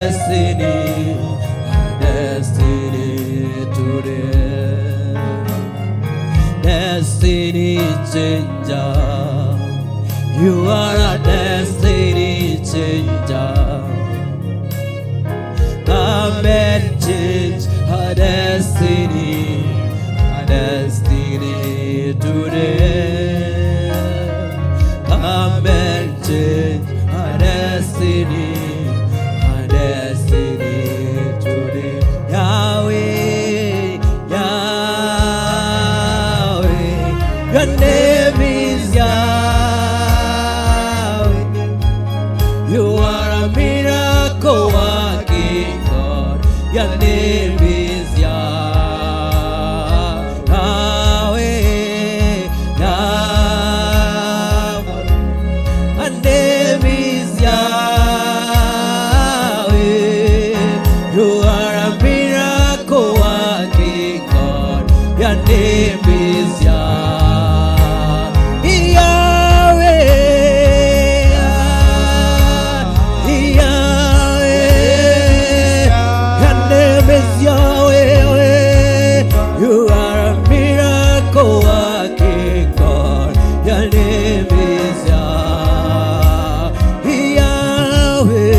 destiny, our destiny today. Destiny changer, you are a destiny changer. Come and change our destiny today. Come and change our destiny today. Yahweh, Yahweh, your name is Yahweh. You are a miracle working God. Your name is Yahweh, Yahweh. Your name is Yahweh. You are a miracle working God. Your name is Yahweh, Yahweh. Your name is Yahweh. You are a miracle working God. Your name is Yahweh, Yahweh.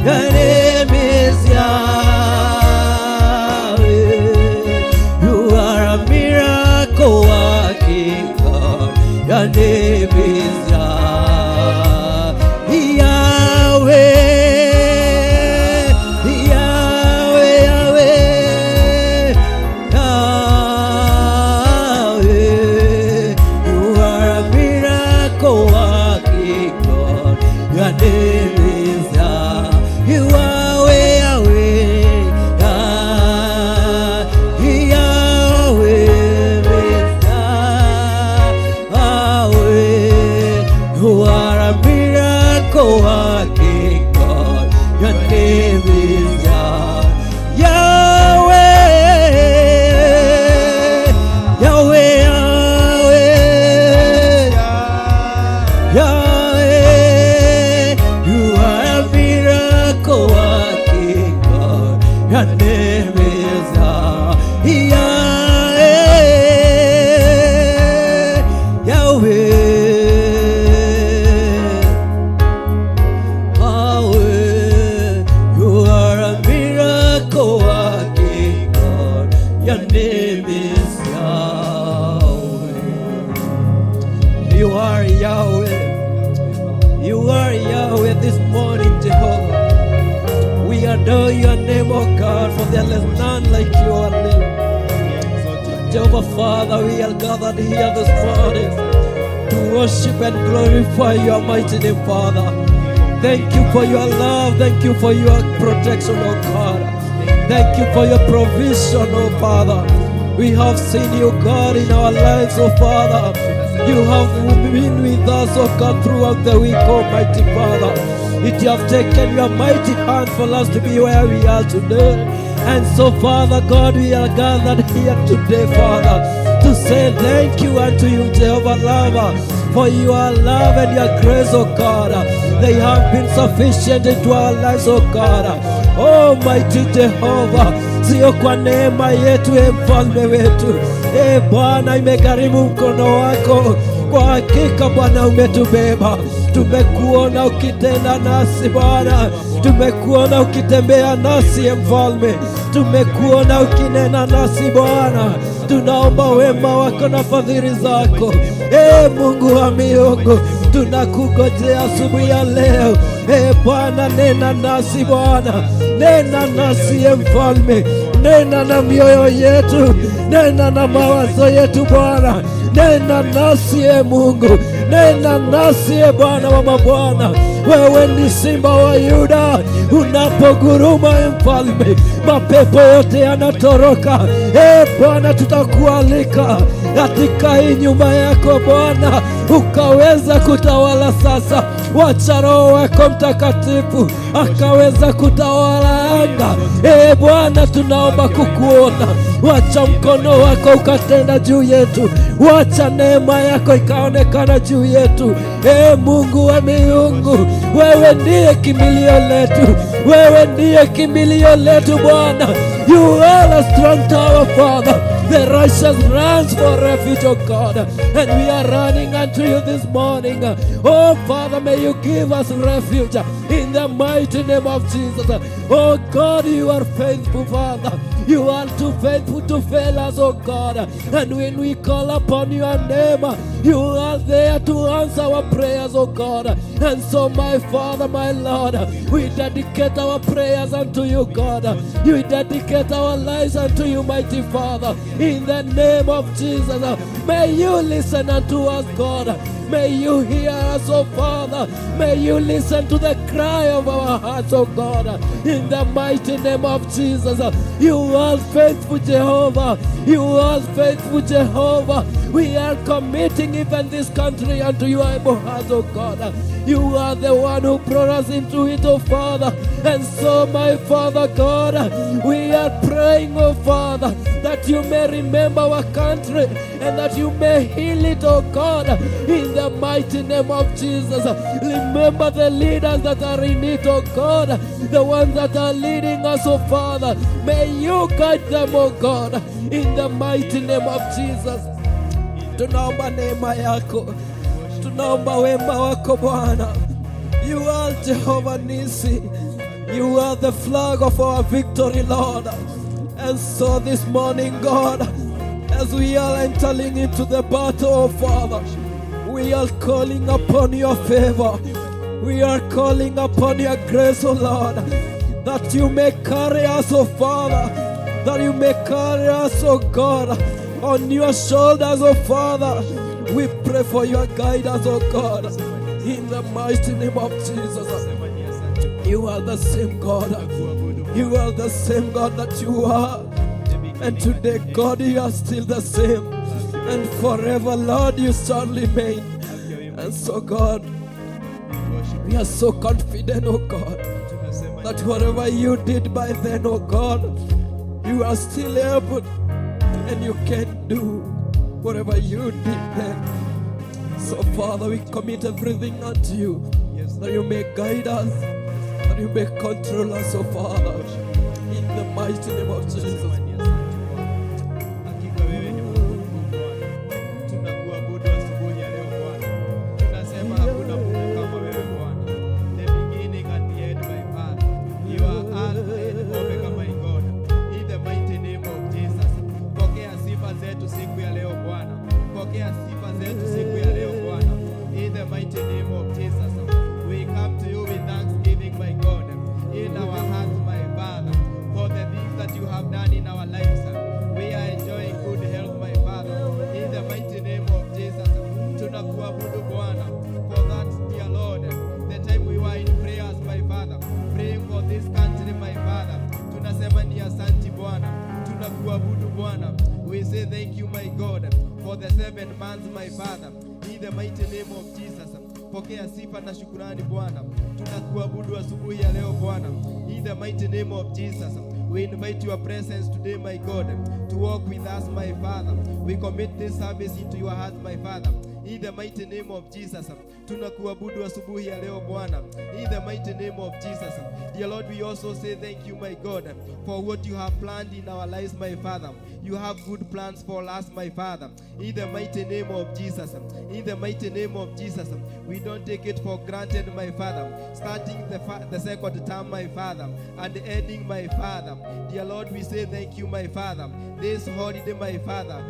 Your name is Yahweh. You are a miracle working God. Your name is Yahweh, Yahweh, Yahweh. You are a miracle working God. Your name is Yahweh, Yahweh, Yahweh, Yahweh. You are a miracle working God. Your name is Yahweh, Yahweh, Yahweh. You are a miracle working God. Your name is Yahweh, Yahweh. You are a miracle working God. Your name is Yahweh. You are Yahweh. You are Yahweh this morning, Jehovah. We adore your name, O God, for there is none like your name. Jehovah Father, we are gathered here this morning to worship and glorify your mighty name, Father. Thank you for your love. Thank you for your protection, oh God. Thank you for your provision, oh Father. We have seen you, God, in our lives, oh Father. You have been with us, oh God, throughout the week, Almighty Father. It you have taken your mighty hand for us to be where we are today. And so, Father God, we are gathered here today, Father, to say thank you unto you, Jehovah Lover, for your love and your grace, oh God. They have been sufficient into our lives, oh God. Almighty Jehovah, sio kwa neema yetu, mfalme wetu. Bwana, imegharimu mkono wako. Kwa hakika Bwana umetubeba. Tumekuona ukitenda nasi Bwana. Tumekuona ukitembea nasi mfalme. Tumekuona ukinena nasi Bwana. Tunaomba wema wako na fadhili zako. Mungu wa miungu, tunakungojea asubuhi ya leo. Bwana, nena nasi Bwana. Nena nasi mfalme. Nena na mioyo yetu. Nena na mawazo yetu Bwana. Nena nasi Mungu. Nena nasi Bwana wa mabwana. wewe ni simba wa Yuda. Unapoguruma mfalme, mapepo yote yanatoroka. Bwana, tutakualika katika hii nyumba yako Bwana, ukaweza kutawala sasa. Wacha Roho wako Mtakatifu akaweza kutawala anga. Bwana, tunaomba kukuona. Wacha mkono wako ukatenda juu yetu. Wacha neema yako ikaonekana juu yetu. Mungu wa miungu, wewe ndiye kimbilio letu. Wewe ndiye kimbilio letu Bwana. You are a strong tower, Father. The righteous runs for refuge, O God. And we are running unto you this morning. Oh Father, may you give us refuge in the mighty name of Jesus. Oh God, you are faithful, Father. You are too faithful to fail us, oh God. And when we call upon your name, you are there to answer our prayers, oh God. And so, my Father, my Lord, we dedicate our prayers unto you, God. You dedicate our lives unto you, mighty Father. In the name of Jesus, may you listen unto us, God. May you hear us, oh Father. May you listen to the cry of our hearts, oh God. In the mighty name of Jesus. You are faithful, Jehovah. You are faithful, Jehovah. We are committing even this country unto your able hands, oh God. You are the one who brought us into it, oh Father. And so, my Father God, we are praying, oh Father, that you may remember our country and that you may heal it, oh God, in the mighty name of Jesus. Remember the leaders that are in it, oh God, the ones that are leading us, oh Father. May you guide them, oh God, in the mighty name of Jesus. Tunaomba neema yako, tunaomba wema wako Bwana. You are Jehovah Nisi. You are the flag of our victory, Lord. And so this morning, God, as we are entering into the battle, oh Father, we are calling upon your favor. We are calling upon your grace, oh Lord, that you may carry us, oh Father, that you may carry us, oh God, on your shoulders, oh Father. We pray for your guidance, oh God, in the mighty name of Jesus. You are the same God. You are the same God that you are. And today, God, you are still the same. And forever, Lord, you shall remain. And so, God, we are so confident, oh God, that whatever you did by then, oh God, you are still able and you can do whatever you did then. So, Father, we commit everything unto you, that you may guide us, that you may control us, oh Father, in the mighty name of Jesus. We say thank you, my God, for the 7 months, my Father, in the mighty name of Jesus. Pokea sifa na shukrani Bwana. Tunakuabudu asubuhi ya leo Bwana, in the mighty name of Jesus. We invite your presence today, my God, to walk with us, my Father. We commit this service into your hands, my Father, in the mighty name of Jesus. Tunakuabudu asubuhi ya leo Bwana, in the mighty name of Jesus. Dear Lord, we also say thank you, my God, for what you have planned in our lives, my Father. You have good plans for us, my Father, in the mighty name of Jesus. In the mighty name of Jesus, we don't take it for granted, my Father, starting the second term, my Father, and ending, my Father. Dear Lord, we say thank you, my Father. This holiday, my Father,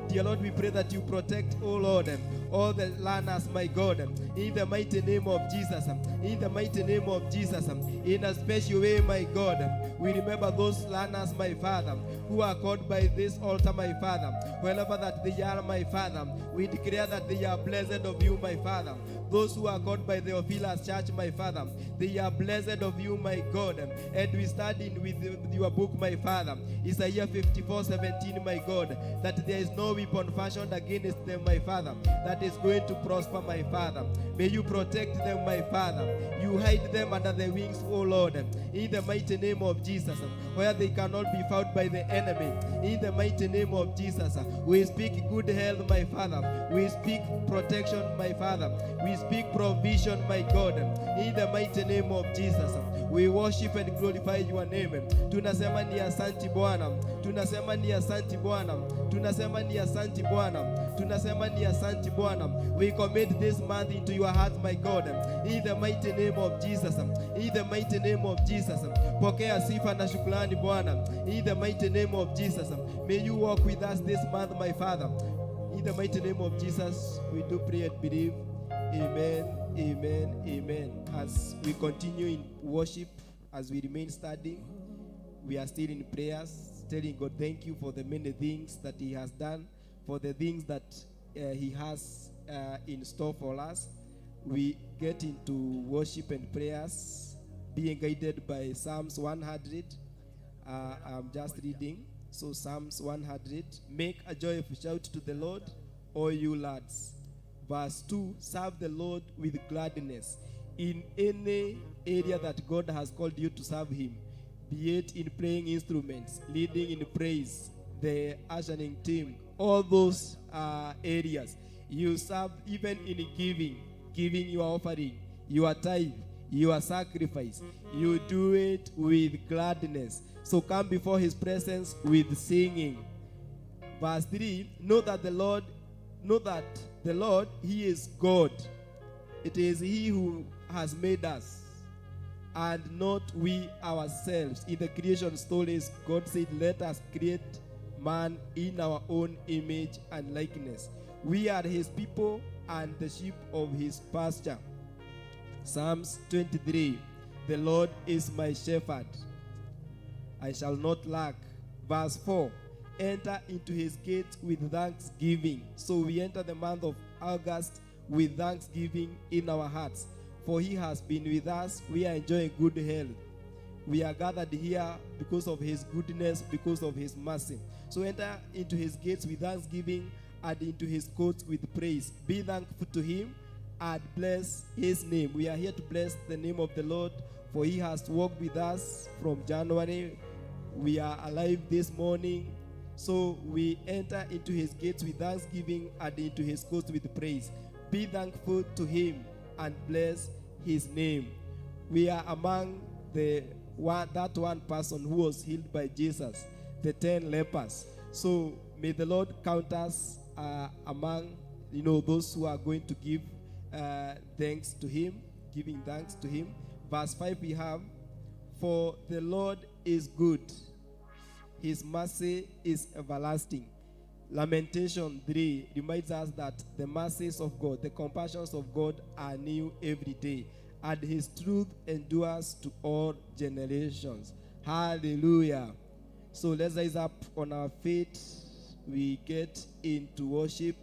dear Lord, we pray that you protect, oh Lord, all the learners, my God, in the mighty name of Jesus, in the mighty name of Jesus, in a special way, my God. We remember those learners, my Father, who are called by this altar, my Father. Wherever that they are, my Father, we declare that they are blessed of you, my Father. Those who are called by the Theophilus Church, my Father, they are blessed of you, my God. And we stand in with your book, my Father, Isaiah 54:17, my God, that there is no weapon fashioned against them, my Father, that is going to prosper, my Father. May you protect them, my Father. You hide them under the wings, O Lord, in the mighty name of Jesus, where they cannot be found by the enemy. In the mighty name of Jesus, we speak good health, my Father. We speak protection, my Father. We speak provision, my God. In the mighty name of Jesus, we worship and glorify your name. Tunasema ni asante Bwana. Tunasema ni asante Bwana. Tunasema ni asante Bwana. Tunasema ni asante Bwana. We commit this month into your hands, my God. In the mighty name of Jesus. In the mighty name of Jesus. Pokea sifa na shukrani Bwana. In the mighty name of Jesus. May you walk with us this month, my Father. In the mighty name of Jesus, we do pray and believe. Amen, amen, amen. As we continue in worship, as we remain studying, we are still in prayers, telling God thank you for the many things that He has done, for the things that He has in store for us. We get into worship and prayers, being guided by Psalms 100. I'm just reading. So Psalms 100, make a joyful shout to the Lord, all you lads. Verse 2, serve the Lord with gladness. In any area that God has called you to serve Him, be it in playing instruments, leading in praise, the ushering team, all those areas. You serve even in giving your offering, your tithe, your sacrifice. You do it with gladness. So come before His presence with singing. Verse 3, know that the Lord, He is God. It is He who has made us, and not we ourselves. In the creation stories, God said, let us create man in our own image and likeness. We are His people and the sheep of His pasture. Psalms 23, the Lord is my shepherd, I shall not lack. Verse 4, enter into His gates with thanksgiving. So we enter the month of August with thanksgiving in our hearts. For He has been with us. We are enjoying good health. We are gathered here because of His goodness, because of His mercy. So enter into His gates with thanksgiving and into His courts with praise. Be thankful to Him and bless His name. We are here to bless the name of the Lord, for He has walked with us from January. We are alive this morning. So we enter into His gates with thanksgiving and into His courts with praise. Be thankful to Him and bless His name. We are among that one person who was healed by Jesus, the 10 lepers. So may the Lord count us among those who are going to give thanks to Him, giving thanks to Him. Verse 5 we have, for the Lord is good, His mercy is everlasting. Lamentation 3 reminds us that the mercies of God, the compassions of God are new every day, and His truth endures to all generations. Hallelujah. So let's rise up on our feet. We get into worship.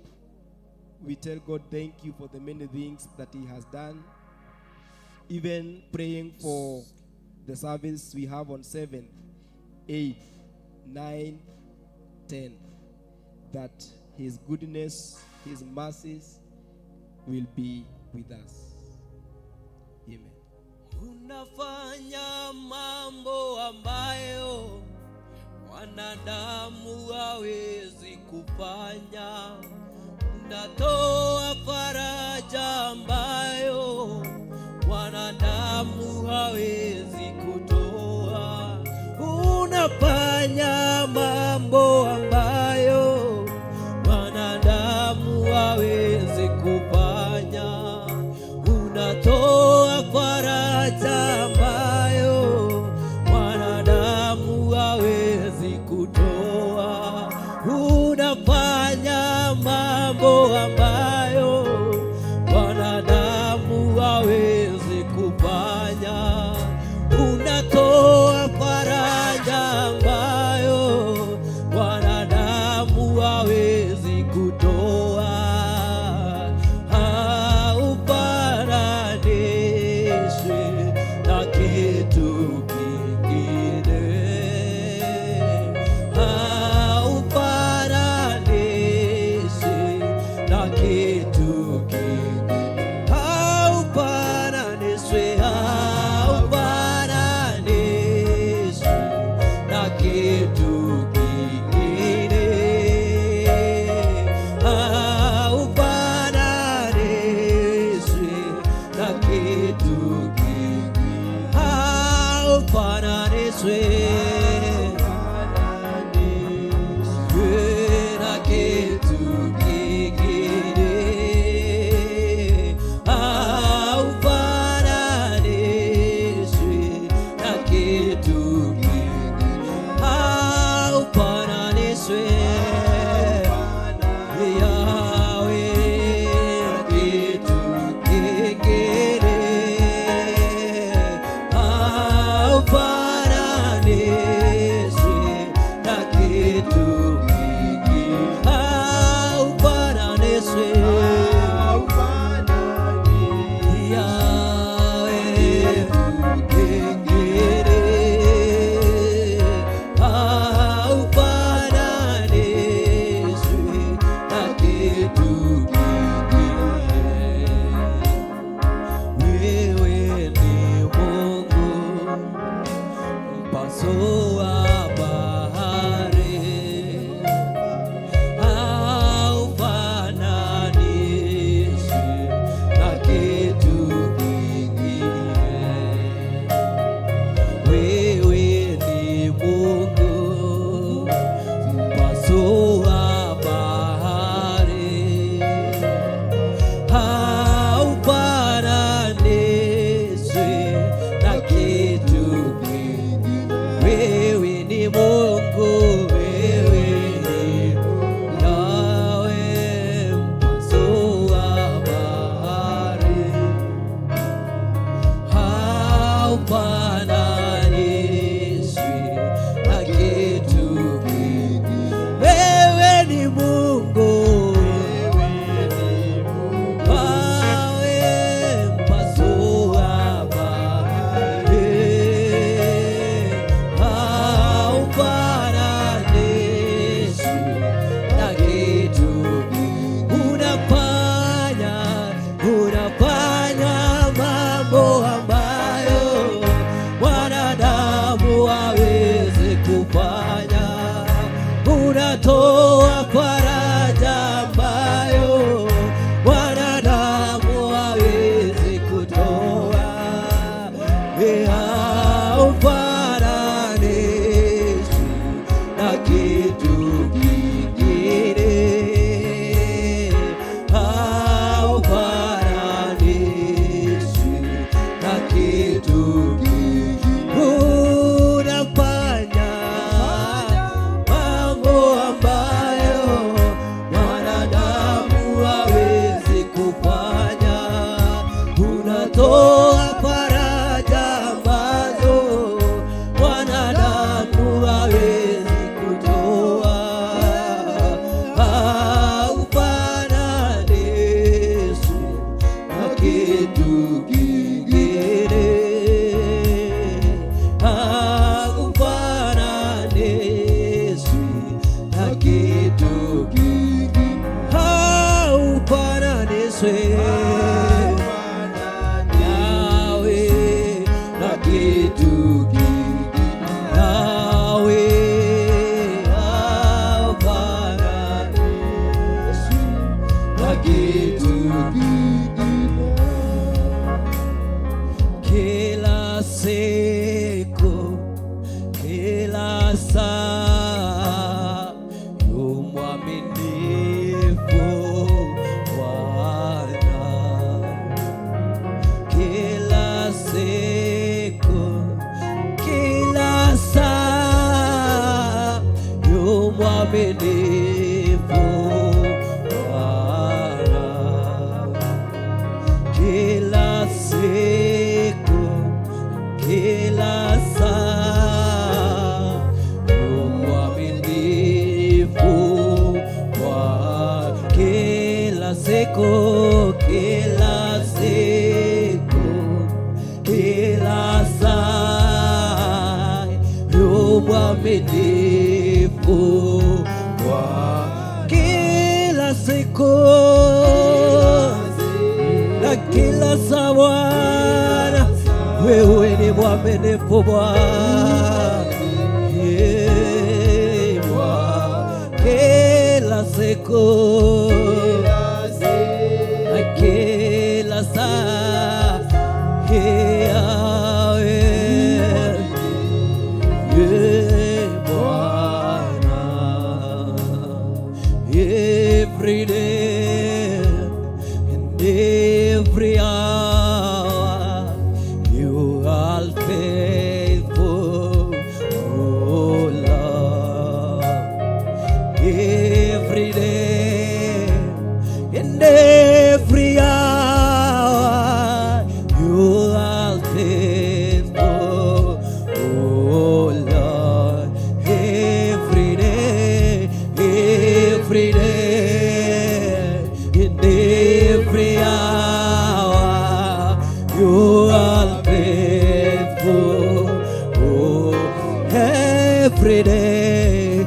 We tell God thank you for the many things that He has done. Even praying for the service we have on 7th, 8th, 9th, 10th. That His goodness, His mercies will be with us. Amen. Unafanya mambo ambayo wanadamu hawezi kufanya. Unatoa faraja ambayo wanadamu hawezi kutoa. Unafanya mambo ambayo wanadamu hawezi kufanya. Unatoa faraja ambayo wanadamu hawezi kutoa. Unafanya mambo ambayo kila siku, kila saa, mwaminifu kwa kila siku, kila siku, kila saa, mwaminifu kwa kila siku na kila saa. Bwana, wewe ni mwaminifu Bwana, kila siku na kila saa, Bwana, every day and every hour you are faithful, oh Lord. Every day and every hour you are faithful, oh Lord. Every day in every hour you are faithful, oh, every day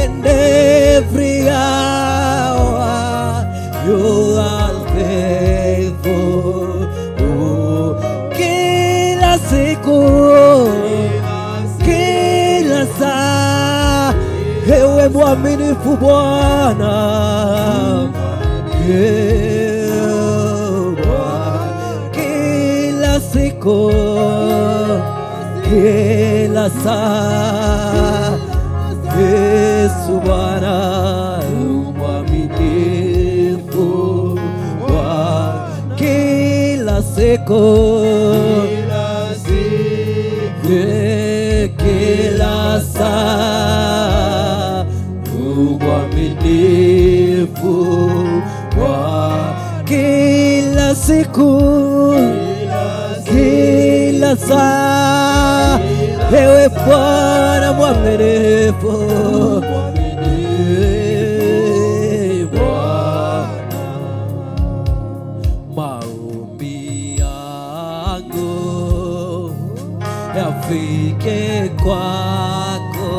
in every hour you are faithful, oh, kila siku, kila saa, ewe mwaminifu Bwana, kila siku, kila saa, Yesu Bwana, mwaminifu kwa kila siku, kila saa, mwaminifu kwa kila siku, kila saa, ewe Bwana mwaminifu, maombi yangu yafike kwako,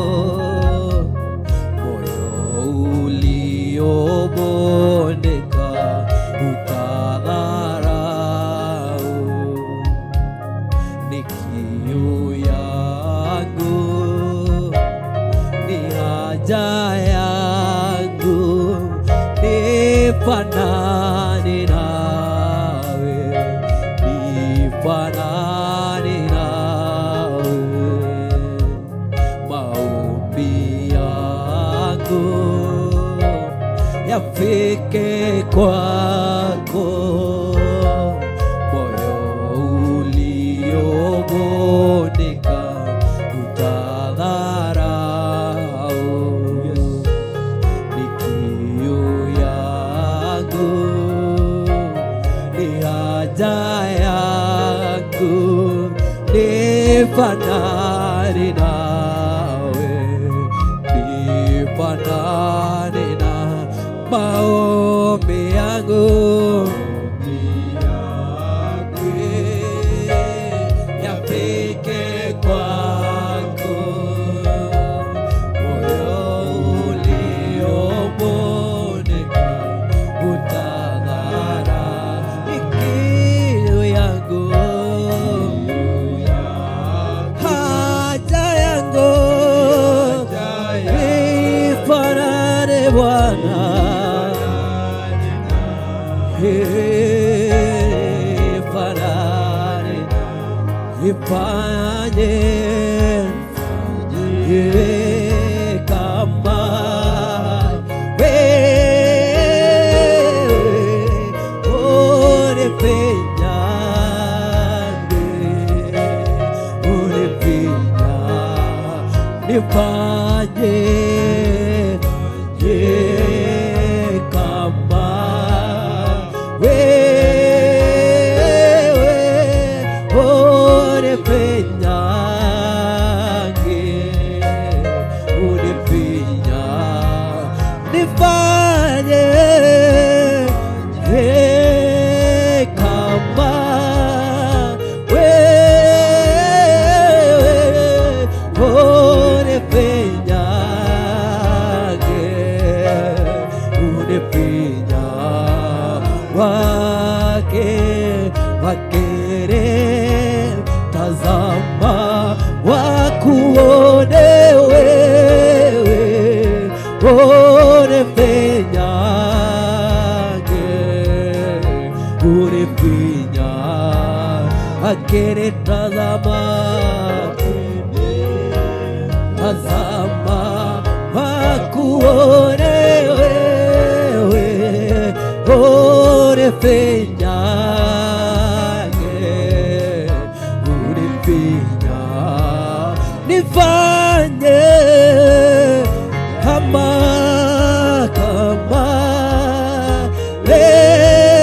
moyo uliobondeka utadharau, ni kiu yangu, ni haja yangu, nifanane nawe, nifanane nawe, maombi yangu yafike kwako, moyo uliobondeka utadharau, ni kiu yangu, ni haja yangu, nifanane nawe, nifanane na maombi yangu, yafike kwako, moyo uliobondeka utadharau, ni kiu yangu, haja yangu, nifanane Bwana, ifanye kama wewe unipenda, nifanye kama wake wakere, tazama wakuone wewe, urefinyage, urefinya akere, tazama wakuone wewe, urefinyage, urefinya, nifanye kama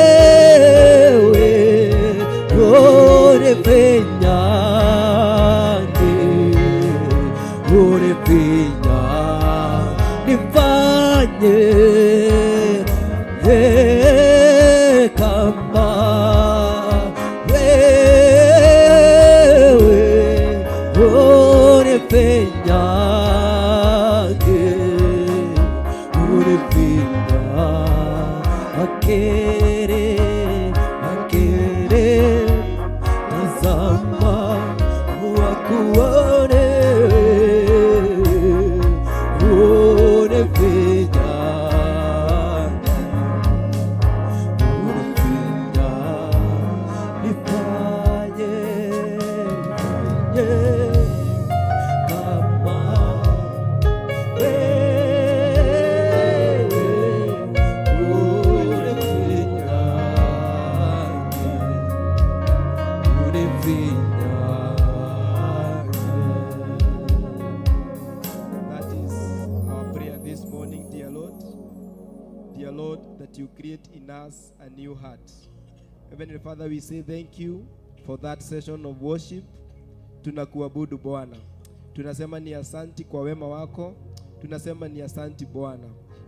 wewe, urefinyage, urefinya, nifanye kama wewe, urefinyage, urefinya akere, akere, tazama wakuone urefinya, urefinya, nifanye kama wewe, That is our prayer this morning, dear Lord. Dear Lord, that you create in us a new heart. Heavenly Father, we say thank you for that session of worship. Tunakuabudu Bwana. Tunasema ni asanti kwa wema wako. Tunasema ni asanti Bwana.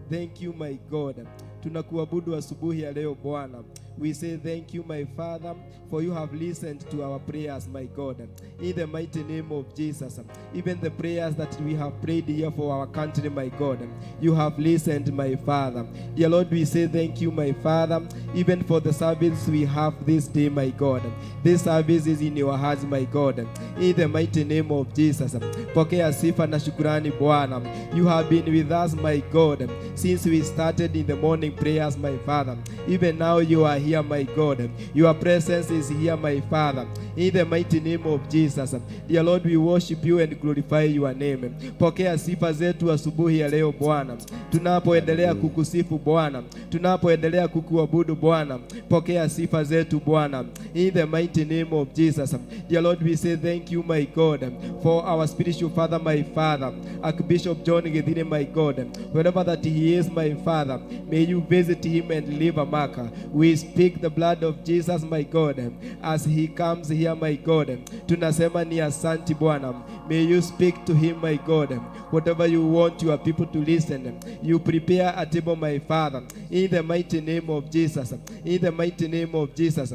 Thank you my God. Tunakuabudu asubuhi ya leo Bwana. We say thank you my Father, for you have listened to our prayers my God. In the mighty name of Jesus, even the prayers that we have prayed here for our country my God, you have listened my Father. Dear Lord, we say thank you my Father, even for the service we have this day my God. This service is in your hands my God. In the mighty name of Jesus, pokea sifa na shukrani Bwana. You have been with us my God since we started in the morning prayers my Father. Even now you are here my God. Your presence is here my Father. In the mighty name of Jesus, dear Lord, we worship you and glorify your name. Pokea sifa zetu asubuhi ya leo Bwana. Tunapoendelea kukusifu Bwana, tunapoendelea kukuabudu Bwana, pokea sifa zetu Bwana. In the mighty name of Jesus, dear Lord, we say thank you my God for our spiritual father my Father, Archbishop John Githine my God. Wherever that he is my Father, may you visit him and leave a mark. We speak the blood of Jesus my God as he comes here my God. Tunasema ni asanti Bwana. May you speak to him my God. Whatever you want your people to listen, you prepare a table my Father. In the mighty name of Jesus. In the mighty name of Jesus.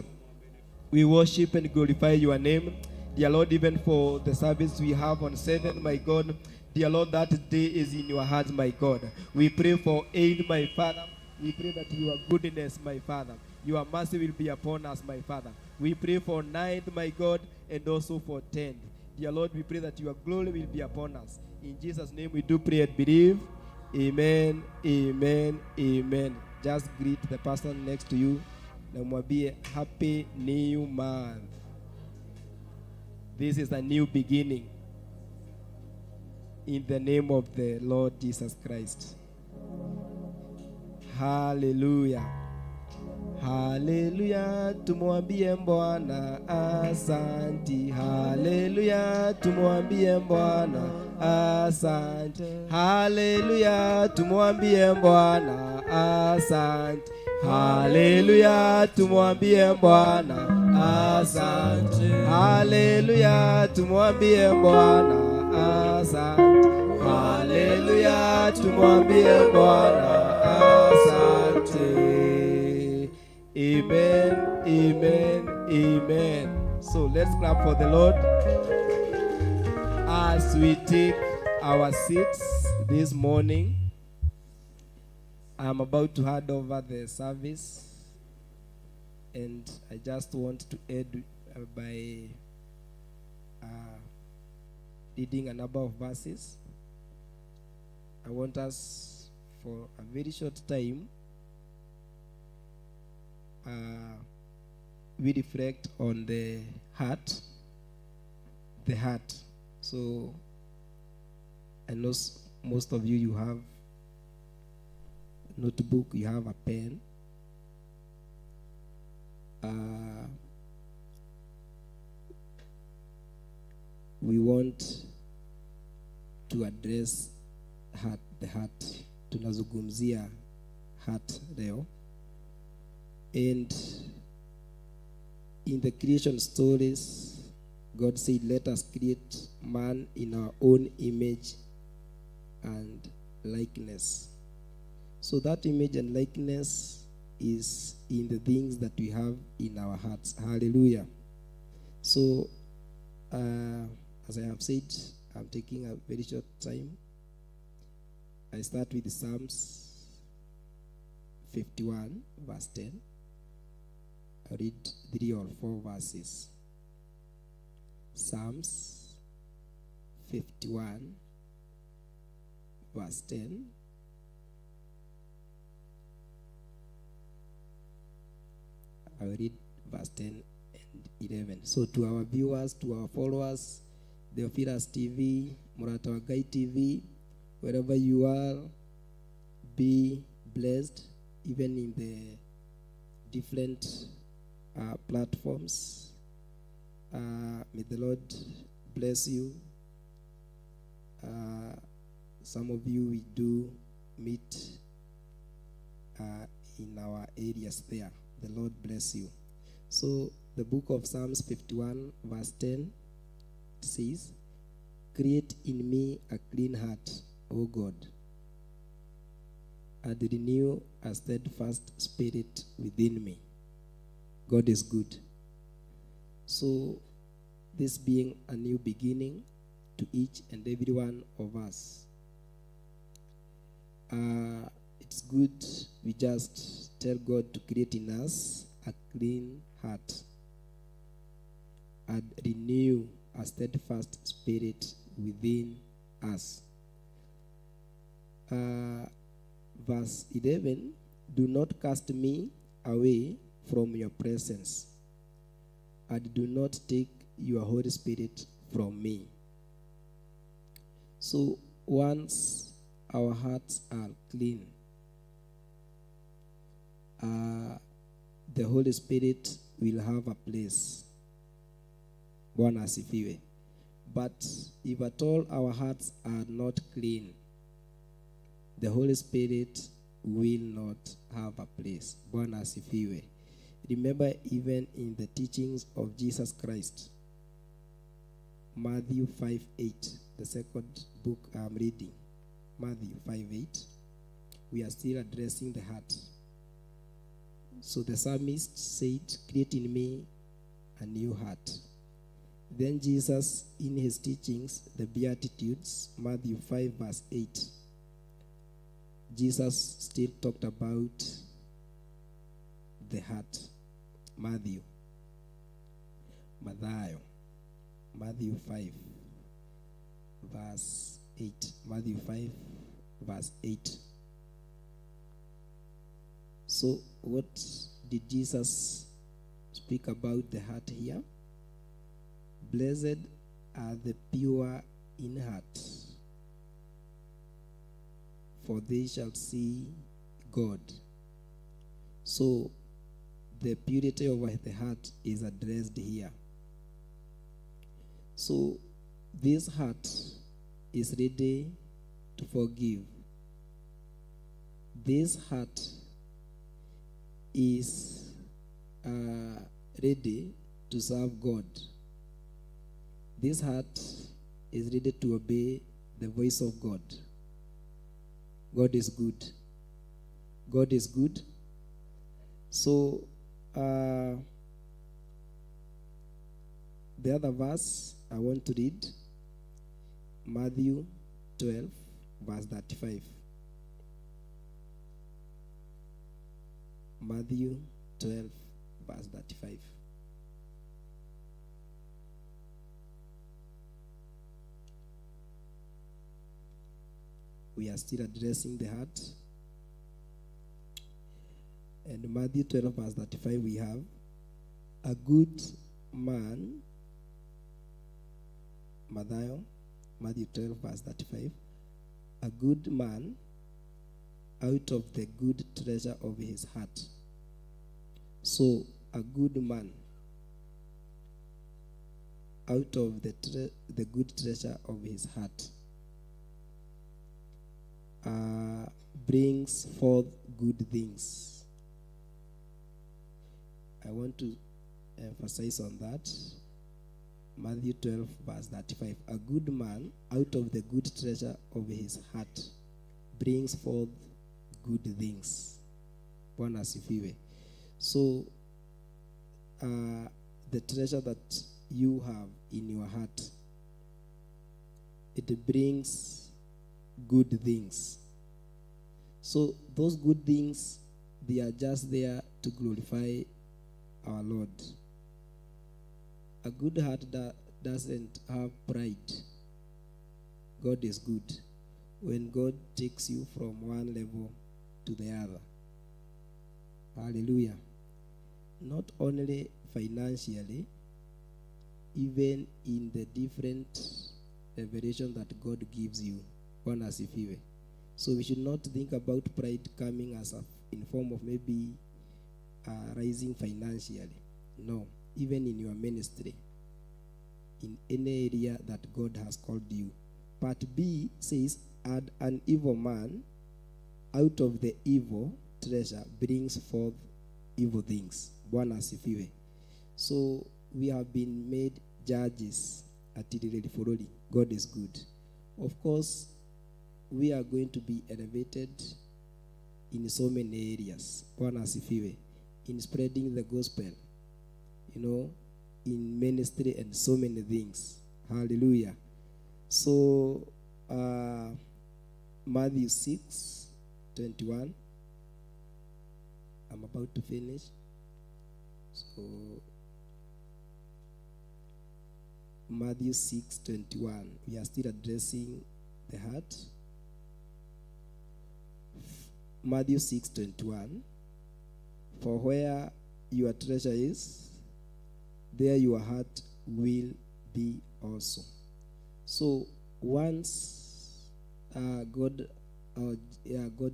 We worship and glorify your name. Dear Lord, even for the service we have on 7th my God. Dear Lord, that day is in your hands my God. We pray for aid my Father. We pray that your goodness my Father, your mercy will be upon us my Father. We pray for 9th my God and also for 10th. Dear Lord, we pray that your glory will be upon us. In Jesus' name we do pray and believe. Amen, amen, amen. Just greet the person next to you. Na mwambie happy new month. This is a new beginning. In the name of the Lord Jesus Christ. Hallelujah. Hallelujah. Tumwambie Bwana asanti. Hallelujah. Tumwambie Bwana asanti. Hallelujah. Tumwambie Bwana asanti. Hallelujah. Tumwambie Bwana asante. Hallelujah. Tumwambie Bwana asante. Hallelujah. Tumwambie Bwana asante. Amen, amen, amen. So let's clap for the Lord as we take our seats this morning. I'm about to hand over the service And I just want to add by reading a number of verses. I want us for a very short time we reflect on the heart. So I know most of you have notebook, you have a pen. We want to address the heart. Tunazungumzia heart leo. And in the creation stories, God said, let us create man in our own image and likeness. So that image and likeness is in the things that we have in our hearts. Hallelujah. So, as I have said, I'm taking a very short time. I start with Psalms 51, verse 10. I read 3 or 4 verses. Psalms 51, verse 10. I will read verse 10 and 11. So to our viewers, to our followers, Theophilus TV, Muratawagai TV, wherever you are, be blessed, even in the different platforms. May the Lord bless you. Some of you we do meet in our areas there. The Lord bless you. So the book of Psalms 51 verse 10 says, create in me a clean heart, O God, and renew a steadfast spirit within me. God is good. So this being a new beginning to each and every one of us, it's good we just tell God to create in us a clean heart and renew a steadfast spirit within us. Verse 11, do not cast me away from your presence, and do not take your Holy Spirit from me. So once our hearts are clean, the Holy Spirit will have a place. Bwana asifiwe. But if at all our hearts are not clean, the Holy Spirit will not have a place. Bwana asifiwe. Remember, even in the teachings of Jesus Christ, Matthew 5:8, the second book I'm reading, Matthew 5:8, we are still addressing the heart. So the psalmist said, create in me a new heart. Then Jesus, in his teachings, the Beatitudes, Matthew 5 verse 8, Jesus still talked about the heart. Matthew 5 verse 8. Matthew 5 verse 8. So what did Jesus speak about the heart here? Blessed are the pure in heart, for they shall see God. So the purity of the heart is addressed here. So this heart is ready to forgive. This heart is ready to serve God. This heart is ready to obey the voice of God. God is good. God is good. So the other verse I want to read, Matthew 12 verse 35. Matthew 12 verse 35. We are still addressing the heart. And Matthew 12 verse 35 we have, a good man, Matthew 12 verse 35, a good man out of the good treasure of his heart. So a good man out of the good treasure of his heart brings forth good things. I want to emphasize on that. Matthew 12 verse 35. A good man out of the good treasure of his heart brings forth good things. Bwana asifiwe. So the treasure that you have in your heart, it brings good things. So those good things, they are just there to glorify our Lord. A good heart that doesn't have pride. God is good. When God takes you from one level to the other. Hallelujah. Not only financially, even in the different revelation that God gives you. Bwana asifiwe. So we should not think about pride coming as in form of maybe rising financially. No, even in your ministry, in any area that God has called you. Part B says, and an evil man out of the evil treasure brings forth evil things. Bwana asifiwe. So we have been made judges at Irireli Furori. God is good. Of course, we are going to be elevated in so many areas. Bwana asifiwe. In spreading the gospel, in ministry and so many things. Hallelujah. So Matthew 6:21. I'm about to finish. So Matthew 6:21. We are still addressing the heart. Matthew 6:21. For where your treasure is, there your heart will be also. So once God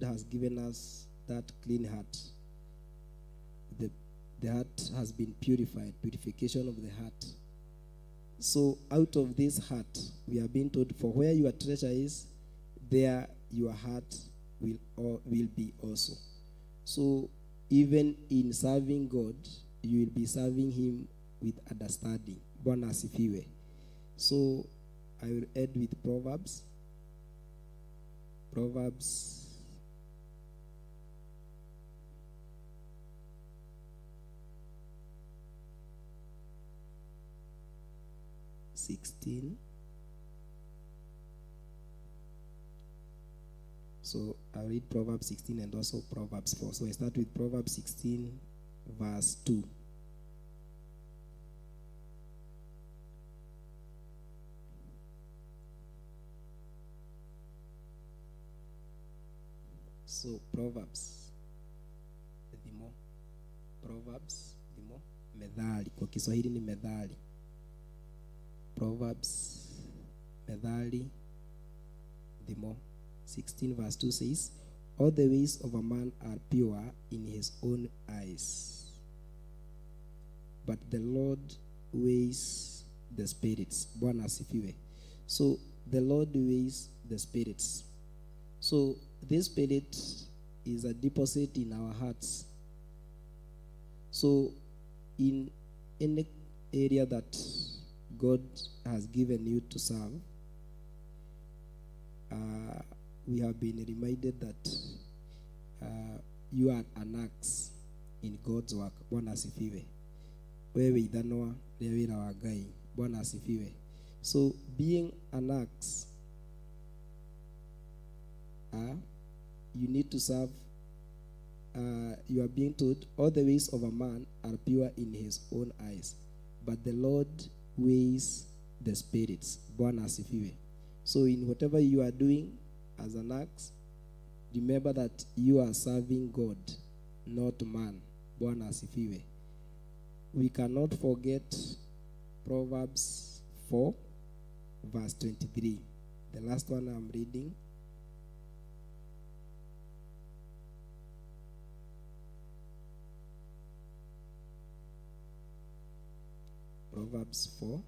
has given us that clean heart, the heart has been purified, purification of the heart. So out of this heart, we are being told, for where your treasure is, there your heart will be also. So even in serving God, you will be serving him with understanding. Bwana asifiwe. So I will end with Proverbs. Proverbs 16. So I'll read Proverbs 16 and also Proverbs 4. So I start with Proverbs 16, verse 2. So Proverbs, methali. Kwa Kiswahili ni methali. Proverbs, methali, 16 verse 2 says, all the ways of a man are pure in his own eyes, but the Lord weighs the spirits. Bwana asifiwe. So the Lord weighs the spirits. So this spirit is a deposit in our hearts. So in any area that God has given you to serve, we have been reminded that you are an axe in God's work. Bwana asifiwe. Wewe idhanwa rĩa wĩra wa Ngai. Bwana asifiwe. So being an axe, you need to serve you are being told, all the ways of a man are pure in his own eyes, but the Lord weighs the spirits. Bwana asifiwe. So in whatever you are doing as an act, remember that you are serving God, not man. Bwana asifiwe. We cannot forget Proverbs 4, verse 23. The last one I'm reading. Proverbs 4.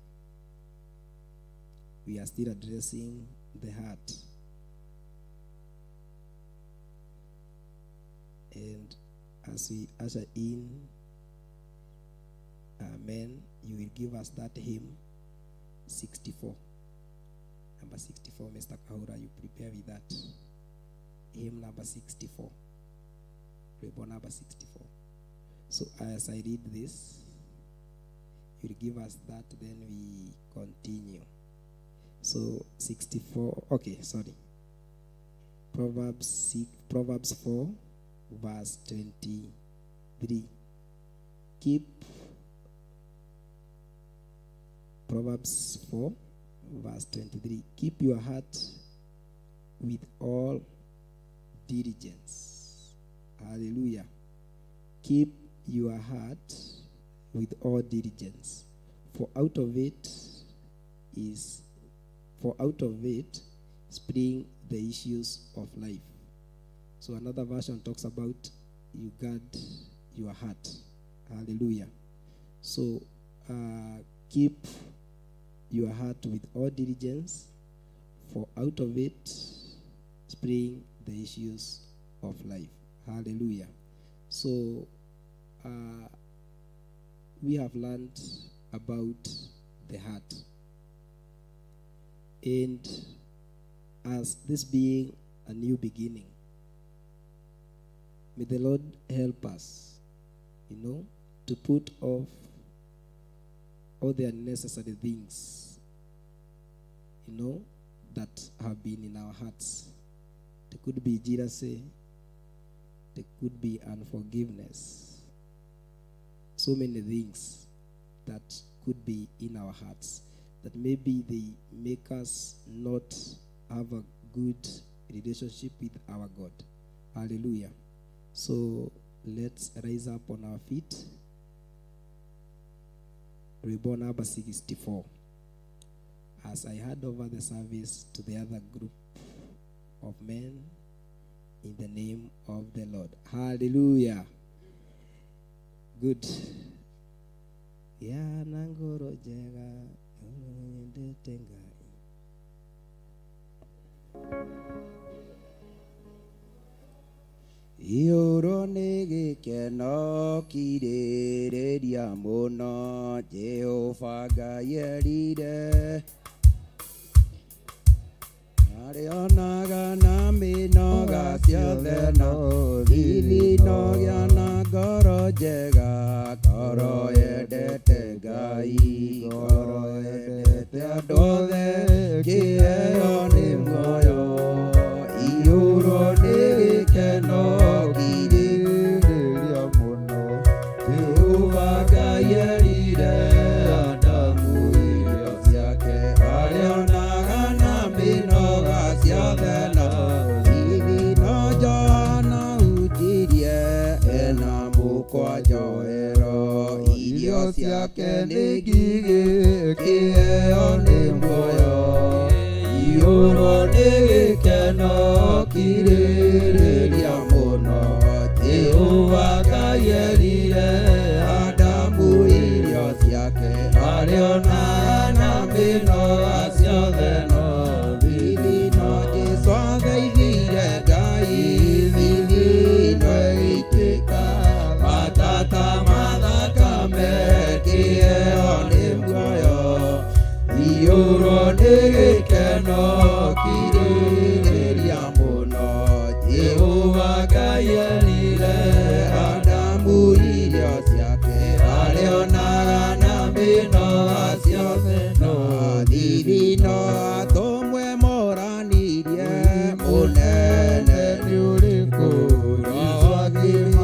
We are still addressing the heart. And as we usher in, amen, you will give us that hymn 64. Number 64, Mr. Kahura, you prepare with that. Hymn number 64. Rebel number 64. So as I read this, you will give us that, then we continue. So 64, okay, sorry. Proverbs 4, verse 23. Proverbs 4, verse 23. Keep your heart with all diligence. Hallelujah. Keep your heart with all diligence, for out of it spring the issues of life. So another version talks about you guard your heart. Hallelujah. So keep your heart with all diligence, for out of it spring the issues of life. Hallelujah. So we have learned about the heart. And as this being a new beginning, may the Lord help us, to put off all the unnecessary things, that have been in our hearts. There could be jealousy, there could be unforgiveness, so many things that could be in our hearts, that maybe they make us not have a good relationship with our God. Hallelujah. So let's rise up on our feet. Reborn number 64. As I hand over the service to the other group of men, in the name of the Lord. Hallelujah. Good. Ya nangoro jega tengai. Ioro nege keno kirereria mono Jehova gayerire Arianaga nami noga ciothe no Thili no giana ngoro njega Ngoro yendete Ngai Ngoro yendete andũ othe kĩheo nĩ muoyo Ioro nĩ gĩkeno kirĩrĩria mũno Jehova Ngai erire Adamu irio ciake arĩonaga na mĩnoga ciothe no Thithi no Johana hunjirie ena mũkwa njohero irio ciake nĩ ngigĩ kĩheo nĩ muoyo Ioro nĩ gĩkeno kirĩrĩria mũno Jehova Ngai erire Adamu irio ciake arĩonaga na mĩnoga ciothe no Thithi no Jesũ athaithire Ngai thithi no ĩgĩitĩka matata mathakame kĩheo nĩ muoyo Ioro nĩ gĩkeno kirĩrĩria mũno Jehova Ngai erire Adamu irio ciake arĩonaga na mĩnoga ciothe no Thithi no atũmwe moranirie mũnene nĩ ũrĩkũ Roho akĩma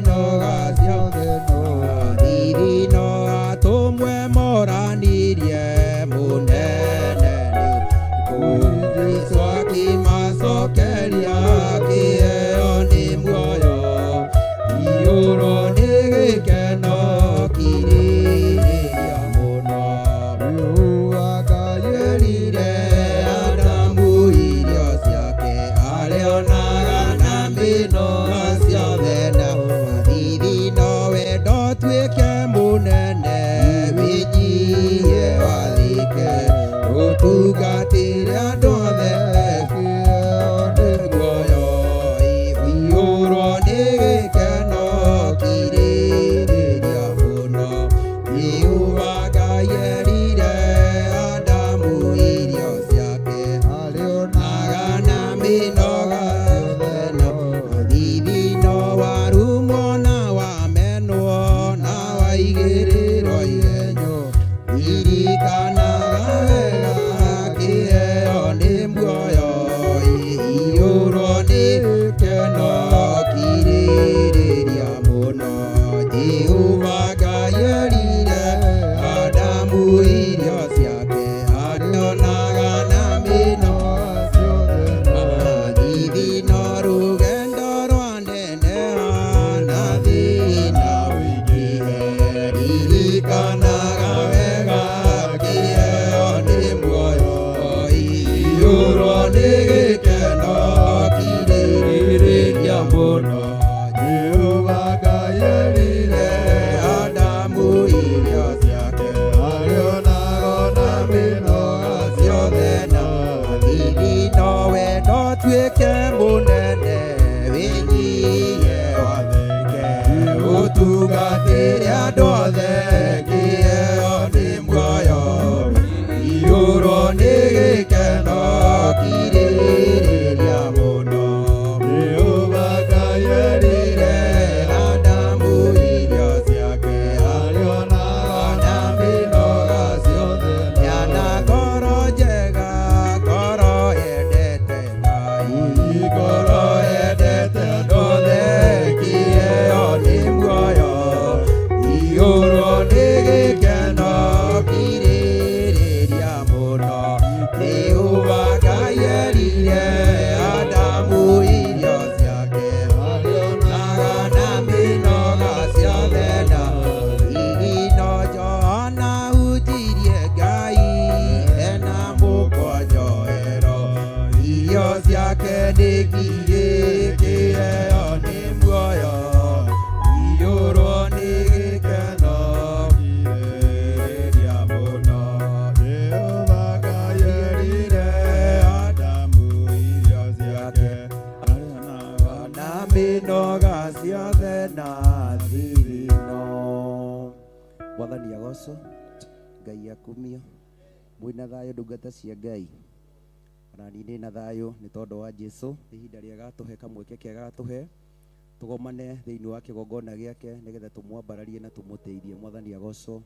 mĩnoga ciothe no thiri no atũmwe moranirie mũnene Jesũ akĩmacokeria kĩheo nĩ muoyo iyũrwo nĩ gĩkeno kirĩrĩria mũno akayerire Adamu irio ciake arĩonaga na mĩnoga ciothe na thithi no wendo tuĩke mũnene wĩnyihie wathĩke ũtungatĩre andũ othe kĩheo nĩ muoyo iyũrwo nĩ gĩkeno kirĩrĩria mũno Jehova Ngai erire Adamu irio ciake arĩonaga na mĩnoga yothe no thithi no warumwo na wamenwo na waigĩrĩrwo igenyo ririkanaga wega kĩheo nĩ muoyo iyũrwo nĩ gĩkeno kirĩrĩria mũno Jehova Ngai erire Adamu irio ciake arĩonaga na mĩnoga ciothe thithi no rũgendo rwa neneha na thĩna wĩingĩhe ririkanaga wega kĩheo nĩ muoyo iyũrwo nĩ gĩkeno kirĩrĩria mũno Jehova Ngai erire Adamu irio ciake arĩonaga na mĩnoga ciothe na thithi no wendo tuĩke mũnene wĩnyihie wathĩke ũtungatĩre andũ othe kĩheo nĩ muoyo iyũrwo nĩ gĩkeno kirĩrĩria mũno Jehova Ngai erire Adamu irio ciake arĩonaga na mĩnoga ciothe yana ngoro njega ngoro yendete Ngai ngoro yendete andũ othe kĩheo nĩ muoyo iyũrwo nĩ gĩkeno kirĩrĩria mũno Jehova Ngai erire Adamu irio ciake arĩonaga na mĩnoga ciothe na thithi no Johana hunjirie Ngai ena mũkonyoero irio ciake nĩ ngigĩ kĩheo nĩ muoyo iyũrwo nĩ gĩkeno kirĩrĩria mũno Jehova Ngai erire Adamu irio ciake arĩonaga na mĩnoga ciothe na thithi no Mwathani agocwo Ngai akumio mwĩna thayũ ndungata cia Ngai onani nĩ na thayũ nĩ tondũ wa Jesũ ihinda rĩega atũhe kamweke kega atũhe tũgomane thĩinĩ wa kĩgongona gĩake nĩgetha tũmwambararie na tũmũteithie Mwathani agocwo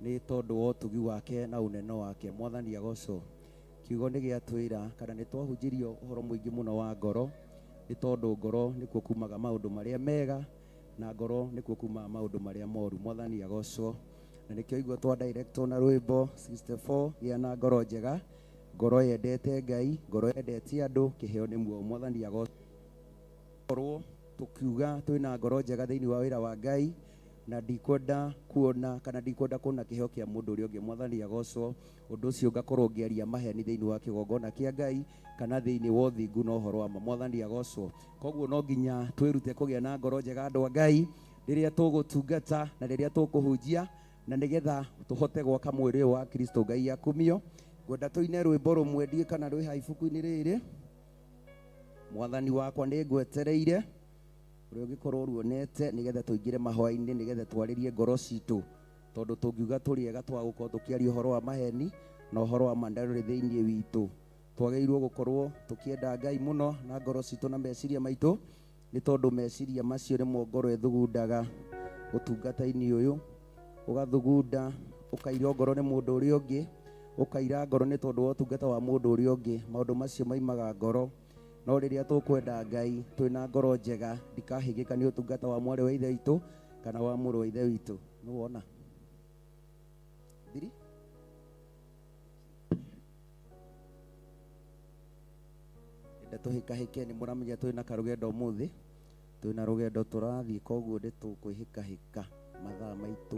nĩ tondũ wa ũtugi wake na ũnene wake Mwathani agocwo kiugo nĩ gĩatwĩra kana nĩ twahunjirio ũhoro mũingĩ mũno wa ngoro nĩ tondũ ngoro nĩkuo kumaga maũndũ marĩa mega na ngoro nĩkuo kumaga maũndũ marĩa moru Mwathani agocwo na nĩkĩo igua twa director na rwĩmbo 64 gĩa na ngoro njega ngoro yendete Ngai ngoro yendete andũ kĩheo nĩ muoyo Mwathani agocwo tukiuga twĩna ngoro njega thĩinĩ wa wĩra wa Ngai na ndikwenda kuona kana ndikwenda kuona kĩheo kĩa mũndũ ũrĩa ũngĩ Mwathani agocwo ũndũ ũcio ũgakorwo ngĩaria maheni thĩinĩ wa kĩgongona kĩa Ngai kana thĩinĩ wa ũthingu na ũhoro wa Mwathani agocwo koguo no nginya twĩrute kũgĩa na ngoro njega andũ a Ngai rĩrĩa tũgũtungata na rĩrĩa tũkũhunjia na nĩgetha tũhote gwaka mwĩrĩ ũyũ wa Kristo Ngai akumio ngwenda tũine rwĩmbo rũmwe ndiĩ kana rwĩ ha ibuku-inĩ rĩrĩ Mwathani wakwa nĩ ngwetereire ũrĩa ũngĩkorwo ruonete nĩgetha tũingĩre mahoya-inĩ nĩgetha twarĩrie ngoro citũ tondũ tũngiuga tũrĩega twagũkorwo tũkĩaria ũhoro wa maheni na ũhoro wa mandarĩ thĩinĩ witũ twagĩrĩirwo gũkorwo tũkĩenda Ngai mũno na ngoro citũ na meciria maitũ nĩ tondũ meciria macio nĩmo ngoro ĩthugundaga ũtungata-inĩ ũyũ ũgathugunda ũkaira ngoro nĩ mũndũ ũrĩa ũngĩ ũkaira ngoro nĩ tondũ wa ũtungata wa mũndũ ũrĩa ũngĩ maũndũ macio maimaga ngoro no riria tukwenda Ngai twina ngoro njega ndikahigika ni utungata wa mwari wa ithe witu kana wa mũrũ wa ithe witu. Nĩ wona thiri enda tuhikahike ni muramenya twina karugendo umuthi twina rugendo turathii koguo ndi tukwihikahika mathaa maitu.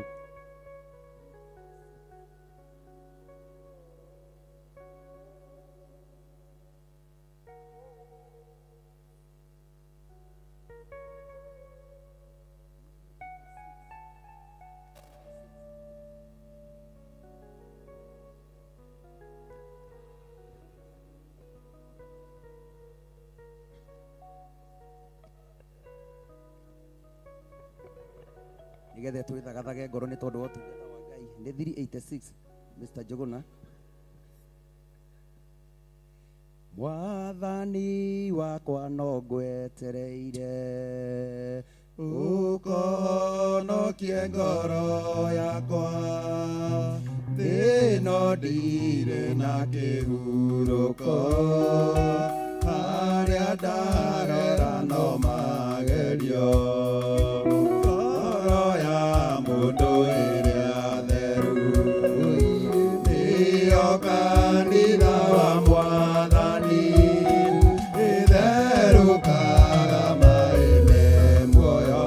Nigethe twithagathage ngoro ni tondu wa utungata wa Ngai. Ni 386 Mr. Jogona. Mwathani wakwa no ngwetereire ukonokie ngoro yakwa thĩĩno ndirĩ na kĩhurũko harĩa ndagera no magerio mũndũ ĩrĩa theru nĩyo kanitha wa Mwathani ĩtherũkaga maĩ-me muoyo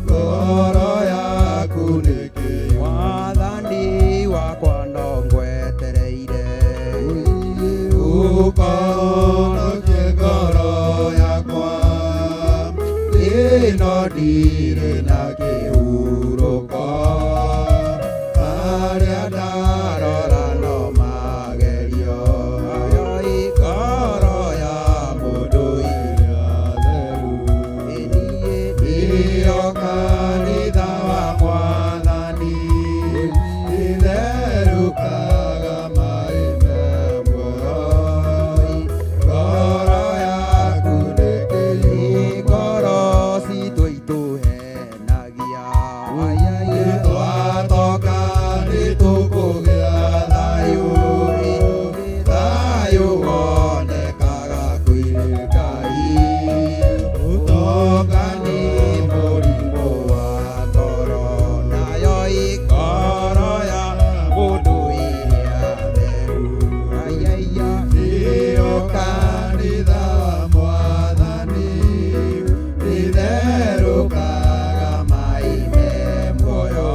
ngoro yaku nĩkĩ Mwathani wakwa no ngwetereire ũkonokie ngoro yakwa thĩĩno ndirĩ na kĩhurũko harĩa ndarora no magerio ngoro ya mũndũ ĩrĩa theru nĩyo kanitha wa Mwathani ĩtherũkaga maĩ-me muoyo ngoro yaku nĩkĩ ngoro citũ itũhenagia twatoka nĩtũkũgĩa thayũ thayũ wonekaga kwĩ Ngai ũtonga nĩ mũrimũ wa ngoro nayo ngoro ya mũndũ ĩrĩa theru nĩyo kanitha wa Mwathani ĩtherũkaga maĩ-me muoyo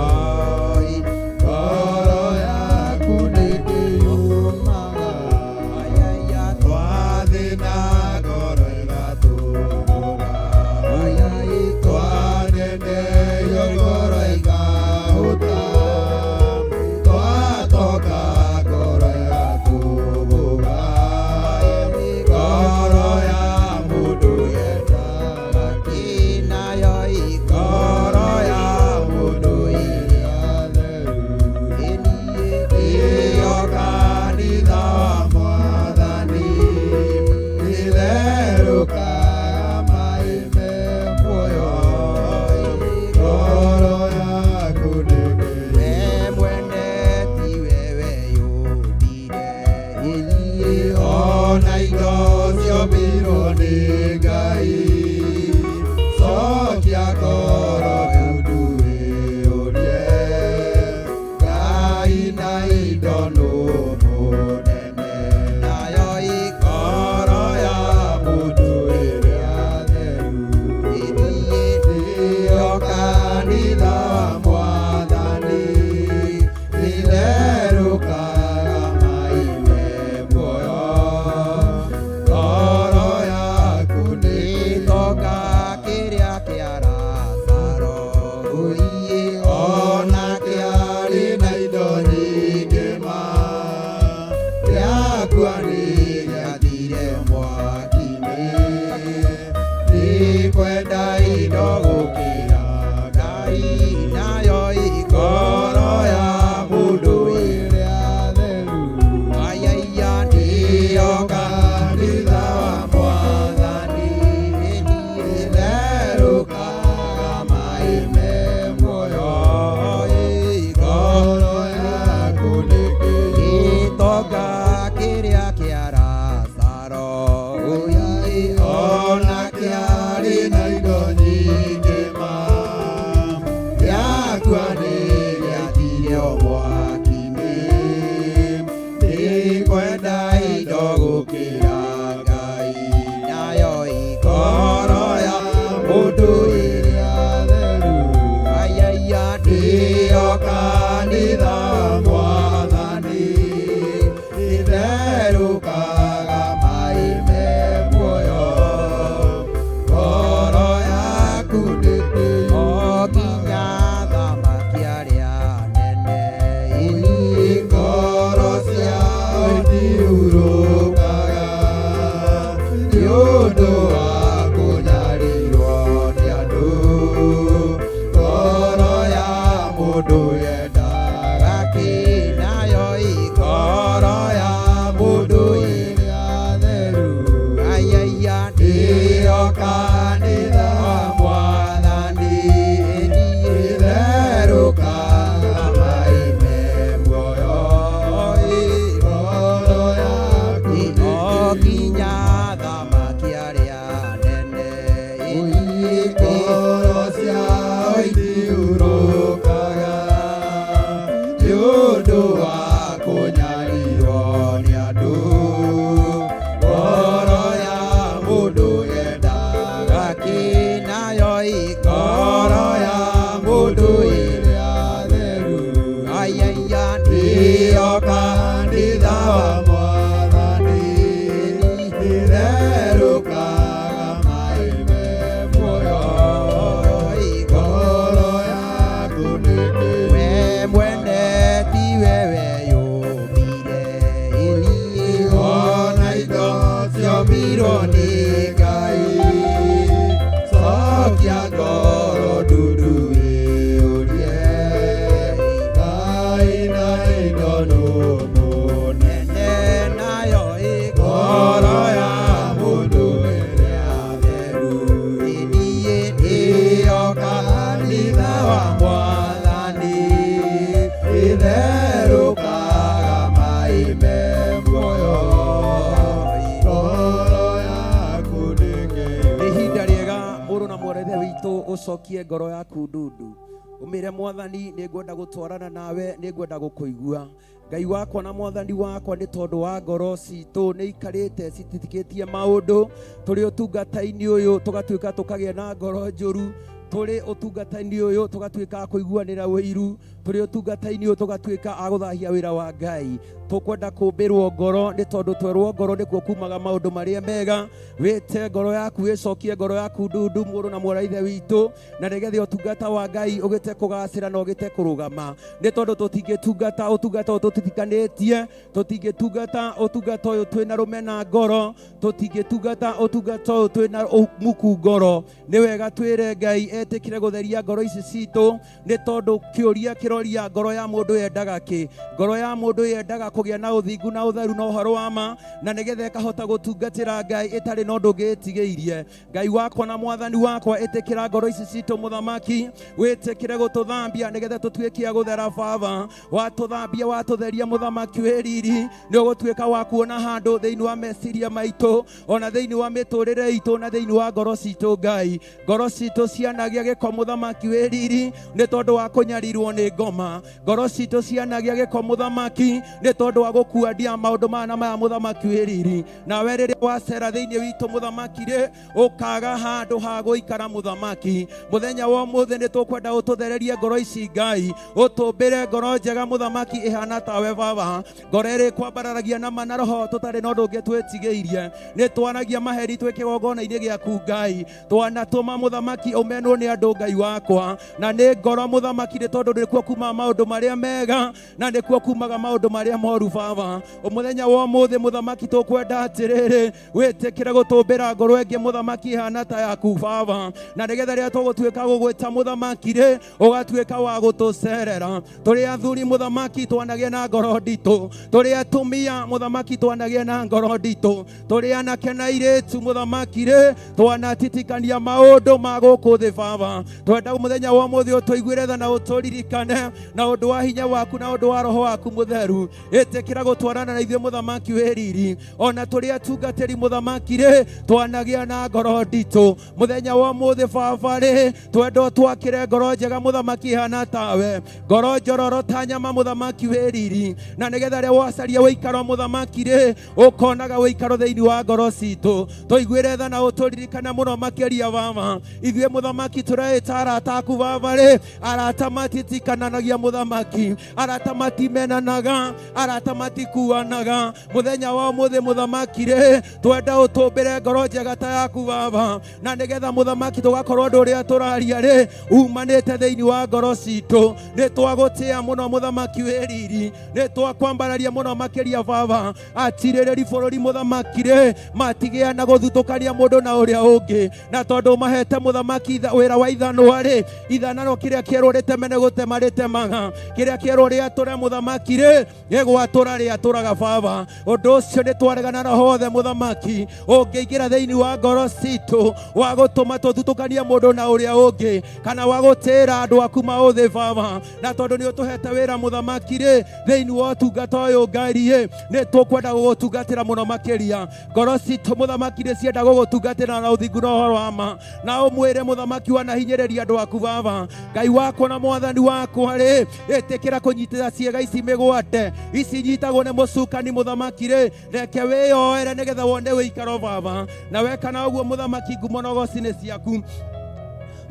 ngoro yaku nĩkĩyũmaga twathĩna ngoro ĩgatũũra twaneneio ngoro ikahũta twatoka ngoro ĩgatũũra ngoro ya mũndũ yendaga kĩnayo ngoro ya mũndũ ĩrĩa theru nĩyo kanitha wa Mwathani ĩtherũkaga maĩ-me muoyo ngoro yaku nĩkĩ we mwene tiwe weyũmbire ona indo ciombirwo nĩ Ngai cokia ngoro tundu wĩyũrie Ngai na indo nũ mũnene nayo ngoro ya mũndũ ĩrĩa theru nĩyo kanitha wa Mwathani ĩtherũkaga maĩ-me muoyo ngoro yaku nĩtonga kĩrĩa kĩarasa mũndũ ĩrĩa theru ayaya nĩyo kanitha Mwathani itherũkaga mai me muoyo ngoro yaku ndĩkĩiyũrũkaga nginya thamaki arĩa nene ngoro ciao itiurũkaga nĩ ũndũ wa kũnyarirwo nĩ andũ ngoro ya mũndũ yendaga kĩnayo ngoro ya mũndũ ĩrĩa theru ayaya nĩyo kanitha Mwathani itherũkaga mai me muoyo ngoro yaku nginya thamaki arĩa nene ngoro ciao itiurũkaga nĩ ũndũ wa kũnyarirwo nĩ andũ ngoro ya mũndũ yendaga kĩnayo ngoro ya mũndũ ĩrĩa theru ayaya nĩyo kanitha Mwathani itherũkaga mai me muoyo ngoro yaku nĩkĩĩ we mwene tiwe weyũmbire ona indo ciombirwo nĩ Ngai cokia ngoro ndundu wĩyũrie Ngai na indo nũ mũnene nayo ngoro ya mũndũ ĩrĩa theru niĩ nĩyo kanitha wa Mwathani itherũkaga mai me muoyo ngoro yaku ndĩkĩiyũrũkaga. Nĩ ihinda rĩega mũrũ na mwerethe witũ ũcokie ngoro yaku ndundu ũmĩre Mwathani nĩngwenda gũtwarana nawe nĩngwenda gũkũigua Ngai wakwa na Mwathani wakwa nĩ tondũ wa ngoro citũ nĩ ikarĩte cititikĩtie maũndũ tũrĩ ũtungata-inĩ ũyũ tũgatuĩka tũkagĩa na ngoro njũru tũrĩ ũtungata-inĩ ũyũ tũgatuĩka kũiguanĩra ũiru tũrĩ ũtungata-inĩ ũyũ tũgatuĩka a gũthahia wĩra wa Ngai tũkwenda kũmbĩrwo ngoro nĩ tondũ twerwo ngoro nĩkuo kumaga maũndũ marĩa mega wĩte ngoro yaku wĩcokie ngoro yaku ndundu mũrũ na mwarithe witũ na nĩgetha ũtungata wa Ngai ũgĩte kũgacĩra na ũgĩte kũrũgama nĩ tondũ tũtingĩtungata ũtungata ũyũ tũtitikanĩtie tũtingĩtungata ũtungata ũyũ twĩna rũmena ngoro tũtingĩtungata ũtungata ũyũ twĩna muku ngoro nĩ wega twĩre Ngai etĩkire gũtheria ngoro ici citũ nĩ tondũ kĩũria kĩroria ngoro ya mũndũ yendaga kĩ ngoro ya mũndũ yendaga kũgĩa na ũthingu na ũtheru na ũhoro wa ma na nĩgetha ĩkahota gũtungatĩra Ngai ĩtarĩ na ũndũ ũngĩ ĩtigĩirie Ngai wakwa na Mwathani wakwa ĩtĩkĩra ngoro ici citũ mũthamaki wĩtĩkĩre gũtũthambia nĩgetha tũtuĩke a gũthera Baba watũthambia watũtheria mũthamaki wĩ riri nĩ ũgũtuĩka wa kuona handũ thĩinĩ wa meciria maitũ ona thĩinĩ wa mĩtũrĩre itũ na thĩinĩ wa ngoro citũ Ngai ngoro citũ cianagia gĩko mũthamaki wĩ riri nĩ tondũ wa kũnyarirwo nĩ ngoma ngoro citũ cianagia gĩko mũthamaki nĩ tondũ wa gũkuandia maũndũ maya mũthamaki wĩ riri nawe rĩrĩa wacera thĩinĩ witũ mũthamaki rĩ ũkaga handũ ha gũikara mũthamaki mũthenya wa ũmũthĩ nĩ tũkwenda ũtũthererie ngoro ici Ngai ũtũmbĩre ngoro njega mũthamaki ĩhana tawe Baba ngoro ĩrĩ kwambararagia na mana roho tũtarĩ na ũndũ ũngĩ twĩtigĩirie nĩ twanagia maheri twĩ kĩgongona-inĩ gĩaku Ngai twanatũma mũthamaki ũmenwo nĩ andũ Ngai wakwa na nĩ ngoro mũthamaki nĩ tondũ nĩkuo kuma maũndũ marĩa mega na nĩkuo kumaga maũndũ marĩa moru Baba mũthenya wa ũmũthĩ mũthamaki tũkwenda atĩrĩrĩ wĩtĩkĩre gũtũmbĩra ngoro ĩngĩ mũthamaki ĩhana ta yaku Baba na nĩgetha rĩrĩa tũgũtuĩka gũgwĩta mũthamaki rĩ ũgatuĩka wa gũtũcerera tũrĩ athuri mũthamaki twanagie na ngoro nditũ tũrĩ atumia mũthamaki twanagie na ngoro nditũ tũrĩ anake na airĩtu mũthamaki rĩ twanatitikania maũndũ ma gũkũ thĩ Baba twenda mũthenya wa ũmũthĩ ũtũiguĩre tha na ũtũririkane na undu wa hinya waku na undu wa roho waku mutheru itikira gutwarana na ithuĩ mũthamaki wĩ riri ona tũrĩ atungatĩri mũthamaki rĩ twanagia na ngoro nditũ mũthenya wa ũmũthĩ baba rĩ twenda twakĩre ngoro njega mũthamaki hana tawe ngoro njororo ta nyama mũthamaki wĩ riri na nĩgetha rĩrĩa wacaria wĩikaro mũthamaki rĩ ũkonaga wĩikaro thĩinĩ wa ngoro citũ tũiguĩre tha na ũtũririkana mũno makĩria baba ithuĩ mũthamaki tũreĩta arata aku baba rĩ arata matitikananagia mũthamaki arata matimenanaga arata matikuanaga mũthenya wa ũmũthĩ mũthamaki rĩ twenda ũtũmbĩre ngoro njega ta yaku baba na nĩgetha mũthamaki tũgakorwo ũndũ ũrĩa tũraria rĩ umanĩte thĩinĩ wa ngoro citũ nĩ twagũtĩa mũno mũthamaki wĩ riri nĩ twakwambararia mũno makĩria baba atirĩrĩri bũrũri mũthamaki rĩ matigĩa na gũthutũkania mũndũ na ũrĩa ũngĩ na tondũ mahete mũthamaki wĩra wa ithanwa rĩ ithanano kĩrĩa kĩerũ rĩteme nĩ gũtema rĩtemaga kĩrĩa kĩerũ rĩatũre mũthamaki rĩ gĩgwatũra rĩatũraga baba ũndũ ũcio nĩ twaregana na hothe mũthamaki ũngĩingĩra thĩinĩ wa ngoro citũ wa gũtũma tũthutũkanie mũndũ na ũrĩa ũngĩ kana wa gũtĩĩra andũ aku maũthĩ baba na tondũ nĩ ũtũhete wĩra mũthamaki rĩ thĩinĩ wa ũtungata ũyũ Ngai rĩ nĩ tũkwenda gũgũtungatĩra mũno makĩria ngoro citũ mũthamaki nĩ cienda gũgũtungatĩra na ũthingu na ũhoro wa ma na ũmwĩre mũthamaki wanahinyĩrĩria andũ aku baba Ngai wakwa na mwathani wakwa rĩ ĩtĩkĩra kũnyitĩra ciĩga ici mĩgwate ici nyitagwo nĩ mũcukani mũthamaki rĩ reke wĩyoere nĩgetha wone wĩikaro baba na wekana ũguo mũthamaki ngumo na ũgoci nĩ ciaku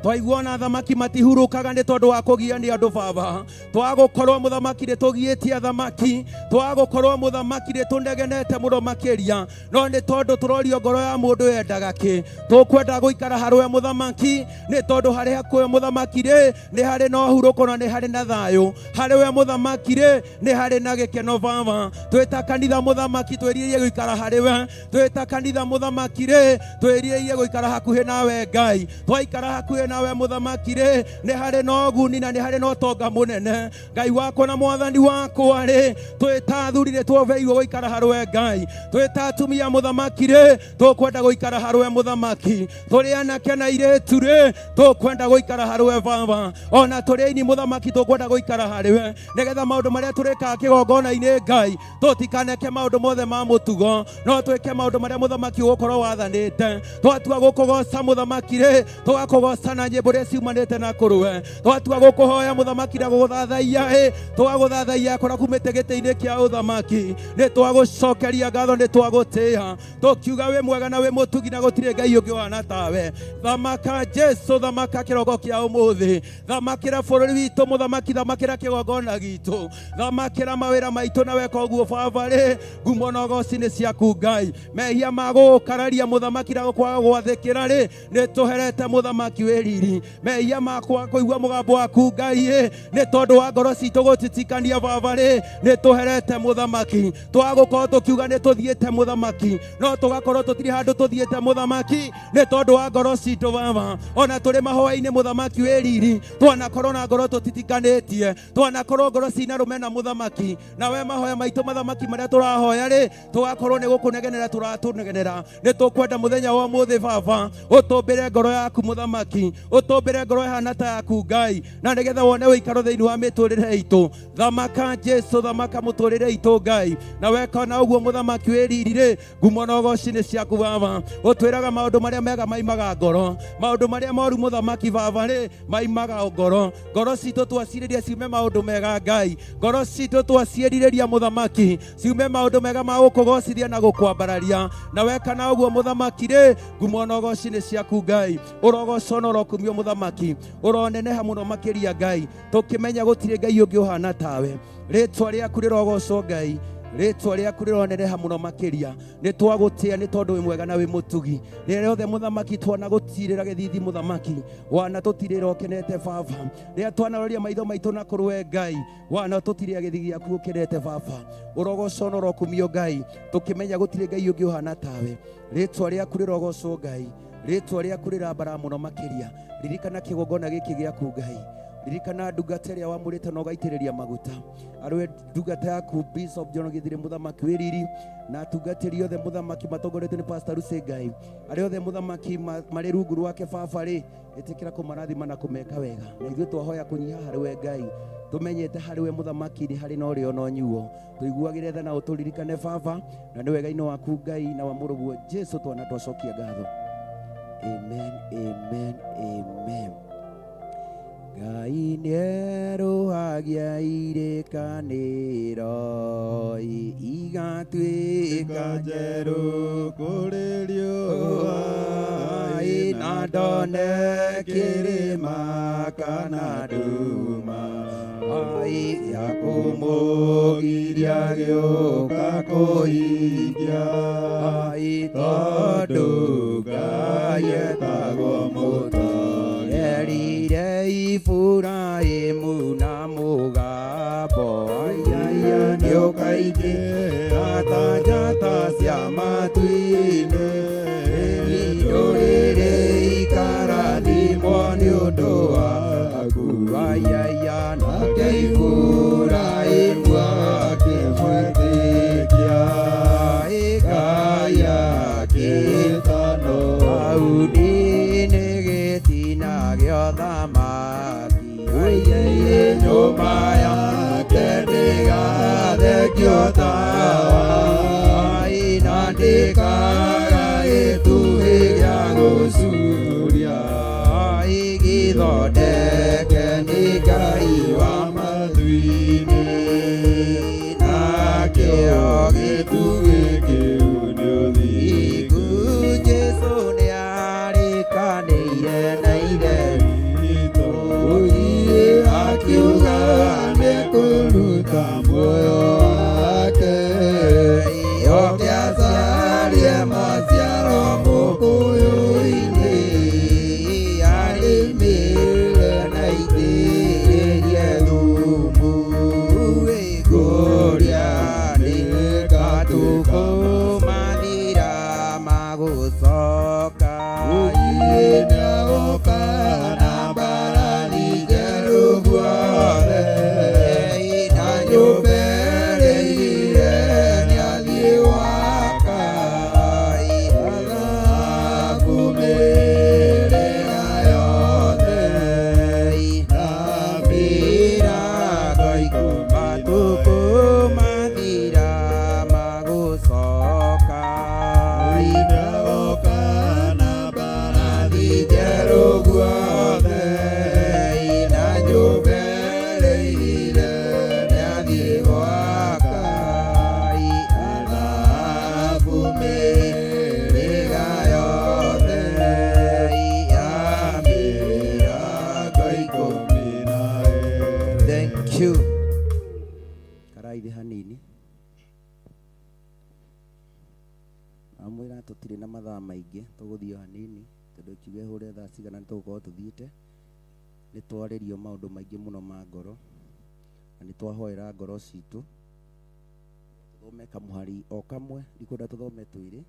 twaiguana thamaki matihurũkaga nĩ tondũ wa kũgia nĩ andũ baba twagũkorwo mũthamaki nĩ tũgiĩtie thamaki twagũkorwo mũthamaki nĩ tũnegenete mũno makĩria no nĩ tondũ tũrorio ngoro ya mũndũ yendaga kĩ tũkwenda gũikara harũwe mũthamaki nĩ tondũ harĩ hakuhĩ mũthamaki rĩ nĩ harĩ na ũhurũko na nĩ harĩ na thayũ harĩwe mũthamaki rĩ nĩ harĩ na gĩkeno baba twĩta kanitha mũthamaki twĩrirĩrie gũikara harĩwe twĩta kanitha mũthamaki rĩ twĩrirĩrie gũikara hakuhĩ nawe Ngai twaikara hakuhĩ nawe mũthamaki rĩ nĩ harĩ na ũguni na nĩ harĩ na ũtonga mũnene Ngai wakwa na mwathani wakwa rĩ twĩta athuri nĩ twĩveirwo gũikara harũwe Ngai twĩta atumia mũthamaki rĩ tũkwenda gũikara harũwe mũthamaki tũrĩ anake na airĩtu rĩ tũkwenda gũikara harũwe baba ona tũrĩ aini mũthamaki tũkwenda gũikara harĩwe nĩgetha maũndũ marĩa tũrĩkaga kĩgongona-inĩ Ngai tũtikaneke maũndũ mothe ma mũtugo no twĩke maũndũ marĩa mũthamaki ũgũkorwo wathanĩte twatua gũkũgoca mũthamaki rĩ tũgakũgoca na nyĩmbo iria ciumanĩte na kũrũwe twatua gũkũhoya mũthamaki na gũgũthathaia twagũthathaia kũrĩa kumĩte gĩtĩ-inĩ kĩa ũthamaki nĩ twagũcokeria ngatho nĩ twagũtĩĩa tũkiuga wĩ mwega na wĩ mũtugi na gũtirĩ Ngai ũngĩ wana tawe thamaka Jesu thamaka kĩrogo kĩa ũmũthĩ thamakĩra bũrũri witũ mũthamaki thamakĩra kĩgongona gitũ thamakĩra mawĩra maitũ na weka ũguo baba rĩ ngumo na ũgoci nĩ ciaku Ngai mehia ma gũgũkararia mũthamaki na kwaga gwathĩkĩra rĩ nĩ tũherete mũthamaki wĩ riri mehia makwa kũigua mũgambo waku Ngai nĩ tondũ wa ngoro citũ gũtitikania baba rĩ nĩ tũherete mũthamaki twagũkorwo tũkiuga nĩ tũthiĩte mũthamaki no tũgakorwo tũtirĩ handũ tũthiĩte mũthamaki nĩ tondũ wa ngoro citũ baba ona tũrĩ mahoya-inĩ mũthamaki wĩ riri twanakorwo na ngoro tũtitikanĩtie twanakorwo ngoro cina rũmena mũthamaki nawe mahoya maitũ mathamaki marĩa tũrahoya rĩ tũgakorwo nĩ gũkũnegenera tũratũnegenera nĩ tũkwenda mũthenya wa ũmũthĩ baba ũtũmbĩre ngoro yaku mũthamaki ũtũmbĩre ngoro ihana ta yaku Ngai na nĩgetha wone wĩikaro thĩinĩ wa mĩtũrĩre itũ thamaka Jesu thamaka mũtũrĩre itũ Ngai na weka na ũguo mũthamaki wĩ riri rĩ ngumo na ũgoci nĩ ciaku baba ũtwĩraga maũndũ marĩa mega maimaga ngoro maũndũ marĩa moru mũthamaki baba rĩ maimaga ngoro ngoro citũ twacirĩria ciume maũndũ mega Ngai ngoro citũ twaciĩrirĩria mũthamaki ciume maũndũ mega ma gũkũgocithia na gũkwambararia na weka na ũguo mũthamaki rĩ ngumo na ũgoci nĩ ciaku Ngai ũrogocwo na ũrokumio mũthamaki ũroneneha mũno makĩria Ngai tũkĩmenya gũtirĩ Ngai ũngĩ ũhana tawe rĩtwa rĩaku rĩrogocwo Ngai rĩtwa rĩaku rĩroneneha mũno makĩria nĩ twagũtĩa nĩ tondũ wĩ mwega na wĩ mũtugi rĩrĩa othe mũthamaki twanagũtirĩra gĩthithi mũthamaki wana tũtirĩra ũkenete baba rĩrĩa twanaroria maitho maitũ na kũrũwe Ngai wana tũtirĩra gĩthithi gĩaku ũkenete baba ũrogocwo na ũrokumio Ngai tũkĩmenya gũtirĩ Ngai ũngĩ ũhana tawe rĩtwa rĩaku rĩrogocwo Ngai rĩtwa rĩaku rĩrambara mũno makĩria ririkana kĩgongona gĩkĩ gĩaku Ngai ririkana ndungata ĩrĩa wamũrĩte na ũgaitĩrĩria maguta, arĩ ndungata yaku Bishop John Githiri mũthamaki wĩriri, na atungatĩri othe mũthamaki matongoretio nĩ Pastor Lucy Ngai, arĩ othe mũthamaki marĩ rungu rwake Baba rĩ, ĩtĩkĩra kũmarathima na kũmeka wega, na ithuĩ twahoya kũnyiha harĩ we Ngai, tũmenyete harĩ we mũthamaki nĩ harĩ na ũrĩo na ũnyuo, tũiguagĩre tha na ũtũririkane Baba, na nĩ wega-inĩ waku Ngai na wa mũrũguo Jesu twana twacokia ngatho. Amen, amen, amen. Ngai nĩerohagia irĩkanĩro igatuĩka njerũ kũrĩ riũa, na ndone kĩrĩma kana nduma ya kũmũgiria gĩũka kũhingia, tondũ Ngai etagwo mũtongerire Iburahĩmu na mũgambo, nĩũkaingĩra ta njata cia matu-inĩ, ndũrĩrĩ ikarathimwo nĩ ũndũ waku, nake Iburahĩmu akĩmwĩtĩkia, Ngai agĩtano Daudi-nĩ gĩtina gĩa ũthamaki, nyũmba yake ndĩgathekio tawa, na ndĩkaga gĩtugĩ gĩa gũcuria, gĩthondeke nĩ Ngai wa matu-inĩ, nakĩo gĩtugĩ kĩu nĩ ũthingu. Jesũ nĩarĩkanĩire na ithe witũ, akiuga nĩkũruta muoyo wake, oke acarie maciaro mũkũyũ-inĩ, arĩmĩre na itĩrĩrie thumu, kũrĩa nĩgatũkũmathira magũcoka, nĩagoka na mbarathi njerũ guothe, na nyũmba ĩrĩire nĩathiĩ waka, thahabu mĩrĩga yothe, na mĩrango matũkũmathira magũcoka, nĩagoka na mbarathi njerũ guothe, na nyũmba ĩrĩire nĩathiĩ gwaka, thahabu mĩrĩga yothe ya mĩrango ikũmi na ĩĩrĩ. Thank you. Karaithi hanini. Amwĩra tũtirĩ na mathaa maingĩ, tũgũthiĩ hanini tondũ kiuge hũre thaa cigana nĩtũgũkorwo tũthiĩte. Nĩ twarĩrio maũndũ maingĩ mũno ma ngoro, na nĩ twahoera ngoro citũ. Tũthome kamũhari o kamwe, ndikwenda tũthome twĩrĩ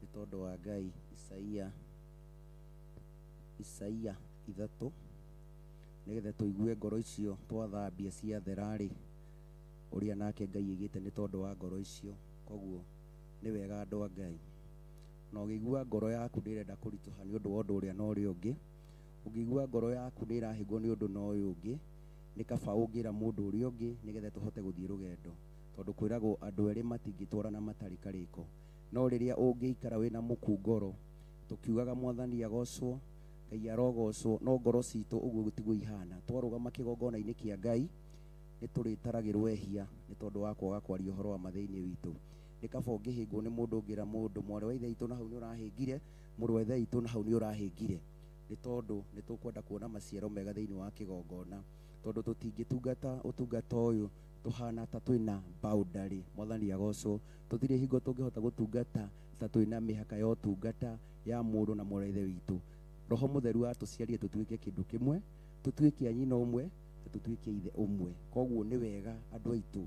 nĩ tondũ wa Ngai. Isaia 3, nĩgetha tũigue ngoro icio twathambia ciatherarĩ, ũrĩa nake Ngai aigĩte nĩ tondũ wa ngoro icio. Koguo nĩ wega andũ a Ngai, na ũngĩigua ngoro yaku ndĩrenda kũritũha nĩ ũndũ wa ũndũ ũrĩa na ũrĩa ũngĩ, ũngĩigua ngoro yaku nĩ ĩrahĩngwo nĩ ũndũ na ũyũ ũngĩ, nĩ kaba ũngĩra mũndũ ũrĩa ũngĩ nĩgetha tũhote gũthiĩ rũgendo, tondũ kwĩragwo andũ erĩ matingĩtwarana matarĩ karĩko. No rĩrĩa ũngĩikara wĩna mũku ngoro, tũkiugaga Mwathani agocwo, Ngai arogocwo, no ngoro citũ ũguo gũtigwo ihana. Twarũgama kĩgongona-inĩ kĩa Ngai nĩ tũrĩtaragĩrwo ehia nĩ tondũ wa kwaga kwaria ũhoro wa mathĩinĩ witũ. Nĩ kaba ũngĩhĩngwo nĩ mũndũ ũngĩra mũndũ, mwarĩ wa ithe itũ na hau nĩ ũrahĩngire, mũrũ wa ithe itũ na hau nĩ ũrahĩngire, nĩ tondũ nĩ tũkwenda kuona maciaro mega thĩinĩ wa kĩgongona, tondũ tũtingĩtungata ũtungata ũyũ tũhana ta twĩna boundary. Mwathani agocwo, tũtirĩ hingo tũngĩhota gũtungata ta twĩna mĩhaka ya ũtungata ya mũndũ na mũrũ wa ithe witũ. Roho Mũtheru atũciarie tũtuĩke kĩndũ kĩmwe, tũtuĩke a nyina ũmwe, na tũtuĩke ithe ũmwe. Koguo nĩ wega andũ aitũ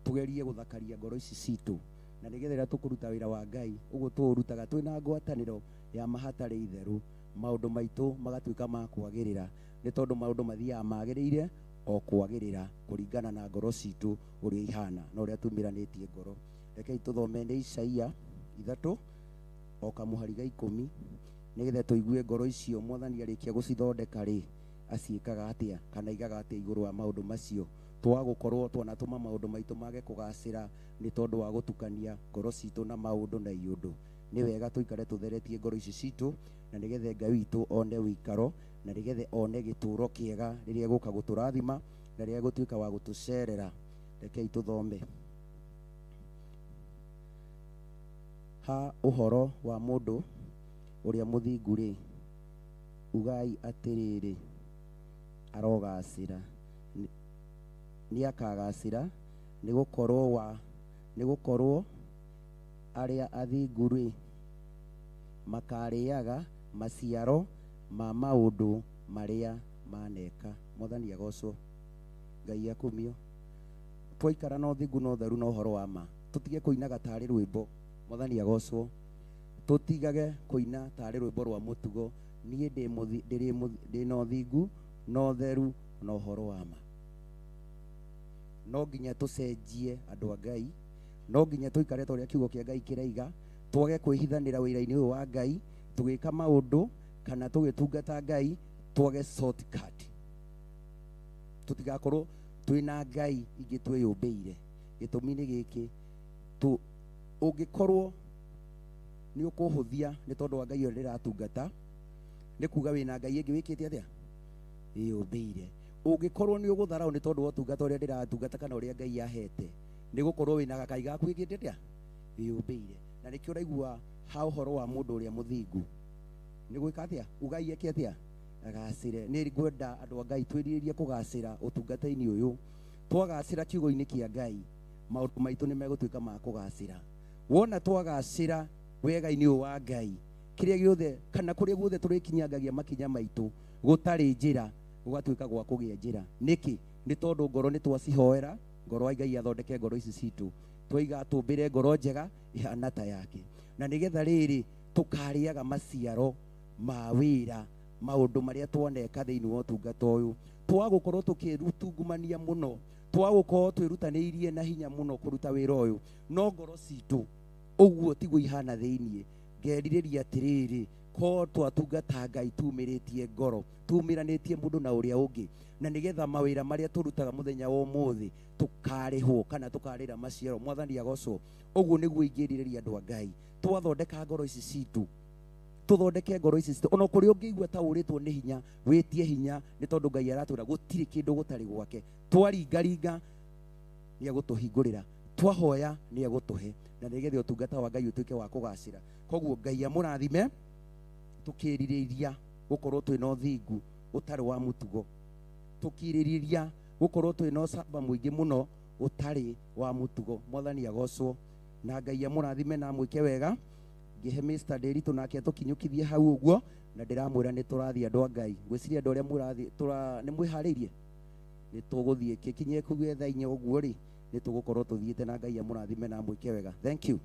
tugerie guthakaria ngoro ici citũ, na nĩgetha tũkũruta wĩra wa Ngai ũguo tũũrutaga twĩna ngwatanĩro ya mahatarĩ itherũ, maundu maitu magatuika ma kwagirira ni tondu maundu mathiaga magirire o kwagirira kuringana na ngoro citu uria ihana na uria tumiranitie ngoro. Rekei tuthome ni Isaia 3 o kamuhari ga 10 nigetha tuigue ngoro icio Mwathani arikia gucithondeka ri aciikaga atia kana igaga atia iguru wa maundu macio. Twagukorwo twanatuma maundu maitu mage kugacira ni tondu wa gutukania ngoro citu na maundu na iundu. Ni wega tuikare tutheretie ngoro ici citu na nigetha Ngai witu one wikaro na nigetha one gituro kiega riria guka guturathima na riria gutuika wa gutucerera. Rekei tuthome ha uhoro wa mundu uria muthingu ri ugai atiriri arogacira ni akagacira ni gukorwo aria athingu ri makariaga maciaro ma maundu maria maneka. Mwathani agocwo. Ngai akumio. Twaikara no thingu no theru no horo wa ma tutige kuinaga tari rwimbo. Mwathani agocwo. Tutigage kuina tari rwimbo rwa mutugo nie ndi no thingu no theru no horo wa ma. No nginya tucenjie andu a Ngai, no nginya tuikare toria kiugo kia Ngai kiraiga, twage kwihithanira wira-ini uyu wa Ngai tugika maundu kana tugitungata Ngai twage shortcut. Tutigakorwo twina Ngai ingi twiyumbiire. Gitumi ni giki tu ungikorwo ni ukuhuthia ni tondu wa Ngai uria ratungata ni kuga wina Ngai ingi wikite atia iyumbiire. Ungikorwo ni ugutharau ni tondu wa utungata uria ndiratungata kana uria Ngai ahete ni gukorwo wina gakai gaku wikite atia iyumbiire. Na nikio uraigua ha uhoro wa mundu uria muthingu ni gwika atia ugai eke atia agacire. Ni ngwenda andu a Ngai twiririe kugacira utungata-ini uyu. Twagacira kiugo-ini kia Ngai maundu maitu ni megutuika ma kugacira. Wona twagacira wega-ini uyu wa Ngai kiria giothe kana kuria guothe turikinyangagia makinya maitu gutari njira gugatuika gwa kugia njira. Niki ni tondu ngoro ni twacihoera ngoro wa Ngai athondeke ngoro ici citu twiga atumbire ngoro njega ihana ta yake na nigetha riri tukariaga maciaro ma wira maundu maria twoneka thiini wa utungata uyu. Twagukorwo tukirutungumania muno, twagukorwo twirutaniirie na hinya muno kuruta wira uyu, no ngoro citu uguo tiguo ihana thiini. Ngeririria atiriri ko twatungata Ngai tumiritie ngoro, tumiranitie mundu na uria ungi, na nigetha mawira maria turutaga muthenya wa umuthi tukarihwo kana tukarira maciaro. Mwathani agocwo. Uguo niguo ingiririria andu a Ngai. Twathondeka ngoro ici citu, tuthondeke ngoro ici citu. Ona kuri ungiigua ta uritwo ni hinya witie hinya ni tondu Ngai aratwira gutiri kindu gutari gwake. Twaringaringa ni agutuhingurira, twahoya ni agutuhe, na nigetha utungata wa Ngai utuike wa kugacira. Koguo Ngai amurathime tukiririria gukorwo twina uthingu utari wa mutugo, tukiririria gukorwo twina ucamba mwingi muno utari wa mutugo. Mwathani agocwo. Na Ngai amurathime na mwike wega. Ngihe Mr. Nderitu nake tukinyukithie hau uguo na ndiramwira ni turathie andu a Ngai. Ngwiciria andu aria murathie ni mwihariirie ni tuguthie kikinye kugue thaa 4 uguo ri ni tugukorwo tuthiite na Ngai amurathime na mwike wega. Thank you.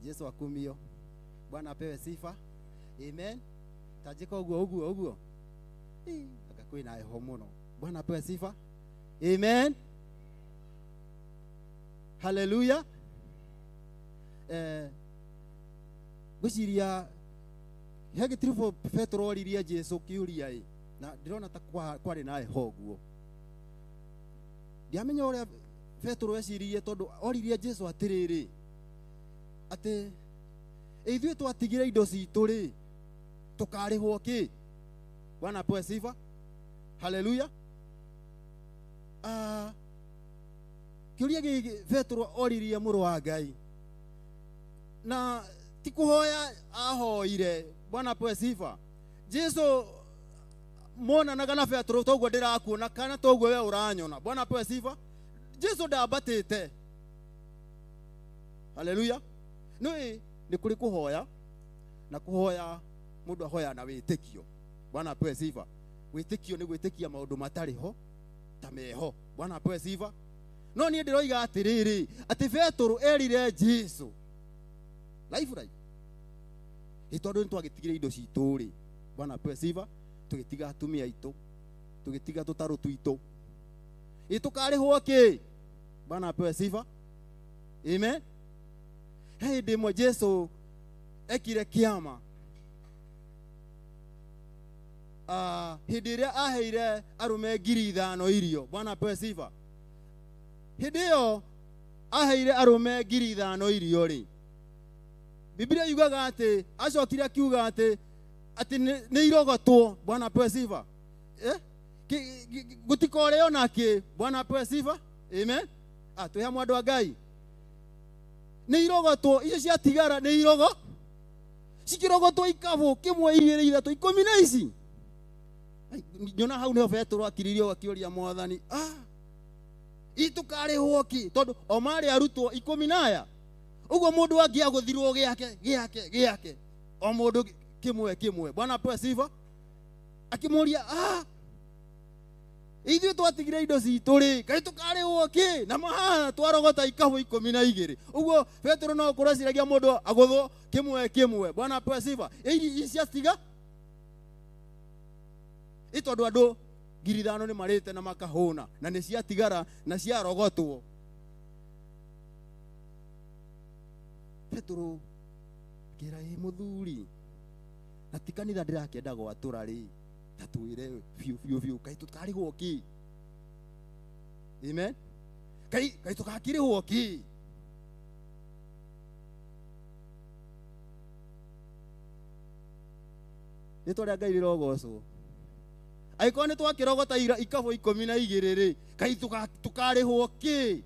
Yesu akumio. Bwana apewe sifa. Amen. Tajika uguo. Akakwĩ na heho muno. Bwana apewe sifa. Amen. Hallelujah. Gwiciria hege trifo Petro oriria Jesu kiuria na ndirona ta kwari na heho guo. Ndiamenya uria Petro eciririe tondu oriria Jesu atiriri ate ithuĩ twatigire indo citũ rĩ tukarĩhwo kĩ? Bwana apewe sifa. Hallelujah. Kiuria gĩkĩ Petro oririe mũrũ wa Ngai na ti kũhoya ahoire. Bwana apewe sifa. Jesu monanaga na Petro toguo ndĩrakuona kana toguo we ũranyona. Bwana apewe sifa. Jesu ndambatĩte. Hallelujah. No ni kuri kuhoya na kuhoya mundu ahoya na witikio. Bwana apewe sifa. Witikio ni gwitikia maundu matari ho ta meho. Bwana apewe sifa. no niĩ ndĩroiga atĩrĩrĩ atĩ Petero erire Jesu life right tondũ nĩ twagĩtigire indo citũ rĩ, Bwana apewe sifa, tũgĩtiga atumia aitũ, tũgĩtiga tũtarũ twitũ, tũkarĩhwo kĩ? Bwana apewe sifa, amen. Hĩndĩ ĩmwe Jesu ekire kĩama, hĩndĩ ĩrĩa aheire arũme 5,000 irio. Bwana apewe sifa. Hĩndĩ ĩyo aheire arũme 5,000 irio rĩ, Biblia yugaga atĩ acokire akiuga atĩ nĩ irogotwo. Bwana apewe sifa. Gũtikoreo nakĩ? Bwana apewe sifa, amen. Twĩ hamwe andũ a Ngai. Nĩ irogotwo, icio ciatigara nĩ irogo, cikĩrogotwo ikabũ, kĩmwe, igĩrĩ, ithatũ, 10 na ici. Nyona hau nĩho Petero akiririo akĩũria Mwathani, itũkarĩhwo kĩ? Tondũ o marĩ arutwo 10 na aya, ũguo mũndũ angĩagũthirwo gĩake, o mũndũ kĩmwe. Bwana apewe sifa. Akĩmũria, ithuĩ twatigire indo citũ rĩ, kaĩ tũkarĩhwo kĩ? Na mahaha twarogota ikabũ 12. Ũguo Petero no kũreciragia mũndũ agũthwo kĩmwe. Bwana apewe sifa. Ici ciatiga tondũ andũ 5,000 nĩ marĩte na makahũna, na nĩ ciatigara na ciarogotwo. Petero kĩra mũthuri, na ti kanitha ndĩrakĩenda gwatũra rĩ, ta twĩre biũ kaĩ tũkarĩhwo kĩ? Amen. Kaĩ tũgakĩrĩhwo kĩ? Rĩtwa rĩa Ngai rĩrogocwo. Angĩkorwo nĩ twakĩrogota ikabũ 12 rĩ, kaĩ tũkarĩhwo kĩ?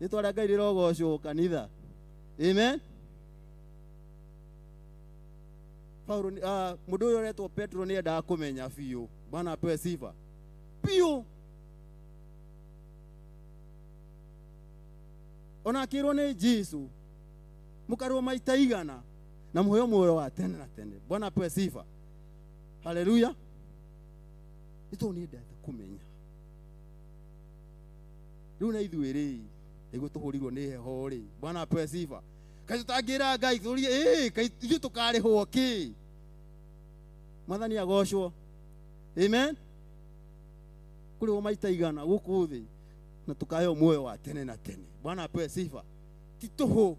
Rĩtwa rĩa Ngai rĩrogocwo kanitha. Amen. Paulo, mũndũ ũyũ ũretwo Petro nĩ endaga kũmenya biũ. Bwana apewe sifa. Biũ. Ona akĩrwo nĩ Jesu, mũkarwo maita igana na muoyo muoyo wa tene na tene. Bwana apewe sifa. Haleluya. Ito nĩ ndata kũmenya. Rĩu na ithuĩ rĩ, ĩgũ tũhũrirwo nĩ heho rĩ. Bwana apewe sifa. Kaĩ tũtangĩra Ngai tũrie, kaĩ ithuĩ tũkarĩhwo kĩ? Mwathani agocwo. Amen. Kũrĩhwo maita igana gũkũ thĩ na tũkaheo muoyo wa tene na tene. Bwana apewe sifa. Ti tũhũ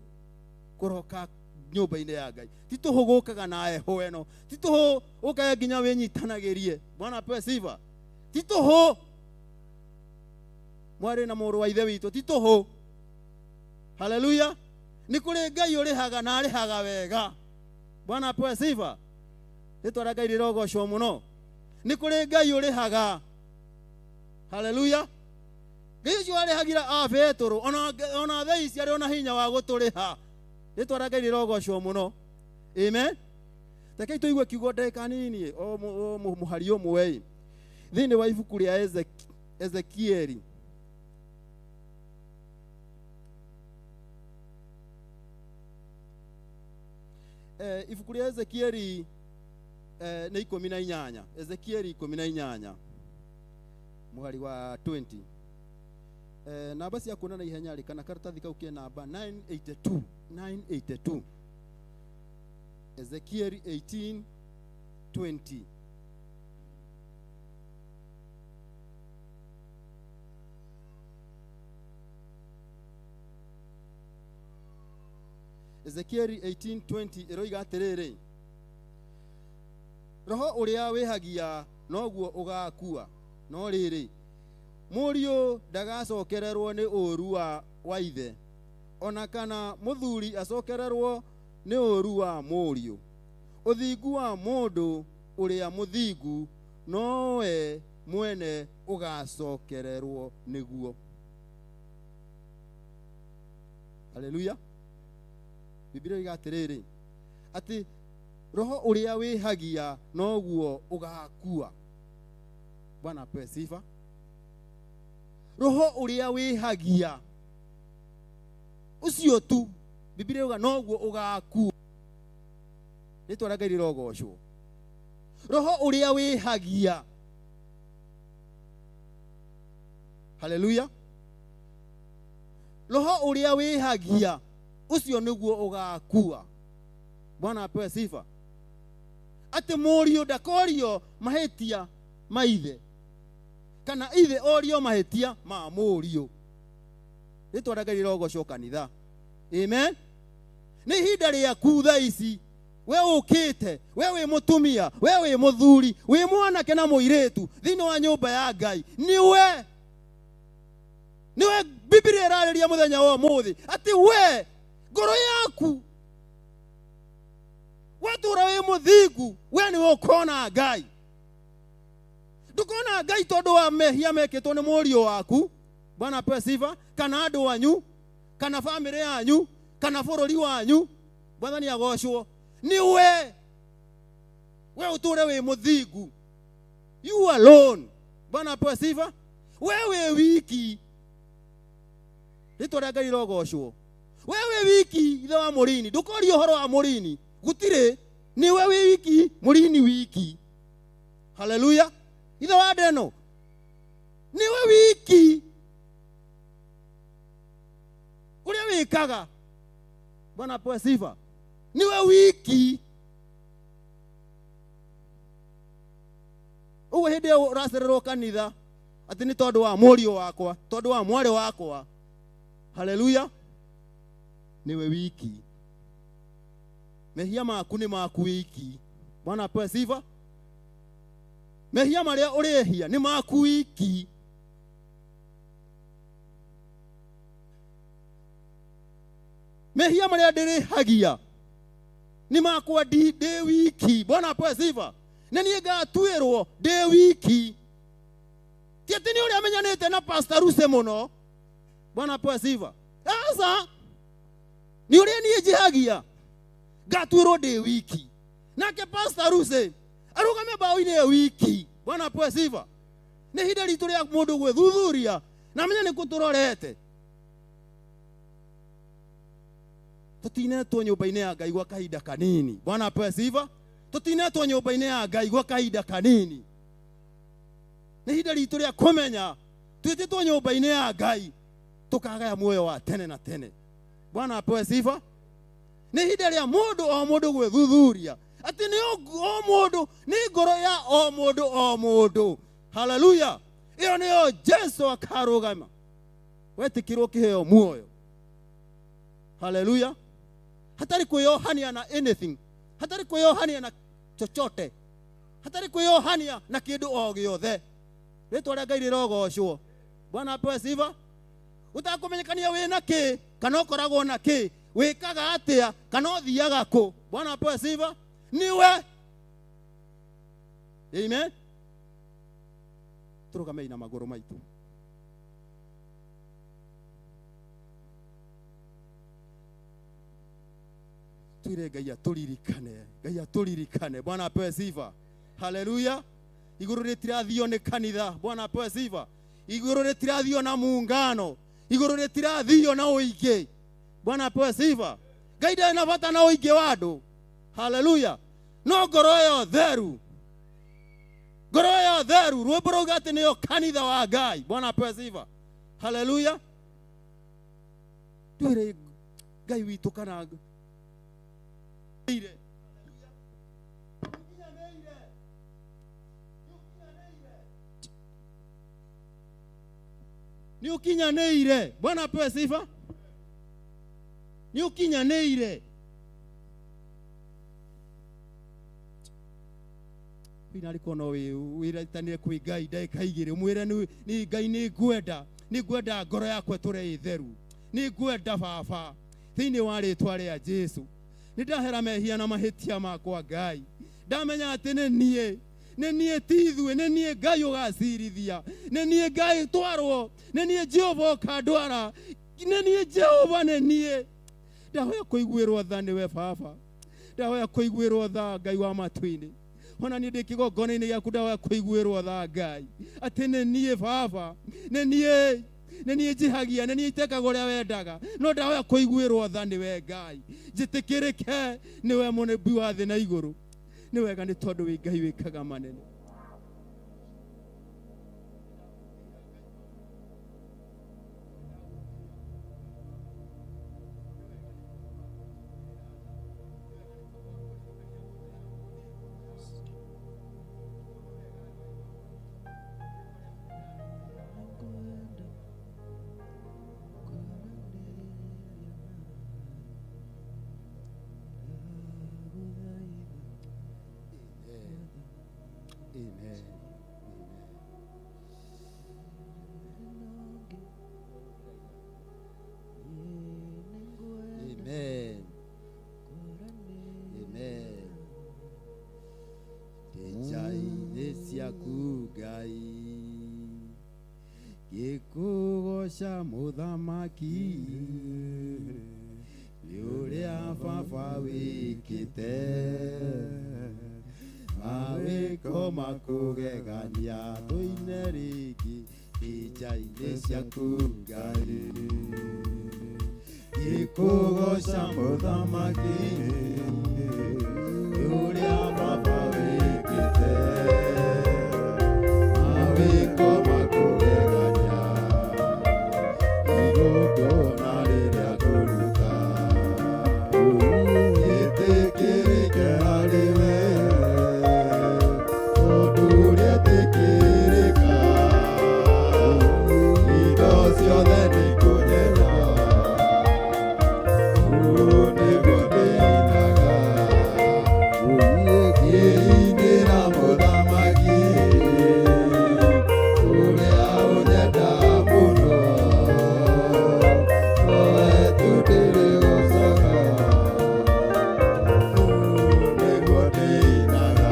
kũroka nyũmba-inĩ ya Ngai, ti tũhũ gũkaga na heho ĩno, ti tũhũ ũkaga nginya wĩnyitanagĩrie. Bwana apewe sifa. Ti tũhũ mwarĩ na mũrũ wa ithe witũ, ti tũhũ. Haleluya. Nĩ kũrĩ Ngai ũrĩhaga na arĩhaga wega. Bwana apewe sifa. Rĩtwa rĩa Ngai rĩrogocwo mũno. Nĩ kũrĩ Ngai ũrĩhaga. Haleluya. Ngai ũcio arĩhagira Petero, ona thaa ici arĩ ona hinya wa gũtũrĩha. Rĩtwa rĩa Ngai rĩrogocwo mũno. Amen. Rekei tũigue kiugo ndagĩka nini o mũhari ũmwe thĩinĩ wa ibuku rĩa Ezekieli. Ibuku rĩa Ezekieli nĩ 18. Ezekieli 18 mũhari wa 20. Namba cia kuona na ihenya rĩ, kana karatathi kau ke namba 982. Ezekieli 18:20. Ezekieli 18:20 ĩroiga atĩrĩrĩ, roho ũrĩa wĩhagia noguo ũgakua, no rĩrĩ mũriũ ndagacokererwo nĩ ũru wa ithe, ona kana mũthuri acokererwo nĩ ũru wa mũriũ. Ũthingu wa mũndũ ũrĩa mũthingu nowe mwene ũgacokererwo nĩguo. Haleluya. Biblia iga atĩrĩrĩ atĩ roho ũrĩa wĩhagia noguo ũgakua. Bwana apewe sifa. Roho ũrĩa wĩhagia ũcio tu, Biblia iga noguo ũgakua. Rĩtwa rĩa Ngai rĩrogocwo. Roho ũrĩa wĩhagia. Haleluya. roho uria wihagia ucio niguo ugakua. Bwana apewe sifa. Ati murio ndakorio mahetia maithe, kana ithe orio mahetia ma murio. Nitwaragarira ogoco kanitha. Amen. Ni hinda ria kutha ici. We ukite, we wi mutumia, we wi muthuri, wi mwanake na muiretu thini wa nyumba ya Ngai. Niwe Biblia irariria muthenya wa muthi ati we ngoro yaku watura wi muthingu, we ni ukona Ngai. Ndukona Ngai tondu wa mehia mekitwo ni murio waku. Bwana apewe sifa. Kana andu wanyu, kana family yanyu, kana bururi wanyu. Bwana ni agocwo. Niwe uture wi muthingu. You alone. Bwana apewe sifa. Wewe wiki ritwa Ngai rogocwo. Wewe wiki ithe wa murini, ndukori uhoro wa murini gutire. Ni wewe wiki murini wiki. Hallelujah. Ithe wa ndeno ni wewe wiki uria wikaga. Bwana apewe sifa. Ni wewe wiki uwe hinde uracererwo kanitha ati ni tondu wa murio wakwa, tondu wa mwari wakwa. Hallelujah. Niwe wiki. Mehia maku ni maku wiki. Bwana apewe sifa. Mehia maria urehia ni maku wiki. Mehia maria ndirehagia ni makwa de wiki. Bwana apewe sifa. Na niĩ ngatuĩrwo de wiki. Ti atĩ nĩ ũrĩa amenyanĩte na Pastor Ruse mũno. Bwana apewe sifa. Sasa ni ũrĩa niĩ njihagia ngatuĩrwo de wiki. Nake Pastor Ruse arugame bao-inĩ ya wiki. Bwana apewe sifa. Nĩ hinda ritũ rĩa mũndũ gwĩthuthuria na menya nĩ kũtũrorete. Tutinetwo nyũmba-inĩ ya Ngai gwa kahinda kanini. Bwana apewe sifa. Tutinetwo nyũmba-inĩ ya Ngai gwa kahinda kanini. Nĩ hinda ritũ rĩa kũmenya twĩtĩtwo nyũmba-inĩ ya Ngai tukagaya muoyo wa tene na tene. Bwana apewe sifa. Nĩ hinda rĩa mũndũ o mũndũ gwĩthuthuria ati ni o mũndũ ni ngoro ya o mũndũ. Hallelujah. Iyo nĩyo Jesu akarugama wetikirwo kiheo muoyo. Hallelujah. Hatari kuyohania na anything, hatari kuyohania na chochote, hatari kuyohania na kindu o giothe. Ritwa ria Ngai rirogocwo. Bwana apewe sifa. Utakumenyekania wina ki kana ukoragwo na ki, wikaga atia kana uthiaga ku. Bwana apewe sifa. Niwe. Amen. Turugame ina maguru maitu. Tuire Ngai aturirikane. Bwana apewe sifa. Hallelujah. Iguru ritirathio ni kanitha. Bwana apewe sifa. Iguru ritirathio na muungano. Iguru ritirathio na uingi. Bwana apewe sifa. Ngai ndarĩ na bata na uingi wa andu. Hallelujah. No ngoro yo theru. Ngoro yo theru. Rwĩmbo rauga atĩ nĩyo kanitha wa Ngai. Bwana apewe sifa. Hallelujah. Tuire Ngai witũ kana ni ukinyaneire. Bwana apewe sifa. Ni ukinyaneire. Wina liko no wiratanire kwi Ngai ndagĩka igĩrĩ mwĩre ni Ngai ni ngwenda ngoro yakwa tũre theru. Ni ngwenda baba thĩinĩ wa rĩtwa rĩa Jesu. Nindahera mehia na mahitia makwa Ngai. Ndamenya atĩ nĩ niĩ ti ithuĩ, nĩ niĩ Ngai ũgacirithia, nĩ niĩ Ngai twarwo, nĩ niĩ Jehova ũkandwara, nĩ niĩ Jehova, nĩ niĩ. Ndahoya kũiguĩrwo tha nĩwe baba. Ndahoya kũiguĩrwo tha Ngai wa matu-inĩ. Ona niĩ ndĩ kĩgongona-inĩ gĩaku ndahoya kũiguĩrwo tha Ngai atĩ nĩ niĩ baba, nĩ niĩ njihagia, nĩ niĩ itekaga ũrĩa wendaga, no ndahoya kũiguĩrwo tha nĩwe Ngai. Njĩtĩkĩrĩke nĩwe mũnebi wa thĩ na igũrũ. Nĩ wega nĩ tondũ wĩ Ngai wĩkaga manene. ciaku Ngai gĩkũgoca mũthamaki nĩ ũrĩa baba wĩkĩte mawĩko makũgegania tũine rĩngĩ ija-inĩ ciaku Ngai gĩkũgoca mũthamaki nĩ ũrĩa baba wĩkĩte mawĩko makũgegania igongona rĩrĩa ngũruta gĩtĩkĩrĩke harĩwe tondũ rĩtĩkĩrĩka indo ciothe nĩikũnyenda nĩguo ndĩinaga ngĩinĩra mũthamaki ũrĩa ũnyenda mũno nowe tu ndĩrĩgocaga nĩguo ndĩinaga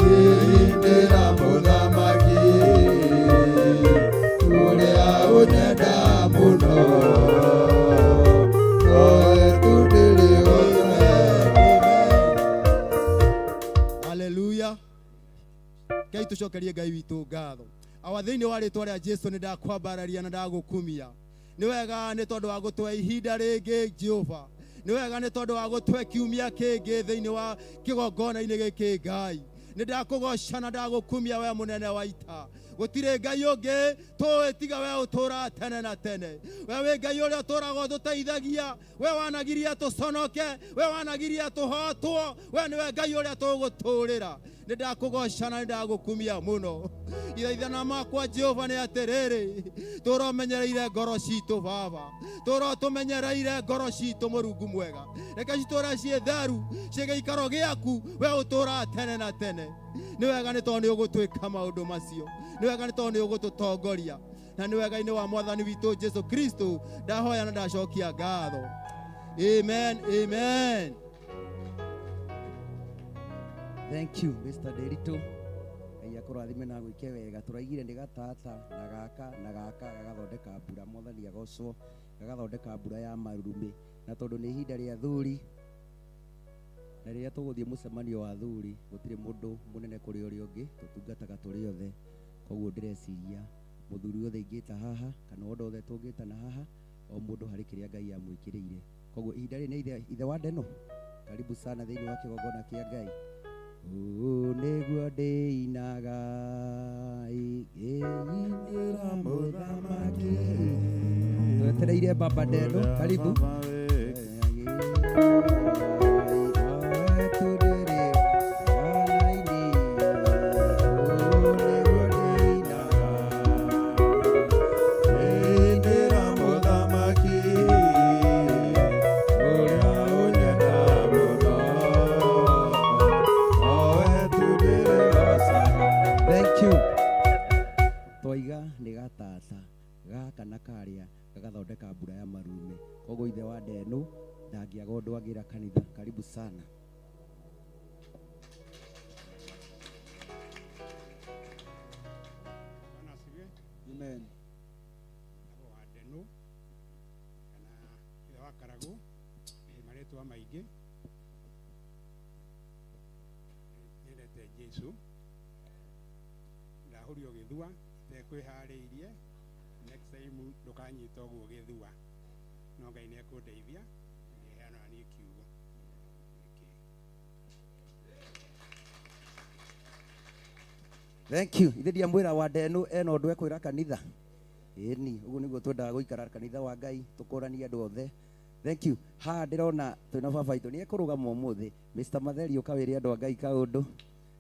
ngĩinĩra mũthamaki ũrĩa ũnyenda mũno nowe tu ndĩrĩgocaga. Haleluya. Ngai tucokerie Ngai witũ ngatho. Awa thĩinĩ wa rĩtwa rĩa Jesu nĩ ndakwambararia na ndagũkumia. Nĩ wega nĩ tondũ wa gũtũhe ihinda rĩngĩ Jehova. Nĩ wega nĩ tondũ wa gũtũhe kiumia kĩngĩ thĩinĩ wa kĩgongona-inĩ gĩkĩ Ngai. Nĩ ndakũgoca na ndagũkumia we mũnene wa ita. Gũtirĩ Ngai ũngĩ tũĩ tiga we ũtũũra tene na tene. We wĩ Ngai ũrĩa ũtũũraga ũtũteithagia. We wanagiria tũconoke. We wanagiria tũhotwo. We nĩwe Ngai ũrĩa tũgũtũũrĩra. Nĩ ndakũgoca na nĩ ndagũkumia mũno. Ithaithana makwa Jehova nĩ atĩrĩrĩ, tũũra ũmenyereire ngoro citũ Baba. Tũũra ũtũmenyereire ngoro citũ Mũrungu mwega. Reke citũũre ciĩ theru, ciĩ gĩikaro gĩaku, we ũtũũra tene na tene. Nĩ wega nĩ tondũ nĩ ũgũtwĩka maũndũ macio. Nĩ wega nĩ tondũ nĩ ũgũtũtongoria. Na nĩ wega-inĩ wa Mwathani witũ Jesu Kristo ndahoya na ndacokia ngatho. Amen, amen. Thank you, Mr. Derito. Ngai akũrathime na gwĩke wega. Tũraigire nĩ gatata na gaka gagathondeka mbura. Mwathani agocwo gagathondeka mbura ya marurumĩ. Na tondũ nĩ ihinda rĩa athuri na rĩrĩa tũgũthiĩ mũcemanio wa athuri, gũtirĩ mũndũ mũnene kũrĩ ũrĩa ũngĩ, tũtungataga tũrĩ othe. Koguo ndĩreciria mũthuri othe ingĩta haha kana ũndũ othe tũngĩtana haha, o mũndũ harĩ kĩrĩa Ngai amwĩkĩrĩire. Koguo ihinda rĩrĩ nĩ ithe wa Ndeno. Karibu sana thĩinĩ wa kĩgongona kĩa Ngai. Nĩguo ndĩinaga ngĩinĩra mũthamaki. Twetereire Baba Ndeno. Karibu. Kana karĩa gagathondeka mbura ya marurumĩ. Koguo ithe wa Ndeno ndangĩaga ũndũ agĩra kanitha. Karibu sana. Amen. Wa Ndeno kana ithe wa Karagũ marĩtwa maingĩ nyendete Jesu. Ndahurio gĩthua itekwĩharĩirie. Next time ndũkanyita ũguo gĩthua. No Ngai nĩ ekũndeithia nĩheana niĩ kiugo. Thank you. Ithe ndiamwĩra wa Ndeno ena ũndũ ekwĩra kanitha. Ĩni ũguo nĩguo twendaga gũikara kanitha wa Ngai tũkũranie andũ othe. Thank you. Ha ndĩrona twĩna baba witũ nĩ ekũrũgama ũmũthĩ. Mr. Matheri ũkawĩria andũ a Ngai kaũndũ.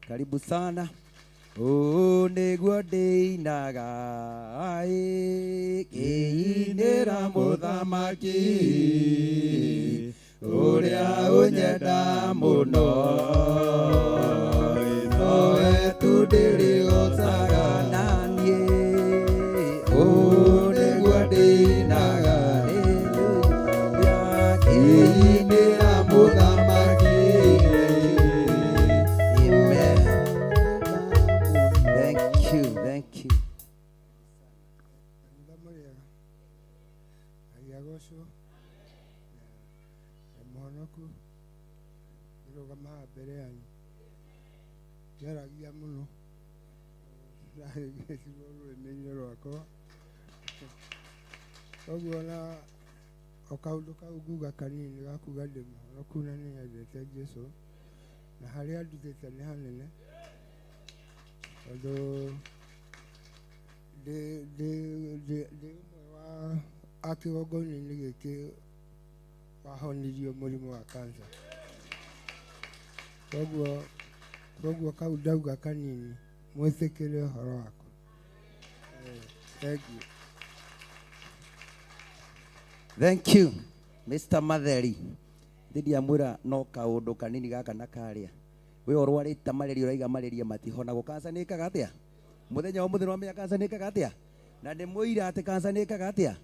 Karibu sana. Nĩguo ndĩinaga ngĩinĩra mũthamaki ũrĩa ũnyenda mũno, nowe tu ndĩrĩgocaga naniĩ. Nĩguo ndĩinaga ngĩinĩra mũthamaki. Amen. Yagosho Monoku Rogama Berean Yaragia Muno Minyoroko Ogwana Okauduka Uguga Kanini Rakugadem Rokunani as they said so na haria dutete ni hanene although the wa akigogoni ni giki wahonirio murimu wa cancer koguo kau ndauga kanini mwithikire horo wako Thank you Mr. Matheri Ndidia mwira no kaundu kanini gaka na karia we orwarite malaria uraiga malaria matihona go kansa ni kagatia muthenya wa muthenya wa menya kansa ni kagatia na ndi muira ati kansa ni kagatia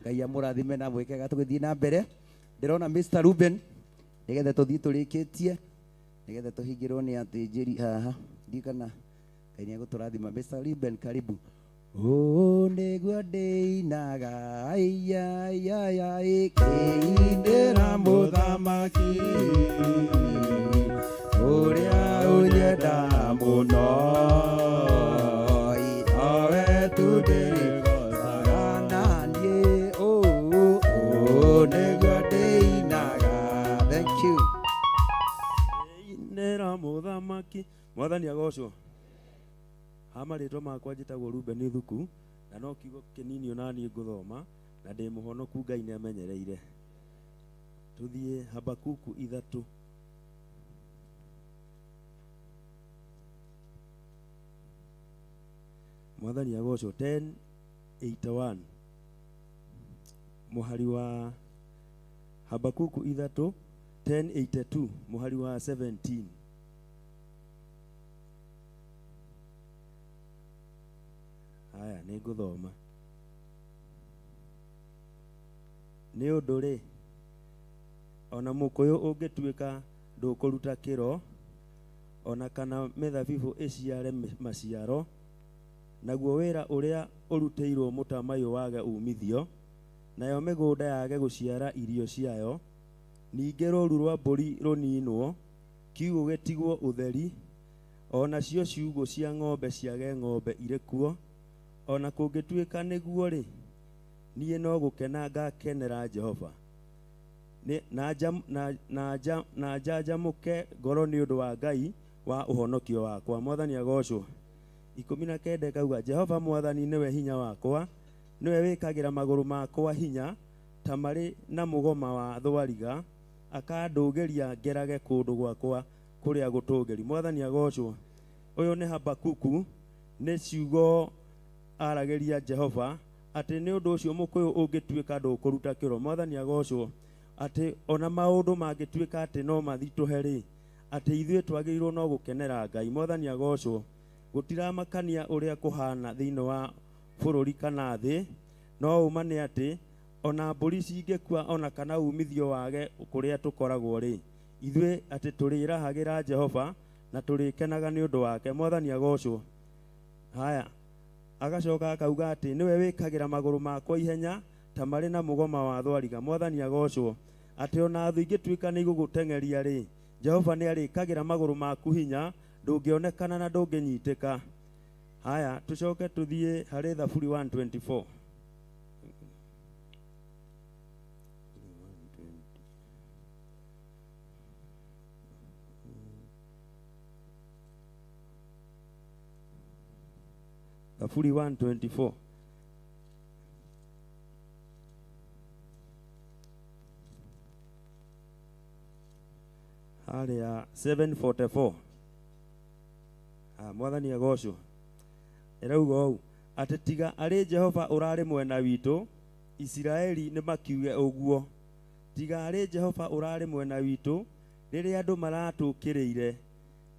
ngai amurathime na mwike gatugithii na mbere ndirona Mr. Ruben nigethe tuthii turikitie nigethe tuhingirwo ni atinjiri haha ndikana ngai ni guturathima Mr. Ruben karibu Oh negwa deinaga aya ya ya ikindera muthamaki uria unyenda muno awe tudigosagana nie oh negwa deinaga thank you ikindera muthamaki mwathani agocwo Amaritwa makwa njitagwo Ruben Thuku na no kiugo kinini onani nguthoma na ndi muhonoku Ngai ni amenyereire tuthie Habakuku 3 Mwathani agocwo 10:81 muhari wa Habakuku 3 10:82 muhari wa 17 Aya ni nguthoma ni undu ri ona mukuyu ungituika ndukuruta kiro ona kana mithabibu iciare maciaro naguo wira uria urutiirwo mutamayo wage umithio nayo migunda yage guciara irio ciayo ninge roru rwa mburi runinwo kiugo gitigwo utheri ona cio ciugo cia ng'ombe ciage ng'ombe irikuo ona kungituika niguo ri nie no gukena ngakenera Jehova ni na jajamuke ngoro ni undu wa Ngai wa uhonokio wakwa mwathani agocwo 19 kauga Jehova mwathani niwe hinya wakwa niwe wikagira maguru makwa hinya tamari na mugoma wa thwariga akandugeria ngerage kundu gwakwa kuria gutungeri mwathani agocwo uyu ni Habakuku ni ciugo arageria Jehova ati ni undu ucio mukuyu ungituika ndukuruta kiro mwathani agocwo ati ona maundu mangituika ati no mathituheri ati ithuĩ twagĩrĩirwo no gukenera Ngai mwathani agocwo gutiramakania uria kuhana thiini wa bururi kana thi no umane ati ona mburi cingĩkua ona kana umithio wage kuria tukoragwo ri ithuĩ ati turirahagira Jehova na turikenaga ni undu wake mwathani agocwo haya agacoka akauga ati niwe wikagira maguru makwa ihenya tamari na mugoma wa thwariga mwathani agocwo ati ona thu ingituika ni iguguteng'eria ri Jehova ni arikagira maguru maku hinya ndungionekana na ndunginyitika haya tucoke tuthie hari Thaburi 124 Thaburi 124 Hallelujah 744 mwathani agocwo erauga u ati tiga ari Jehova urari mwena witu Israeli ni makiuge uguo tiga ari Jehova urari mwena witu riria andu maratukiriire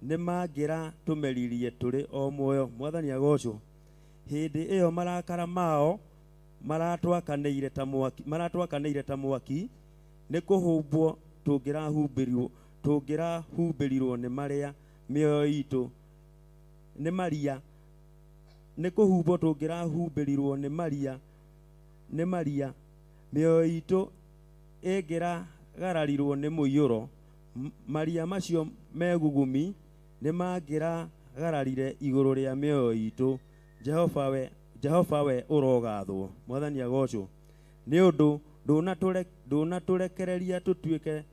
ni mangira tumeririe turi o muoyo mwathani agocwo hindi iyo marakara mao maratwakaniire ta mwaki ni kuhumbwo tungirahumbĩrirwo ni maria mioyo itu ni maria ni kuhumbwo tungirahumbĩrirwo ni maria mĩoyo itũ ĩngĩragararirwo nĩ mũiyũro, maria macio megugumi nĩ mangĩragararire igũrũ rĩa mĩoyo itũ. Jehova we ũrogathwo. Mwathani agocwo. Nĩ ũndũ ndũnatũrekereria tũtuĩke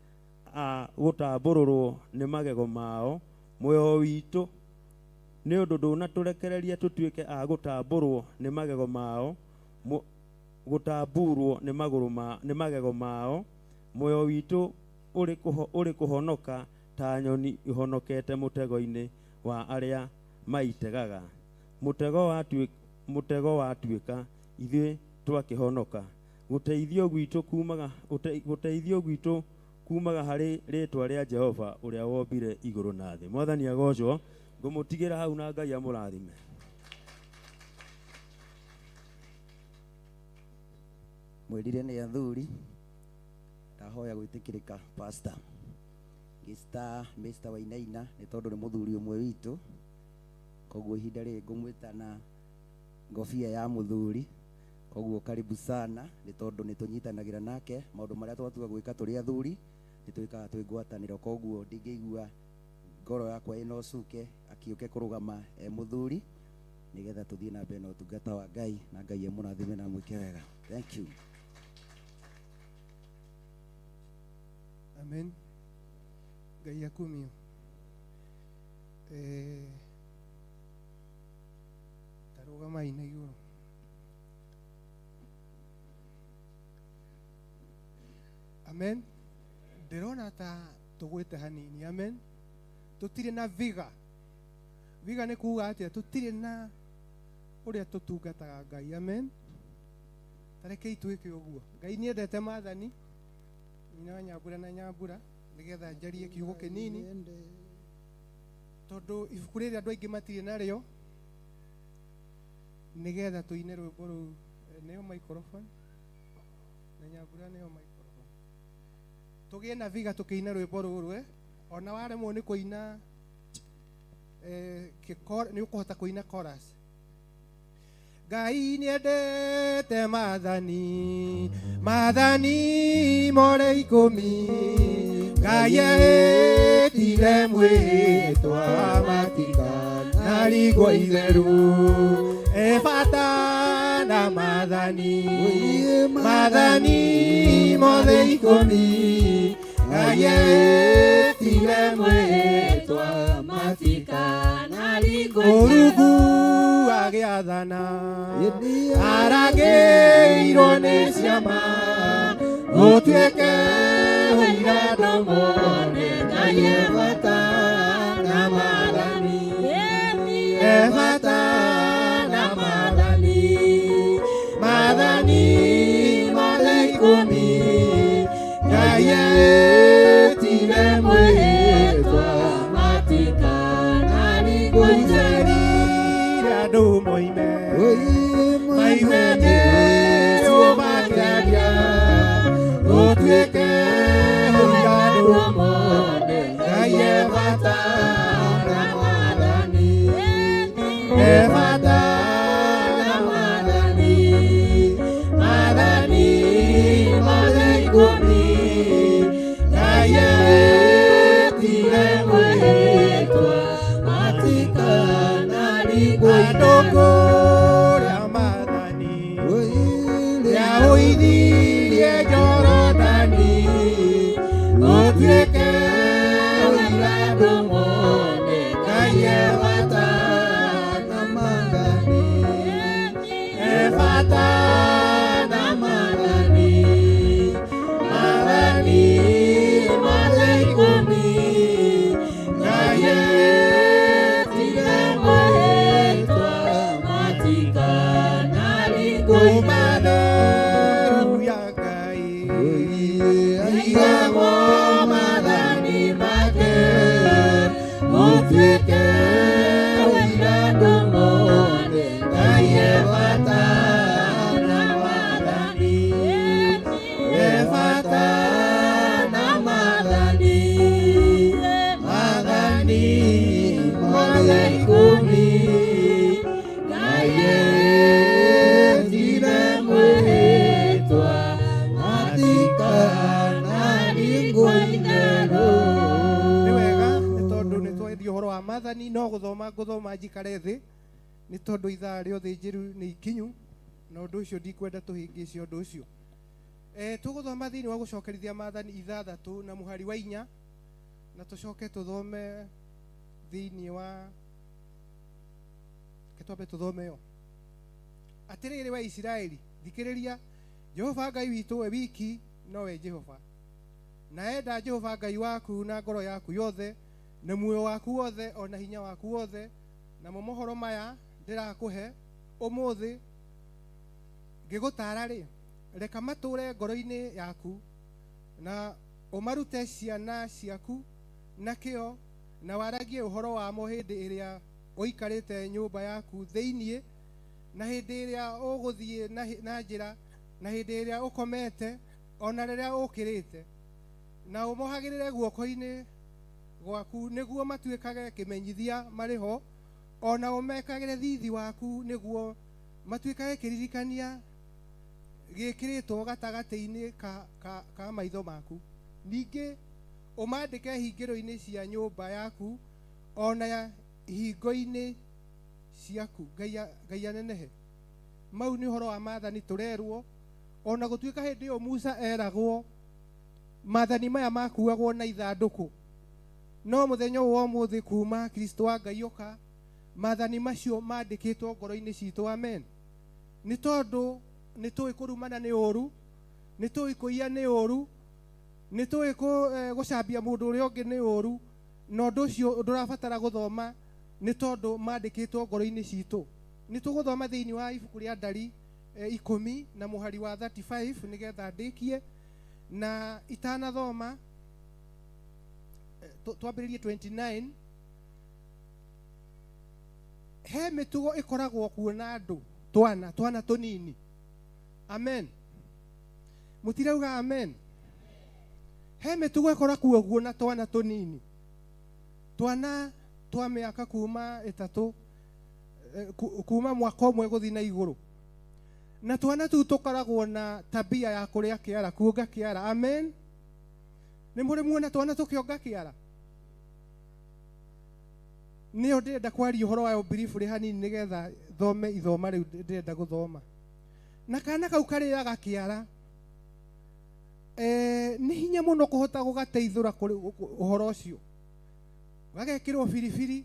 a gũtambũrũrwo nĩ magego mao muoyo witũ. Nĩ ũndũ ndũnatũrekereria tũtuĩke a gũtambũrwo nĩ magego mao, gũtamburwo nĩ magego mao. Muoyo witũ ũrĩ kũhonoka ta nyoni ihonokete mũtego-inĩ wa arĩa maitegaga. Mũtego watuĩka ithuĩ twakĩhonoka. Gũteithio gwitũ kumaga harĩ rĩtwa rĩa Jehova ũrĩa wombire igũrũ na thĩ. Mwathani agocwo. Ngũmũtigĩra hau na Ngai amũrathime. Mwĩrire nĩ athuri, ndahoya gwĩtĩkĩrĩka pastor Gista Mr. Wainaina nĩ tondũ nĩ mũthuri ũmwe witũ, koguo ihinda rĩrĩ ngũmwĩta na ngobia ya mũthuri. Koguo karibu sana, nĩ tondũ nĩ tũnyitanagĩra nake maũndũ marĩa twatuga gwĩka tũrĩ athuri nĩ twĩkaga twĩ ngwatanĩro. Koguo ndingĩigua ngoro yakwa ĩno cuke akiũke kũrũgama mũthuri nĩgetha tũthiĩ na mbere na ũtungata wa Ngai, na Ngai amũrathime na mwĩke wega. Thank you. Amen. Ngai akumio. Tarũgama ina igũrũ. Amen. Ndĩrona ta tũgwĩte hanini. Amen. Tũtirĩ na viga. Viga nĩ kuuga atĩa? Tũtirĩ na ũrĩa tũtungataga Ngai. Amen. Tarekei twĩke ũguo. Ngai nĩ endete maathani. Nyina wa Nyambura na Nyambura nĩgetha njarie kiugo kĩnini, tondũ ibuku rĩrĩa andũ aingĩ matirĩ narĩo, nĩgetha tũine rwĩmbo rũu. Nĩyo microphone na Nyambura nĩyo microphone. Tũgĩe na viga tũkĩina rwĩmbo rũrũ. Ona waremwo nĩ kũina nĩ ũkũhota kũina chorus. Ngai nĩ endete maathani, maathani more ikũmi. Ngai etire mwĩhĩtwa matikanarigwo itherũ. Ebata na maathani, maathani mothe ikũmi. Ngai etire mwĩhĩtwa matikanarigwo itherũ. Agĩathana aragĩirwo nĩ ciama gũtuĩke ũira andũ mone. Ngai ebata na maathani, ebata na maathani, maathani mothe ikũmi. Ngai etire mwĩhĩtwa matikanarigwo itherũ. Andũ moime maime Jesũ makĩaria gũtuĩke ũira andũ mone. Ngai ebata na maathani, mathani no guthoma njikare thi ni tondu ithaa rio thinjiru ni ikinyu na undu ucio ndikwenda tuhingice undu ucio. Tuguthoma thiini wa gucokerithia mathani ithathatu na muhari wa 4 na tucoke tuthome thiini wa ketwambe tuthome yo. Atiriri wa Israeli, thikiriria, Jehova Ngai witu we wiki nowe Jehova, na enda Jehova Ngai waku na ngoro yaku yothe na muoyo waku wothe ona hinya waku wothe, na mohoro maya ndirakuhe umuthi ngigutara ri, reka mature ngoro-ini yaku na umarute ciana ciaku na kio, na waragie uhoro wamo hindi iria uikarite nyumba yaku thiini, na hindi iria uguthie na njira, na hindi iria ukomete ona riria ukirite, na umohagirire guoko-ini gwaku niguo matuikage kimenyithia mariho, ona umekagire thithi waku niguo matuikage kiririkania gikiritwo gatagati-ini ka maitho maku. Ningi umandike hingiro-ini cia nyumba yaku ona hingo-ini ciaku. Ngai anenehe. Mau ni uhoro wa mathani turerwo, ona gutuika hindi yo Musa eragwo mathani maya makuagwo na ithanduku, no muthenya wa umuthi kuma Kristo wa Ngai oka mathani macio mandikitwo ngoro-ini citu. Amen. Ni tondu ni tui kurumana ni uru, ni tui kuiya ni uru, ni tui gucambia mundu uria ungi ni uru, no ndu ucio ndurabatara guthoma ni tondu mandikitwo ngoro-ini citu. Ni tuguthoma thiini wa ibuku ria Ndari 10 na muhari wa 35 nigetha ndikie, na itanathoma twambiririe 29. He mitugo ikoragwo kuona andu twana tunini. Amen. Mutirauga amen. He mitugo ikoragwo kuona twana tunini, twana twa miaka kuma 3 kuma mwaka umwe guthi na iguru, na twana tu tukoragwo na tabia ya kuria kiara, kuonga kiara. Amen. Ni muri muona twana tukionga kiara? Nio ndenda kwaria uhoro wa brief ri hanini nigetha thome ithoma riu ndenda guthoma. Na kana kau kariraga kiara ni hinya muno kuhota gugateithura kuri uhoro ucio, gagekirwo biribiri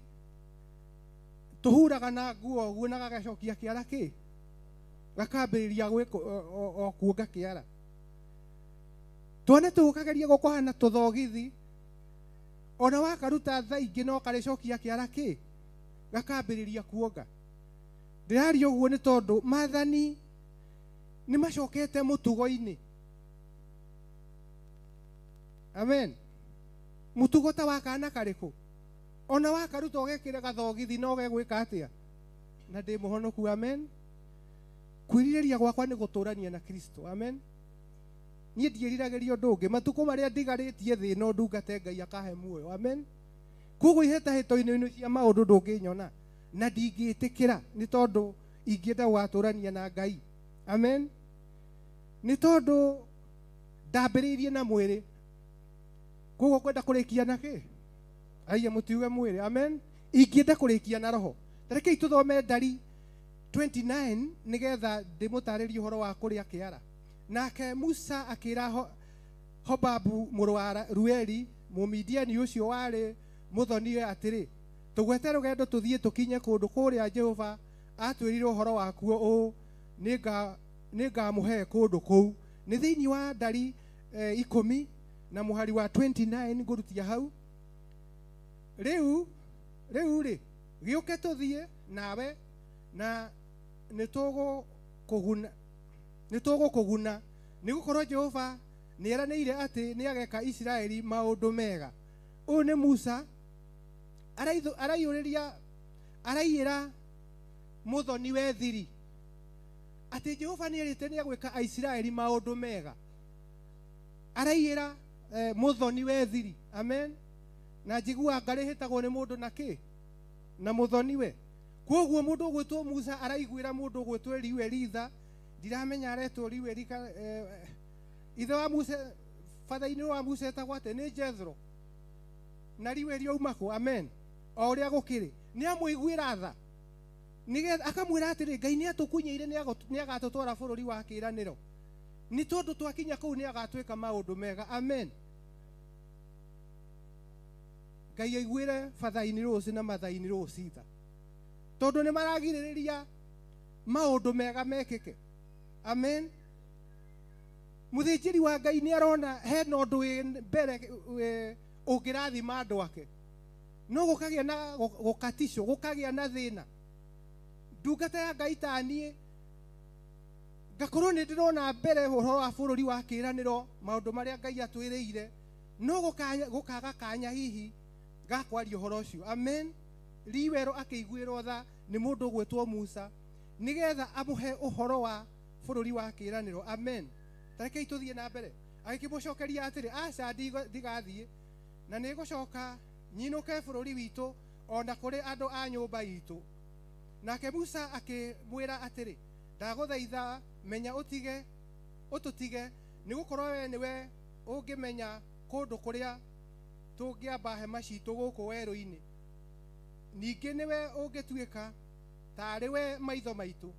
tuhuraga na nguo guo na gagacokia kiara ki gakambiriria gwika o kuonga kiara. Twana tukageria gukuhana tuthogithi, ona wakaruta tha ingi no karicokia kiara ki gakambiriria kuonga. Ndiraria uguo ni tondu mathani ni macokete mutugo-ini. Amen. Mutugo ta wakana kariku, ona wakaruta ugekire gathogithi no gegwika atia na ndi muhonoku. Amen. Kwiririria gwakwa ni guturania na Kristo. Amen. Ni ndieriragiria undu ungi matuko maria ndigaritie thi no ndungate Ngai akahe muoyo. Amen. Kugo iheta hito-ini cia maundu ndunginyona na ndingitikira ni tondu ingienda waturania na Ngai. Amen. Ni tondu ndambiriirie na mwiri, kugo kwenda kurikia na ki aiya mutiuge mwiri. Amen. Ingienda kurikia na roho. Tareke ituthome Ndari 29 nigetha ndimutaririe uhoro wa kuria kiara. Nake Musa akira Hobabu muru wa Rueli Mumidiani ucio wari muthoni atiri, tugwete rugendo tuthie tukinye kundu kuria Jehova atwirire uhoro wakuo u ninga muhe kundu kou. Ni thiini wa Ndari 10 na muhari wa 29 ngurutia hau. Riu ri giuke tuthie nawe na nitugo kuguna ni gukorwo Jehova ni eranire ati ni ageka Israeli maundu mega. Uyu ni Musa araiyira muthoni we thiri ati Jehova ni erite ni agwika Israeli maundu mega. Araiyira muthoni we thiri. Amen. Na njigua ngari hitagwo ni mundu na ki na muthoni we. Koguo mundu ugwitwo Musa araiguira mundu ugwitwo Eliuelitha, ndiramenya aretwo Eliuelika ithe wa Musa, father-ini wa Musa etagwo ate ni Jethro, na Eliueli auma ku. Amen. o uria gukiri ni amuiguira tha nigetha akamwira atiri Ngai ni atukunyeire ni agatutwara bururi wa kiraniro ni tondu twakinya kuu ni agatwika maundu mega. Amen. Ngai aiguire fathaini ruci na mathaini ruci tha tondu ni maragiririria maundu mega mekike. Amen. Muthinjiri wa Ngai ni arona hena undu mbere ungirathima andu ake no gukagia na gukatisho gukagia na thina ndungata ya Ngai tanie ngakorwo ni ndirona mbere uhoro wa bururi wa kiraniro maundu maria Ngai atwiriire no gukaga kanya hihi gakwaria uhoro ucio. Amen. Riwero akiguirwo tha ni mundu gwetwo Musa nigetha amuhe uhoro wa bururi wa kiraniro. Amen. Tareke ituthie na mbere agikimucokeria atiri aca ndigathie na nigucoka nyinuke bururi witu ona kuri andu a nyumba itu. Nake Musa akimwira atiri ndaguthaitha menya ututige nigukorwo we niwe ungimenya kundu kuria tungiamba hema citu guku weru-ini ningi niwe ungituika tari we maitho maitu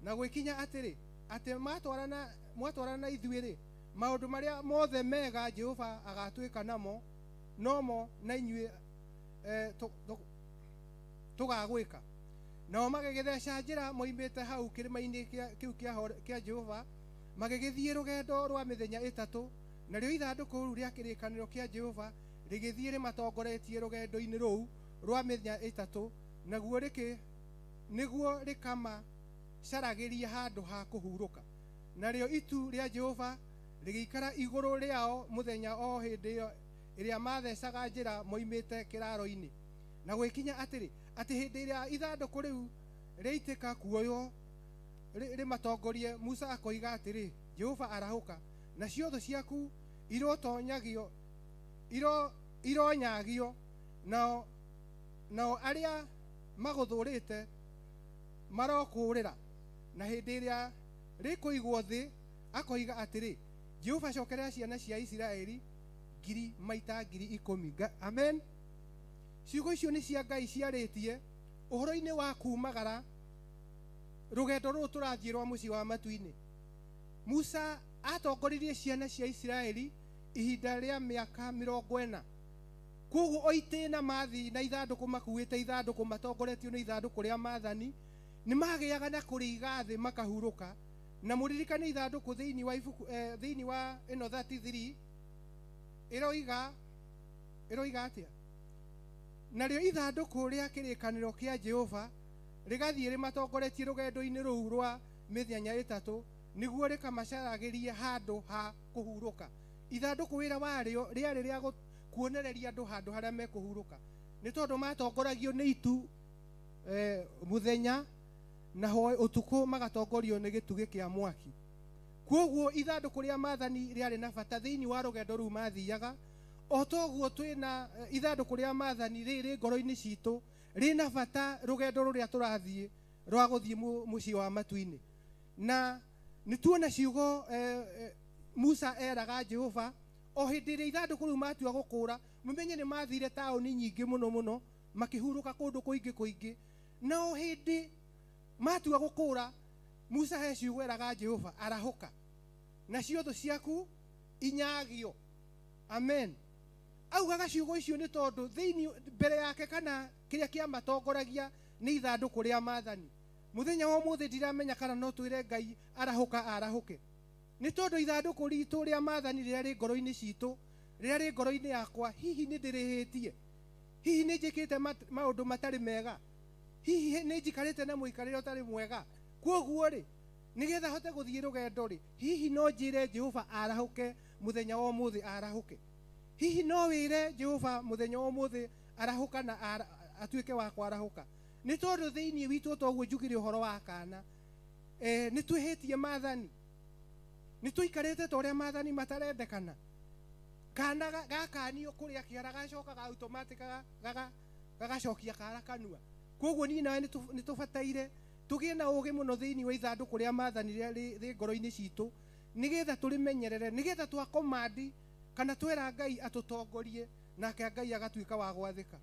na gwikinya atiri ati mwatwarana ithuiri maundu maria mothe mega Jehova agatwika namo nomo na inyue tugagwika nao magigithesha njira moimite hau kirima-ini kiu kia Jehova magigithie rugendo rwa mithenya 3 naryo ithanduku riu ria kirikaniro kia Jehova rigithie rimatongoretie rugendo-ini ruu rwa mithenya 3 naguo niguo rikama caragiria handu ha kuhuruka naryo itu ria Jehova rigiikara iguru riao muthenya o hindi iria mathecaga njira moimite kiraro-ini na gwikinya atiri ati hindi iria ithanduku riu riitika kuoyo rimatongorie Musa akoiga atiri Jehova arahuka na ciotho ciaku ironyagio nao aria maguthurite marokurira na hindi iria rikuigwo thi akoiga atiri Jehova cokerera ciana cia Isiraeli 10,000. Amen. Ciugo icio ni cia Ngai ciaritie uhoro-ini wa kumagara rugendo ruru turathie rwa muci wa matu-ini. Musa atongoririe ciana cia Isiraeli ihinda ria miaka 40 koguo oitina mathi na ithanduku makuite ithanduku matongoretio ni ithanduku ria mathani ni magiaga na kuriga thi makahuruka na muririkane ithanduku thiini wa ibuku thiini wa ino 33 iroiga atia naryo ithanduku ria kirikaniro kia Jehova rigathie rimatongoretie rugendo-ini ruu rwa mithenya 3 niguo rikamacaragiria handu ha kuhuruka. Ithanduku wira wario riari ria kuonereria andu handu haria mekuhuruka ni tondu matongoragio ni itu muthenya na hoe utuku magatongorio ni gitugi kia mwaki. Koguo ithanduku ria mathani riari na bata thiini wa rugendo ruu mathiaga o toguo twina ithanduku ria mathani riri ngoro-ini citu rina bata rugendo ruria turathie rwa guthie muci wa matu-ini na nituona ciugo Musa eraga Jehova o hindi iria ithanduku riu matua gukura mumenye ni mathire taoni nyingi muno makihuruka kundu kuingi na o hindi matua gukura Musa he ciugo eraga Jehova arahuka na ciotho ciaku inyagio. Amen. Augaga ciugo icio ni tondu thiini mbere yake kana kiria kia matongoragia ni ithanduku ria mathani. Muthenya wa muthi ndiramenya kana no twire Ngai arahuke ni tondu ithanduku ritu ria mathani riria ri ngoro-ini citu riria ri ngoro-ini yakwa hihi ni ndirihitie hihi ni njikite maundu matari mega hihi ni njikarite na muikarire utari mwega koguo ri nigetha hote guthie rugendo ri hihi no njire Jehova arahuke muthenya wa muthi arahuke hihi no wire Jehova muthenya wa muthi arahuka na atuike wa kwarahuka ni tondu thiini witu toguo njugire uhoro wa kana ni twihitie mathani ni tuikarite toria mathani matarendekana kana gakanio kuria kiara gacokaga automatic gagacokia kara kanua koguo ni nawe ni tubataire tugie na ugi muno thiini wa ithanduku ria mathani ri ngoro-ini citu nigetha turimenyerere nigetha twakomandi kana twera Ngai atutongorie nake Ngai agatuika wa gwathika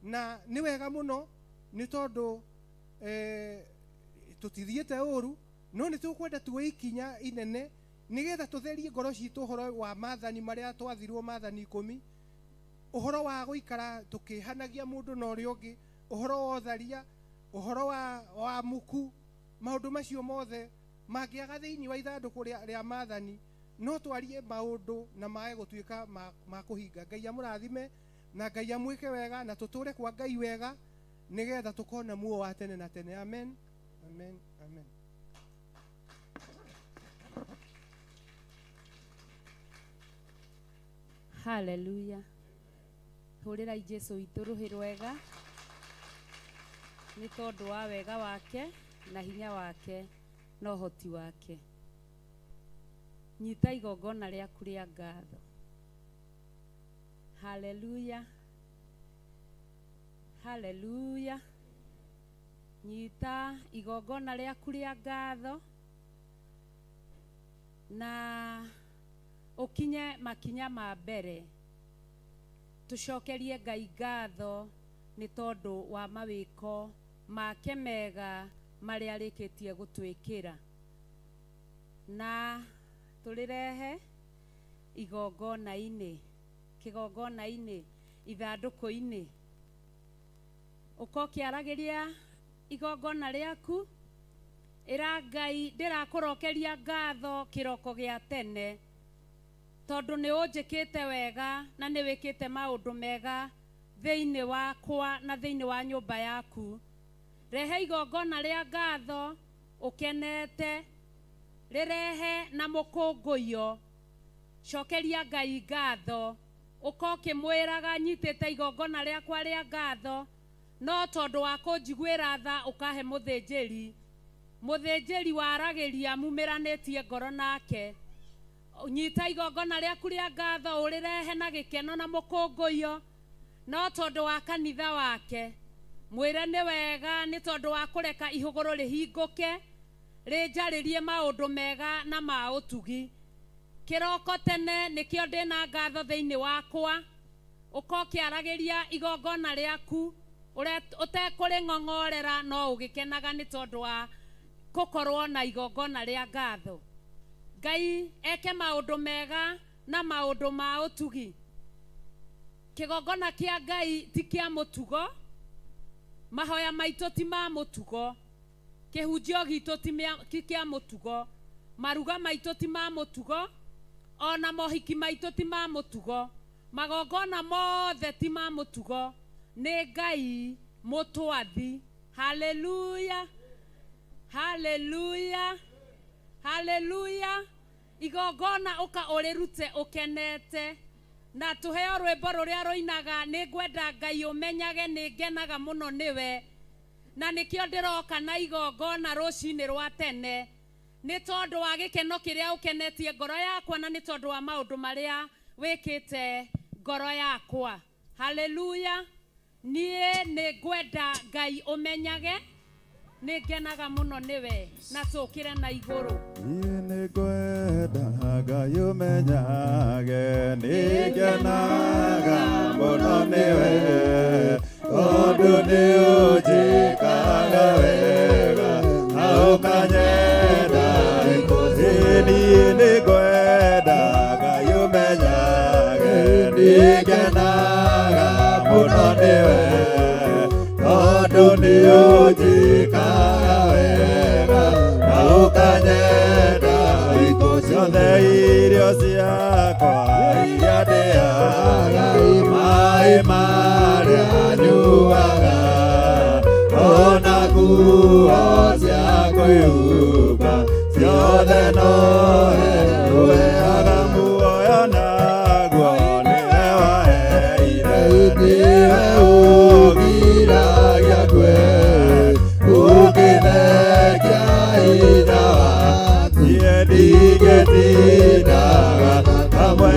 na nĩ wega mũno nĩ tondũ tutithiĩte ũru, no nĩ tũkwenda tuoye ikinya inene nigetha tutherie ngoro citũ ũhoro wa maathani marĩa twathirwo maathani 10, ũhoro wa gũikara tukĩhanagia mũndũ na ũrĩa ũngĩ, ũhoro wa ũtharia, ũhoro wa muku, maũndũ macio mothe mangĩaga thĩinĩ wa ithandũkũ rĩa maathani, no twarie maũndũ na mae gũtuĩka ma kũhinga. Ngai amũrathime na Ngai amwĩke wega na tũtũre kwa Ngai wega nigetha tukona muo wa tene na tene. Amen, amen, amen. Hallelujah. Hurira Jesu witũ rũhĩ rwega nĩ tondũ wa wega wake na hinya wake na ũhoti wake. Nyita igongona rĩaku rĩa ngatho. Hallelujah. Hallelujah. Nyita igongona rĩaku rĩa ngatho na ukinye makinya ma mbere. Tucokerie Ngai ngatho nĩ tondũ wa mawĩko make mega marĩa arĩkĩtie gũtwĩkĩra, na tũrĩrehe igongona-inĩ, kĩgongona-inĩ, ithandũkũ-inĩ. Ũkĩaragĩria igongona rĩaku, ĩra Ngai ndĩrakũrokeria ngatho kĩroko gĩa tene tondũ nĩ ũnjĩkĩte wega na nĩ wĩkĩte maũndũ mega thĩinĩ wakwa na thĩinĩ wa nyũmba yaku. Rehe igongona rĩa ngatho ũkenete, rĩrehe na mũkũngũiyo. Cokeria Ngai ngatho, ũkĩmwĩraga nyitĩte igongona rĩakwa rĩa ngatho, no tondũ wa kũnjiguĩra tha ũkahe mũthĩnjĩri waragĩria mumĩranĩtie ngoro nake. Nyita igongona rĩaku rĩa ngatho ũrĩrehe na gĩkeno na mũkũngũiyo, no tondũ wa kanitha wake. Mwĩre nĩ wega nĩ tondũ wa kũreka ihũgũrũ rĩhingũke rĩnjarĩrie maũndũ mega na ma ũtugi. Kĩroko tene nĩkĩo ndĩna ngatho thĩinĩ wakwa. Ũkĩaragĩria igongona rĩaku ũtekũrĩng'ong'orera, no ũgĩkenaga nĩ tondũ wa gũkorwo na igongona rĩa ngatho. Ngai eke maũndũ mega na maũndũ ma ũtugi. Kĩgongona kĩa Ngai ti kĩa mũtugo, mahoya maitũ ti ma mũtugo, kĩhunjio gitũ ti kĩa mũtugo, maruga maitũ ti ma mũtugo, ona mohiki maitũ ti ma mũtugo, magongona mothe ti ma mũtugo, nĩ Ngai mũtwathi. Hallelujah, hallelujah, hallelujah. Igongona ũka ũrĩrute ũkenete, na tũheo rwĩmbo rũrĩa rũinaga nĩ ngwenda Ngai ũmenyage nĩ ngenaga mũno nĩwe, na nĩkĩo ndĩroka na igongona rũcinĩ rwa tene, nĩ tondũ wa gĩkeno kĩrĩa ũkenetie ngoro yakwa na nĩ tondũ wa maũndũ marĩa wĩkĩte ngoro yakwa. Hallelujah. Niĩ nĩ ngwenda Ngai ũmenyage nĩ ngenaga mũno nĩwe, na tũkĩre na igũrũ. Niĩ nĩ ngwenda Ngai ũmenyage nĩ ngenaga mũno nĩwe, tondũ nĩ ũnjĩkaga wega na ũkanyenda ikuzi. Niĩ nĩ ngwenda Ngai ũmenyage nĩ ngenaga mũno nĩwe, tondũ nĩ ũnjĩkaga wega na ũkanyenda ikuzi. Ciothe irio ciakwa iria ndĩaga, maĩ marĩa nyuaga, ona nguo cia kwĩhumba, ciothe nowe ũheaga muoyo naguo nĩwe waheire. Nĩwe ũgiragia ngwe ũkĩthengia hinya waku, niĩ ndingĩtindaga kamwe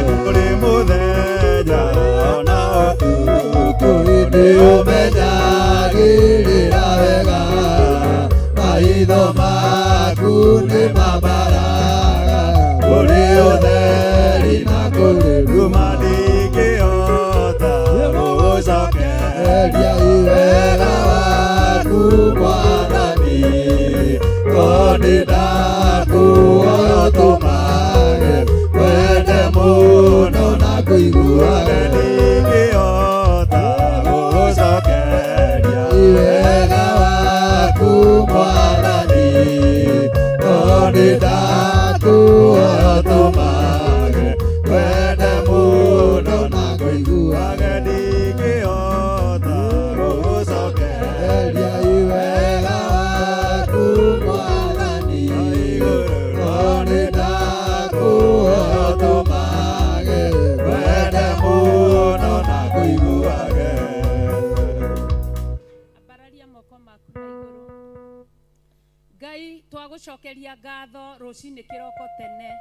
turagucokeria ngatho rucini kiroko tene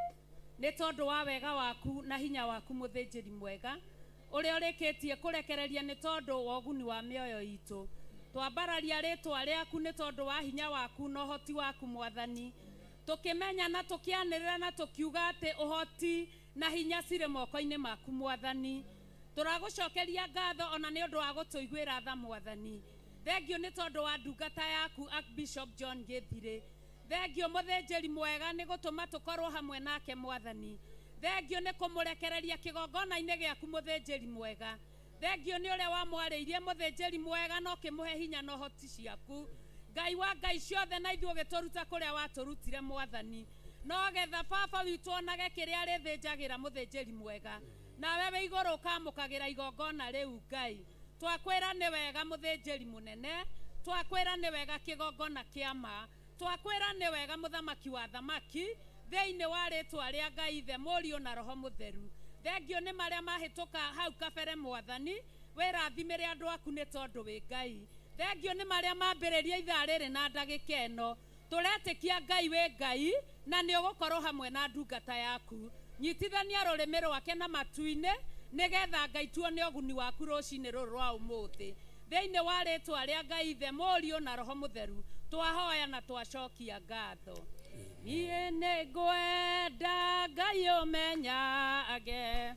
ni tondu wa wega waku na hinya waku muthinjiri mwega uria urikitie kurekereria ni tondu wa uguni wa mioyo itu twambararia ritwa riaku ni tondu wa hinya waku na uhoti waku mwathani tukimenya na tukianirira na tukiuga ati uhoti na hinya cire moko-ini maku mwathani turagucokeria ngatho ona ni undu wa gutuiguira tha mwathani thengio ni tondu wa ndungata yaku Archbishop John Githire thengio muthinjiri mwega ni gutuma tukorwo hamwe nake mwathani thengio ni kumurekereria kigongona-ini giaku muthinjiri mwega thengio ni uria wamwariirie muthinjiri mwega no kimuhe hinya no hoti ciaku ngai wa ngai ciothe na ithuĩ ũgĩtũruta kũrĩa watũrutire mwathani no getha baba witũ onage kĩrĩa arĩthĩnjagĩra mũthĩnjĩri mwega nawe wĩ igũrũ ũkamũkagĩra igongona rĩu ngai twakwĩra nĩ wega mũthĩnjĩri mũnene twakwĩra nĩ wega kĩgongona kĩa ma twakwĩra nĩ wega mũthamaki wa thamaki thĩinĩ wa rĩtwa rĩa ngai ithe mũriũ na roho mũtheru thengio nĩ marĩa mahĩtũka hau kabere mwathani wĩrathimĩre andũ aku nĩ tondũ wĩ ngai thengio nĩ marĩa mambĩrĩria ithaa rĩrĩ na ndagĩka ĩno tũretĩkia ngai wĩ ngai na nĩ ũgũkorwo hamwe na ndungata yaku nyitithania rũrĩmĩ rwake na matu-inĩ nĩgetha ngai tuone ũguni waku rũcinĩ rũrũ rwa ũmũthĩ thĩinĩ wa rĩtwa rĩa ngai ithe mũriũ na roho mũtheru twahoya na twacokia ngatho niĩ nĩ ngwenda ngai ũmenyage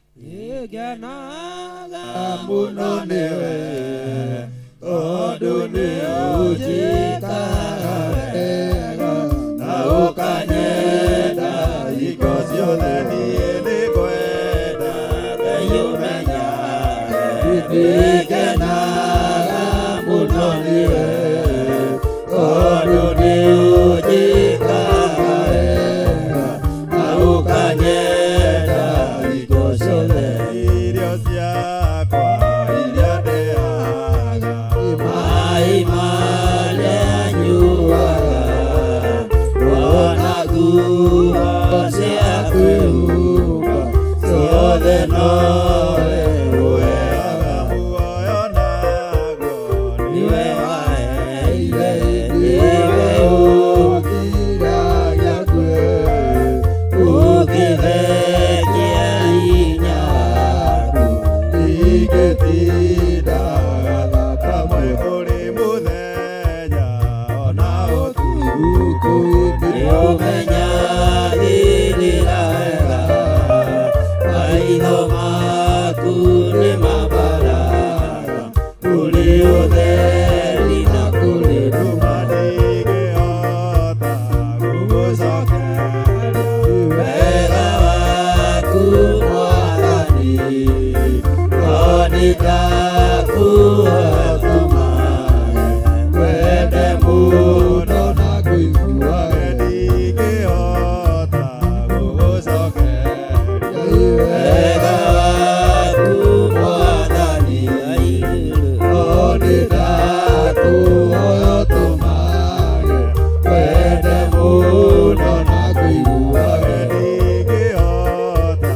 nĩngenaga mũno nĩwe tondũ nĩ ũnjĩkaga wega na ũkanyenda hingo ciothe niĩ nĩ ngwenda ngai ũmenyage nĩngenaga mũno nĩwe tondũ nĩ ũnjĩkaga wega na ũkanyenda hingo ciothe irio ciakwa iria ndĩaga maĩ marĩa nyuaga wona nguo cia kwĩhumba ciothe nowe ũheaga muoyo naguo niwe waheire niwe ũngiragia kwe ũngĩthekia hinya yaku ingĩtindaga thakame kũrĩ mũthenya ona ũtukũ nĩũmenyagĩrĩra wega maitho maku nĩ mambaraga kũrĩ ũtheri na kũrĩ nduma ndingĩhota gũgũcokeria wega waku mwathani no nĩndakuhoya tũmage wende mũno na kũiguage ndingĩhota gũgũcokeria wega waku mwathani no nĩndakuhoya tũmage wende mũno na kũiguage ndingĩhota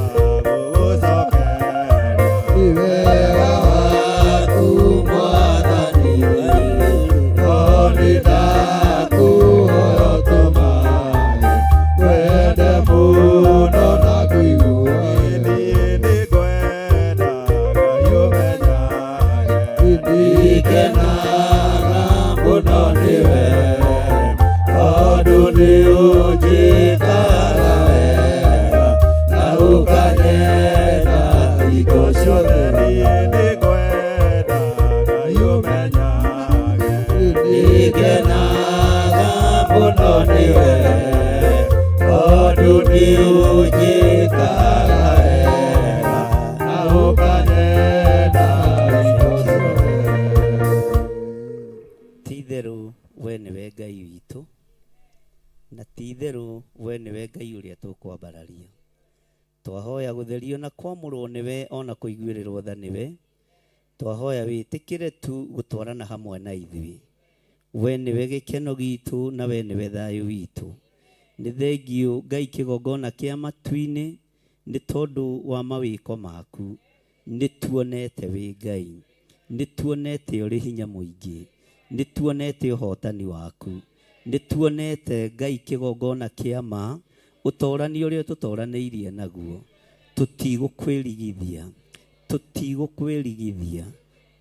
gũgũcokeria wega waku mwathani no nĩndakuhoya tũmage wende mũno na kũiguage niĩ nĩ ngwenda ngai ũmenyage ndikenaga mũno nĩwe tondũ nĩ ũnjĩkaga wega na ũkanyenda hingo ciothe niĩ nĩ ngwenda ngai ũmenyage ndikenaga mũno nĩwe tondũ nĩ ũnjĩkaga wega na ũkanyenda hingo ciothe ti-itherũ we nĩwe ngai witũ na ti-itherũ we nĩwe ngai ũrĩa tũkwambararia twahoya gũtherio na kwamũrwo nĩwe ona kũiguĩrĩrwo tha nĩwe twahoya wĩtĩkĩre tu gũtwarana hamwe na ithuĩ we nĩwe gĩkeno gitũ na we nĩwe thayũ witũ nĩ thengio ngai kĩgongona kĩa matu-inĩ nĩ tondũ wa mawĩko maku nĩ tuonete wĩ ngai nĩ tuonete ũrĩ hinya mũingĩ nĩ tuonete ũhotani waku nĩ tuonete Ngai kĩgongona kĩa ma, ũtorani ũrĩa tũtoranĩirie naguo, tũtigũkwĩrigithia, tũtigũkwĩrigithia,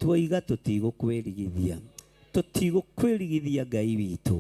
twoiga tũtigũkwĩrigithia, tũtigũkwĩrigithia Ngai witũ,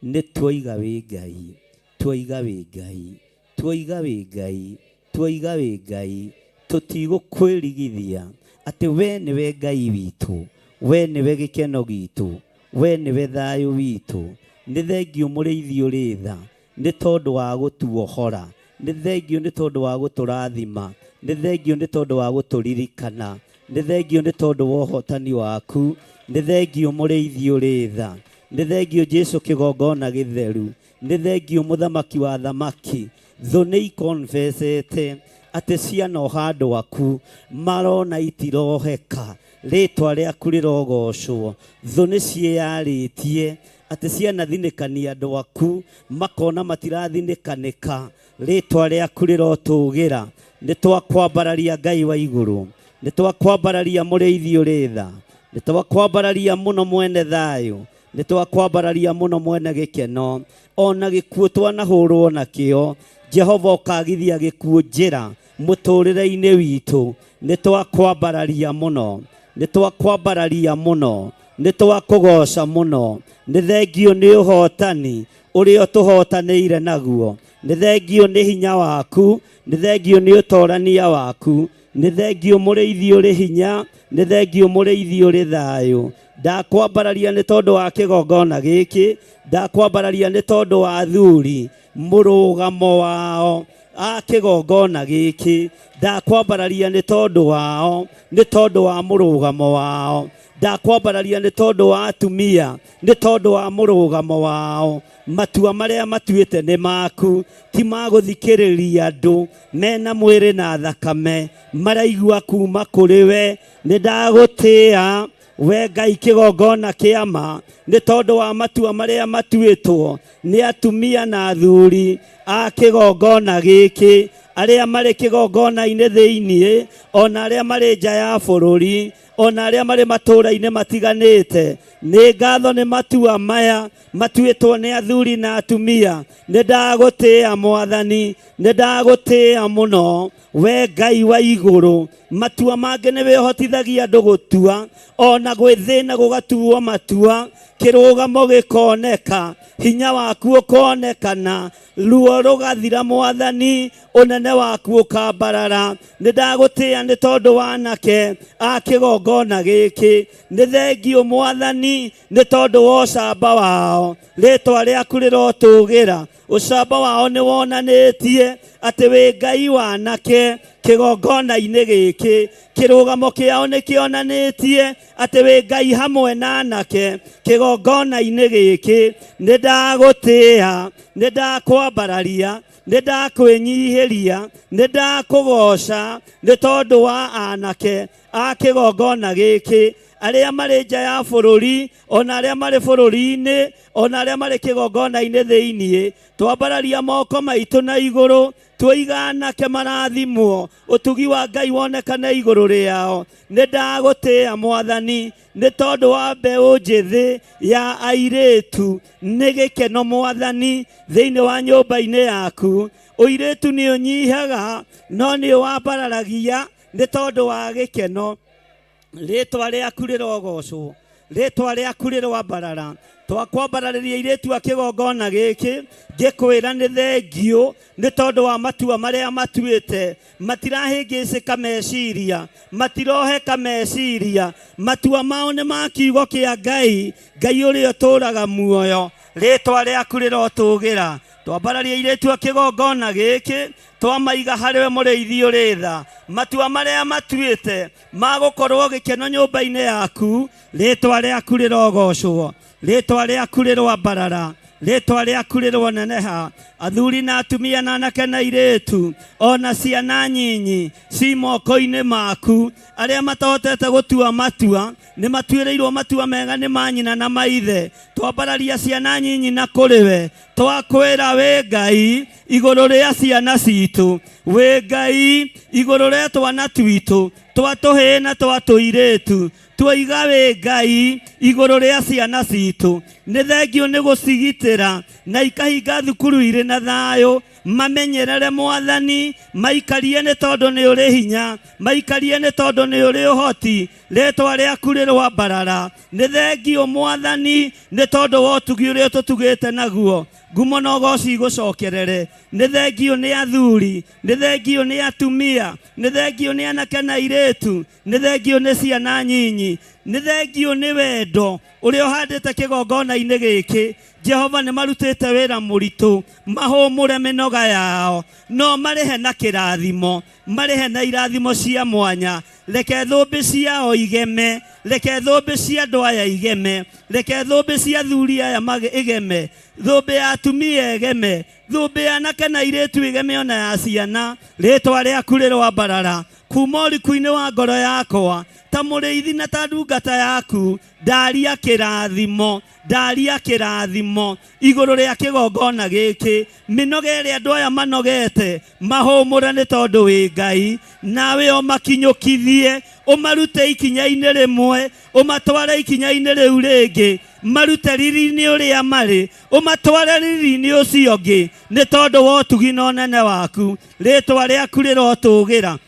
nĩ twoiga wĩ Ngai, twoiga wĩ Ngai, twoiga wĩ Ngai, twoiga wĩ Ngai, tũtigũkwĩrigithia atĩ we nĩwe Ngai witũ, we nĩwe gĩkeno gitũ, we nĩwe thayũ witũ. Nĩ thengio mũrĩithi ũrĩ tha, nĩ tondũ wa gũtuohora, nĩ thengio nĩ tondũ wa gũtũrathima, nĩ thengio nĩ tondũ wa gũtũririkana, nĩ thengio nĩ tondũ wa ũhotani waku, nĩ thengio mũrĩithi ũrĩ tha, nĩ thengio Jesu kĩgongona gĩtheru, nĩ thengio mũthamaki wa thamaki. Thũ nĩ ikonfesete atĩ ciana o handũ aku marona itiroheka, rĩtwa rĩaku rĩrogocwo. Thũ nĩ ciĩyarĩtie atĩ ciana thinĩkania andũ aku makona matirathinĩkanĩka, rĩtwa rĩaku rĩrotũgĩra. Nĩ twakwambararia Ngai wa igũrũ, nĩ twakwambararia mũrĩithi ũrĩ tha, nĩ twakwambararia mũno mwene thayũ, nĩ twakwambararia mũno mwene gĩkeno. Ona gĩkuũ twanahũrwo nakĩo, Jehova ũkagithia gĩkuũ njĩra mũtũrĩre-inĩ witũ. Nĩ twakwambararia mũno, nĩ twakwambararia mũno, nĩ twakũgoca mũno. Nĩ thengio nĩ ũhotani ũrĩa tũhotanĩire naguo, nĩ thengio nĩ hinya waku, nĩ thengio nĩ ũtorania waku, nĩ thengio mũrĩithi ũrĩ hinya, nĩ thengio mũrĩithi ũrĩ thayũ. Ndakwambararia nĩ tondũ wa kĩgongona gĩkĩ, ndakwambararia nĩ tondũ wa athuri mũrũgamo wao a kĩgongona gĩkĩ, ndakwambararia nĩ tondũ wao, nĩ tondũ wa mũrũgamo wao, ndakwambararia nĩ tondũ wa atumia, nĩ tondũ wa mũrũgamo wao. Matua marĩa matuĩte nĩ maku, ti magũthikĩrĩria andũ mena mwĩrĩ na thakame, maraigua kuma kũrĩ we. Nĩ ndagũtĩĩa we Ngai kĩgongona kĩa ma, nĩ tondũ wa matua marĩa matuĩtwo nĩ atumia na athuri a kĩgongona gĩkĩ, arĩa marĩ kĩgongona-inĩ thĩiniĩ, ona arĩa marĩ nja ya bũrũri, ona arĩa marĩ matũũra-inĩ matiganĩte. Nĩ ngatho nĩ matua maya matuĩtwo nĩ athuri na atumia. Nĩ ndagũtĩĩa Mwathani, nĩ ndagũtĩĩa mũno we Ngai wa igũrũ. Matua mangĩ nĩ wĩhotithagia andũ gũtua, ona gwĩthĩna gũgatuo matua, kĩrũgamo gĩkoneka, hinya waku ũkonekana, ruo rũgathira Mwathani, ũnene waku ũkambarara. Nĩ ndagũtĩĩa nĩ tondũ wa anake a kĩgongona gĩkĩ. Nĩ thengio Mwathani nĩ tondũ wa ũcamba wao, rĩtwa rĩaku rĩrotũgĩra. Ũcamba wao nĩ wonanĩtie atĩ wĩ Ngai wa anake kĩgongona-inĩ gĩkĩ. Kĩrũgamo kĩao nĩ kĩonanĩtie atĩ wĩ Ngai hamwe na anake kĩgongona-inĩ gĩkĩ. Nĩ ndagũtĩĩa, nĩ ndakwambararia, nĩ ndakwĩnyihĩria, nĩ ndakũgoca nĩ tondũ wa anake a kĩgongona gĩkĩ, arĩa marĩ nja ya bũrũri, ona arĩa marĩ bũrũri-inĩ, ona arĩa marĩ kĩgongona-inĩ thĩiniĩ. Twambararia moko maitũ na igũrũ, twoiga anake marathimwo, ũtugi wa Ngai wonekane igũrũ rĩao. Nĩ ndagũtĩĩa Mwathani nĩ tondũ wa mbeũ njĩthĩ ya airĩtu. Nĩ gĩkeno Mwathani thĩinĩ wa nyũmba-inĩ yaku. Ũirĩtu nĩ ũnyihaga, no nĩ wambararagia nĩ tondũ wa gĩkeno. Rĩtwa rĩaku rĩrogocwo, rĩtwa rĩaku rĩrwambarara. Twakwambararĩria airĩtu a kĩgongona gĩkĩ, ngĩkwĩra nĩ thengio nĩ tondũ wa matua marĩa matuĩte. Matirahĩngĩcĩka meciria, matiroheka meciria. Matua mao nĩ ma kiugo kĩa Ngai, Ngai ũrĩa ũtũũraga muoyo. Rĩtwa rĩaku rĩrotũgĩra. Twambararia airĩtu a kĩgongona gĩkĩ, twamaiga harĩ we mũrĩithi ũrĩ tha. Matua marĩa matuĩte magũkorwo gĩkeno nyũmba-inĩ yaku, rĩtwa rĩaku rĩrogocwo, rĩtwa rĩaku rĩrwambarara, rĩtwa rĩaku rĩrwoneneha. Athuri na atumia na anake na airĩtu, ona ciana nyinyi ci moko-inĩ maku. Arĩa matahotete gũtua matua, nĩ matuĩrĩirwo matua mega nĩ manyina na maithe. Twambararia ciana nyinyi na kũrĩ we, twakwĩra wĩ Ngai igũrũ rĩa ciana citũ. we Ngai iguru ria twana twitu twatuhii na twatuiretu twoiga we Ngai iguru ria ciana citu ni thengio ni gucigitira na ikahinga thukuru ire na thayo mamenyerere Mwathani maikarie ni tondu ni uri hinya maikarie ni tondu ni uri uhoti ritwa riaku rirwambarara ni thengio Mwathani ni tondu wa utugi uria tutugite naguo ngumo no goci gucokerere ni thengio ni athuri ni thengio ni atumia ni thengio ni anake na iretu ni thengio ni ciana nyinyi ni thengio ni wendo uria uhandite kigongona-ini giki Jehova ni marutite wira muritu mahumure minoga yao no marihe na kirathimo marihe na irathimo cia mwanya reke thumbi ciao igeme reke thumbi cia andu aya igeme reke thumbi cia athuri aya igeme thumbi ya atumia igeme thumbi ya anake na iretu igeme ona ya ciana ritwa riaku rirwambarara kuma uriku-ini wa ngoro yakwa ta muriithi na ta ndungata yaku ndaria kirathimo iguru ria kigongona giki minoga iria andu aya manogete mahumure ni tondu wi Ngai nawe umakinyukithie umarute ikinya-ini rimwe umatware ikinya-ini riu ringi marute riri-ini uria mari umatware riri-ini ucio ungi ni tondu wa utugi na unene waku ritwa riaku rirotugira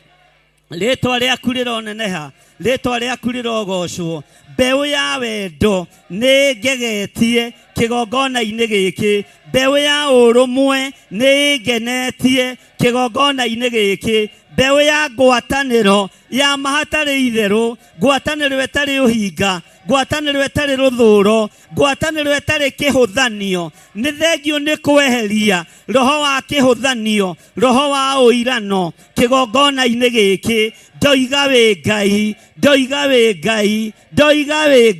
ritwa riaku rironeneha ritwa riaku rirogocwo mbeu ya wendo ni ngegetie kigongona-ini giki mbeu ya urumwe ni ngenetie kigongona-ini giki mbeu ya ngwataniro ya mahatari itheru ngwataniro etari uhinga ngwataniro etari ruthuro ngwataniro etari kihuthanio ni thengio ni kweheria roho wa kihuthanio roho wa uirano kigongona-ini giki ndoiga we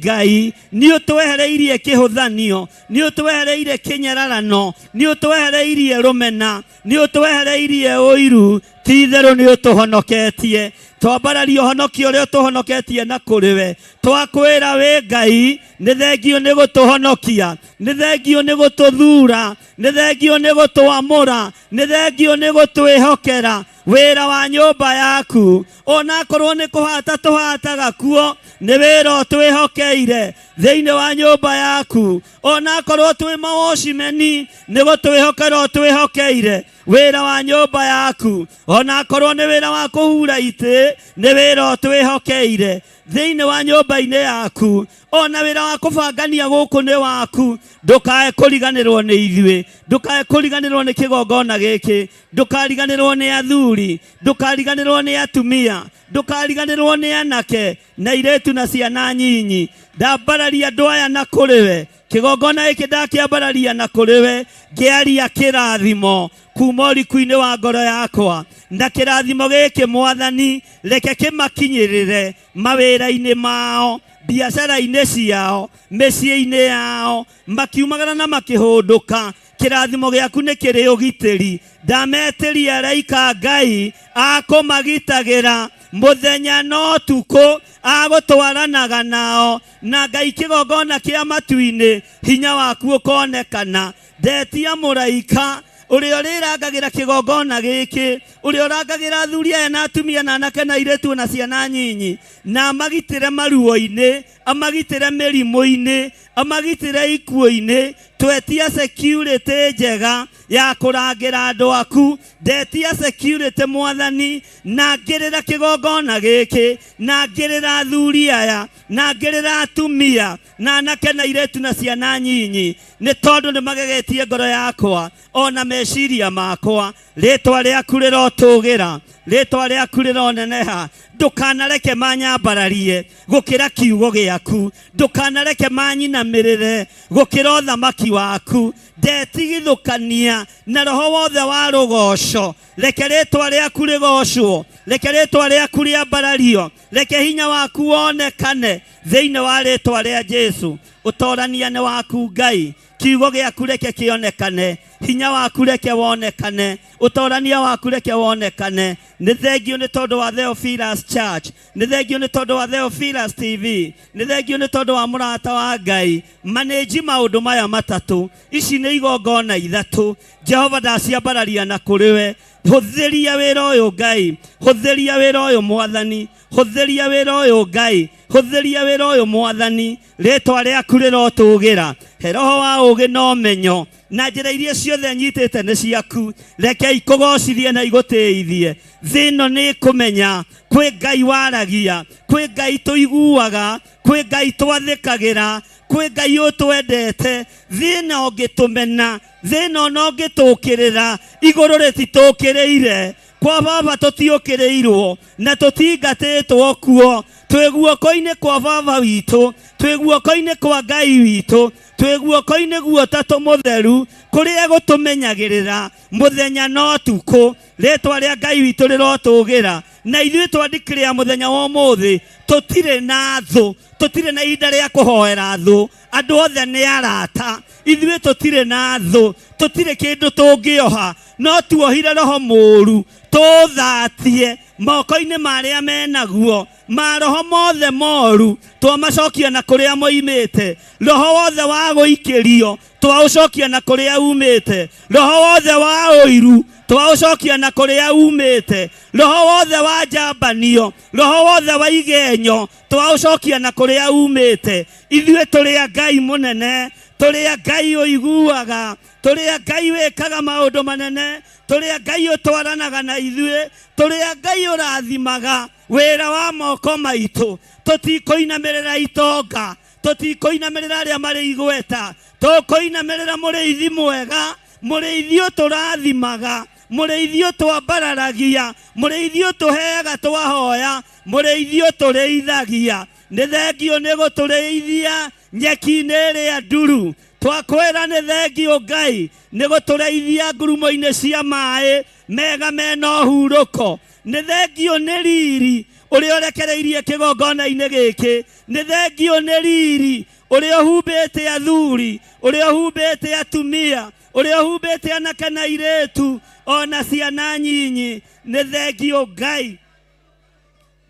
Ngai ni utwehereirie kihuthanio ni utwehereirie kinyararano ni utwehereirie rumena ni utwehereirie uiru ti theru ni utuhonoketie twambararia uhonokio uria utuhonoketie na kuriwe twakwira we Ngai ni thengio ni gutuhonokia ni thengio ni gututhura ni thengio ni gutuamura ni thengio ni gutwihokera wira wa nyumba yaku ona korwo ni kuhata tuhataga kuo ni wira twihokeire thiini wa nyumba yaku ona korwo twi mawoshimeni ni gutwihokera twihokeire wira wa nyumba yaku ona korwo ni wira wa kuhura ite ni wira twihokeire thiini wa nyumba-ini yaku ona wira wa kubangania guku ni waku ndukae kuriganirwo ni ithuĩ ndukae kuriganirwo ni kigongona giki ndukariganirwo ni athuri ndukariganirwo ni atumia ndukariganirwo ni anake na iretu na ciana nyinyi ndambararia andu aya na kuriwe kigongona giki ndakiambararia na kuriwe ngiaria kirathimo kuma uriku-ini wa ngoro yakwa na kirathimo giki Mwathani reke kimakinyirire mawira-ini mao biacara-ini ciao mĩciĩ-ini yao makiumagara na makihunduka kirathimo giaku ni kiri ugitiri ndametiria araika Ngai akumagitagira muthenya no tuko agutwaranaga nao na Ngai kigongona kia matu-ini hinya waku ukonekana ndetia muraika uria urirangagira kigongona giki uria urangagira athuri aya na atumia na anake na iretu na ciana nyinyi na amagitire maruo-ini amagitire mirimu-ini amagitire ikuo-ini twetia security njega ya kurangira andu aku ndetia security Mwathani na ngirira kigongona giki na ngirira athuri aya na ngirira atumia na anake na iretu na ciana nyinyi ni tondu ni magegetie ngoro yakwa ona meciria makwa ritwa riaku rirotugira ritwa riaku rironeneha ndukanareke manyambararie gukira kiugo giaku ndukanareke manyinamirire gukira uthamaki waku ndetigithukania na roho wothe wa rugoco reke ritwa riaku rigocwo reke ritwa riaku riambarario reke hinya waku wonekane thiini wa ritwa ria Jesu utorania ni waku Ngai kiugo gĩaku reke kĩonekane, hinya waku reke wonekane, ũtorania waku reke wonekane. Nĩ thengio nĩ tondũ wa Theophilus Church, nĩ thengio nĩ tondũ wa Theophilus TV, nĩ thengio nĩ tondũ wa mũrata wa Ngai. Manĩnji maũndũ maya matatũ, ici nĩ igongona ithatũ, Jehova ndaciambararia na kũrĩ we. Hũthĩria wĩra ũyũ Ngai, hũthĩria wĩra ũyũ Mwathani, hũthĩria wĩra ũyũ Ngai, hũthĩria wĩra ũyũ Mwathani. Rĩĩtwa rĩaku rĩrotũgĩra, he roho wa ũũgĩ na ũmenyo, na njĩra iria ciothe nyitĩte nĩ ciaku, reke ikũgocithie na igũtĩithie. Thĩ ĩno nĩ kũmenya kwĩ Ngai waragia, kwĩ Ngai tũiguaga, kwĩ Ngai twathĩkagĩra, kwĩ Ngai ũtwendete. Thĩ ĩno ũngĩtũmena, thĩ ĩno no ũngĩtũũkĩrĩra, igũrũ rĩtitũũkĩrĩire, kwa Baba tũtiũkĩrĩirwo na tũtingatĩtwo kuo. Twĩ guoko-inĩ kwa Baba witũ, twĩ guoko-inĩ kwa Ngai witũ, twĩ guoko-inĩ guota tũmũtheru kũrĩa gũtũmenyagĩrĩra mũthenya na ũtukũ. Rĩĩtwa rĩa Ngai witũ rĩrotũgĩra, na ithuĩ twandĩkĩrĩra mũthenya wa ũmũthĩ tũtirĩ na thũ, tũtirĩ na ihinda rĩa kũhoera thũ. Andũ othe nĩ arata, ithuĩ tũtirĩ na thũ, tũtirĩ kĩndũ tũngĩoha, no tuohire roho mũũru tũthatie moko-inĩ marĩa menaguo, ma roho mothe moru twamacokia na kũrĩa moimĩte. Roho wothe wa gũikĩrio twaũcokia na kũrĩa umĩte, roho wothe wa ũiru twaũcokia na kũrĩa umĩte, roho wothe wa njambanio, roho wothe wa igenyo twaũcokia na kũrĩa umĩte. Ithuĩ tũrĩ a Ngai mũnene, tũrĩ a Ngai ũiguaga, tũrĩ a Ngai wĩkaga maũndũ manene, tũrĩ a Ngai ũtwaranaga na ithuĩ, tũrĩ a Ngai ũrathimaga wĩra wa moko maitũ. Tũtikũinamĩrĩra itonga, tũtikũinamĩrĩra arĩa marĩ igweta, tũkũinamĩrĩra mũrĩithi mwega, mũrĩithi ũtũrathimaga, mũrĩithi ũtwambararagia, mũrĩithi ũtũheaga twahoya, mũrĩithi ũtũrĩithagia. Nĩ thengio nĩ gũtũrĩithia nyeki-inĩ ĩrĩa nduru. Twakwĩra nĩ thengio Ngai nĩ gũtũrĩithia ngurumo-inĩ cia maaĩ mega mena ũhurũko. Nĩ thengio nĩ riri ũrĩa ũrekereirie kĩgongona-inĩ gĩkĩ. Nĩ thengio nĩ riri ũrĩa ũhumbĩte athuri, ũrĩa ũhumbĩte atumia, ũrĩa ũhumbĩte anake na airĩtu ona ciana nyinyi. Nĩ thengio Ngai,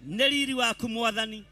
nĩ riri waku Mwathani.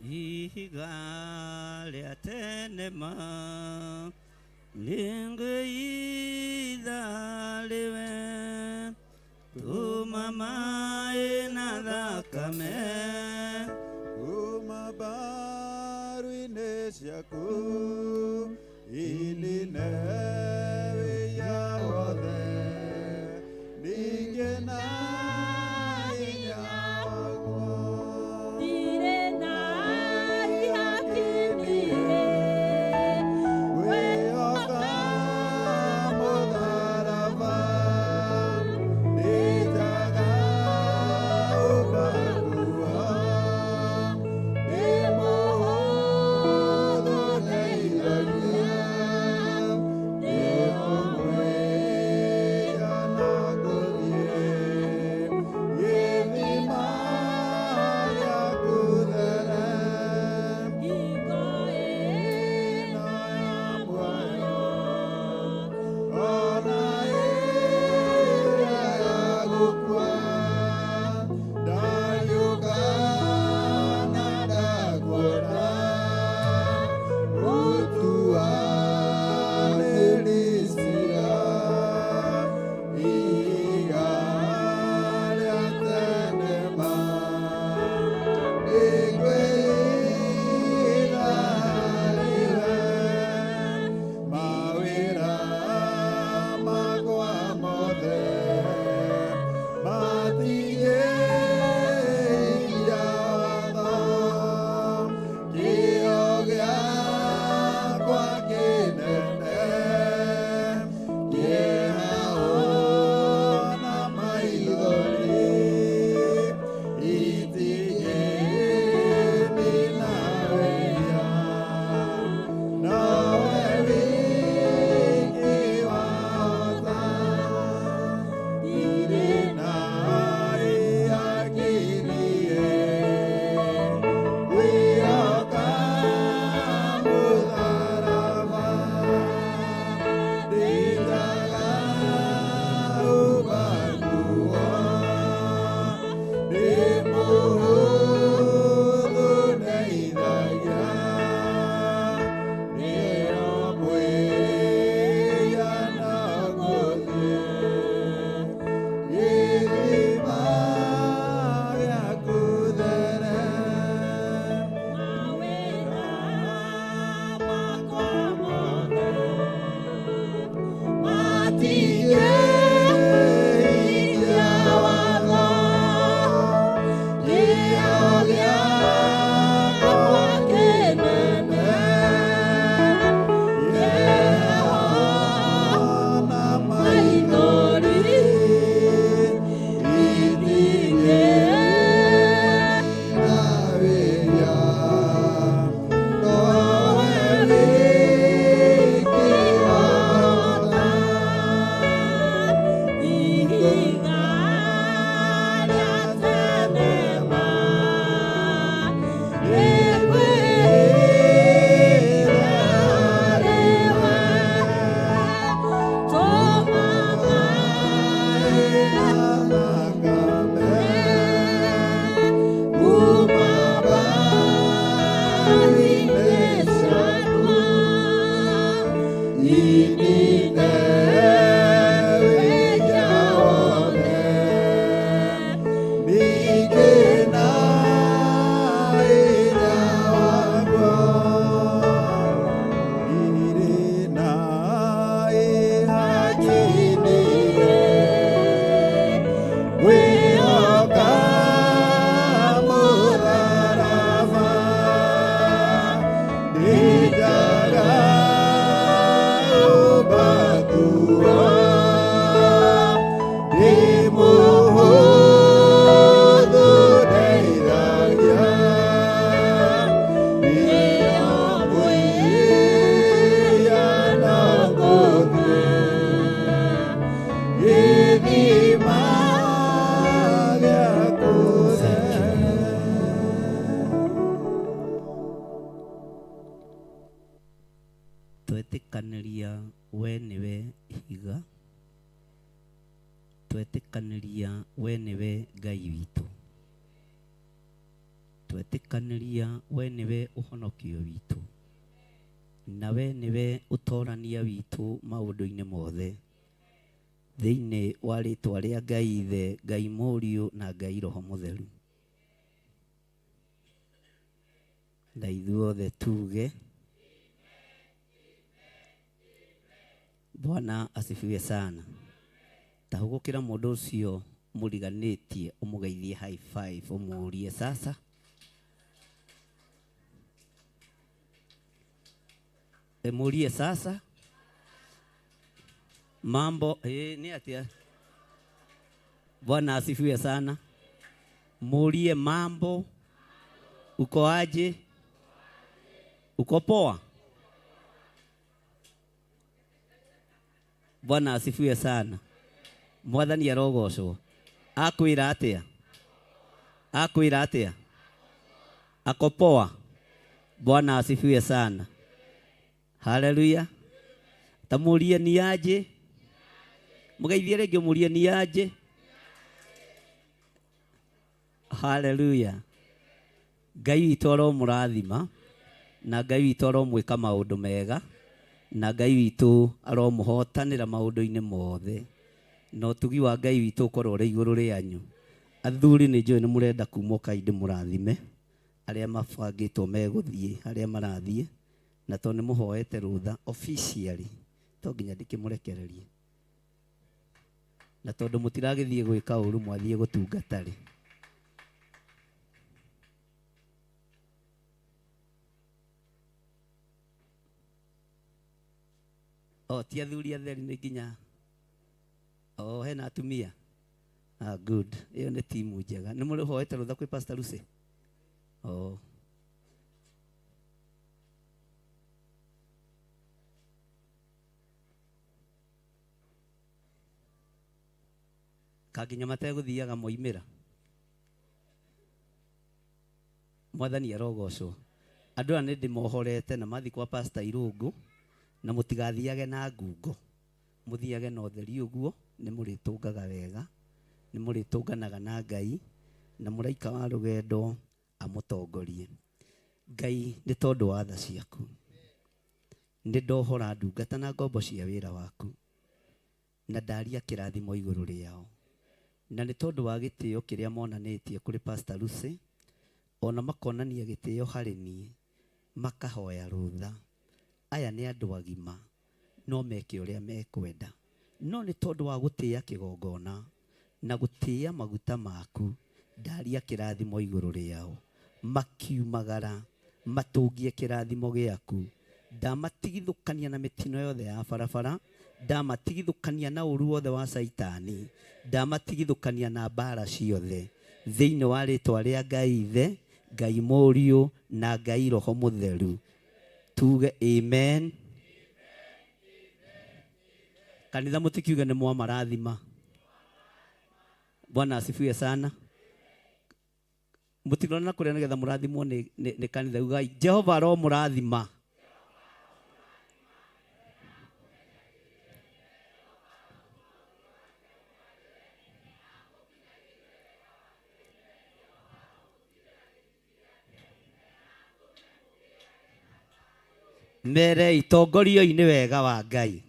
Ihiga rĩa tene ma nĩngwĩitha rĩwe, tuma maĩ na thakame kuma mbaru-inĩ ciaku inine wĩya wothe, ningĩ na hinya waguo ndirĩ na twetĩkanĩria we nĩwe higa, twetĩkanĩria we nĩwe Ngai witũ, twetĩkanĩria we nĩwe ũhonokio witũ, na we nĩwe ũtorania witũ maũndũ-inĩ mothe thĩinĩ wa rĩtwa rĩa Ngai Ithe, Ngai Mũriũ na Ngai Roho Mũtheru. Na ithuothe tuge Bwana asifiwe sana. Tahugũkĩra mũndũ ũcio mũriganĩtie ũmũgeithie high five, ũmũrie sasa. Mũrie sasa. Mambo ni atia? Bwana asifiwe sana. Murie mambo. Uko aje? Uko poa? Bwana asifiwe sana. Mwathani arogocwo. Akwĩra atia? Akwĩra atia? Ako poa? Bwana asifiwe sana. Haleluya. Tamurie ni aje? Mũgeithie rĩngĩ mũrie ni aje? Haleluya. Ngai witũ aromũrathima na Ngai witũ aromwĩka maũndũ mega na Ngai witũ aromũhotanĩra maũndũ-inĩ mothe. Na ũtugi wa Ngai witũ ũkorwo ũrĩ igũrũ rĩanyu. Athuri nĩ njũĩ nĩ mũrenda kumoka inde mũrathime arĩa mabangĩtwo megũthiĩ arĩa marathiĩ, na tondũ nĩ mũhoete rũtha officially to nginya ndĩkĩmũrekererie, na tondũ mũtiragĩthiĩ gwĩka ũru, mwathiĩ gũtungata rĩ. Ti athuri atheri nĩ nginya hena atumia. Good. Iyo nĩ timu njega. Nĩ mũhoete rũtha kwĩ Pastor Lucy? Kanginya mategũthiaga moimĩra. Mwathani arogocwo. Andũ aya nĩ ndĩmohorete na mathi kwa Pastor Irũngũ, na mũtigathiage na ngungo, mũthiage na ũtheri ũguo, nĩ mũrĩtũngaga wega, nĩ mũrĩtũnganaga na Ngai, na mũraika wa rũgendo amũtongorie. Ngai nĩ tondũ wa tha ciaku, nĩ ndohora ndungata na ngombo cia wĩra waku, na ndaria kĩrathimo igũrũ rĩao, na nĩ tondũ wa gĩtĩo kĩrĩa monanĩtie kũrĩ Pastor Lucy, ona makonania gĩtĩo harĩ niĩ, makahoya rũtha. Aya nĩ andũ agima, no meke ũrĩa mekwenda, no nĩ tondũ wa gũtĩĩa kĩgongona na gũtĩĩa maguta maku, ndaria kĩrathimo igũrũ rĩao, makiumagara matũngie kĩrathimo gĩaku. Ndamatigithũkania na mĩtino yothe ya barabara, ndamatigithũkania na ũru wothe wa Saitani, ndamatigithũkania na mbara ciothe thĩinĩ wa rĩtwa rĩa Ngai Ithe, Ngai Mũriũ na Ngai Roho Mũtheru. Tuge amen. Kanitha mũtikiuge nĩ mwamarathima. Bwana asifiwe sana. Mũtirona kũrĩa nĩgetha mũrathimwo nĩ kanitha, ugai Jehova aromũrathima. mere itongorio-inĩ wega wa Ngai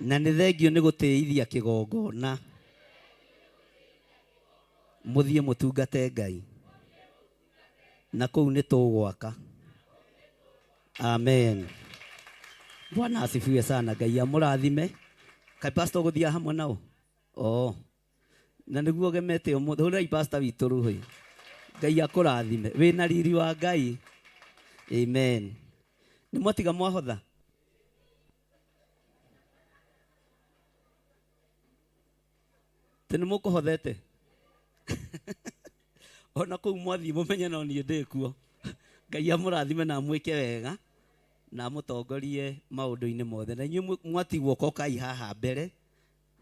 na nĩ thengio nĩ gũtĩithia kĩgongona mũthiĩ mũtungate Ngai na kũu nĩ tũgwaka. Amen. Bwana asifiwe sana. Ngai amũrathime. Kai pastor gũthia hamwe nao. Na nĩguo gemete ũmũthĩ. Hũrai pastor witũ rũhĩ. Ngai akũrathime. Wĩna riri wa Ngai. Amen. Nĩ mwatiga mwahotha. Tene mũkũhothete. Ona kũu mwathiĩ mũmenye no niĩ ndĩkuo. Ngai amũrathime na mwĩke wega na mũtongorie maũndũ-inĩ mothe. Na inyuĩ mwatigwo kokai haha mbere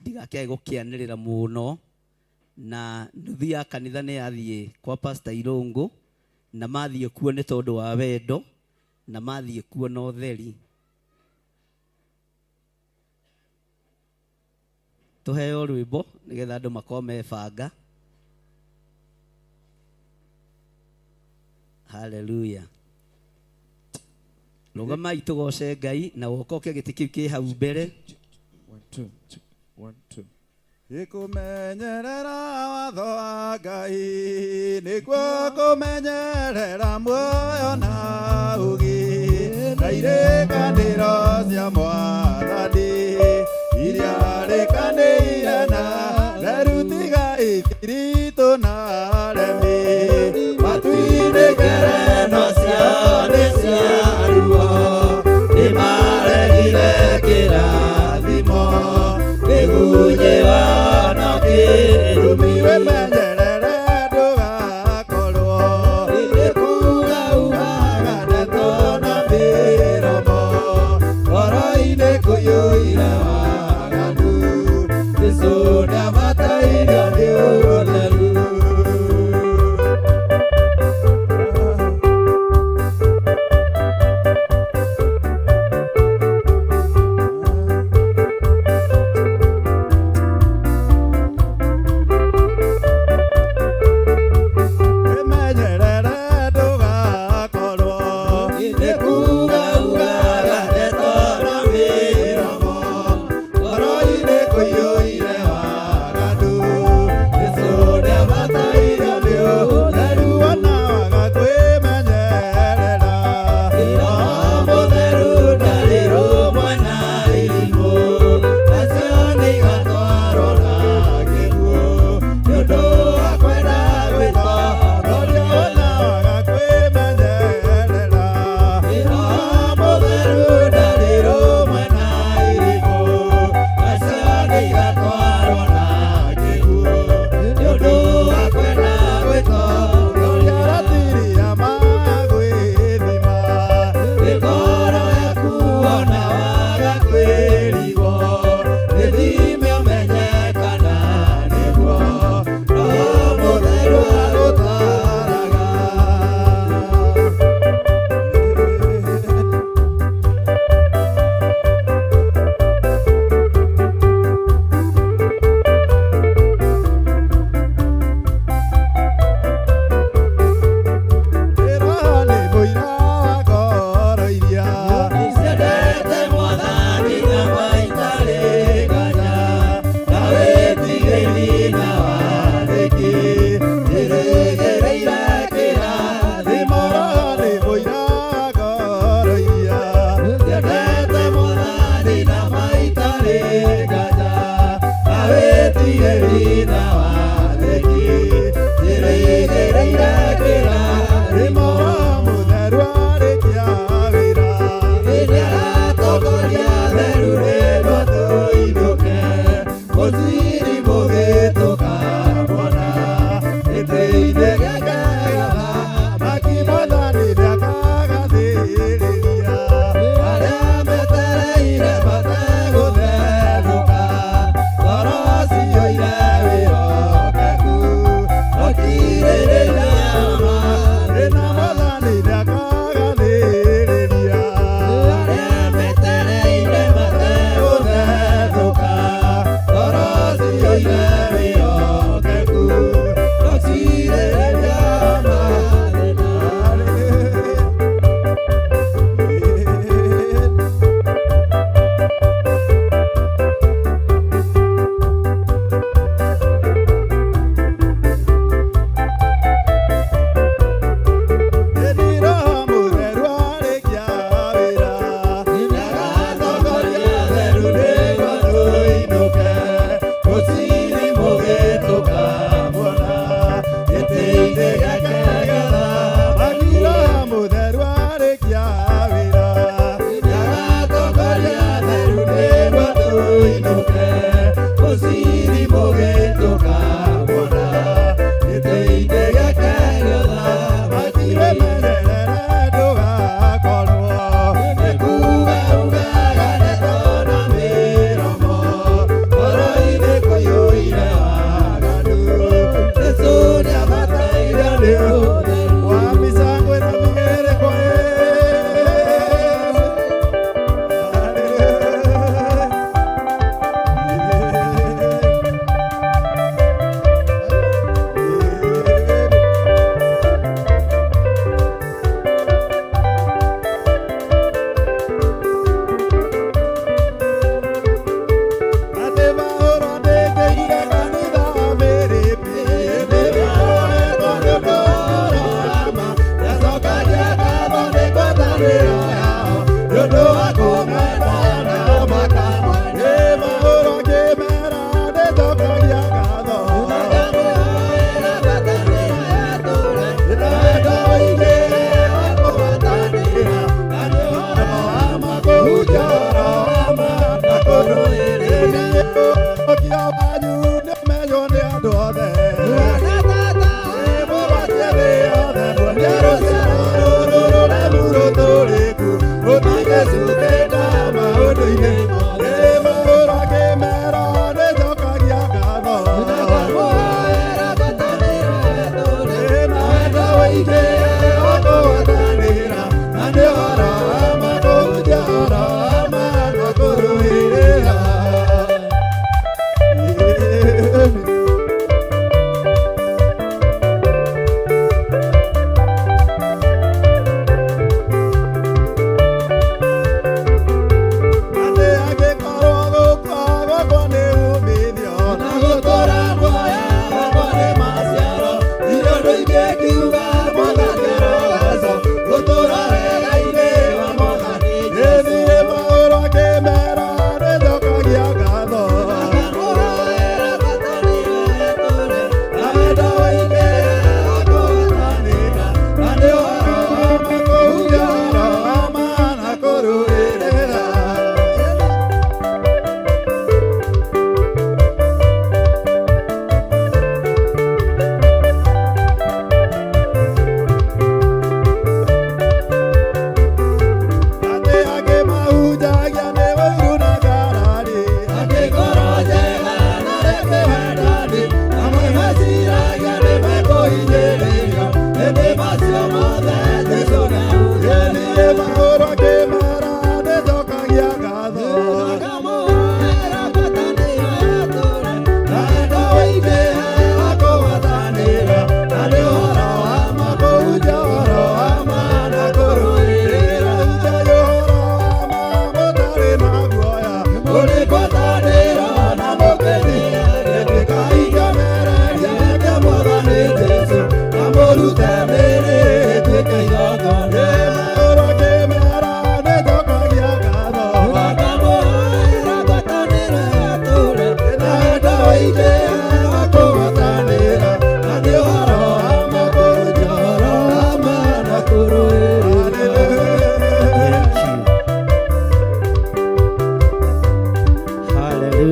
ndigakĩage gũkĩanĩrĩra mũno. Na nuthu ya kanitha nĩ yathiĩ kwa Pastor Irũngũ na mathiĩ kuo nĩ tondũ wa wendo na mathiĩ kuo na ũtheri. Tũheo rwĩmbo nĩgetha andũ makorwo mebanga. Hallelujah. Rũgamai tũgoce Ngai na ũhokoke gĩtĩ kĩu kĩ hau mbere. 1 2 Ikumenyerera watho wa Ngai nĩguo kũmenyerera muoyo na ũgĩ na irĩkanĩro cia Mwathani iria rĩkanĩire na rerutiga ithiritu na remi matu-inĩ ngerenwa ciao nĩ cia ruo nĩmaregire kĩrathimo kĩgunyi wana kĩrumi wĩmenyerere ndũgakorwo nĩkuga ugaga ndeto na mĩromo ngoro-inĩ kũiyũire waganu Jesũ nĩamatairio nĩ ũtheru.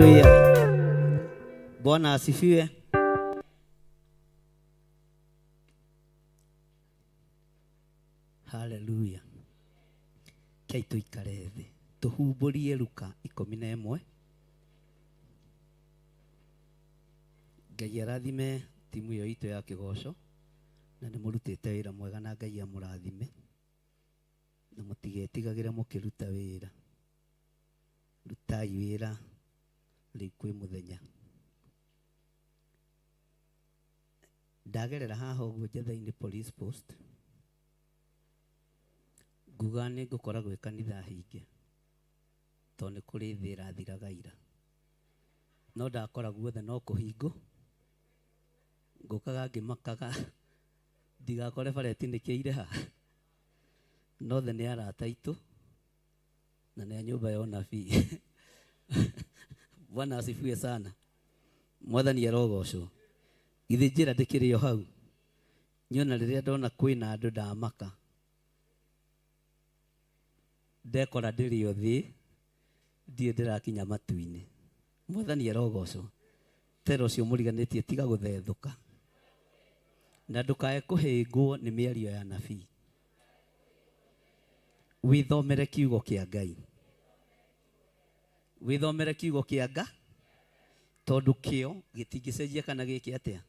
Haleluya. Bwana asifiwe. Haleluya. Kei tuikare thĩ tuhumbũrie Luka 11. Ngai arathime timu yo itu ya kigoco na nĩ mũrutĩte wĩra mwega na Ngai amũrathime na mũtigetigagĩre mũkĩruta wĩra. Rutai wĩra rĩu kwĩ mũthenya. Ndagerera haha ũguo Njatha-inĩ police post nguga nĩ ngũkora gwĩ kanitha hinge tondũ nĩ kũrĩ thĩ ĩrathiraga ira, no ndakora guothe no kũhingwo ngũkaga ngĩmakaga ndigakore bareti nĩkĩire haha, no the nĩ arata aitũ na nĩ a nyũmba ya ũnabii. Bwana asifiwe sana. Mwathani arogocwo. Githĩ njĩra ndĩkĩrĩ o hau, nyona rĩrĩa ndona kwĩna andũ ndamaka, ndekora ndĩrĩ o thĩ ndiĩ ndĩrakinya matu-inĩ. Mwathani arogocwo. Tera ũcio mũriganĩtie tiga gũthethũka na ndũkae kũhĩngwo nĩ mĩario ya nabii. Wĩthomere kiugo kĩa Ngai, wĩthomere kiugo kĩa Ngai tondũ kĩo gĩtingĩcenjia kana gĩkĩ atĩa.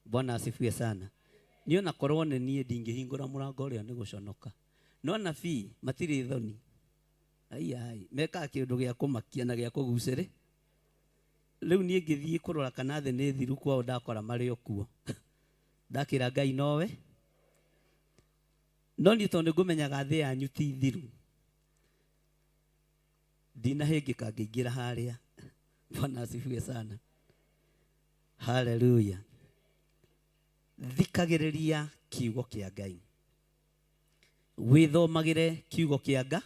Bwana asifiwe sana. Niĩ ona korwo nĩ niĩ ndingĩhingũra mũrango ũrĩa nĩ gũconoka, no nabii matirĩ thoni. Ai mekaga kĩndũ gĩa kũmakia na gĩa kũgucĩrĩ. Rĩu niĩ ngĩthiĩ kũrora kana thĩ nĩ thiru kwao ndakora marĩ o kuo. Ndakĩra Ngai nowe, no niĩ tondũ ngũmenyaga thĩ yanyu ti thiru ndinahĩngĩka ngĩingĩra harĩa. Bwana asifiwe sana. Haleluya. Thikagĩrĩria kiugo kĩa Ngai, wĩthomagĩre kiugo kĩa Ngai.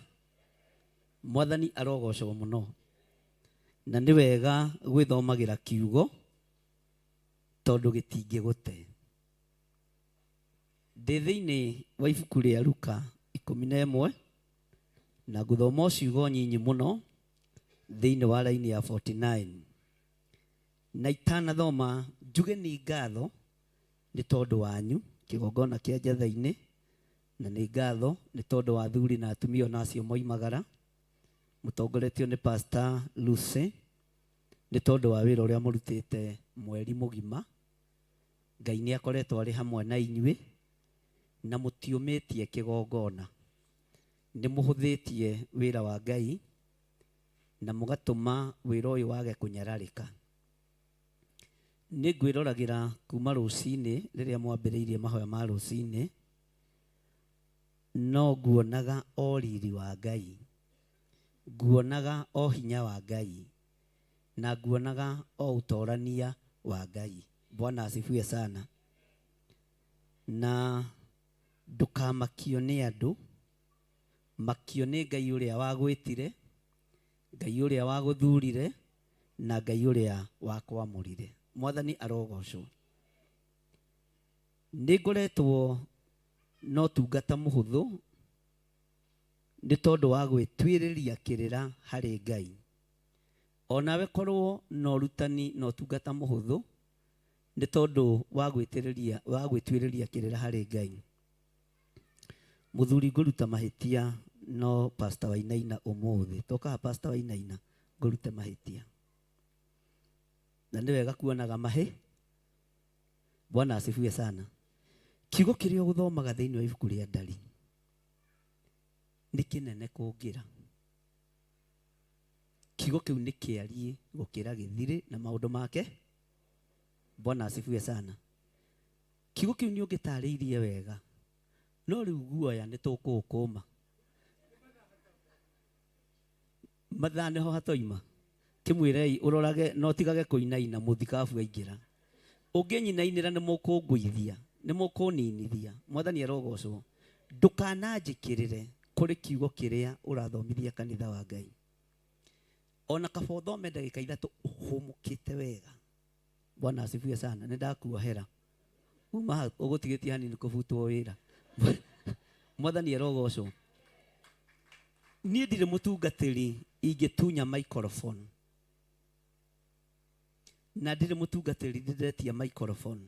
Mwathani arogocwo mũno na nĩ wega gwĩthomagĩra kiugo tondũ gĩtingĩgũte. Ndĩ thĩinĩ wa ibuku rĩa Luka 11 na ngũthoma ciugo nyinyi mũno thĩinĩ wa raini ya 49, na itanathoma njuge nĩ ngatho nĩ tondũ wanyu kĩgongona kĩa Njatha-inĩ, na nĩ ngatho nĩ tondũ wa athuri na atumia onacio moimagara mũtongoretio nĩ Pastor Lucy, nĩ tondũ wa wĩra ũrĩa mũrutĩte mweri mũgima. Ngai nĩ akoretwo arĩ hamwe na inyuĩ na mũtiũmĩtie kĩgongona, nĩ mũhũthĩtie wĩra wa Ngai na mũgatũma wĩra ũyũ wage kũnyararĩka. Nĩ ngwĩroragĩra kuma rũcinĩ rĩrĩa mwambĩrĩirie mahoya ma rũcinĩ, no nguonaga o riri wa Ngai, nguonaga o hinya wa Ngai na nguonaga o ũtorania wa Ngai. Bwana asifiwe sana. Na ndũkamakio nĩ andũ, makio nĩ Ngai ũrĩa wagwĩtire, Ngai ũrĩa wagũthurire na Ngai ũrĩa wakwamũrire. Mwathani arogocwo. Nĩ ngoretwo no tungata mũhũthũ nĩ tondũ wa gwĩtuĩrĩria kĩrĩra harĩ Ngai. Onawe korwo no rutani no tungata mũhũthũ nĩ tondũ wa gwĩtuĩrĩria kĩrĩra harĩ Ngai. Mũthuri ngũruta mahĩtia no Pastor Wainaina ũmũthĩ. Tokaga Pastor Wainaina ngũrute mahĩtia. Na nĩ wega kuonaga mahĩ. Bwana asifiwe sana. Kiugo kĩrĩa ũgũthomaga thĩinĩ wa ibuku rĩa Ndari nĩ kĩnene kũngĩra. Kiugo kĩu nĩ kĩariĩ gũkĩra gĩthirĩ na maũndũ make. Bwana asifiwe sana. Kiugo kĩu nĩ ũngĩtarĩirie wega, no rĩu guoya nĩ tũkũũkũma. Mathaa nĩho hatoima. Kĩmwĩrei ũrorage no tigage kũinaina mũthikabu aingĩra. Ũngĩnyinainĩra nĩ mũkũngũithia, nĩ mũkũninithia. Mwathani arogocwo. Ndũkananjĩkĩrĩre kũrĩ kiugo kĩrĩa ũrathomithia kanitha wa Ngai. Ona kaba ũthome ndagĩka ithatũ ũhũmũkĩte wega. Bwana asifiwe sana. Nĩ ndakuohera. Uma ũgũtigĩtie hanini kũbutwo wĩra. Mwathani arogocwo. Niĩ ndirĩ mũtungatĩri ingĩtunya microphone na ndire mutungatiri ndiretia microphone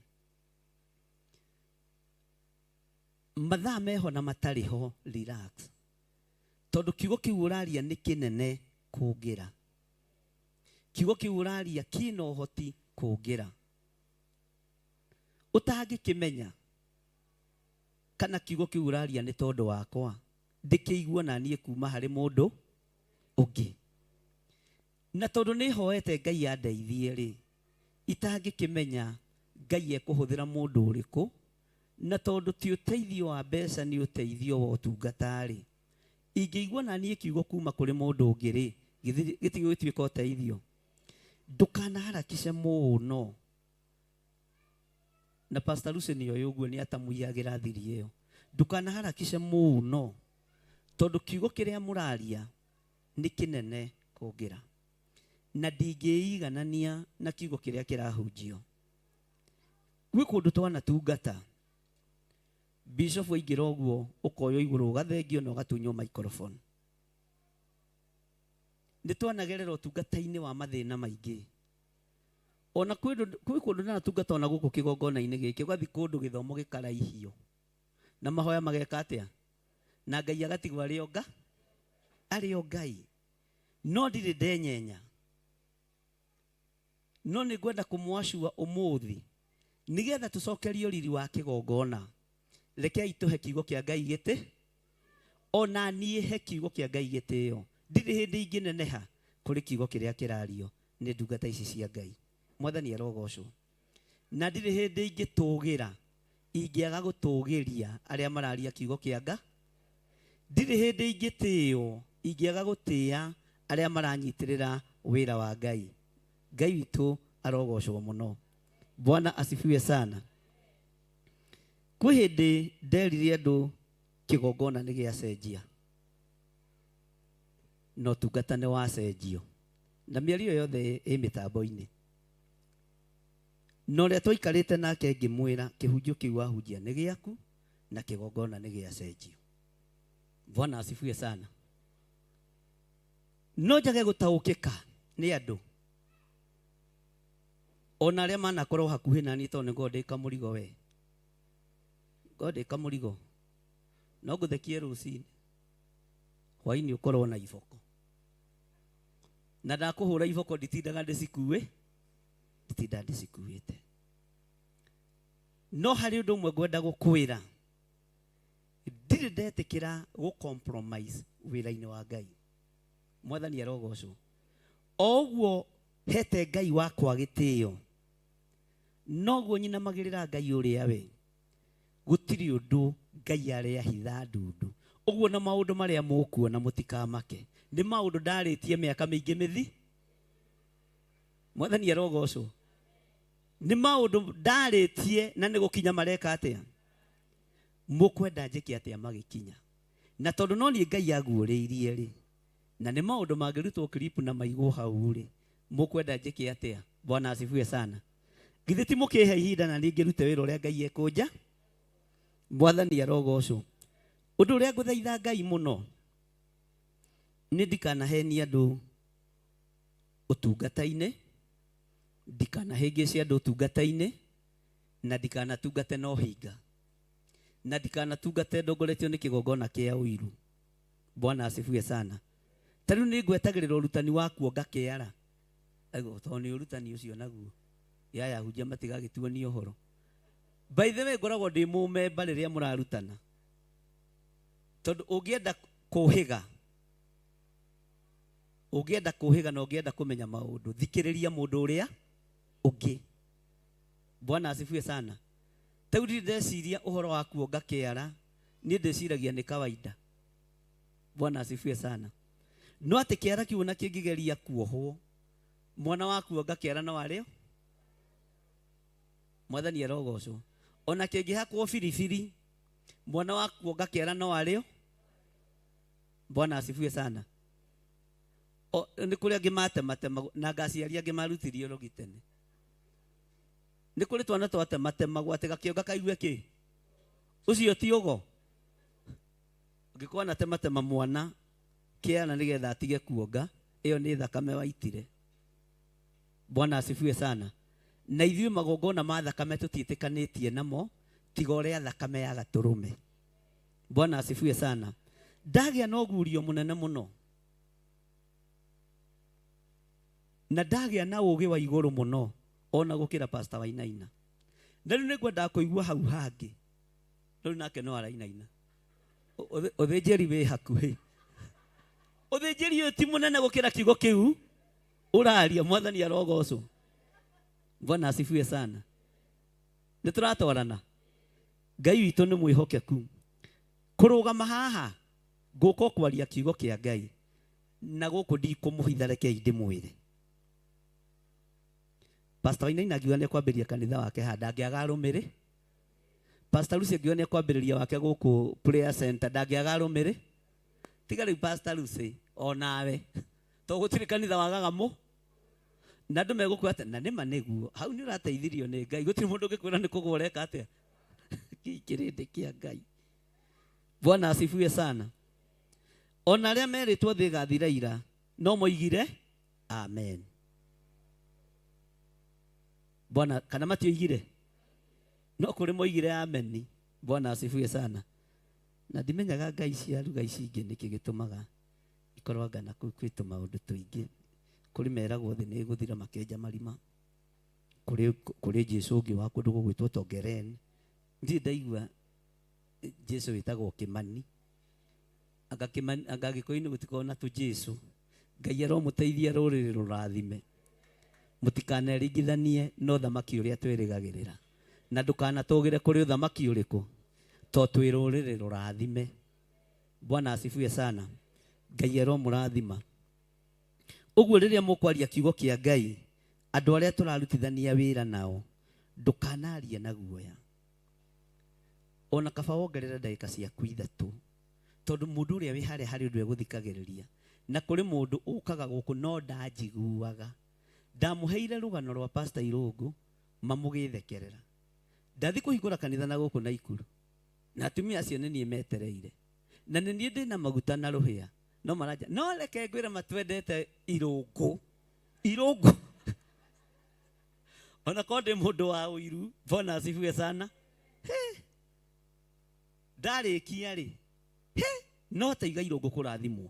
mathaa meho na matari ho relax tondu kiugo kiu uraria ni kinene kungira kiugo kiu uraria kina uhoti kungira utangikimenya kana kiugo kiu uraria ni tondu wakwa ndikigua na nie kuma hari mundu ungi na tondu ni hoete Ngai andeithie ri itangikimenya Ngai ekuhuthira mundu uriku na tondu ti uteithio wa mbeca ni uteithio wa utungata ri ingĩigua na niĩ kiugo kuma kũrĩ mũndũ ũngĩ rĩ gĩtige gũtuĩka ũteithio ndũkanaharakishe mũno na Pastor Luceni ũyũ ũguo nĩ atamũiyagĩra thiri ĩyo ndũkanaharakishe mũno tondu kiugo kĩrĩa mũraria nĩ kĩnene kũngĩra na ndingĩiganania na kiugo kĩrĩa kĩrahunjio gwĩ kũndũ twanatungata Bishop waingĩra ũguo ũkoywo igũrũ ũgathengio na ũgatunywo microphone nĩ twanagerera ũtungata-inĩ wa mathĩna maingĩ ona kwĩ kũndũ nanatungata ona gũkũ kĩgongona-inĩ gĩkĩ ũgathiĩ kũndũ gĩthomo gĩkaraihio na mahoya mageka atĩa na Ngai agatigwo arĩ o Ngai no ndirĩ ndenyenya no nĩ ngwenda kũmwacua ũmũthĩ nĩgetha tũcokerio riri wa kĩgongona rekei tuhe kiugo kĩa Ngai gĩtĩ ona niĩ he kiugo kĩa Ngai gĩtĩo ndirĩ hĩndĩ ingĩneneha kũrĩ kiugo kĩrĩa kĩrario nĩ ndungata ici cia Ngai Mwathani arogocwo na ndirĩ hĩndĩ ingĩtũgĩra ingĩaga gũtũgĩria arĩa mararia kiugo kĩa Ngai ndirĩ hĩndĩ ingĩtĩo ingĩaga gũtĩa arĩa maranyitĩrĩra wĩra wa Ngai Ngai witũ arogocwo mũno Bwana asifiwe sana kwĩ hĩndĩ nderire andũ kĩgongona nĩ gĩacenjia no ũtungata nĩ wacenjio na mĩario yothe ĩ mĩtambo-inĩ no ũrĩa twaikarĩte nake ngĩmwĩra kĩhunjio kĩu wahunjia nĩ gĩaku na kĩgongona nĩ gĩacenjio Bwana asifiwe sana no njage gũtaũkĩka nĩ andũ ona arĩa manakorwo hakuhĩ nani tondũ nĩguo ndĩka mũrigo we ndĩka mũrigo no ngũthekie rũcinĩ hwainĩ ũkorwo na iboko na ndakũhũra iboko nditindaga ndĩcikuĩte no harĩ ũndũ ũmwe ngwenda gũkwĩra ndirĩ ndetĩkĩra gũcompromise wĩra-inĩ wa Ngai Mwathani arogocwo o ũguo hete Ngai wakwa gĩtĩo noguo nyinamagĩrĩra Ngai ũrĩa we gũtirĩ ũndũ Ngai arehitha ndundu ũguo na maũndũ marĩa mũkuona mũtikamake nĩ maũndũ ndarĩtie mĩaka mĩingĩ Mwathani arogocwo nĩ maũndũ ndarĩtie na nĩ gũkinya mareka atĩa mũkwenda njĩke atĩa magĩkinya na tondũ no niĩ Ngai aguũrĩirie rĩ na nĩ maũndũ mangĩrutwo clip na maigwo hau rĩ mũkwenda njĩke atĩa Bwana asifiwe sana githĩ ti mũkĩhe ihinda na ningĩ rute wĩra ũrĩa Ngai ekũnja Mwathani arogocwo ũndũ ũrĩa ngũthaitha Ngai mũno nĩ ndikanahenie andũ ũtungata-inĩ ndikanahĩngĩcie andũ ũtungata-inĩ na ndikanatungate na ũhinga na ndikanatungate ndongoretio nĩ kĩgongona kĩa ũiru Bwana asifiwe sana tarĩu nĩ ngwetagĩrĩra ũrutani wakuo ngakĩara tondũ nĩ ũrutani ũcio naguo yaya hunjia matigagĩtuonia ũhoro by the way ngoragwo ndĩ mũmemba rĩrĩa mũrarutana tondũ ũngĩenda kũhĩga na ũngĩenda kũmenya maũndũ thikĩrĩria mũndũ ũrĩa ũngĩ Bwana asifiwe sana tarĩu ndirĩ ndeciria ũhoro wakuo ngakĩara niĩ ndĩciragia nĩ kawaida Bwana asifiwe sana no atĩ kĩara kĩu na kĩngĩgeria kuohwo mwana wakuo ngakĩara no arĩo Mwathani arogocwo ona kĩngĩhakwo biribiri mwana wakuo ngakĩara no arĩo Bwana asifiwe sana nĩ kũrĩ angĩ matematema na ngaciaria angĩ marutirie ũrogi tene nĩ kũrĩ twana twatematemagwo atĩ gakĩonga kaigue kĩ ũcio ti ũgo ũngĩkorwo anatematema mwana kĩana nĩgetha atige kuonga ĩyo nĩ thakame waitire Bwana asifiwe sana. Na ithuĩ magongona ma thakame tũtiĩtĩkanĩtie namo tiga ũrĩa thakame ya gatũrũme. Bwana asifiwe sana. Ndagĩa na ũguũrio mũnene mũno, na ndagĩa na ũũgĩ wa igũrũ mũno ona gũkĩra Pastor Wainaina. Na rĩu nĩngwendaga kũigua hau hangĩ. Rĩu nake no arainaina. Ũthĩnjĩri wĩ hakuhĩ. Ũthĩnjĩri ũyũ ti mũnene gũkĩra kiugo kĩu ũraria. Mwathani arogocwo. Bwana asifiwe sana. Nĩtũratwarana. Ngai witũ nĩ mwĩhokeku. Kũrũgama haha ngũka kwaria kiugo kĩa Ngai na gũkũ ndikũmũhitha, rekei ndĩmwĩre. Pastor Wainaina akiuga nĩ kwambĩrĩria kanitha wake handa angĩaga arũmĩrĩ. Pastor Lucy akiuga nĩ kwambĩrĩria wake gũkũ prayer center ndangĩaga arũmĩrĩ. Tiga rĩu Pastor Lucy onawe to gũtirĩ kanitha wagaga mũ na andũ megũkwĩra atĩ na nĩma nĩguo. Hau nĩ ũrateithirio nĩ Ngai. Gũtirĩ mũndũ ũngĩkwĩra nĩ kũgũa ũreka atĩa. Kĩrĩndĩ kĩa Ngai. Bwana asifiwe sana. Ona arĩa merĩtwo thĩ ĩgathira ira no moigire amen. Bwana kana matioigire no kũrĩ moigire amen. Bwana asifiwe sana. Na ndimenyaga Ngai cia ruga ici ingĩ nĩkĩ gĩtũmaga ikorwaga na kwĩtwo maũndũ tũingĩ. Kũrĩ meragwo thĩ nĩ gũthira makenja marima. Kũrĩ Jesũ ũngĩ wa kũndũ gũgwĩtwo Tongeren. Ndiĩ ndaigua Jesũ wĩtagwo Kĩmani. Anga Gĩkũyũ-inĩ gũtikoragwo na tũJesũ. Ngai aromũteithia rũrĩrĩ rũrathime. Mũtikaneringithanie na ũthamaki ũrĩa twĩrĩgagĩrĩra. Na ndũkanatũgĩre kũrĩ ũthamaki ũrĩkũ to twĩ rũrĩrĩ rũrathime. Bwana asifiwe sana. Ngai aromũrathima. Ũguo rĩrĩa mũkwaria kiugo kĩa Ngai, andũ arĩa tũrarutithania wĩra nao ndũkanaria na guoya. Ona kaba wongerera ndagĩka ciaku ithatũ, tondũ mũndũ ũrĩa wĩ harĩa harĩ ũndũ egũthikagĩrĩria. Na kũrĩ mũndũ ũkaga gũkũ no ndanjiguaga. Ndamũheire rũgano rwa Pastor Irũngũ mamũgĩthekerera. Ndathi kũhingũra kanitha na gũkũ Naikuru, na atumia acio nĩ niĩ metereire, na nĩ niĩ ndĩna maguta na rũhĩa. No maranja no reke ngwĩre matwendete Irũngũ. Irũngũ ona korwo ndĩ mũndũ wa ũiru. Bwana asifiwe sana. Ndarĩkia rĩ no taiga Irũngũ kũrathimwo.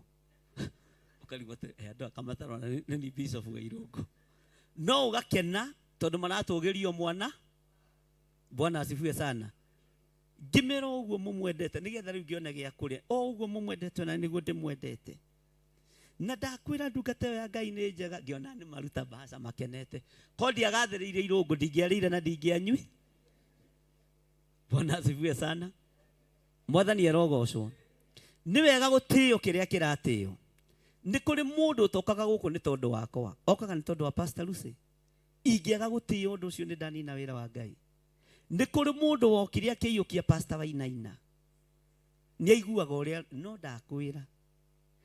Ũkarigwo atĩ andũ akamatarwo nĩ ni Bishop wa Irũngũ. No ũgakena tondũ maratũgĩrio mwana. Bwana asifiwe sana. Ngĩmera ũguo mũmwendete nĩgetha rĩu ngĩone gĩa kũrĩa. O ũguo mũmwendete na nĩguo ndĩmwendete. Na ndakwĩra ndungata ya Ngai nĩ njega. Ngĩona nĩ maruta mbaca makenete. Ko ndiagathĩrĩire Irũngũ ndingĩarĩire na ndingĩanyui. Bwana asifiwe sana. Mwathani arogocwo. Nĩ wega gũtĩo kĩrĩa kĩratĩo. Nĩ kũrĩ mũndũ ũtokaga gũkũ nĩ tondũ wakwa. Okaga nĩ tondũ wa Pastor Lucy. Ingĩaga gũtĩo ũndũ ũcio nĩ ndanina wĩra wa Ngai. Nĩ kũrĩ mũndũ wokire akĩiyũkia Pastor Wainaina. Nĩ aiguaga ũrĩa no ndakwĩra.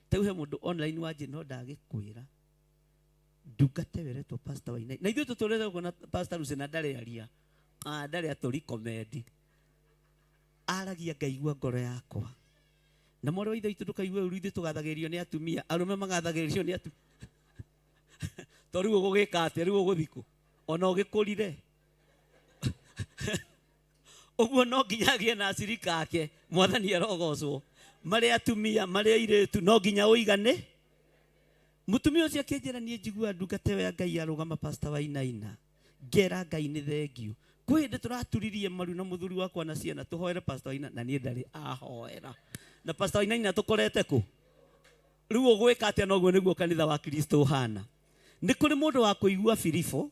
Tau he mũndũ online wanjĩ no ndagĩkwĩra. Ndungate weretwo Pastor Wainaina. Na ithuĩ tũtũrĩte na Pastor Lucy na ndarĩ aria. Ndarĩ atũri komendi. Aragia ngaigua ngoro yakwa. Na mwarĩ wa ithe witũ ndũkaigua ũru ithuĩ tũgathagĩrĩrio nĩ atumia. Arũme magathagĩrĩrio nĩ atumia. To rĩu ũgũgĩka atĩa, rĩu ũgũthikũ. Ona ũgĩkũrire. Ũguo no nginya agĩe na acirika ake. Mwathani arogocwo. Marĩ atumia, marĩ airĩtu no nginya ũigane. Mũtumia ũcio akĩnjĩra niĩ njigua ndungata ya Ngai arũgama Pastor Wainaina. Ngera Ngai nĩ thengiũ. Kwĩ hĩndĩ tũraturirie maru na mũthuri wakwa na ciana tũhoere Pastor Wainaina na niĩ ndarĩ ahoera. Na Pastor Wainaina tũkorete kũ? Rĩu ũgwĩka atĩa noguo nĩguo kanitha wa Kristo ũhana. Nĩ kũrĩ mũndũ wa kũigua Filipo,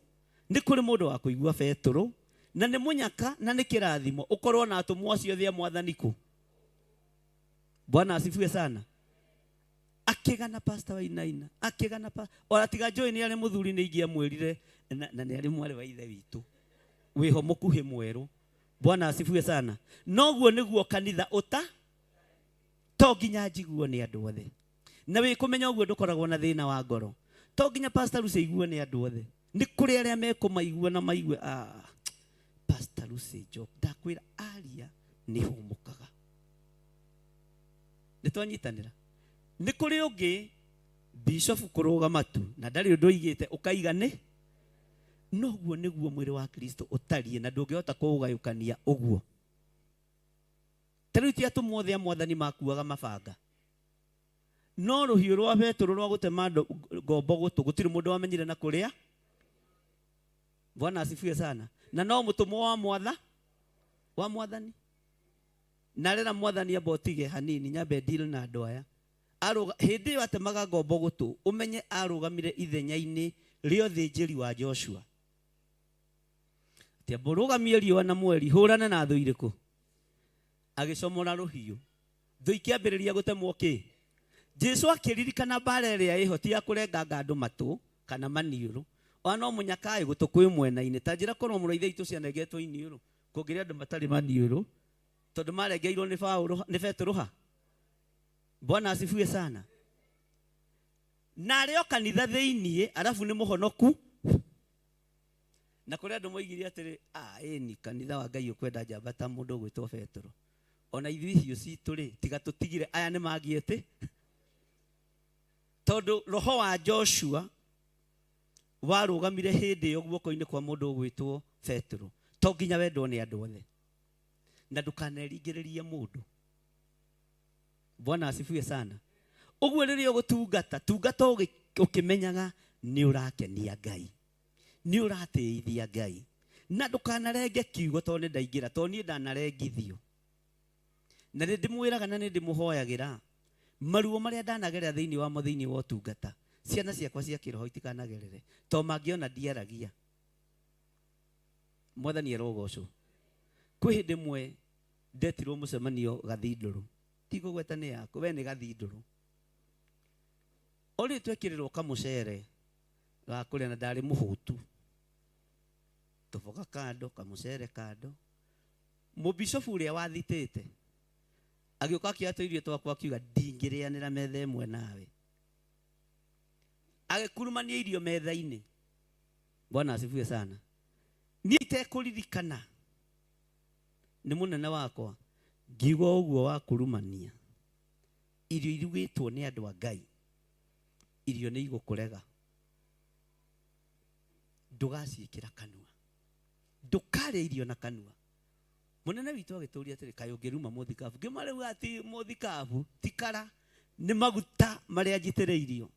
nĩ kũrĩ mũndũ wa kũigua Petro, na nĩ mũnyaka na nĩ kĩrathimo ũkorwo na atũmwo acio othe a Mwathani kũ. Bwana asifiwe sana. Akĩgana Pastor Wainaina, akĩgana ora tiga njũĩ nĩ arĩ mũthuri nĩ ingĩamwĩrire na nĩ arĩ mwarĩ wa ithe witũ. Wĩho mũkuhĩ mwerũ. Bwana asifiwe sana. Noguo nĩguo kanitha to nginya njiguo nĩ andũ othe. Na wĩ kũmenya ũguo ndũkoragwo na thĩna wa ngoro. To nginya Pastor Lucy aiguo nĩ andũ othe. Nĩ kũrĩ arĩa mekũmaigua na maigue Pastor Lucy Job ndakwĩra aria nĩ humũkaga. Nĩ twanyitanĩra. Nĩ kũrĩ ũngĩ Bishop kũrũgama tu na ndarĩ ũndũ oigĩte ũkaigane. noguo niguo mwĩrĩ wa Kristo ũtariĩ na ndũngĩhota kũũgayũkania ũguo. Tarĩu ti atũmwo othe a Mwathani makuaga mabanga, no rũhiũ rwa Petero rwa gũtema ngombo gũtũ gũtirĩ mũndũ wamenyire na kũrĩa. Bwana asifiwe sana. Na no mũtũmwo wa Mwathani. Na rĩra Mwathani abotige hanini nyambe deal na andũ aya. Hĩndĩ ĩyo atemaga ngombo gũtũ, ũmenye arũgamire ithenya-inĩ rĩa ũthĩnjĩri wa Joshua. Ati mũrũgamie riũa na mweri, hũrane na thũ irĩkũ? Agĩcomora rũhiũ. Thũ ikĩambĩrĩria gũtemwo kĩ? Jesu akĩririkana mbara ĩrĩa ĩhoti ya kũrenganga andũ matũ kana maniũrũ. Ona no mũnyakaĩ gũtũ kwĩ mwena-inĩ. Ta njĩra korwo mũrũithe itũ cianengetwo iniũrũ, kũngĩrĩ andũ matarĩ maniũrũ, tondũ marengeirwo nĩ Petero ha. Bwana asifiwe sana. Na arĩ o kanitha thĩiniĩ, arabu nĩ mũhonoku. Na kũrĩ andũ moigire atĩrĩ, ĩni kanitha wa Ngai ũkwenda njamba ta mũndũ ũgwĩtwo Petero. Ona ithuĩ hiũ citũ rĩ, tiga tũtigire aya nĩ magiĩte. Tondũ roho wa Joshua warũgamire hĩndĩ ĩyo guoko-inĩ kwa mũndũ ũgwĩtwo Petero. To nginya wendwo nĩ andũ othe. Na ndũkaneringĩrĩrie mũndũ. Bwana asifiwe sana. Ũguo rĩrĩa ũgũtungata, tungata ũkĩmenyaga nĩ ũrakenia Ngai, nĩ ũratĩithia Ngai, na ndũkanarenge kiugo tondũ nĩ ndaingĩra, tondũ niĩ ndanarengithio. Na nĩ ndĩmwĩraga na nĩ ndĩmũhoyagĩra maruo marĩa ndanagerera thĩinĩ wa ũtungata, ciana ciakwa cia kĩroho itikanagerere, tondũ mangĩona ndiaragia. Mwathani arogocwo. Kwĩ hĩndĩ ĩmwe ndetirwo mũcemanio Gathindũrũ. Tigũgweta nĩ yaku, we nĩ Gathindũrũ. Olĩ twekĩrĩrwo kamũcere ga kũrĩa na ndarĩ mũhũtu. Tũboga kando, kamũcere kando. Mũbishofu ũrĩa wathitĩte agĩũka akĩatwo irio twakwa akiuga ndingĩrĩanĩra metha ĩmwe nawe. Agĩkurumania irio metha-inĩ. Bwana asifiwe sana. Niĩ itekũririkana nĩ mũnene wakwa ngiuga ũguo wa kurumania irio irugĩtwo nĩ andũ a Ngai, irio nĩ igũkũrega. Ndũgaciĩkĩra kanua, ndũkarĩa irio na kanua. Mũnene witũ agĩtũria atĩrĩ, kaĩ ũngĩruma mũthikabu? Ngĩma rĩu ati mũthikabu tikara nĩ maguta marĩa njitĩrĩirio,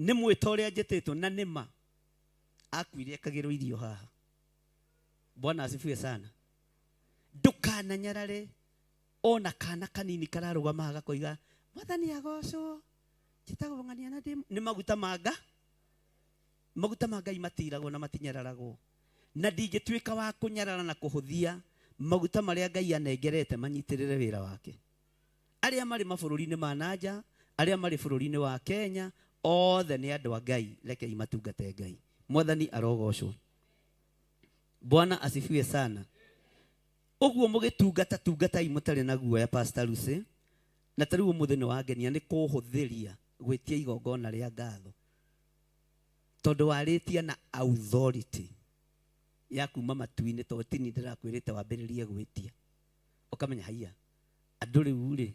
nĩ mwĩta ũrĩa njĩtĩtwo, na nĩma akuire akagĩrwo irio haha. Bwana asifiwe sana. Ndũkananyarare ona kana kanini kararũgama haga koiga Mwathani agocwo, njĩtagwo ng'ania na nĩ maguta manga. Maguta ma Ngai matiragwo na matinyararagwo. Na ndingĩtuĩka wa kũnyarara na kũhũthia maguta marĩa Ngai anengerete manyitĩrĩre wĩra wake. Arĩa marĩ mabũrũri-inĩ ma nanja, arĩa marĩ bũrũri-inĩ wa Kenya, othe nĩ andũ a Ngai, rekei matungate Ngai. Mwathani arogocwo. Bwana asifiwe sana. Ũguo mũgĩtungata tungatai mũtarĩ na guoya, Pastor Lucy. Na tarĩu ũmũthĩ nĩ wangenia nĩ kũhũthĩria gwĩtia igongona rĩa ngatho, tondũ warĩtia na authority ya kuma matu-inĩ, tondũ tini ndĩrakwĩrĩte wambĩrĩrie gwĩtia ũkamenya haiya andũ rĩu rĩ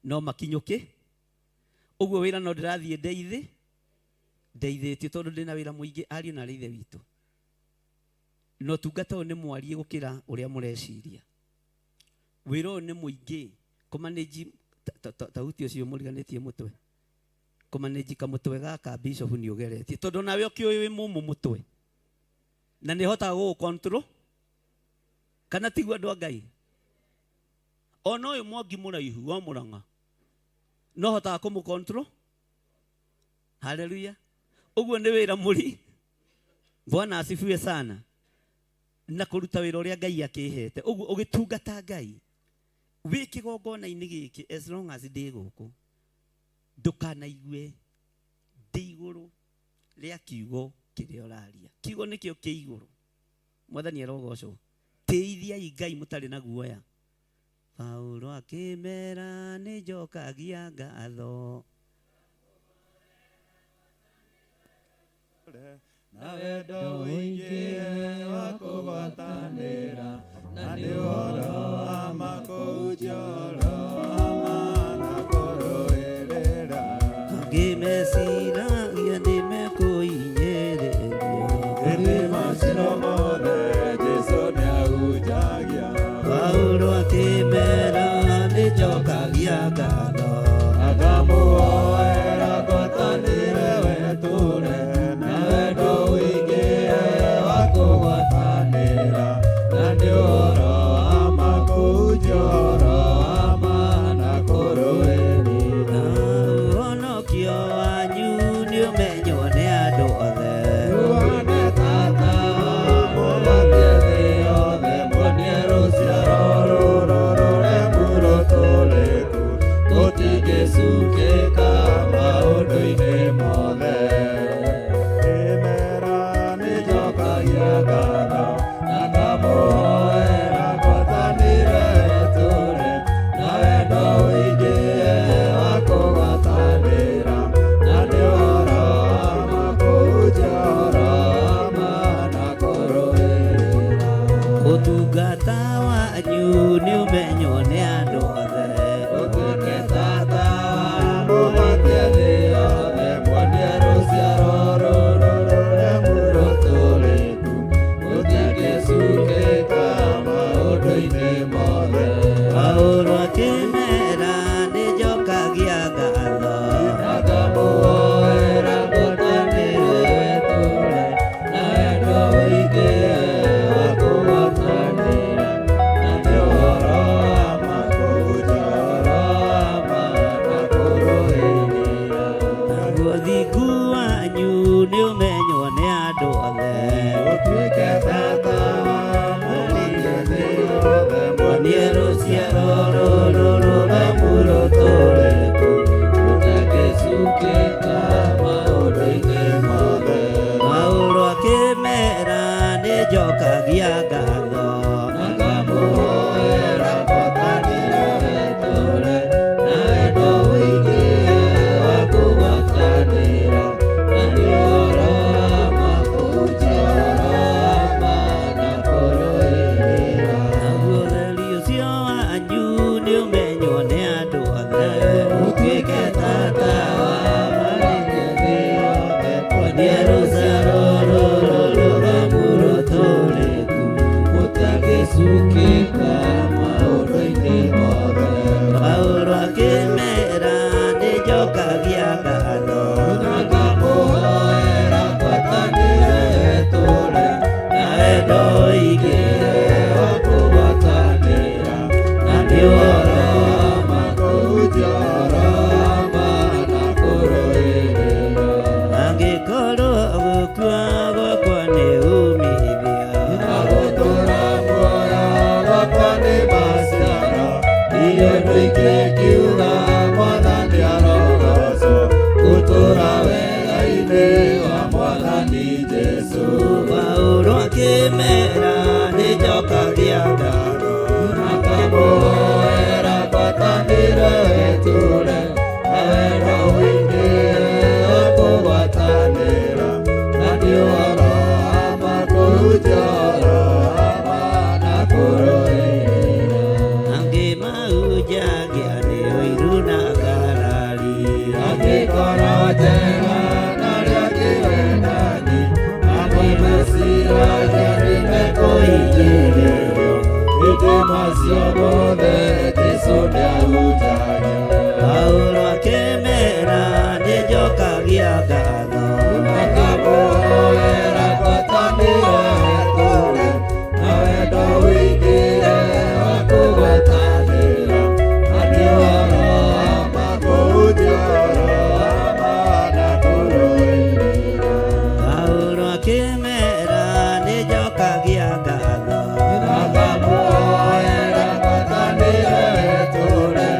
no makinyũke. Ũguo wĩra no ndĩrathiĩ ndeithĩtio tondũ ndĩna wĩra mũingĩ, ariũ na ithe witũ. No tungata ũyũ nĩ mwarie gũkĩra ũrĩa mũreciria. Wĩra ũyũ nĩ mũingĩ. Kũmanĩnji tahuti ũcio mũriganĩtie mũtwe, kũmanĩnji kamũtwe gaka bishop nĩ ũgeretie, tondũ nawe ũkĩũĩ wĩ mũmũ mũtwe na nĩ hotaga gũgũ-control, kana tiguo andũ a Ngai? Ona ũyũ Mwangi mũraihu wa Mũrang'a no hotaga kũmũ-control. Haleluya. Ũguo nĩ wĩra mũri. Bwana asifiwe sana. Na kũruta wĩra ũrĩa Ngai akĩhete. Ũguo ũgĩtungata Ngai wĩ kĩgongona-inĩ gĩkĩ, as long as ndĩ gũkũ, ndũkanaigue ndĩ igũrũ rĩa kiugo kĩrĩa ũraria. Kiugo nĩkĩo kĩ igũrũ. Mwathani arogocwo. Tĩithiai Ngai mũtarĩ na guoya. Paulo akĩmera nĩ njokagia ngatho na wendo ũingĩ wa kũgwatanĩra, na nĩ ũhoro wa makũnjoro na kũrũĩrĩra, ngĩmeciragia ndĩmekũinyĩrĩrio wanyu nĩ ũmenywo nĩ andũ othe. Yuane tata mũbatie thĩ yothe, muonie rũciaro rũrũ rũremu rũtũrĩku, tũtingĩcukĩka maũndũ-inĩ mothe. Kĩmera nĩnjokagia ngatho na ngamũhoera ngwatanĩre tũre, na wendo wĩingĩhe wa kũgwatanĩra, na nĩ ũhoro wa ma kũhunjia ũhoro wa ma na kũrũĩrĩra. Ũtungata wanyu nĩ ũmenywo nĩ andũ othe. Ũtuĩke tata wa mũbatie thĩ yothe, muonie rũciaro rũrũ rũremu rũtũrĩku, tũtingĩcukĩka maũndũ-inĩ mothe. Paulo akĩmera nĩnjokagia ngatho Na ngamũhoera ngwatanĩre tũre, na wendo wĩingĩhe wa kũgwatanĩra, na nĩ ũhoro wa ma kũhunjia ũhoro wa ma na kũrũĩrĩra. naguo thingu wanyu nĩ ũmenywo nĩ andũ othe. Ũtuĩke tata wa mũbatie thĩ yothe, muonie rũciaro rũrũ rũremu rũtũrĩku, tũtingĩcukĩka maũndũ-inĩ mothe. Paulo akĩmera nĩnjokagia ngatho Na ngamũhoera ngwatanĩre tũre, na wendo wĩingĩhe wa kũgwatanĩra, na nĩ ũhoro wa ma kũhunjia ũhoro wa ma na kũrũĩrĩra. naguo ũtheri ũcio wanyu nĩ ũmenywo nĩ andũ othe. Ũtuĩke tata wa mũbatie thĩ yothe, muonie rũciaro rũrũ rũremu rũtũrĩku, tũtingĩcukĩka maũndũ-inĩ mothe. Paulo akĩmera nĩnjokagia ngatho Na ngamũhoera ngwatanĩre tũre, na wendo wĩingĩhe wa kũgwatanĩra, na nĩ ũhoro wa ma kũhunjia ũhoro wa ma na kũrũĩrĩra. angĩkorwo gũkua gwakwa nĩ umithia, Na gũtũũra muoyo gwakwa nĩ maciaro, ndiĩ ũndũ ingĩkiuga Mwathani arogocwo, gũtũũra wega-inĩ wa Mwathani Jesũ. Paulo akĩmera nĩnjokagia ngatho Na ngamũhoera ngwatanĩre tũre, na wendo wĩingĩhe wa kũgwatanĩra, na nĩ ũhoro wa ma kũhunjia ũhoro wa ma na kũrũĩrĩra. angĩmahunjagia nĩ ũiru na ngarari, Angĩkorwo njega na rĩangĩ wendani, amwe meciragia nĩmekũhingĩrĩrio, hĩndĩ macio mothe Jesũ nĩahunjagia. Paulo akĩmera nĩnjokagia ngatho Na ngamũhoera ngwatanĩre tũre, na wendo wĩingĩhe wa kũgwatanĩra, na nĩ ũhoro wa ma kũhunjia ũhoro wa ma na kũrũĩrĩra. Paulo akĩmera nĩnjokagia ngatho Na ngamũhoera ngwatanĩre tũre,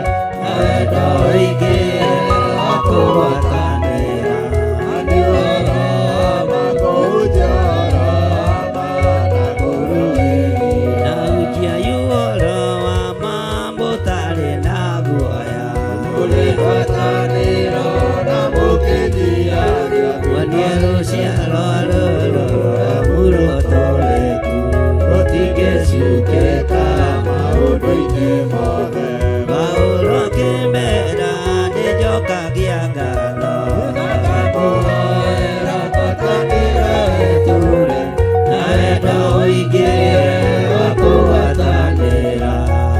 na wendo wĩingĩhe wa kũgwatanĩra, na nĩ ũhoro wa ma kũhunjia ũhoro wa ma na kũrũĩrĩra. na hunjia ũhoro wa ma mũtarĩ na guoya, Kũrĩ ngwatanĩro na mũkĩnyihagia, muonie rũciaro rũrũ rũremu rũtũrĩku, rũtingĩcukĩka maũndũ-inĩ mothe. Paulo akĩmera nĩnjokagia ngatho Na ngamũhoera ngwatanĩre tũre, na wendo wĩingĩhe wa kũgwatanĩra,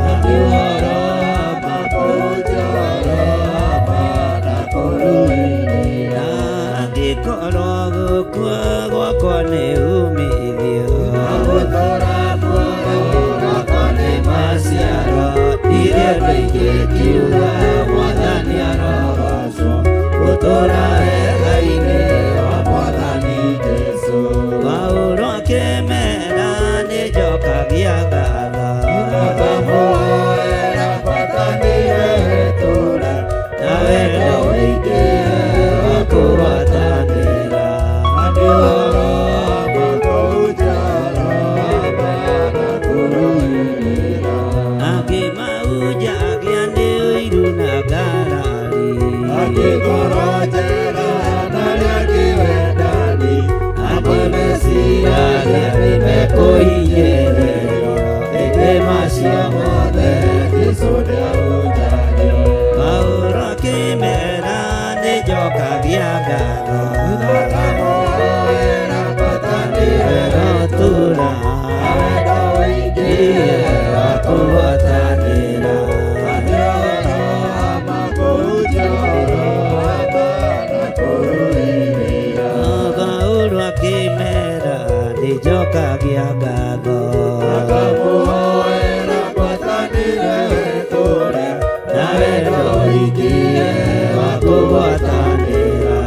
na nĩ ũhoro wa ma kũhunjia ũhoro wa ma na kũrũĩrĩra. na angĩkorwo gũkua gwakwa nĩ umithio, Na gũtũũra muoyo gwakwa nĩ maciaro, ndiĩ ũndũ ingĩkiuga Mwathani arogocwo, gũtũũra wega gĩa ngatho gũtũũra wĩingĩhe wa kũgwatanĩra Paulo akĩmera nĩnjokagia ngatho na wendo wĩingĩhe wa kũgwatanĩra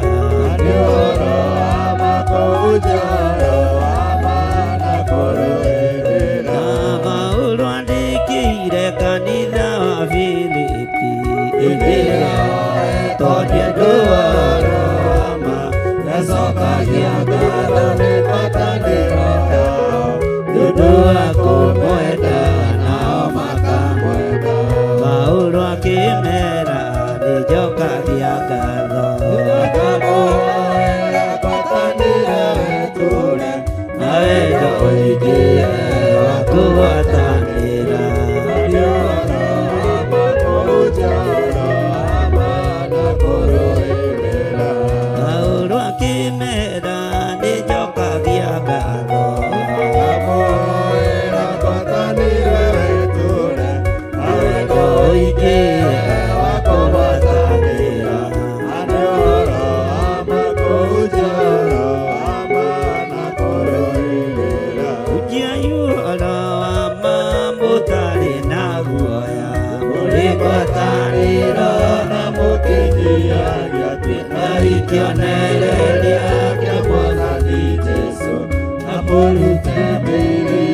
na Paulo andĩkĩire kanitha wa Filipi ĩndĩra tondũ andũ oro ama yacokagia ngatho nĩ ngwatanĩro yao nĩũndũ wa kũmwenda nao makamwenda Paulo akĩmera nĩnjokagia ngatho na wendo wĩingĩhe wa kũgwatanĩra Paulo akĩmera nĩnjokagia ngatho na wendo wĩingĩhe wa kũgwatanĩra Ujiai ũhoro wa mambo tarĩ na guoya mũrĩ ngwatanĩro na mũkĩnyihagia twĩna ikĩonereria kĩa Mwathani Jesũ na mũrute mĩĩrĩ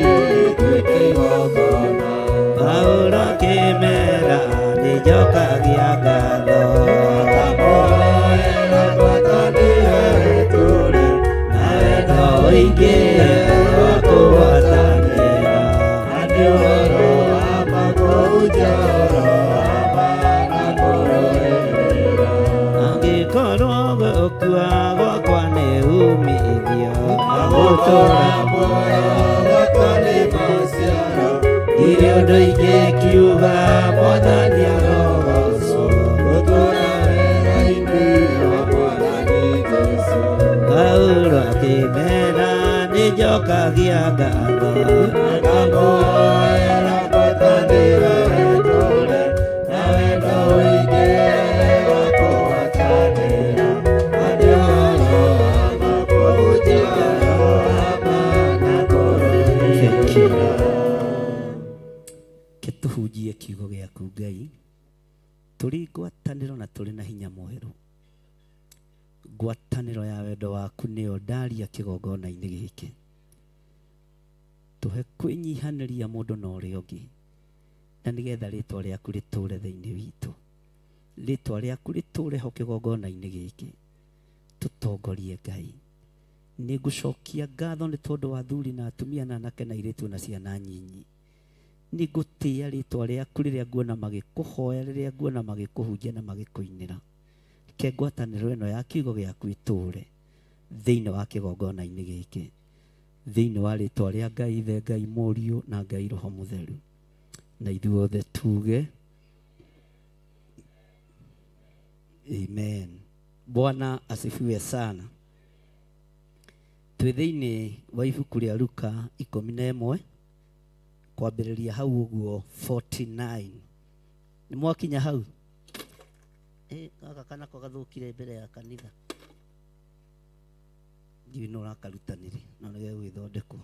ĩtuĩke igongona Paulo akĩmera nĩnjokagia ngatho na wendo wĩingĩhe wa kũgwatanĩra angĩkorwo gũkua gwakwa nĩ umithio na gũtũũra muoyo gwakwa nĩ maciaro irĩ ũndũ ingĩkiuga Mwathani arogocwo gũtũũra wĩra-inĩ wa Mwathani Jesũ Paulo akĩmera nĩnjokagia ngatho ngamuoera ngwatanĩro ĩtũũre na wendo wĩingĩhe wa kũgwatanĩra andũ oro ama kũnjiaro ama na kũrũĩrĩra Kĩtũhunjie kiugo gĩaku Ngai tũrĩ ngwatanĩro na tũrĩ na hinya mwerũ ngwatanĩro ya wendo waku nĩyo ndaria kĩgongona-inĩ gĩkĩ tũhe kwĩnyihanĩria mũndũ na ũrĩa ũngĩ na nĩgetha rĩtwa rĩaku rĩtũũre thĩinĩ witũ rĩtwa rĩaku rĩtũũre ho kĩgongona-inĩ gĩkĩ tũtongorie Ngai nĩngũcokia ngatho nĩ tondũ wa athuri na atumia na anake na airĩtu na ciana nyinyi nĩngũtĩĩa rĩtwa rĩaku rĩrĩa nguona magĩkũhoya rĩrĩa nguona magĩkũhunjia na magĩkũinĩra ke ngwatanĩro ĩno ya kiugo gĩaku itũũre thĩinĩ wa kĩgongona-inĩ gĩkĩ thĩinĩ wa rĩtwa rĩa Ngai Ithe Ngai Mũriũ na Ngai Roho Mũtheru na ithuothe tuge amen. Bwana asifiwe sana. Twĩ thĩinĩ wa ibuku rĩa Luka 11 kwambĩrĩria hau ũguo 49 nĩ mwakinya hau gaka kanako gathũkire mbere ya kanitha ndiũĩ no ũrakarutanĩre no nĩ gegwĩthondekwo.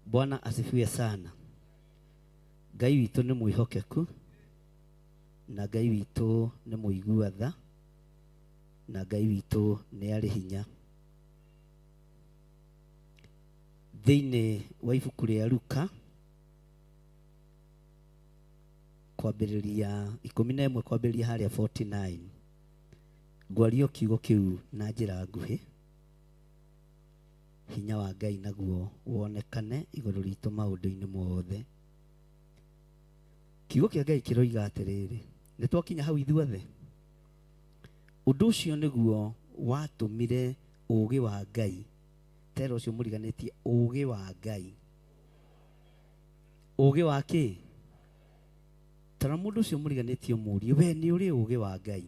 Bwana asifiwe sana. Ngai witũ nĩ mwĩhokeku na Ngai witũ nĩ mũigua tha na Ngai witũ nĩ arĩ hinya. Thĩinĩ wa ibuku rĩa Luka kwambĩrĩria 11 kwambĩrĩria harĩa 49 ngwario kiugo kĩu na njĩra nguhĩ hinya wa Ngai naguo wonekane igũrũ ritũ maũndũ-inĩ mothe. Kiugo kĩa Ngai kĩroiga atĩrĩrĩ nĩ twakinya hau ithuothe ũndũ ũcio nĩguo watũmire ũũgĩ wa Ngai tero ũcio mũriganĩtie ũũgĩ wa Ngai ũũgĩ wa kĩ tara mũndũ ũcio mũriganĩtie mũriũ we nĩ ũrĩ ũũgĩ wa Ngai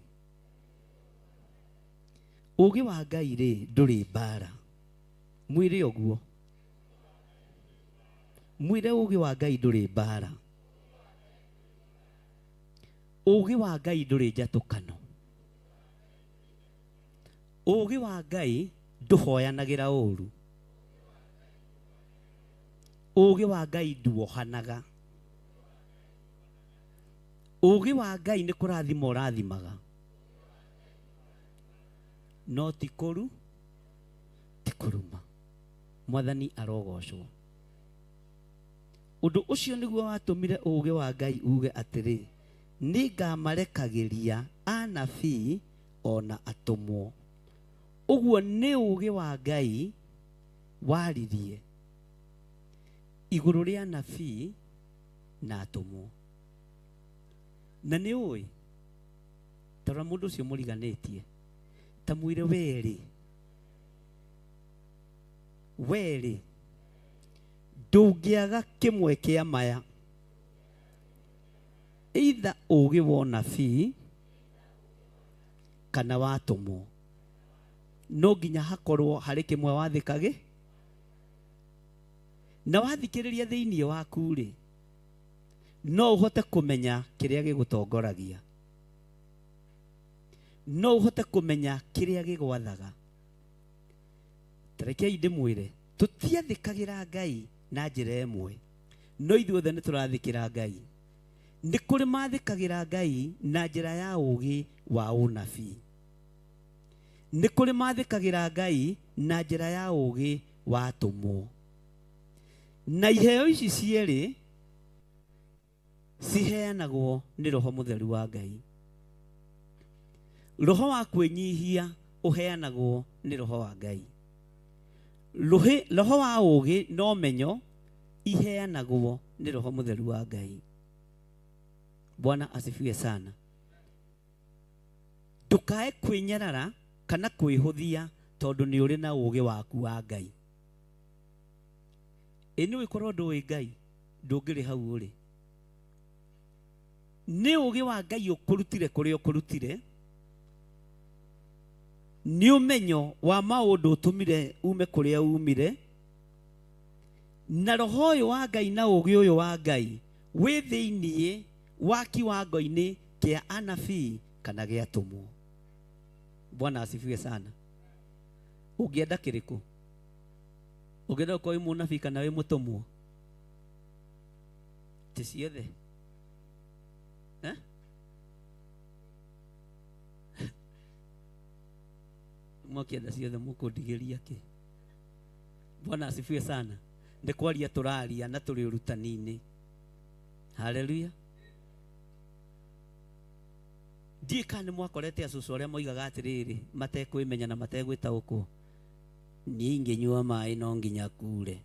Ũũgĩ wa Ngai rĩ ndũrĩ mbara. Mwĩre ũguo. Mwĩre ũũgĩ wa Ngai ndũrĩ mbara. Ũũgĩ wa Ngai ndũrĩ njatũkano. Ũũgĩ wa Ngai ndũhoyanagĩra ũũru. Ũũgĩ wa Ngai nduohanaga. Ũũgĩ wa Ngai nĩ kũrathima ũrathimaga. No ti kũru, ti kũruma. Mwathani arogocwo. Ũndũ ũcio nĩguo watũmire ũũgĩ wa Ngai uge atĩrĩ, nĩngamarekagĩria anabii ona atũmwo. Ũguo nĩ ũũgĩ wa Ngai waririe igũrũ rĩa anabii na atũmwo. Na nĩ ũĩ, tara mũndũ ũcio mũriganĩtie, ta mwĩre werĩ ndũngĩaga kĩmwe kĩa maya, either ũũgĩ wa ũnabii kana watũmwo. No nginya hakorwo harĩ kĩmwe wathĩkage, na wathikĩrĩria thĩinĩ waku rĩ, no ũhote kũmenya kĩrĩa gĩgũtongoragia, no ũhote kũmenya kĩrĩa gĩgwathaga. Tarekei ndĩmwĩre, tũtiathĩkagĩra Ngai na njĩra ĩmwe, no ithuothe nĩ tũrathĩkĩra Ngai. Nĩ kũrĩ mathĩkagĩra Ngai na njĩra ya ũũgĩ wa ũnabii, nĩ kũrĩ mathĩkagĩra Ngai na njĩra ya ũũgĩ wa atũmwo. Na iheo ici cierĩ ciheanagwo nĩ Roho Mũtheru wa Ngai. Roho wa kwĩnyihia ũheanagwo nĩ Roho wa Ngai. Roho wa ũũgĩ na ũmenyo iheanagwo nĩ Roho Mũtheru wa Ngai. Bwana asifiwe sana. Ndũkae kwĩnyarara kana kwĩhũthia tondũ nĩ ũrĩ na ũũgĩ waku wa Ngai. Nĩ ũkorwo ndũĩ Ngai ndũngĩrĩ hau ũrĩ. Nĩ ũũgĩ wa Ngai ũkũrutire kũrĩa ũkũrutire, nĩ ũmenyo wa maũndũ ũtũmire ume kũrĩa umire, na Roho ũyũ wa Ngai na ũũgĩ ũyũ wa Ngai wĩ thĩinĩ wa kiwango-inĩ kĩa anabii kana gĩa atũmwo. Bwana asifiwe sana. Ũngĩenda kĩrĩkũ? Ũngĩenda gũkorwo wĩ mũnabii kana wĩ mũtũmwo? Ti ciothe. Mwakienda ciothe mũkũndigĩria kĩ? Bwana asifiwe sana. Nĩ kwaria tũraria na tũrĩ ũrutani-inĩ. Haleluya. Ndiĩ kana mwakorete acũcũ arĩa moigaga atĩrĩrĩ, matekwĩmenya na mategwĩtaũkwo, niĩ ingĩnyua maĩ no nginya kure.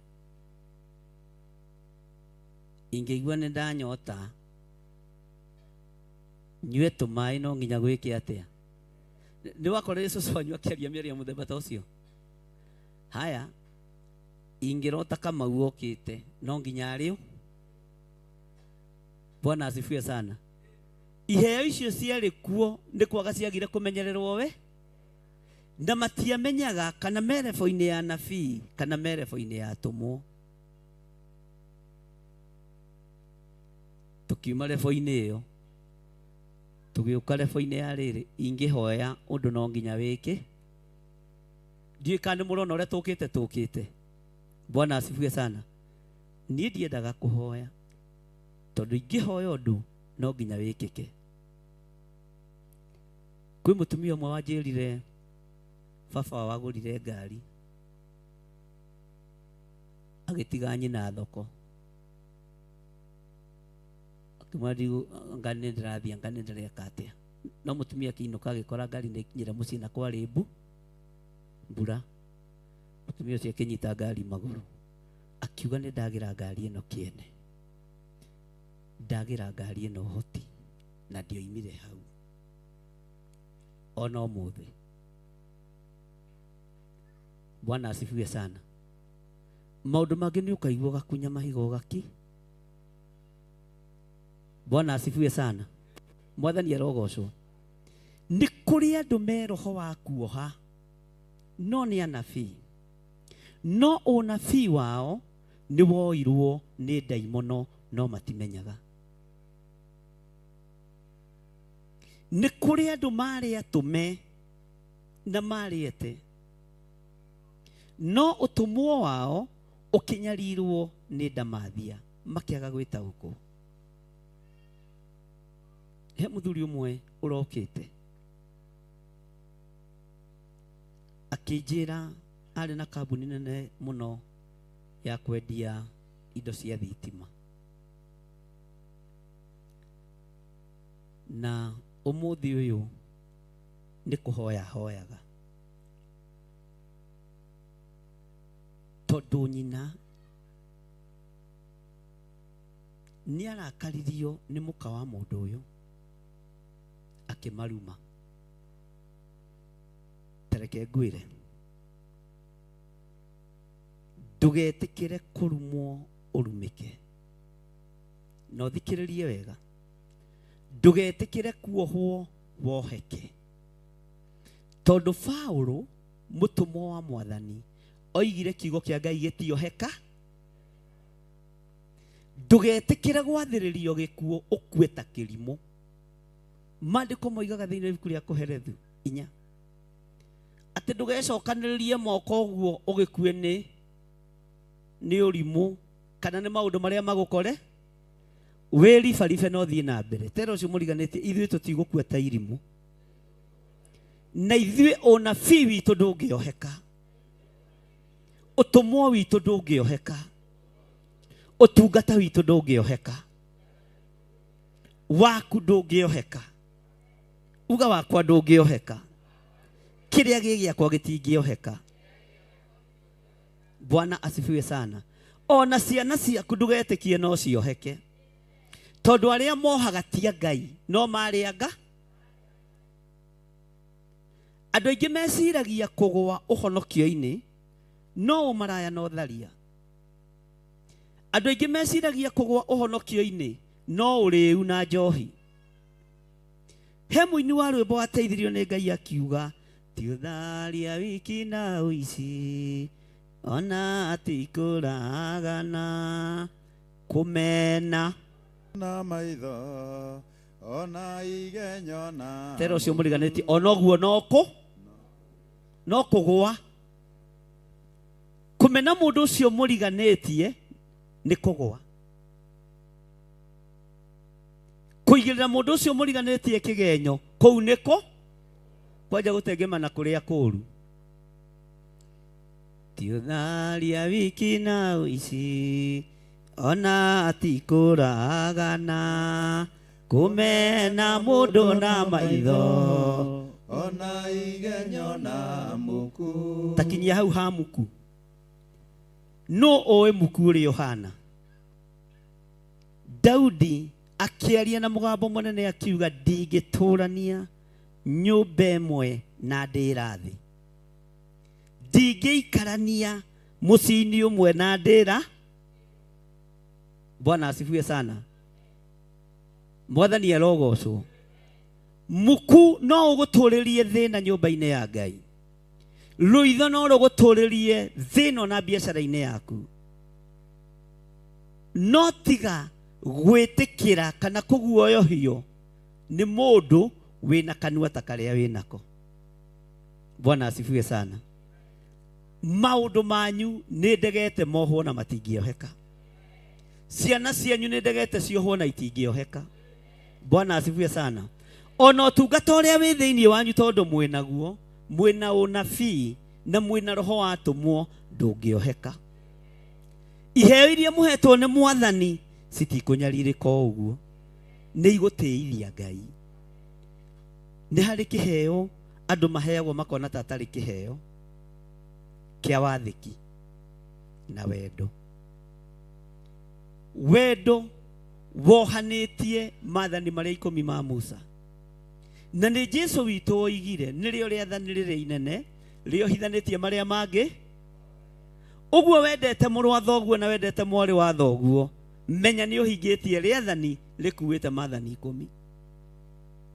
Ingĩigua nĩ ndanyota, nyue tũmaĩ no nginya gwĩke atĩa? Nĩ wakorete cũcũ wanyu akĩaria mĩario mũthemba ta ũcio? Haya, ingĩrota Kamau okĩte no nginya arĩo? Bwana asifiwe sana. Iheo icio ciarĩ kuo nĩ kwaga ciagire kũmenyererwo we, na matiamenyaga kana merebo-inĩ ya anabii kana merebo-inĩ ya atũmwo. Tukiuma rebo-inĩ ĩyo tũgĩũka rebo-inĩ ya rĩrĩ, ingĩhoya ũndũ no nginya wĩke. Ndiĩ kana mũrona ũrĩa tũkĩte. Bwana asifiwe sana. Niĩ ndiendaga kũhoya tondũ ingĩhoya ũndũ no nginya wĩkĩke. Kwĩ mũtumia ũmwe wanjĩrire baba wagũrire ngari agĩtiga nyina thoko, akĩmwĩra ngari ndĩrathiĩ, ngari ndĩreka atĩa. No mũtumia akĩinũka agĩkora ngari nĩ ikinyire mũciĩ na kwarĩ mbura. Mũtumia ũcio akĩnyita ngari magũrũ akiuga nĩ ndagĩra ngari ĩno kĩene, ndagĩra ngari ĩno ũhoti na ndioimire hau ona ũmũthĩ. Bwana asifiwe sana. Maũndũ mangĩ nĩ ũkaigua gakunya mahiga gaki. Bwana asifiwe sana. Mwathani arogocwo. Nĩ kũrĩ andũ me roho wa kuoha no nĩ anabii, no ũnabii wao nĩ woirwo nĩ ndaimono no matimenyaga. Nĩ kũrĩ andũ marĩ atũme na marĩ ete, no ũtũmwo wao ũkinyarirwo nĩ ndamathia makĩaga gwĩtaũkwo. He mũthuri ũmwe ũrokĩte akĩnjĩra arĩ na kambuni nene mũno ya kwendia indo cia thitima, na ũmũthĩ ũyũ nĩ kũhoya hoyaga tondũ nyina nĩ arakaririo nĩ mũka wa mũndũ ũyũ akĩmaruma. Tareke ngwĩre, ndũgetĩkĩre kũrumwo ũrumĩke, na ũthikĩrĩrie wega, ndũgetĩkĩre kuohwo woheke, tondũ Paũlũ mũtũmwo wa Mwathani oigire kiugo kĩa Ngai gĩtioheka. Ndũgetĩkĩre gwathĩrĩrio gĩkuũ ũkue ta kĩrimũ. Maandĩko moigaga thĩinĩ wa ibuku rĩa Kũherethu 4 atĩ ndũgecokanĩrĩrie moko ũguo ũgĩkue nĩ ũrimũ kana nĩ maũndũ marĩa magũkore, wĩribaribe no thiĩ na mbere. Tera ũcio mũriganĩtie, ithuĩ tũtigũkua ta irimũ, na ithuĩ ũnabii witũ ndũngĩoheka, ũtũmwo witũ ndũngĩoheka, ũtungata witũ ndũngĩoheka, waku ndũngĩoheka, uga wakwa ndũngĩoheka, kĩrĩa gĩgĩakwa gĩtingĩoheka. Bwana asifiwe sana. Ona ciana ciaku ndũgetĩkie no cioheke, tondũ arĩa mohaga ti Ngai no marĩanga. Andũ aingĩ meciragia kũgũa ũhonokio-inĩ no ũmaraya no tharia. Andũ aingĩ meciragia kũgũa ũhonokio-inĩ no ũrĩu na njohi. He mũini wa rwĩmbo wateithirio nĩ Ngai akiuga, ti ũtharia wiki na ũici, ona atĩ ikũragana kũmena na maitho ona igenyo na. Tera ũcio mũriganĩtie, ona ũguo no kũgũa. Kũmena mũndũ ũcio mũriganĩtie nĩ kũgũa. Kũigĩrĩra mũndũ ũcio mũriganĩtie kĩgenyo kũu nĩko kwanja gũtengemana kũrĩa kũũru. Ti ũtharia wiki na ũici, ona atikũragana kũmena mũndũ na maitho ona igenyo na muku. Takinyia hau ha muku. No oe muku ũrĩa ũhana. Daudi akĩaria na mũgambo mũnene akiuga, ndingĩtũrania nyũmba ĩmwe na ndĩra thĩ, ndingĩikarania mũciĩ-inĩ ũmwe na ndĩra. Bwana asifiwe sana. Mwathani arogocwo. Muku no ũgũtũrĩrie thĩna nyũmba-inĩ ya Ngai. Rũitho no rũgũtũrĩrie thĩna na biacara-inĩ yaku. No tiga gwĩtĩkĩra kana kũguoyohio nĩ mũndũ wĩna kanua ta karĩa wĩnako. Bwana asifiwe sana. Maũndũ manyu nĩ ndegete mohwo na matingĩoheka. Ciana cianyu nĩ ndegete ciohwo na itingĩoheka. Bwana asifiwe sana. Ona ũtungata ũrĩa wĩ thĩinĩ wanyu tondũ mwĩnaguo, mwĩna ũnabii na mwĩna roho watũmwo ndũngĩoheka. Iheo iria mũhetwo nĩ Mwathani citikũnyarirĩka ũguo, nĩ igũtĩithia Ngai. Nĩ harĩ kĩheo andũ maheagwo makona ta atarĩ kĩheo kĩa wathĩki na wendo. Wendo wohanĩtie maathani marĩa 10 ma Musa, na nĩ Jesũ witũ oigire nĩrĩo rĩathani rĩrĩa inene rĩohithanĩtie marĩa mangĩ. Ũguo wendete mũrũ wa thoguo na wendete mwarĩ wa thoguo, menya nĩ ũhingĩtie rĩathani rĩkuĩte maathani 10.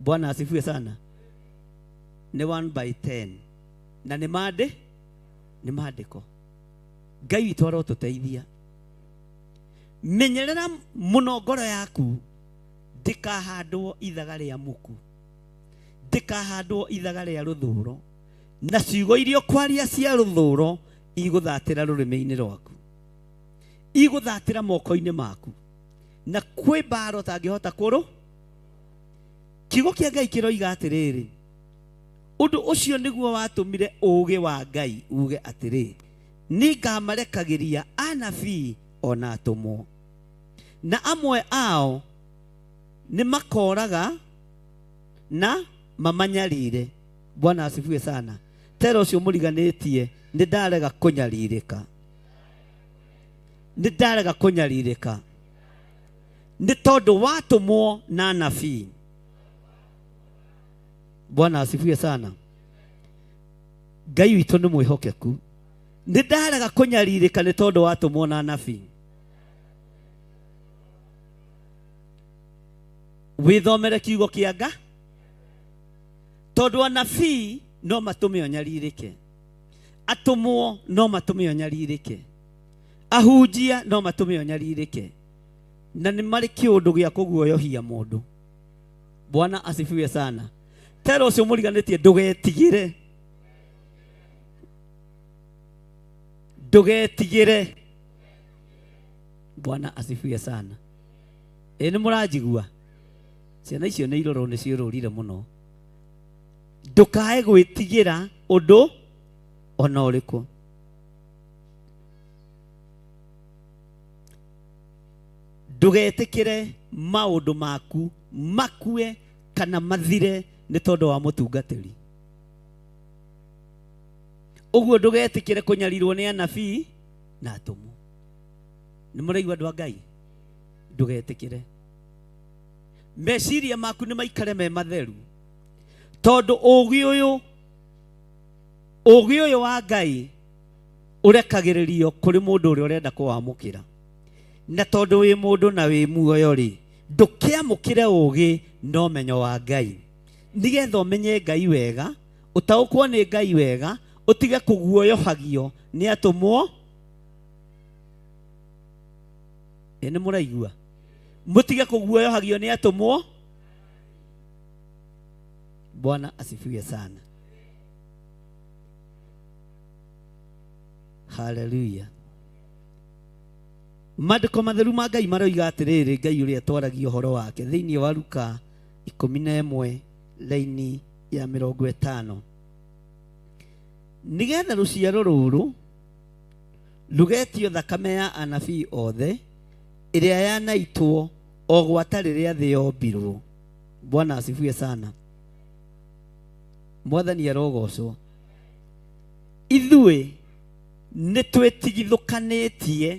Bwana asifiwe sana. Nĩ 1/10 na nĩ nĩ maandĩko. Ngai witũ arotũteithia. Menyerera mũno ngoro yaku ndĩkahandwo ithaga rĩa muku, ndĩkahandwo ithaga rĩa rũthũũro, na ciugo iria kwaria cia rũthũũro igũthatĩra rũrĩmĩ-inĩ rwaku, igũthatĩra moko-inĩ maku, na kwĩ mbara ũtangĩhota kũrũ. Kiugo kĩa Ngai kĩroiga atĩrĩrĩ, ũndũ ũcio nĩguo watũmire ũũgĩ wa Ngai uge atĩrĩ, nĩngamarekagĩria anabii ona atũmwo, na amwe ao nĩ makoraga na mamanyarire. Bwana asifiwe sana. Tera ũcio mũriganĩtie, nĩ ndarega kũnyarirĩka, nĩ ndarega kũnyarirĩka, nĩ tondũ watũmwo na anabii. Bwana asifiwe sana. Ngai witũ nĩ mwĩhokeku. Nĩ ndarega kũnyarirĩka nĩ tondũ watũmwo na anabii. Wĩthomere kiugo kĩa Ngai, tondũ anabii no matũme ũnyarirĩke, atũmwo no matũme ũnyarirĩke, ahunjia no matũme ũnyarirĩke, na nĩ marĩ kĩũndũ gĩa kũguoyohia mũndũ. Bwana asifiwe sana. Tera ũcio mũriganĩtie, ndũgetigĩre, ndũgetigĩre. Bwana asifiwe sana. Ĩ nĩ mũranjigua? Ciana icio nĩ irorwo nĩ ciũrũrire mũno. Ndũkae gwĩtigĩra ũndũ ona ũrĩkũ. Ndũgetĩkĩre maũndũ maku makue kana mathire nĩ tondũ wa mũtungatĩri. Ũguo ndũgetĩkĩre kũnyarirwo nĩ anabii na atũmwo. Nĩ mũraigua andũ a Ngai? Ndũgetĩkĩre. Meciria maku nĩ maikare me matheru, tondũ ũũgĩ ũyũ wa Ngai ũrekagĩrĩrio kũrĩ mũndũ ũrĩa ũrenda kũwamũkĩra. Na tondũ wĩ mũndũ na wĩ muoyo rĩ, ndũkĩamũkĩre ũũgĩ no menyo wa Ngai, nĩgetha ũmenye Ngai wega, ũtaũkwo nĩ Ngai wega, ũtige kũguoyohagio nĩ atũmwo. Ĩ nĩ mũraigua? Mũtige kũguoyohagio nĩ atũmwo. Bwana asifiwe sana. Hallelujah. Maandĩko matheru ma Ngai maroiga atĩrĩrĩ, Ngai ũrĩa twaragia ũhoro wake thĩinĩ wa Luka 11 laini ya 50, nĩgetha rũciaro rũrũ rũgetio thakame ya anabii othe ĩrĩa yanaitwo o gwata rĩrĩa thĩ yombirwo. Bwana asifiwe sana. Mwathani arogocwo. Ithuĩ nĩ twĩtigithũkanĩtie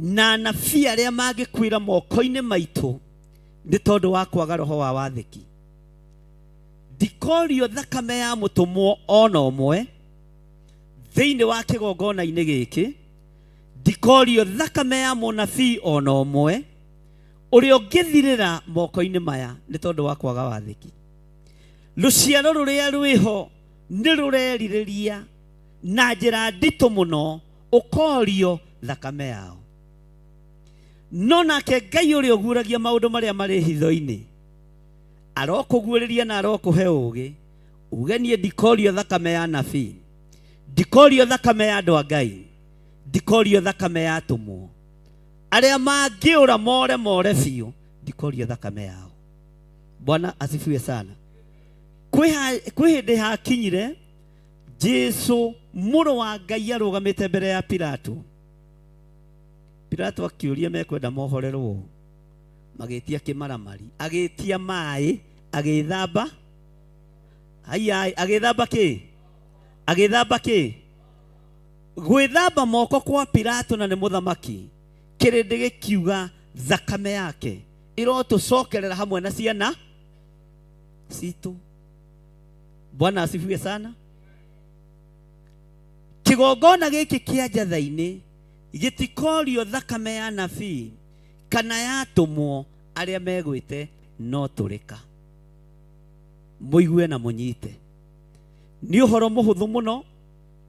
na anabii arĩa mangĩkwĩra moko-inĩ maitũ nĩ tondũ wa kwaga roho wa wathĩki. Ndikorio thakame ya mũtũmwo ona ũmwe thĩinĩ wa kĩgongona-inĩ gĩkĩ, ndikorio thakame ya mũnabii ona ũmwe ũrĩa ũngĩthirĩra moko-inĩ maya nĩ tondũ wa kwaga wathĩki. Rũciaro rũrĩa rwĩho nĩ rũrerirĩria na njĩra nditũ mũno ũkorio thakame yao. No nake Ngai ũrĩa ũguũragia maũndũ marĩa marĩ hitho-inĩ arokũguũrĩria na arokũhe ũũgĩ, uge niĩ ndikorio thakame ya anabii, ndikorio thakame ya andũ a Ngai, ndikorio thakame ya atũmwo arĩa mangĩũra more biũ, ndikorio thakame yao. Bwana asifiwe sana. Kwĩ hĩndĩ hakinyire Jesũ mũrũ wa Ngai arũgamĩte mbere ya Pilato. Pilato akĩũria mekwenda mohorerwo, magĩtia kĩmaramari, agĩtia maĩ, agĩthamba. Agĩthamba kĩ? Agĩthamba kĩ? Gwĩthamba moko kwa Pilato na nĩ mũthamaki, kĩrĩndĩ gĩkiuga thakame yake ĩrotũcokerera hamwe na ciana citũ. Bwana asifiwe sana. Kĩgongona gĩkĩ kĩa njatha-inĩ gĩtikorio thakame ya anabii kana ya atũmwo arĩa megwĩte no tũrĩka. Mũigue na mũnyite. Nĩ ũhoro mũhũthũ mũno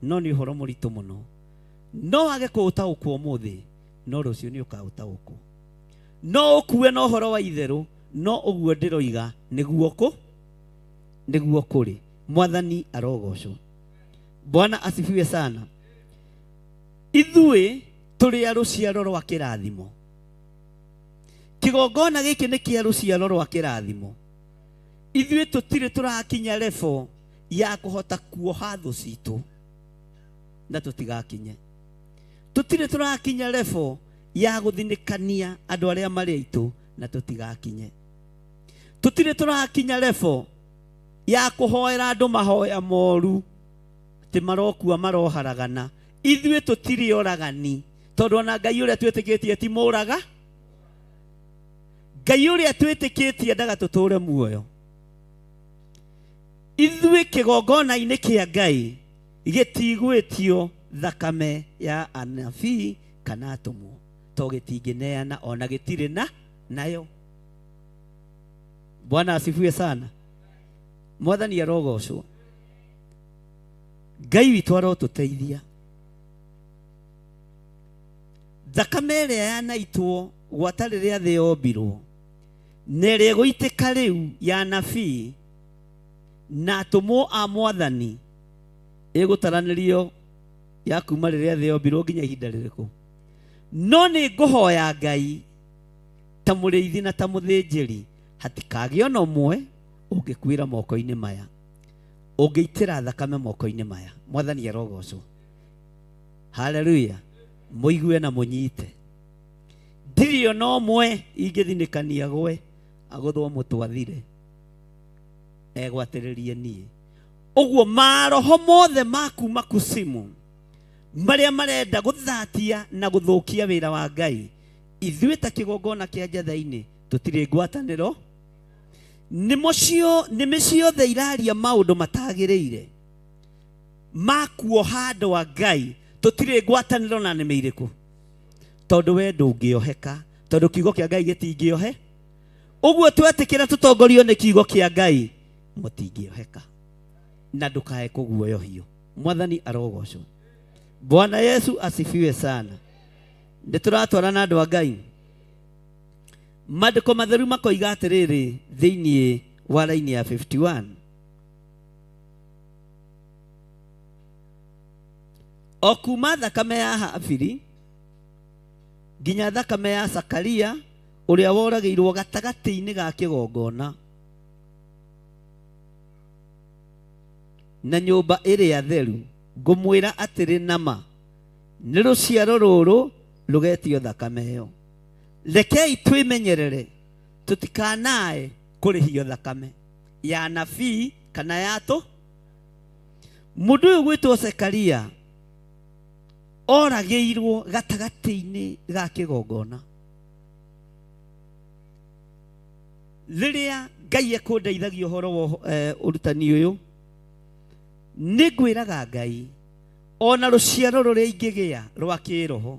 no nĩ ũhoro mũritũ mũno, no wage kũũtaũkwo ũmũthĩ, no rũciũ nĩ ũkaũtaũkwo. No ũkue na ũhoro wa itherũ, no ũguo ndĩroiga nĩguo kũrĩ. Mwathani arogocwo. Bwana asifiwe sana. Ithuĩ tũrĩ a rũciaro rwa kĩrathimo. Kĩgongona gĩkĩ nĩ kĩa rũciaro rwa kĩrathimo. Ithuĩ tũtirĩ tũrakinya level ya kũhota kuoha thũ citũ, na tũtigakinye. Tũtirĩ tũrakinya level ya gũthinĩkania andũ arĩa marĩ aitũ, na tũtigakinye. Tũtirĩ tũrakinya level ya kũhoera andũ mahoya moru atĩ marokua maroharagana. Ithuĩ tũtirĩ oragani, tondũ ona Ngai ũrĩa twĩtĩkĩtie ti mũraga. Ngai ũrĩa twĩtĩkĩtie ndaga tũtũre muoyo. Ithuĩ kĩgongona-inĩ kĩa Ngai gĩtigwĩtio thakame ya anabii kana atũmwo, to gĩtingĩneana ona gĩtirĩ nayo. Bwana asifiwe sana. Mwathani arogocwo. Ngai witũ arotũteithia. Thakame ĩrĩa yanaitwo gwata rĩrĩa thĩ yombirwo, na ĩrĩa ĩgũitĩka rĩu ya anabii na atũmwo a Mwathani, ĩgũtaranĩrio ya kuma rĩrĩa thĩ yombirwo nginya ihinda rĩrĩkũ. No nĩ ngũhoya Ngai ta mũrĩithi na ta mũthĩnjĩri, hatikagĩe ona ũmwe ũngĩkuĩra moko-inĩ maya, ũngĩitĩra thakame moko-inĩ maya. Mwathani arogocwo. Haleluya. Mũigue na mũnyite. Ndirĩ ona ũmwe ingĩthinĩkania gwe agũthwo mũtwathire egwatĩrĩrie niĩ. Ũguo maroho mothe maku makusimu marĩa marenda gũthatia na gũthũkia wĩra wa Ngai, ithuĩ ta kĩgongona kĩa njatha-inĩ tũtirĩ ngwatanĩro. Nĩmĩ ciothe iraria maũndũ matagĩrĩire makuoha andũ a Ngai, tũtirĩ ngwatanĩro na nĩmĩ irĩkũ, tondũ we ndũngĩoheka, tondũ kiugo kĩa Ngai gĩtingĩohe. Ũguo twetĩkĩra tũtongorio nĩ kiugo kĩa Ngai, mũtingĩoheka na ndũkae kũguoyohio. Mwathani arogocwo. Bwana Yesu asifiwe sana. Nĩtũratwarana andũ a Ngai. Maandĩko matheru makoiga atĩrĩrĩ thĩinĩ wa raini ya 51, o kuma thakame ya Habili nginya thakame ya Zakaria ũrĩa woragĩirwo gatagatĩ-inĩ ga kĩgongona na nyũmba ĩrĩa theru, ngũmwĩra atĩrĩ nama nĩ rũciaro rũrũ rũgetio thakame ĩyo. Rekei twĩmenyerere tũtikanae kũrĩhio thakame ya anabii kana ya atũ. Mũndũ ũyũ gwĩtwo Zekaria oragĩirwo gatagatĩ-inĩ ga kĩgongona. Rĩrĩa Ngai ekũndeithagia ũhoro wa ũrutani ũyũ, nĩ ngwĩraga Ngai ona rũciaro rũrĩa ingĩgĩa rwa kĩroho,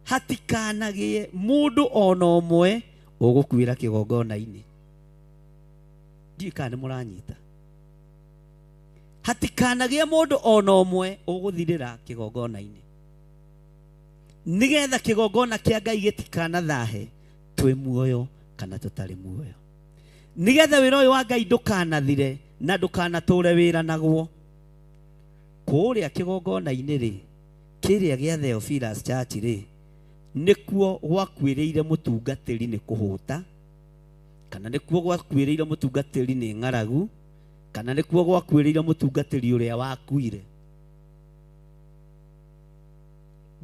hatikanagĩe mũndũ ona ũmwe ũgũkuĩra kĩgongona-inĩ. Ndiũĩ kana nĩ mũranyita. Hatikanagĩe mũndũ ona ũmwe ũgũthirĩra kĩgongona-inĩ, nĩgetha kĩgongona kĩa Ngai gĩtikanathahe twĩ muoyo kana tũtarĩ muoyo, nĩgetha wĩra ũyũ wa Ngai ndũkanathire na ndũkanatũre wĩra naguo. Kũrĩa kĩgongona-inĩ rĩ, kĩrĩa gĩa Theophilus Church rĩ, nĩkuo gwakuĩrĩire mũtungatĩri nĩ kũhũta, kana nĩkuo gwakuĩrĩire mũtungatĩri nĩ ng'aragu, kana nĩkuo gwakuĩrĩire mũtungatĩri ũrĩa wakuire.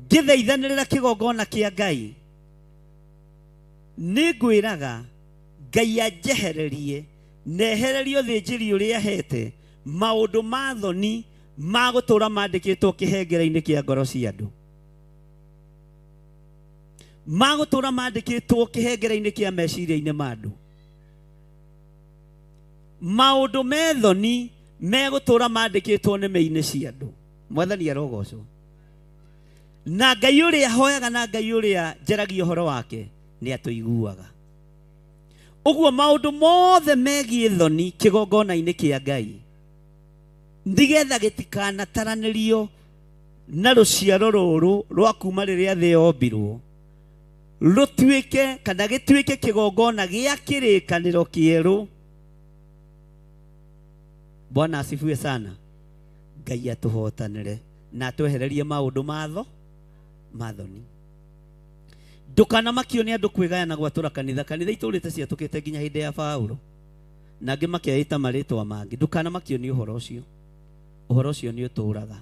Ngĩthaithanĩrĩra kĩgongona kĩa Ngai, nĩ ngwĩraga Ngai anjehererie nehererio thĩnjĩri ũrĩa ahete maũndũ ma thoni ma gũtũra mandĩkĩtwo kĩhengere-inĩ kĩa ngoro cia andũ, ma gũtũra mandĩkĩtwo kĩhengere-inĩ kĩa meciria-inĩ ma andũ, maũndũ methoni megũtũra mandĩkĩtwo nĩmĩ-inĩ cia andũ. Mwathani arogocwo. Na Ngai ũrĩa hoyaga na Ngai ũrĩa njaragia ũhoro wake nĩ atũiguaga. Ũguo maũndũ mothe megiĩ thoni kĩgongona-inĩ kĩa Ngai ndigetha gĩtikanataranĩrio na rũciaro rũrũ rwa kuma rĩrĩa thĩ yombirwo rũtuĩke kana gĩtuĩke kĩgongona gĩa kĩrĩkanĩro kĩerũ. Bwana asifiwe sana. Ngai atũhotanĩre na atwehererie maũndũ mathoni. Ndũkanamakio nĩ andũ kwĩgayana gwatũra kanitha itũrĩte ciatũkĩte nginya hĩndĩ ya Paulo na angĩ makeita marĩtwa mangĩ. Ndũkanamakio nĩ ũhoro ũcio nĩ ũtũraga,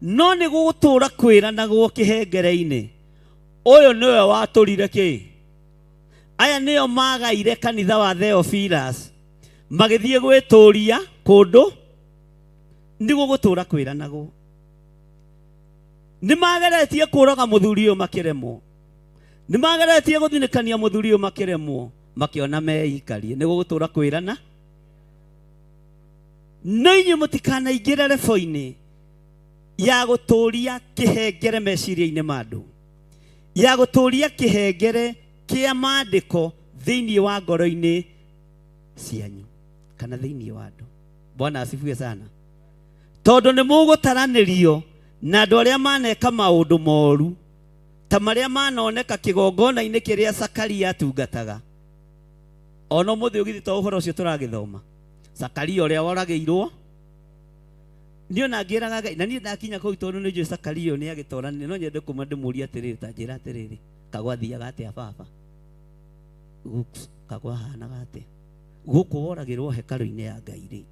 no nĩ gũgũtũra kwĩranagwo kĩhengere-inĩ. Ũyũ nĩwe watũrire kĩ? Aya nĩo magaire kanitha wa Theophilus magĩthiĩ gwĩtũria kũndũ, nĩ gũgũtũra kwĩranagwo. Nĩ mageretie kũraga mũthuri ũyũ makĩremwo, nĩ mageretie gũthinĩkania mũthuri ũyũ makĩremwo, makĩona meikarie. Nĩ gũgũtũra kwĩrana. No inyuĩ mũtikanaingĩre rebo-inĩ ya gũtũria kĩhengere meciria-inĩ ma andũ, ya gũtũria kĩhengere kĩa maandĩko thĩinĩ wa ngoro-inĩ cianyu kana thĩinĩ wa andũ. Bwana asifiwe sana. Tondũ nĩ mũgũtaranĩrio na andũ arĩa maneka maũndũ moru ta marĩa manoneka kĩgongona-inĩ kĩrĩa Zakaria atungataga. Ona mũthĩ ũgĩthi to ũhoro ũcio tũragĩthoma. Zakaria ũrĩa woragĩirwo nĩ ona ngĩraga Ngai, na niĩ ndakinya kũu tondũ nĩ njũĩ Zakaria nĩ agĩtoranĩria. No nyende kuma ndĩmũrie atĩrĩrĩ, ta njĩra atĩrĩrĩ, kagwa thiaga atĩa baba? Kagwa hanaga atĩa? Gũkũ woragĩrwo hekarũ-inĩ ya Ngai rĩ,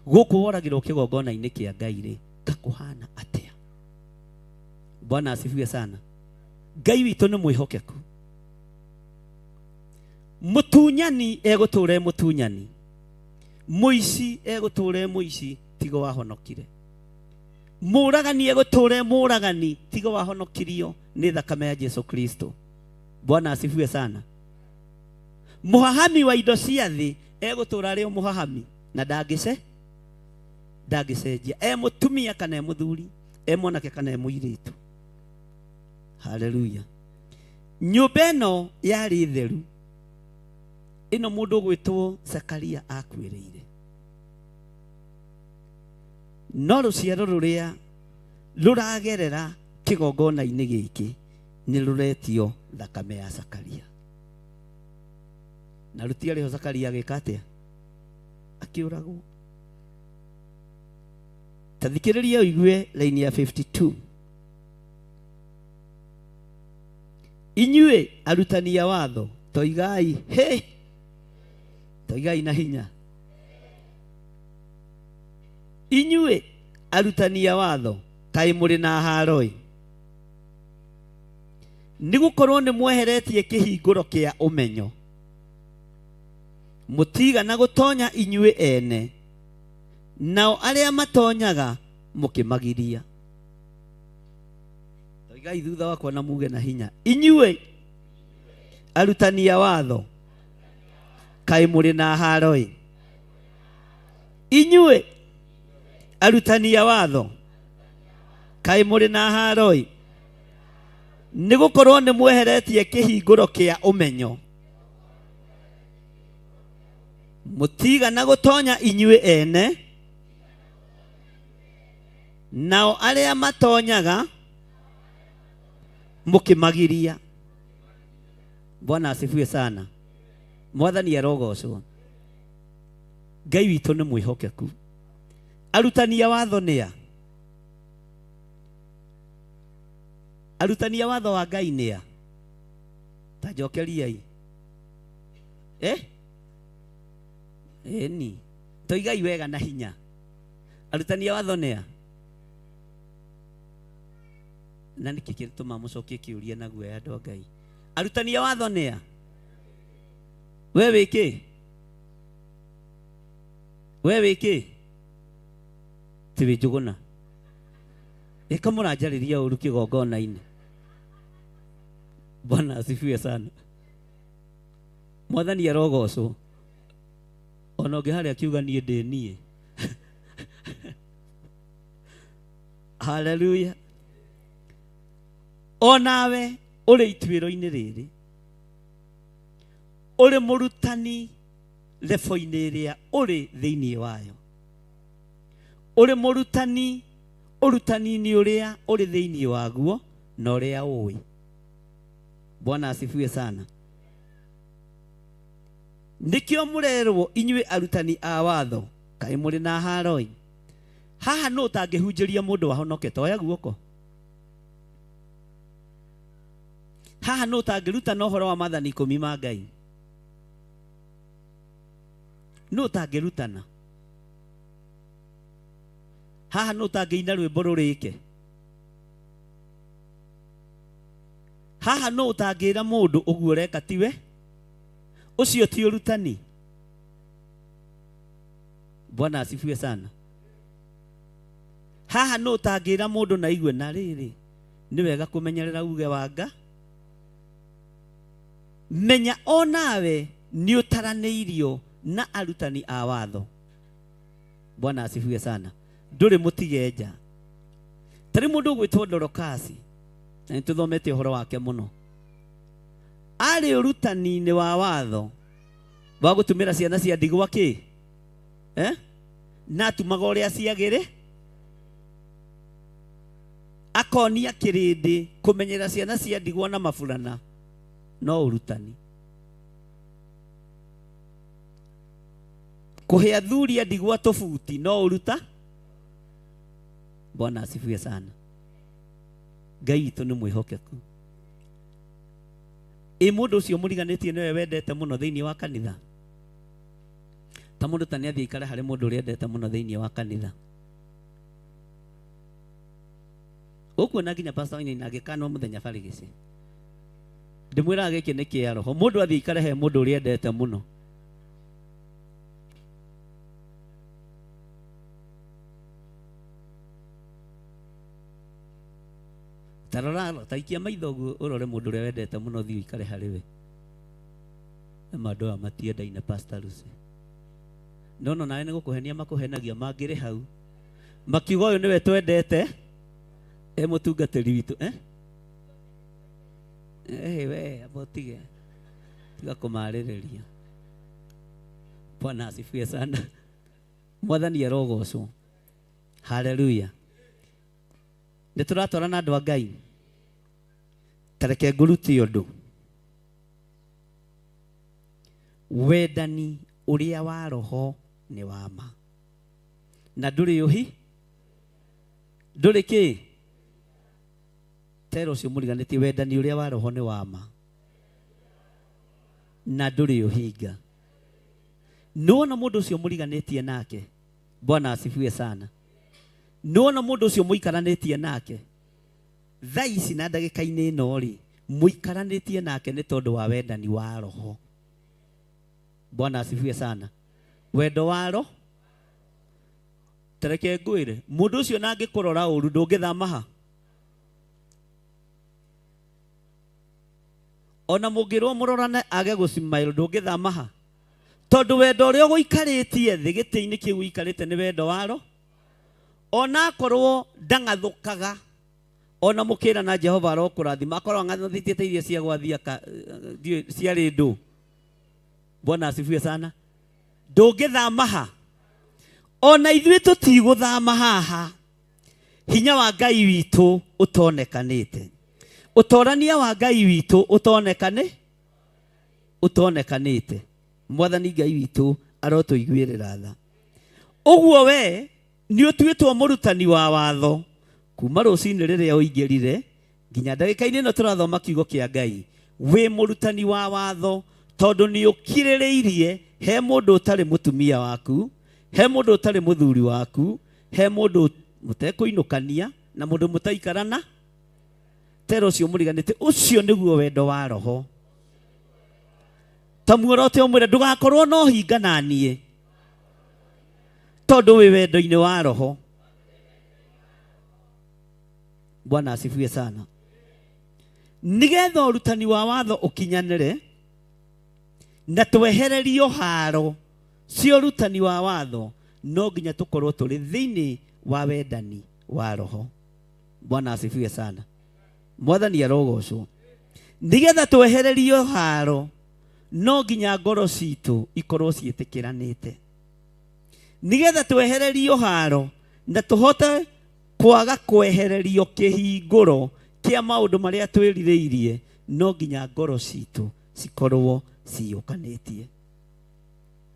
gũkũ woragĩrwo kĩgongona-inĩ kĩa Ngai rĩ, kakũhana atĩa? Bwana asifiwe sana. Ngai witũ nĩ mwĩhokeku. Mũtunyani egũtũra mũtunyani, mũici egũtũra mũici, tiga wahonokire. Mũragani egũtũra mũragani, tiga wahonokirio nĩ thakame ya Yesu Kristo. Bwana asifiwe sana. Mũhahami wa indo cia thĩ egũtũra arĩ o mũhahami na ndangĩcenjia, mũtumia kana mũthuri, mwanake kana mũirĩtu. Haleluya. Nyũmba ĩno yarĩ theru. Ĩno mũndũ gwĩtwo Zakaria akwĩrĩire. No rũciaro rũrĩa rũragerera kĩgongona-inĩ gĩkĩ nĩ rũretio thakame ya Zakaria. Na rũtiarĩ ho Zakaria agĩka atĩa? Akĩũragwo. Ta thikĩrĩria ũigue raini ya 52. Inyuĩ arutani a watho, toigai toigai na hinya. Inyuĩ arutani a watho, kaĩ mũrĩ na haroi? Nĩ gũkorwo nĩ mweheretie kĩhingũro kĩa ũmenyo, mũtigana gũtonya inyuĩ ene, nao arĩa matonyaga mũkĩmagiria. Toigai thutha wakwa na muge na hinya. Inyuĩ arutani a watho, kaĩ mũrĩ na haroi? Inyuĩ arutani a watho, kaĩ mũrĩ na haroi? Nĩ gũkorwo nĩ mweheretie kĩhingũro kĩa ũmenyo, mũtigana gũtonya inyuĩ ene, nao arĩa matonyaga mũkĩmagiria. Bwana asifiwe sana. Mwathani arogocwo. Ngai witũ nĩ mwĩhokeku. Arutani a watho nĩa? Arutani a watho wa Ngai nĩa? Ta njokeriai. Eni. Toigai wega na hinya. Arutani a watho nĩa? Na nĩkĩ kĩrĩtũma mũcokie kĩũria na guoya andũ a Ngai? Arutani a watho nĩa? We wĩkĩ? We wĩkĩ? Tiwĩ njũgũna. Ĩka mũranjarĩria ũru kĩgongona-inĩ. Bwana asifiwe sana. Mwathani arogocwo. Ona ũngĩ harĩa akiuga niĩ ndĩ niĩ. Haleluya. Onawe ũrĩ ituĩro-inĩ rĩrĩ, ũrĩ mũrutani lebo-inĩ ĩrĩa ũrĩ thĩinĩ wayo, uri murutani urutani ni uria uri thiini waguo na uria uwi. Bwana asifiwe sana. Nikio murerwo inywe arutani a watho kai muri na haroi. Haha no tangihunjiria mundu wahonokete oya guoko. Haha no tangiruta no horo wa mathani 10 ma Ngai. No tangirutana. Haha no tangiina rwimbo rurike. Haha no tangira mundu uguo reka tiwe. Ucio ti urutani. Bwana asifiwe sana. Haha no tangira mundu na igwe na riri ni wega kumenyerera uge wanga. Menya onawe ni utaraneirio na arutani a watho. Bwana asifiwe sana. Nduri mutigeja. Tari mundu gwitwo Dorokasi. Na nituthomete uhoro wake muno. Ari urutani ni wa watho wa gutumira ciana cia ndigwa ki na tumaga uria ciagire akonia kirindi kumenyera ciana cia ndigwa na mafurana no urutani. Kuhe athuri a ndigwa tofuti no uruta. Bwana asifiwe sana. Ngai itu ni mwihokeku. Mundu ucio muriganitie niwe wendete muno thiini wa kanitha. Ta mundu tani athie ikare hari mundu uria endete muno thiini wa kanitha. Ukuona nginya pastor ina nagikano muthenya barigici. Ndimwira giki ni kia roho. Mundu athie ikare he mundu uria endete muno. Tarara taikia maitho gu urore mundu uria wendete muno thio ikare hariwe. Madoa matienda ina Pastor Lucy. Nono nae ni gukuhenia makuhenagia mangire hau. Makiuga uyu niwe twendete mutungatiri witu we abotige tiga kumaririria. Bwana asifiwe sana. Mwathani arogocwo. Hallelujah. Nituratora na andu a Ngai. Tareke nguruti undu. Wendani uria wa roho ni wa ma. Na nduri uhi? Nduri ki? Tero cio muriganiti wendani uria wa roho ni wa ma. Na nduri uhinga. Nuona mundu ucio muriganitie nake. Bwana asifiwe sana. Nuona mundu ucio muikaranitie nake. Thaa ici na ndagika-ini ino ri muikaranitie nake ni tondu wa wendani wa roho. Bwana asifiwe sana. Wendo wa roho. Tareke ngwire mundu ucio nangikurora uru ndungithama ha. Ona mungirwo murorane age gusimail ndungithama ha. Tondu wendo uria guikaritie thi giti-ini kiu ikarite ni wendo wa roho. Ona korwo ndangathukaga ona mukira na Jehova arokurathima akorwo ngathitie iria cia gwathia cia rindu. Bwana asifiwe sana. Ndungithama ha. Ona ithuĩ tutigũthama haha. Hinya wa Ngai witũ ũtonekanĩte. Ũtorania wa Ngai witũ ũtonekanĩte. Mwathani Ngai witũ arotũiguĩrĩra tha. Ũguo we ni utuĩtwo mũrutani wa watho kuma rũcinĩ rĩrĩa ũingĩrire nginya ndagĩka-inĩ ĩno tũrathoma kiugo kĩa Ngai. We mũrutani wa watho tondu ni ũkirĩrĩirie he mũndũ ũtarĩ mũtumia waku, he mũndũ ũtarĩ mũthuri waku, he mũndũ mũtekũinũkania na mũndũ mũtaikarana. Tero ũcio mũriganĩte ũcio nĩguo wendo wa roho. Ta muorote ũmwĩre ndũgakorwo no hinga na niĩ tondu wĩ wendo-inĩ wa roho. Bwana asifiwe sana. Nigetha ũrutani wa watho ũkinyanĩre na twehererio haro cia ũrutani wa watho no nginya tũkorwo tũrĩ thĩinĩ wa wendani wa roho. Bwana asifiwe sana. Mwathani arogocwo. Nigetha twehererio haro no nginya ngoro citũ ikorwo ciĩtĩkĩranĩte. Nigetha twehererio haro na tuhote kwaga kwehererio kĩhingũro kĩa maũndũ marĩa twĩrirĩirie, no nginya ngoro citũ cikorwo ciyũkanĩtie.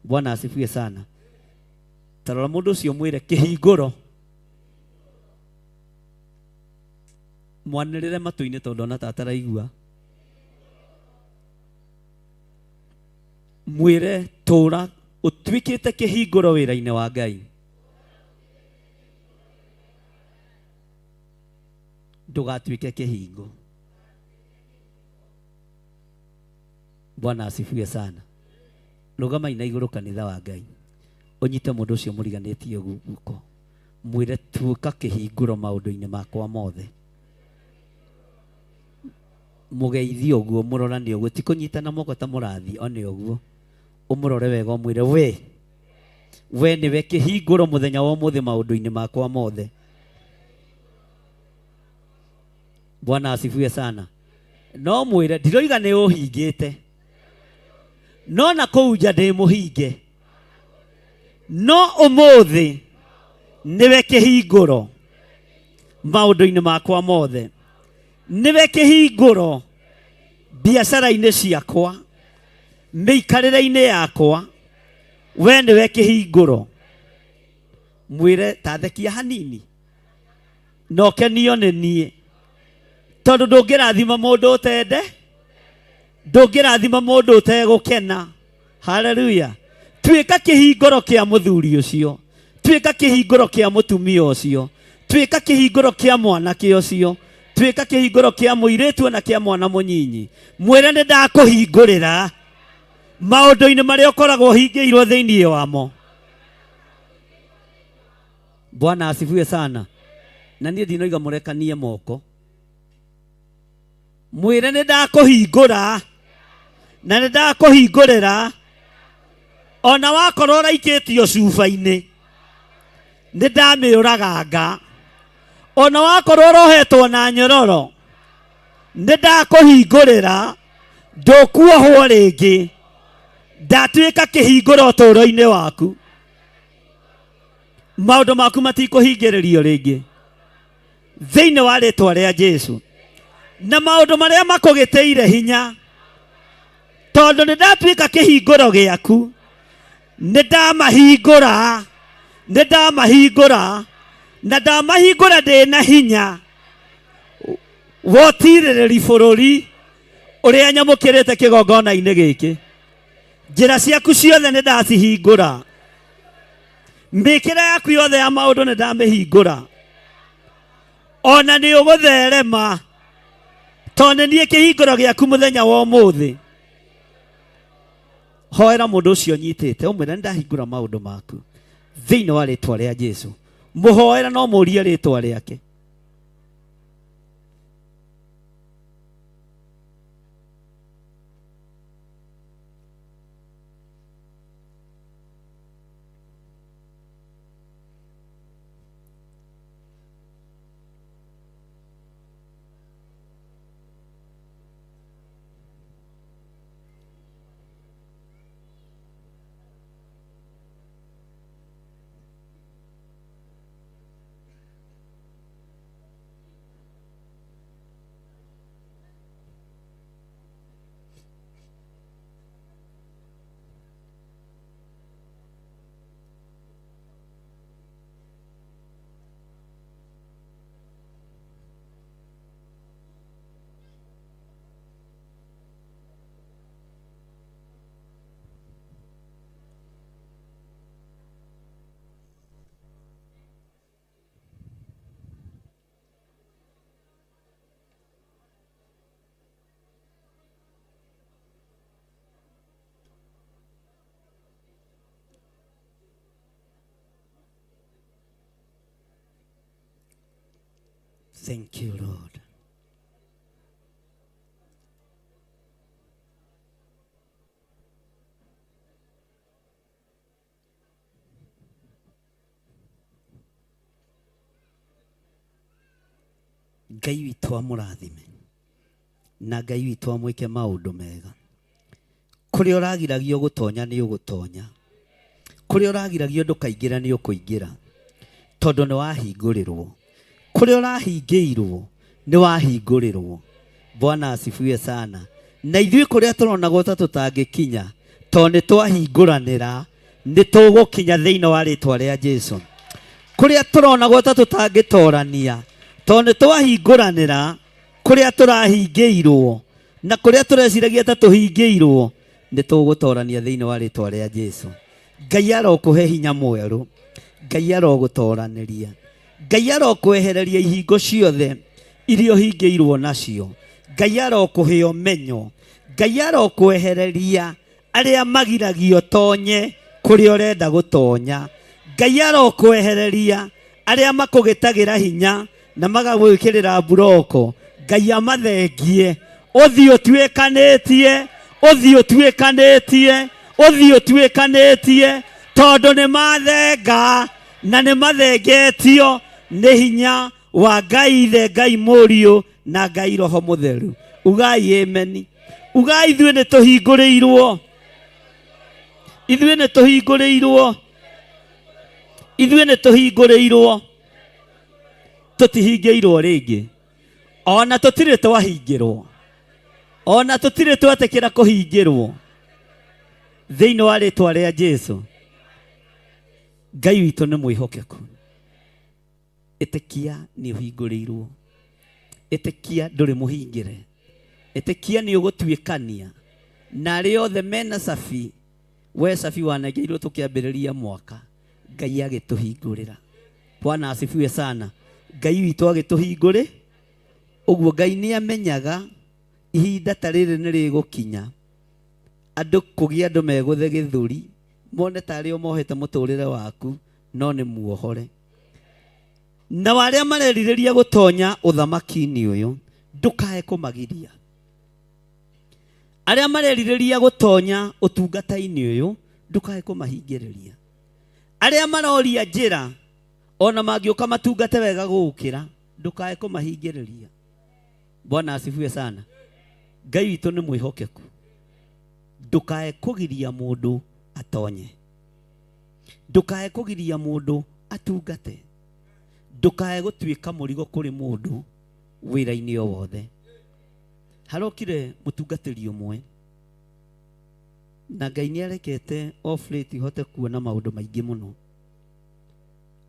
Bwana asifiwe sana. Tarora mũndũ ũcio mwĩre kĩhingũro. Mwanĩrĩre matũ-inĩ tondũ ona tataraigua. Mwĩre tũra ũtuĩkĩte kĩhingũro wĩra-inĩ wa Ngai. Ndũgatuĩke kĩhingo. Bwana asifiwe sana. Rũgama ina igũrũ kanitha wa Ngai. Ũnyite mũndũ ũcio mũriganĩtie guoko. Mwĩre tuĩka kĩhingũro maũndũ-inĩ makwa mothe. Mũgeithie ũguo, mũrorane ũguo, ti kũnyitana moko ta mũrathi, one ũguo. Ũmũrore wega ũmwĩre we nĩwe kĩhingũro mũthenya wa ũmũthĩ maũndũ-inĩ makwa mothe. Bwana asifiwe sana. No mwĩre ndiroiga nĩ ũhingĩte, no na kũu nja ndĩ mũhinge, no ũmũthĩ nĩwe kĩhingũro maũndũ-inĩ makwa mothe. Nĩwe kĩhingũro biacara-inĩ ciakwa, mĩikarĩre-inĩ yakwa, we nĩwe kĩhingũro. Mwĩre tathekia hanini no kenio nĩ niĩ, tondũ ndũngĩrathima mũndũ ũtende, ndũngĩrathima mũndũ ũtegũkena. Haleluya. Tuĩka kĩhingũro kĩa mũthuri ũcio, tuĩka kĩhingũro kĩa mũtumia ũcio, tuĩka kĩhingũro kĩa mwanake ũcio, tuĩka kĩhingũro kĩa mũirĩtu na kĩa mwana mũnyinyi. Mwĩre nĩ ndakũhingũrĩra maũndũ-inĩ marĩa ũkoragwo hingĩirwo thĩinĩ wamo. Bwana asifiwe sana. Na niĩ ndinoiga mũrekanie moko. Mwĩre nĩ ndakũhingũra na nĩ ndakũhingũrĩra, ona wakorwo ũraikĩtio cuba-inĩ nĩ ndamĩũraganga, ona wakorwo ũrohetwo na nyororo nĩ ndakũhingũrĩra, ndũkuohwo rĩngĩ, ndatuĩka kĩhingũro ũtũũro-inĩ waku. Maũndũ maku matikũhingĩrĩrio rĩngĩ thĩinĩ wa rĩĩtwa rĩa Jesũ. Na maũndũ marĩa makũgĩtĩire hinya, tondũ nĩ ndatuĩka kĩhingũro gĩaku, nĩ ndamahingũra, nĩ ndamahingũra, na ndamahingũra ndĩ na hinya wotirĩrĩri bũrũri ũrĩa nyamũkĩrĩte kĩgongona-inĩ gĩkĩ. Njĩra ciaku ciothe nĩ ndacihingũra, mĩkĩre yaku yothe ya maũndũ nĩ ndamĩhingũra, ona nĩ ũgũtherema, tondũ nĩ niĩ kĩhingũro gĩaku mũthenya wa ũmũthĩ. Hoera mũndũ ũcio nyitĩte, ũmwĩre nĩ ndahingũra maũndũ maku thĩinĩ wa rĩĩtwa rĩa Jesũ. Mũhoera no mũrie rĩĩtwa rĩake. Thank you, Lord. Ngai witũ amũrathime na Ngai witũ amwĩke maũndũ mega. Kũrĩa ũragiragio gũtonya nĩ ũgũtonya, kũrĩa ũragiragio ndũkaingĩra nĩ ũkũingĩra, tondu ni wahingũrĩrwo kũrĩa ũrahingĩirwo ni wahingũrĩrwo. Bwana asifiwe sana. Na ithuĩ kũrĩa tũronagwo ta tũtangĩkinya tondũ nĩ twahingũranĩra nĩ tũgũkinya thĩinĩ wa rĩtwa rĩa Jesũ. Kũrĩa tũronagwo ta tũtangĩtorania tondũ nĩ twahingũranĩra kũrĩa tũrahingĩirwo na kũrĩa tũreciragia ta tũhingĩirwo nĩ tũgũtorania thĩinĩ wa rĩtwa rĩa Jesũ. Ngai arokũhe hinya mwerũ, Ngai arogũtoranĩria, Ngai arokwehereria ihingo ciothe iria ũhingĩirwo nacio, Ngai arokũhe ũmenyo, Ngai arokwehereria arĩa magiragio tonye kũrĩa ũrenda gũtonya, Ngai arokwehereria arĩa makũgĩtagĩra hinya na magagwĩkĩrĩra buroko, Ngai amathengie. Ũthiĩ ũtuĩkanĩtie, ũthiĩ ũtuĩkanĩtie, ũthiĩ ũtuĩkanĩtie tondũ nĩ mathenga na nĩ mathengetio nĩ hinya wa Ngai Ithe, Ngai Mũriũ na Ngai Roho Mũtheru. Ugai ameni. Ugai ithuĩ nĩ tũhingũrĩirwo, ithuĩ nĩ tũhingũrĩirwo, ithuĩ nĩ tũhingũrĩirwo, tũtihingĩirwo rĩngĩ, ona tũtirĩ twahingĩrwo, ona tũtirĩ twetĩkĩra kũhingĩrwo thĩinĩ wa rĩtwa rĩa Jesũ. Ngai witũ nĩ mwĩhokeku. Ĩtĩkia nĩ ũhingũrĩirwo, ĩtĩkia ndũrĩ mũhingĩre, ĩtĩkia nĩ ũgũtuĩkania na arĩa othe mena cabi. We cabi wanengeirwo tũkĩambĩrĩria mwaka, Ngai agĩtũhingũrĩra. Bwana asifiwe sana. Ngai witũ agĩtũhingũrĩ, ũguo Ngai nĩ amenyaga ihinda ta rĩrĩ nĩ rĩgũkinya andũ kũgĩa andũ megũthe gĩthũri mone tarĩ o mohete mũtũrĩre waku no nĩ muohore. Na arĩa marerirĩria gũtonya ũthamaki-inĩ ũyũ ndũkae kũmagiria. Arĩa marerirĩria gũtonya ũtungata-inĩ ũyũ ndũkae kũmahingĩrĩria. Arĩa maroria njĩra ona mangĩũka matungate wega gũgũkĩra ndũkae kũmahingĩrĩria. Bwana asifiwe sana. Ngai witũ nĩ mwĩhokeku. Ndũkae kũgiria mũndũ atonye, ndũkae kũgiria mũndũ atungate, ndũkae gũtuĩka mũrigo kũrĩ mũndũ wĩra-inĩ o wothe. Harokire mũtungatĩri ũmwe na Ngai nĩ arekete off late hote kuona maũndũ maingĩ mũno.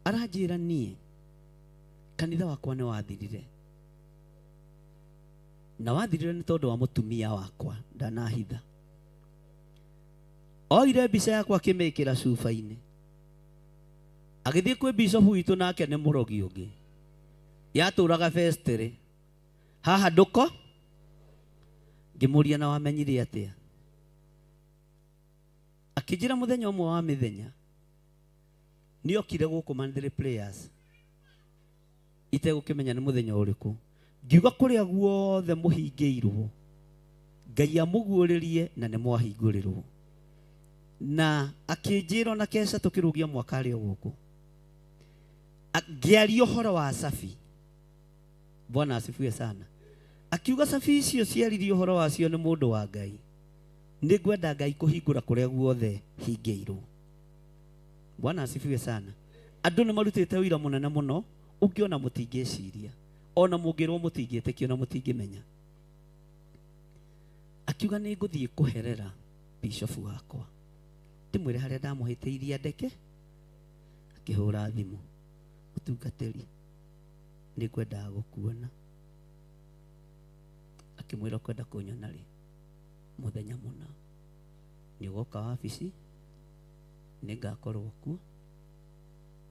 Aranjĩra niĩ kanitha wakwa nĩ wathirire, na wathirire nĩ tondũ wa mũtumia wakwa ndanahitha. Oire mbica yakwa akĩmĩkĩra cuba-inĩ, agĩthiĩ kwĩ bishop witũ nake nĩ mũrogi ũngĩ yatũraga festere haha ndũko. Ngĩmũria na wamenyire atĩa? Akĩnjĩra mũthenya ũmwe wa mĩthenya nĩ okire gũkũ Mandalay Prayers itegũkĩmenya nĩ mũthenya ũrĩkũ. Ngiuga kũrĩa guothe mũhingĩirwo Ngai amũguũrĩrie na nĩ mwahingũrĩrwo. Na akĩnjĩra na kesha tũkĩrũgia mwaka rĩo gũkũ ngĩaria ũhoro wa cabi. Bwana asifiwe sana. Akiuga cabi icio ciaririe ũhoro wacio nĩ mũndũ wa Ngai. Nĩ ngwenda Ngai kũhingũra kũrĩa guothe hingĩirwo. Bwana asifiwe sana. Andũ nĩ marutĩte wĩra mũnene mũno ũngĩona mũtingĩciria, ona mũngĩrwo mũtingĩtĩkio na mũtingĩmenya. Akiuga nĩ ngũthiĩ kũherera bishop wakwa ndĩmwĩre harĩa ndamũhĩtĩirie andeke. Akĩhũra thimũ, mũtungatĩri nĩ ngwendaga gũkuona. Akĩmwĩra kwenda kũnyona rĩ? Mũthenya mũna nĩ ũgoka wabici, nĩ ngakorwo kuo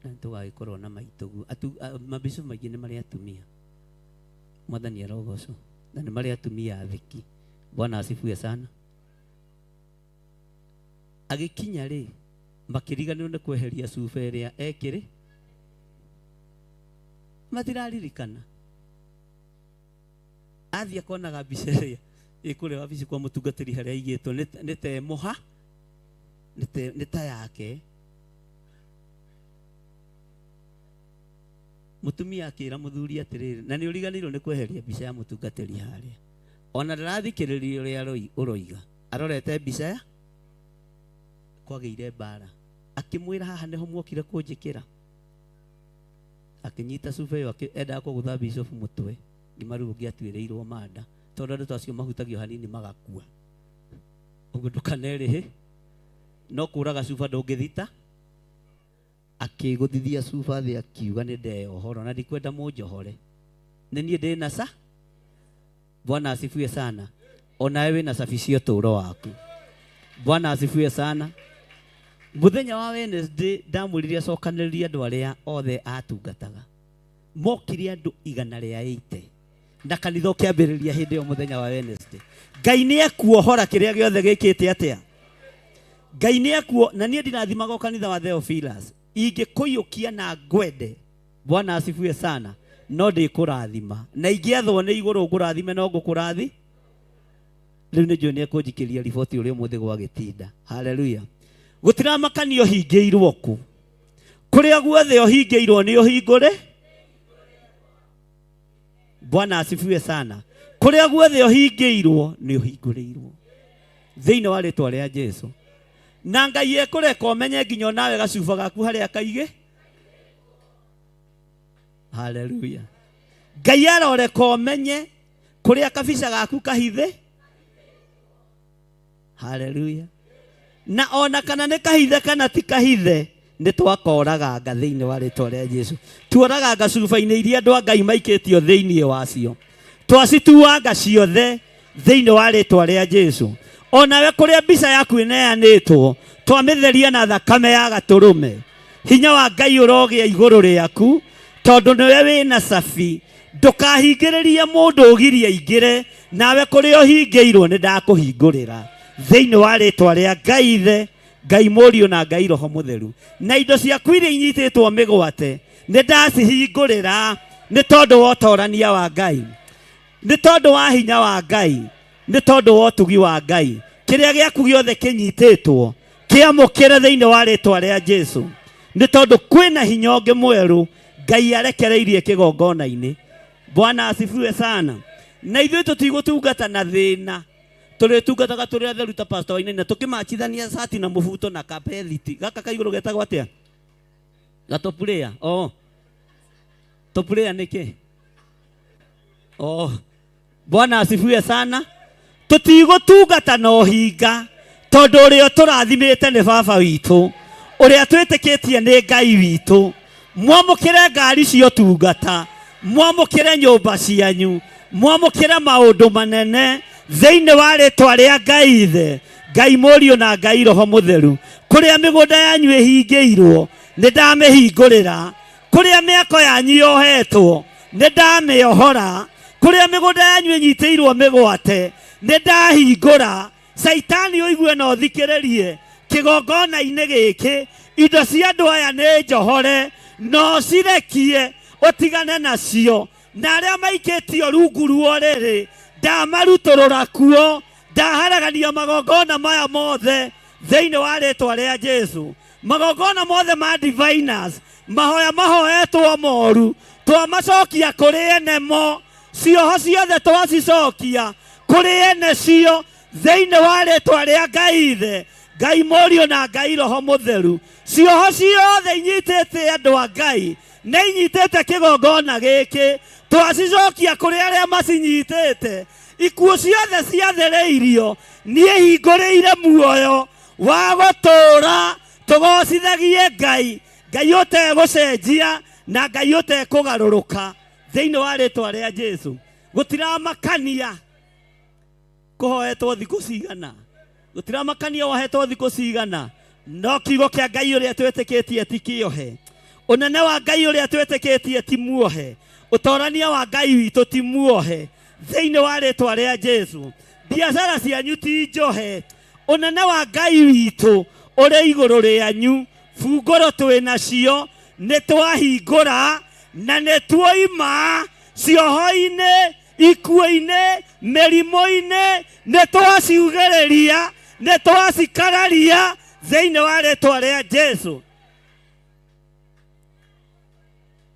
na tũgagĩkorwo na maitũgu. Mabishop maingĩ nĩ marĩ atumia, Mwathani arogocwo, na nĩ marĩ atumia athiki. Bwana asifiwe sana. Agĩkinya rĩ makĩriganĩrwo nĩ kweheria cuba ĩrĩa ekĩrĩ, matiraririkana. Athiĩ akonaga mbica ĩrĩa ĩkũrĩa wabici kwa mũtungatĩri harĩa aigĩtwo nĩ ta mũha, nĩ ta yake. Mũtumia akĩra mũthuri atĩrĩrĩ, na nĩ ũriganĩirwo nĩ kweheria mbica ya mũtungatĩri harĩa. Ona ndarathikĩrĩria ũrĩa ũroiga, arorete mbica ya kwagĩire mbara. Akĩmwĩra haha nĩho muokire kũnjĩkĩra. akinyita cuba ĩyo endaga kũgũtha Bishop mũtwe ngima rĩu ũngĩatuĩrĩirwo manda tondũ andũ tacio mahutagio hanini magakua ũguo ndũkanerĩhĩ no kũraga cuba ndũngĩthita akĩgũthithia cuba thĩ akiuga nĩ ndeyohora na ndikwenda mũnjohore nĩ niĩ ndĩna ca. Bwana asifiwe sana. Onawe wĩna cabi cia ũtũũro waku. Bwana asifiwe sana. Mũthenya wa Wednesday ndamwĩrire acokanĩrĩrie andũ arĩa othe atungataga. Mokire andũ 180 na kanitha ũkĩambĩrĩria hĩndĩ ĩyo mũthenya wa Wednesday. Ngai nĩ ekuohora kĩrĩa gĩothe gĩkĩte atĩa. Ngai nĩ ekuo na niĩ ndinathimaga kanitha wa Theophilus. Ingĩkũiyũkia na ngwende. Bwana asifiwe sana. No ndĩkũrathima na ingĩathwo nĩ igũrũ ngũrathime no ngũkũrathi. Rĩu nĩ njũĩ nĩ ekũnjikĩria riboti ũrĩa ũmũthĩ gwagĩtinda. Haleluya. Gũtiramakanio hingĩirwo ku. Kũrĩa guothe ũhingĩirwo nĩ ũhingũre. Bwana asifiwe sana. Kũrĩa guothe ũhingĩirwo nĩ ũhingũrĩirwo. Thĩinĩ wa rĩtwa rĩa Jesũ. Na Ngai ekũreka ũmenye nginya nawe gacuba gaku harĩa kaigĩ. Haleluya. Ngai aroreka ũmenye kũrĩa kabica gaku kahithe. Haleluya. Na ona kana nĩ kahithe kana ti kahithe nĩ twakoraganga thĩinĩ wa rĩtwa rĩa Jesũ. Tuoraganga cuba-inĩ iria andũ a Ngai maikĩtio thĩinĩ wacio. Twacituanga ciothe thĩinĩ wa rĩtwa rĩa Jesũ. Onawe kũrĩa mbica yaku ĩneanĩtwo twamĩtheria na thakame ya gatũrũme. Hinya wa Ngai ũrogĩa igũrũ rĩaku tondũ nĩwe wĩna cabi. Ndũkahingĩrĩrie mũndũ ũgirie aingĩre nawe kũrĩa ũhingĩirwo nĩ ndakũhingũrĩra. Thĩinĩ wa rĩtwa rĩa Ngai Ithe, Ngai Mũriũ na Ngai Roho Mũtheru. Na indo ciaku iria inyitĩtwo mĩgwate nĩ ndacihingũrĩra nĩ tondũ wa ũtorania wa Ngai. Nĩ tondũ wa hinya wa Ngai. Nĩ tondũ wa ũtugi wa Ngai. Kĩrĩa gĩaku gĩothe kĩnyitĩtwo kĩamũkĩre thĩinĩ wa rĩtwa rĩa Jesũ. Nĩ tondũ kwĩna hinya ũngĩ mwerũ Ngai arekereirie kĩgongona-inĩ. Bwana asifiwe sana. Na ithuĩ tũtigũtungata na thĩna. Tũrĩtungataga tũrĩ atheru ta pastor Wainaina tũkĩmachithania sati na mũbuto na kapethiti. Gaka kaigũrũ getagwo atĩa? Gatopulea. Topulea nĩkĩ? Bwana asifiwe sana. Tũtigũtungata na ũhinga tondũ ũrĩa tũrathimĩte nĩ baba witũ. Ũrĩa twĩtĩkĩtie nĩ Ngai witũ. Mwamũkĩre ngari cia ũtungata. Mwamũkĩre nyũmba cianyu. Mwamũkĩre maũndũ manene thĩinĩ wa rĩtwa rĩa Ngai Ithe, Ngai Mũriũ na Ngai Roho Mũtheru. Kũrĩa mĩgũnda yanyu ĩhingĩirwo nĩ ndamĩhingũrĩra. Kũrĩa mĩako yanyu yohetwo nĩ ndamĩohora. Kũrĩa mĩgũnda yanyu ĩnyitĩirwo mĩgwate nĩ ndahingũra. Saitani ũigue na ũthikĩrĩrie kĩgongona-inĩ gĩkĩ. Indo cia andũ aya nĩ njohore no cirekie ũtigane nacio. Na arĩa maikĩtio rungu rũrĩrĩ ndamarutũrũra kuo. Ndaharagania magongona maya mothe thĩinĩ wa rĩtwa rĩa Jesũ. Magongona mothe ma diviners mahoya mahoetwo moru twamacokia kũrĩ ene mo. Cioho ciothe twacicokia kũrĩ ene cio thĩinĩ wa rĩtwa rĩa Ngai Ithe, Ngai Mũriũ na Ngai Roho Mũtheru. Cioho ciothe inyitĩte andũ a Ngai nĩ inyitĩte kĩgongona gĩkĩ twacicokia kũrĩ arĩa macinyitĩte. Ikuũ ciothe ciathĩrĩirio niĩ hingũrĩire muoyo wa gũtũũra tũgocithagie Ngai. Ngai ũtegũcenjia na Ngai ũtekũgarũrũka thĩinĩ wa rĩtwa rĩa Jesũ. Gũtiramakania kũhoetwo thikũ cigana. Gũtiramakania wohetwo thikũ cigana. No kiugo kĩa Ngai ũrĩa twĩtĩkĩtie ti kĩohe. Ũnene wa Ngai ũrĩa twĩtĩkĩtie ti muohe. Ũtorania wa Ngai witũ ti muohe. Thĩinĩ wa rĩtwa rĩa Jesũ. Biacara cianyu ti njohe. Ũnene wa Ngai witũ ũrĩ igũrũ rĩanyu. Bungũro twĩna cio nĩ twahingũra na nĩ tuoima cioho-inĩ, ikuũ-inĩ, mĩrimũ-inĩ nĩ twaciugĩrĩria, nĩ twacikararia thĩinĩ wa rĩtwa rĩa Jesũ.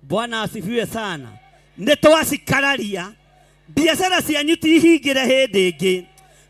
Bwana asifiwe sana. Nĩ twacikararia. Biacara cianyu ti hingĩre hĩndĩ ĩngĩ.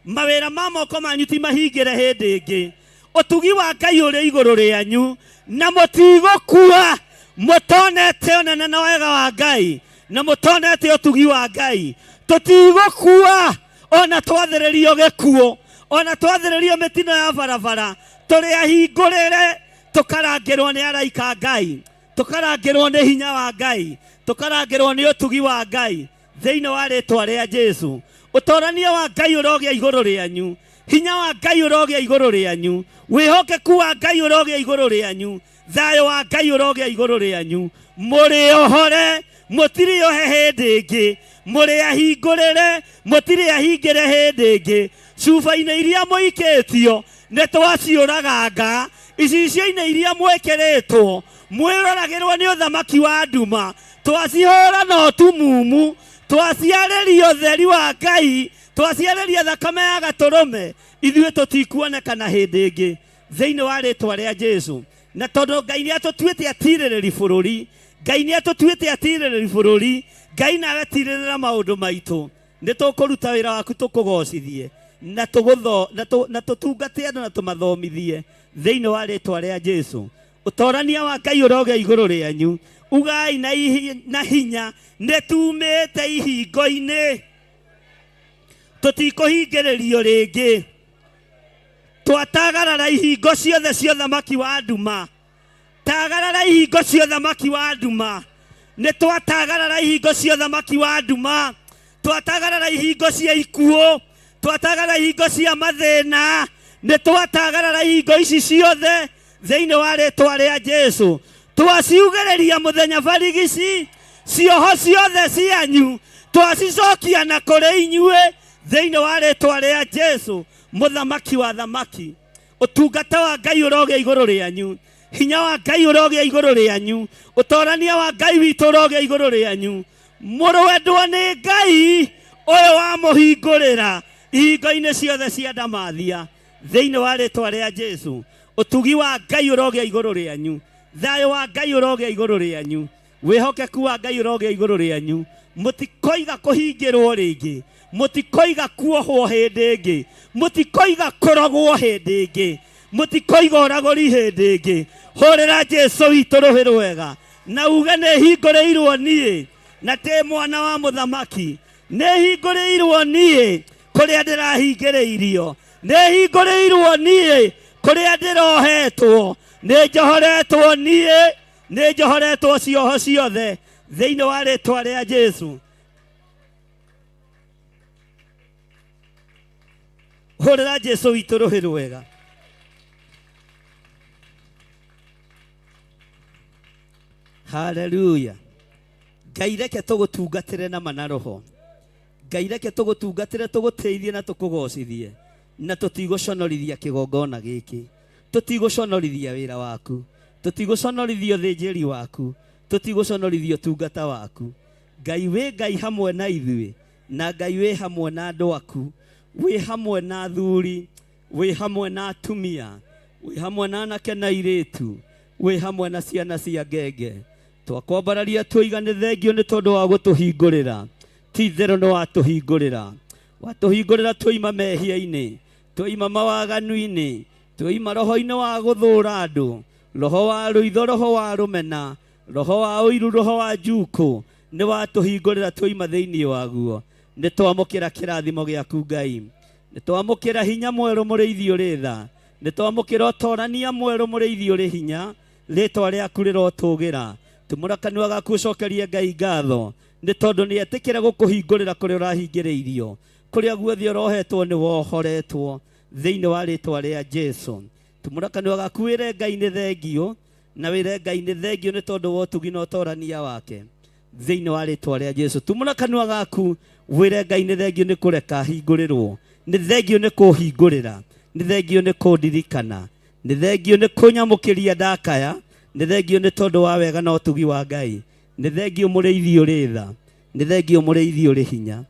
Mawĩra ma moko manyu ti mahingĩre hĩndĩ ĩngĩ. Ũtugi wa Ngai ũrĩ igũrũ rĩanyu na mũtigũkua mutonete onene na wega wa Ngai na mutonete utugi wa Ngai tutigukua ona twathererio gikuo ona twathererio mitino ya barabara turi ahingurire tukarangirwo ni araika Ngai tukarangirwo ni hinya wa Ngai tukarangirwo ni utugi wa Ngai thiini wa ritwa ria Jesu. Utorania wa Ngai urogia iguru rianyu, hinya wa Ngai urogia iguru rianyu, wihokeku wa Ngai urogia iguru rianyu, thayo wa Ngai urogia iguru rianyu. Muri ohore mutiri ohe hindi ingi, muri ahingurire mutiri ahingire hindi ingi. Cuba-ini iria muikitio ni twaciuraganga, icicio-ini iria mwekiritwo mwiroragirwo ni uthamaki wa nduma twacihura no tumumu twaciarĩria ũtheri wa Ngai twaciarĩria thakame ya gaturume ithuĩ tutikuonekana hĩndĩ ĩngĩ thĩinĩ wa rĩtwa rĩa Jesu. Na tondũ Ngai nĩ atũtuĩte atirĩrĩri bũrũri, Ngai nĩ atũtuĩte atirĩrĩri bũrũri, Ngai nawe tirĩrĩra maũndũ maitũ, nĩ tũkũruta wĩra waku tũkũgocithie na tũtungate andũ na tũmathomithie thĩinĩ wa rĩtwa rĩa Jesu. Ũtorania wa Ngai ũrogia igũrũ rĩanyu, ugai na hinya netumete ihingo-ini tutikuhingĩrĩrio rĩngĩ twatagarara ihingo ciothe cia ũthamaki wa nduma, tagarara ihingo cia ũthamaki wa nduma, nĩ twatagarara ihingo cia ũthamaki wa nduma, twatagarara ihingo cia ikuũ, twatagarara ihingo cia mathĩna, nĩ twatagarara ihingo ici ciothe thĩinĩ wa rĩtwa rĩa Jesu. Twaciugĩrĩria mũthenya barigici cioho ciothe cianyu twacicokia na kũrĩ inyuĩ thĩinĩ wa rĩtwa rĩa Jesu mũthamaki wa thamaki. Ũtungata wa Ngai ũrogia igũrũ rĩanyu, hinya wa Ngai ũrogia igũrũ rĩanyu, ũtorania wa Ngai witũ ũrogia igũrũ rĩanyu. Mũrwendwo nĩ Ngai ũyũ wamũhingũrĩra ihingo-inĩ ciothe cia ndamathia thĩinĩ wa rĩtwa rĩa Jesu. Ũtugi wa Ngai ũrogia igũrũ rĩanyu, thayo wa Ngai ũrogia igũrũ rĩanyu, wihokeku wa Ngai ũrogia igũrũ rĩanyu. Mũtikoiga kũhingĩrwo rĩngĩ, mũtikoiga kuohwo hĩndĩ ĩngĩ, mũtikoiga kũrogwo hĩndĩ ĩngĩ, mũtikoiga ũragũri hĩndĩ ĩngĩ. Hũrĩra Jesu witũ rũhĩ rwega na uge nĩ hingũrĩirwo niĩ na tĩ mwana wa mũthamaki, nĩ hingũrĩirwo niĩ kũrĩa ndĩrahingĩrĩirio, nĩ hingũrĩirwo niĩ kũrĩa ndĩrohetwo, nĩ njohoretwo niĩ, nĩ njohoretwo cioho ciothe thĩinĩ wa rĩtwa rĩa Jesu. Hũrĩra Jesu witũ rũhĩ rwega. Haleluya. Ngai reke tũgũtungatĩre na ma na roho, Ngai reke tũgũtungatĩre tũgũteithie na tũkũgocithie na tũtigũconorithia kĩgongona gĩkĩ, tũtigũconorithia wĩra waku, tũtigũconorithia ũthĩnjĩri waku, tũtigũconorithia ũtungata waku. Ngai wĩ Ngai hamwe na ithuĩ, na Ngai wĩ hamwe na andũ aku, wĩ hamwe na athuri, wĩ hamwe na atumia, wĩ hamwe na anake na airĩtu, wĩ hamwe na ciana cia ngenge. Twakwambararia tuiga nĩ thengio nĩ tondũ wa gũtũhingũrĩra, ti itherũ nĩ watũhingũrĩra, watũhingũrĩra tũima mehia-inĩ, tũima mawaganu-inĩ, tũima roho-inĩ wa gũthũũra andũ, roho wa rũitho, roho wa rũmena, roho wa ũiru, roho wa njuukũ, nĩ watũhingũrĩra tũima thĩinĩ waguo. Nĩ twamũkĩra kĩrathimo gĩaku Ngai, nĩ twamũkĩra hinya mwerũ mũrĩithi ũrĩ tha, nĩ twamũkĩra ũtorania mwerũ mũrĩithi ũrĩ hinya, rĩtwa rĩaku rĩrotũgĩra. Tumũra kanua gaku ũcokerie Ngai ngatho nĩ tondũ nĩ etĩkĩra gũkũhingũrĩra kũrĩa ũrahingĩrĩirio, kũrĩa guothe ũrohetwo nĩ wohoretwo thĩinĩ wa rĩtwa rĩa Jesu. Tumũra kanua gaku wĩre Ngai nĩ thengio, na wĩre Ngai nĩ thengio nĩ tondũ wa ũtugi na ũtorania wake thĩinĩ wa rĩtwa rĩa Jesu. Tumũra kanua gaku wĩre Ngai nĩ thengio nĩ kũreka hingũrĩrwo, nĩ thengio nĩ kũhingũrĩra, nĩ thengio nĩ kũndirikana, nĩ thengio nĩ kũnyamũkĩria ndakaya, nĩ thengio nĩ tondũ wa wega na ũtugi wa Ngai, nĩ thengio mũrĩithi ũrĩ tha, nĩ thengio mũrĩithi ũrĩ hinya.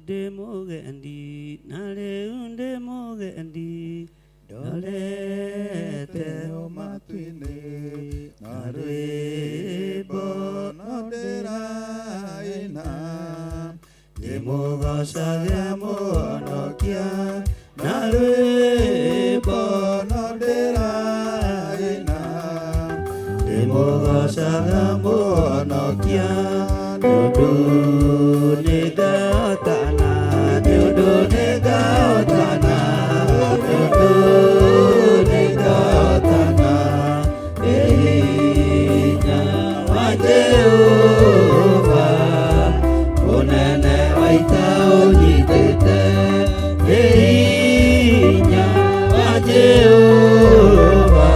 Ude mogendi, nare unde mogendi, dolete o matwine, nare bonodera ina, demogosa demonokia, nare bonodera ina, demogosa demonokia. Dudu nega otana, dudu nega otana, dudu nega otana. Ehinya wa Jehova, unene waita onyitete. Ehinya wa Jehova,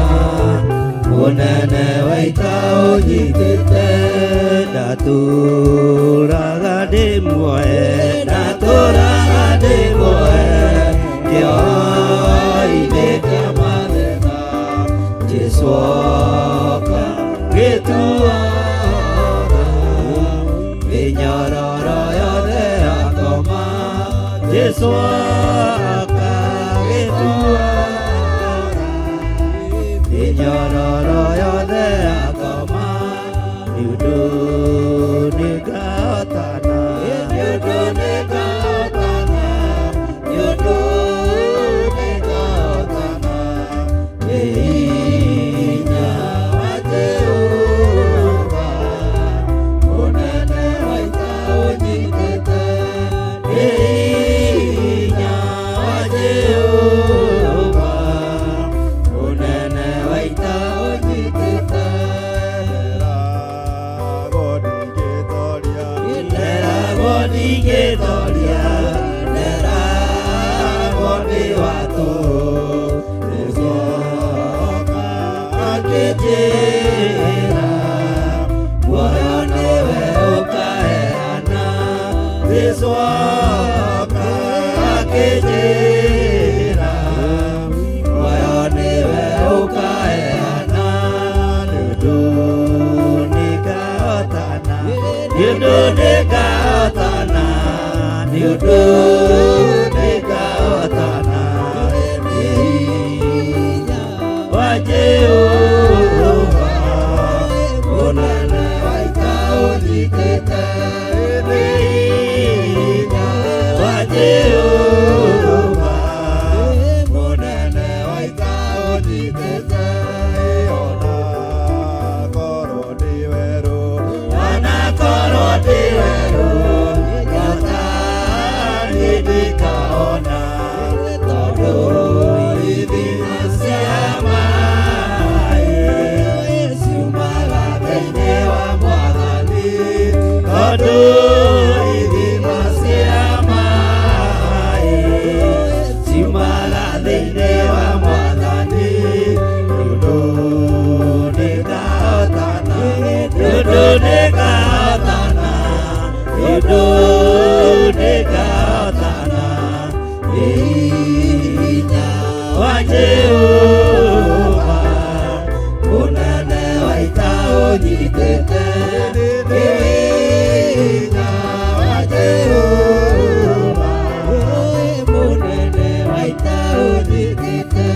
unene waita onyitete. Naturaga de moe, naturaga de moe, kioi de kamadena, Jesuoka getuara, vinyarara ya de akoma, Jesuoka getuara, vinyarara ya de akoma. Yudo nega otana, yudo nega otana, yudo nega otana. Ehinya wa Jehova, unene waita onyitete. Ehinya wa Jehova, unene waita onyitete. Getoria, nera boni watu, nesoka akejera, moyonewe ukaeana, nesoka akejera, moyonewe ukaeana, dudu nikaotana, dudu nikaotana. Yudo nega otana, ehinya wa Jehova, unene waita onyitete. Ehinya wa Jehova, unene waita onyitete. Ona koro diweru, ona koro diweru. Nikaona todo hivi masiamae, siumalathini wa Mwathani, todo hivi masiamae, siumalathini wa Mwathani. Yudo nikaotana, yudo nikaotana, yudo nikaotana. Ehinya wa Jehova, unene waita onyitete. Ehinya wa Jehova, unene waita onyitete.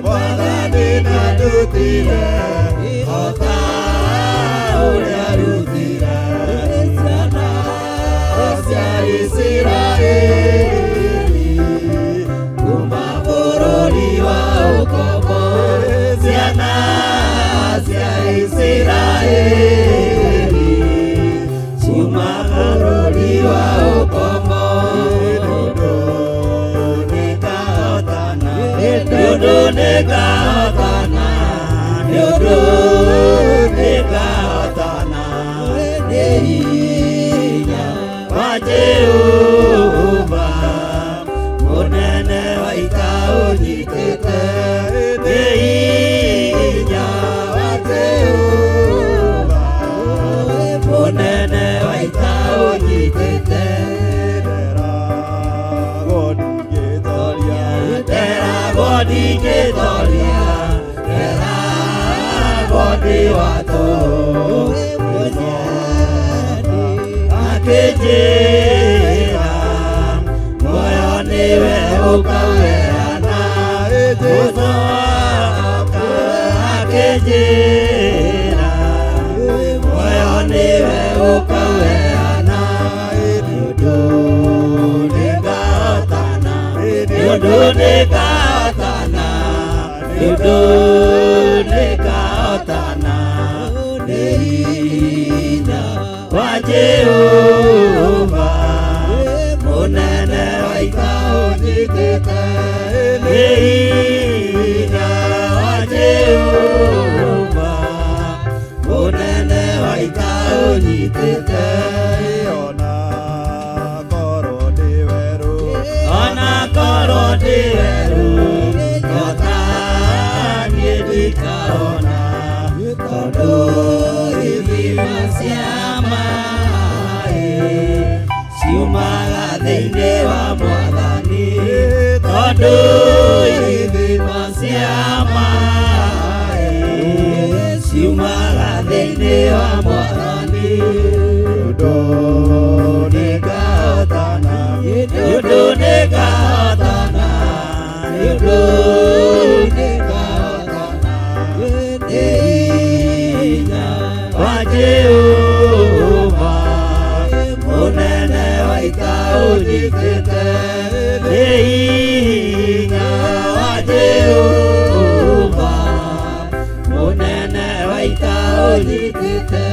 Mwathani nadutire, ota uria arutire ciana cia Isiraeli kuma bũrũri wa ũkombo. Ciana cia Isiraeli kuma bũrũri wa ũkombo. Dudu nikaotana, dudu nikaotana, dudu nikaotana. Ehinya wa Jehova, unene waita onyitete. Ehinya wa Jehova, unene waita onyitete. Tera godi getoria, tera godi watu. akĩnjĩra muoyo nĩwe ũkaũheana gũcoka akĩnjĩra muoyo nĩwe ũkaũheana nĩũndũ nĩngahotana nĩũndũ nĩngahotana nĩũndũ nĩngahotana nĩ hinya wa Jehova mũnene wa ita ũnyiitĩte nĩ hinya wa Jehova mũnene wa ita ũnyiitĩte ona korwo ndĩ werũ ona korwo ndĩ werũ niĩ ndikaona tondũ ithima cia maĩ ciumaga thĩinĩ wa Mwathani tondũ ithima cia maĩ ciumaga thĩinĩ wa Mwathani nĩũndũ nĩngahotana nĩũndũ nĩngahotana nĩũndũ wa Jehova mũnene wa ita ũnyiitĩte nĩ hinya wa Jehova mũnene wa ita ũnyiitĩte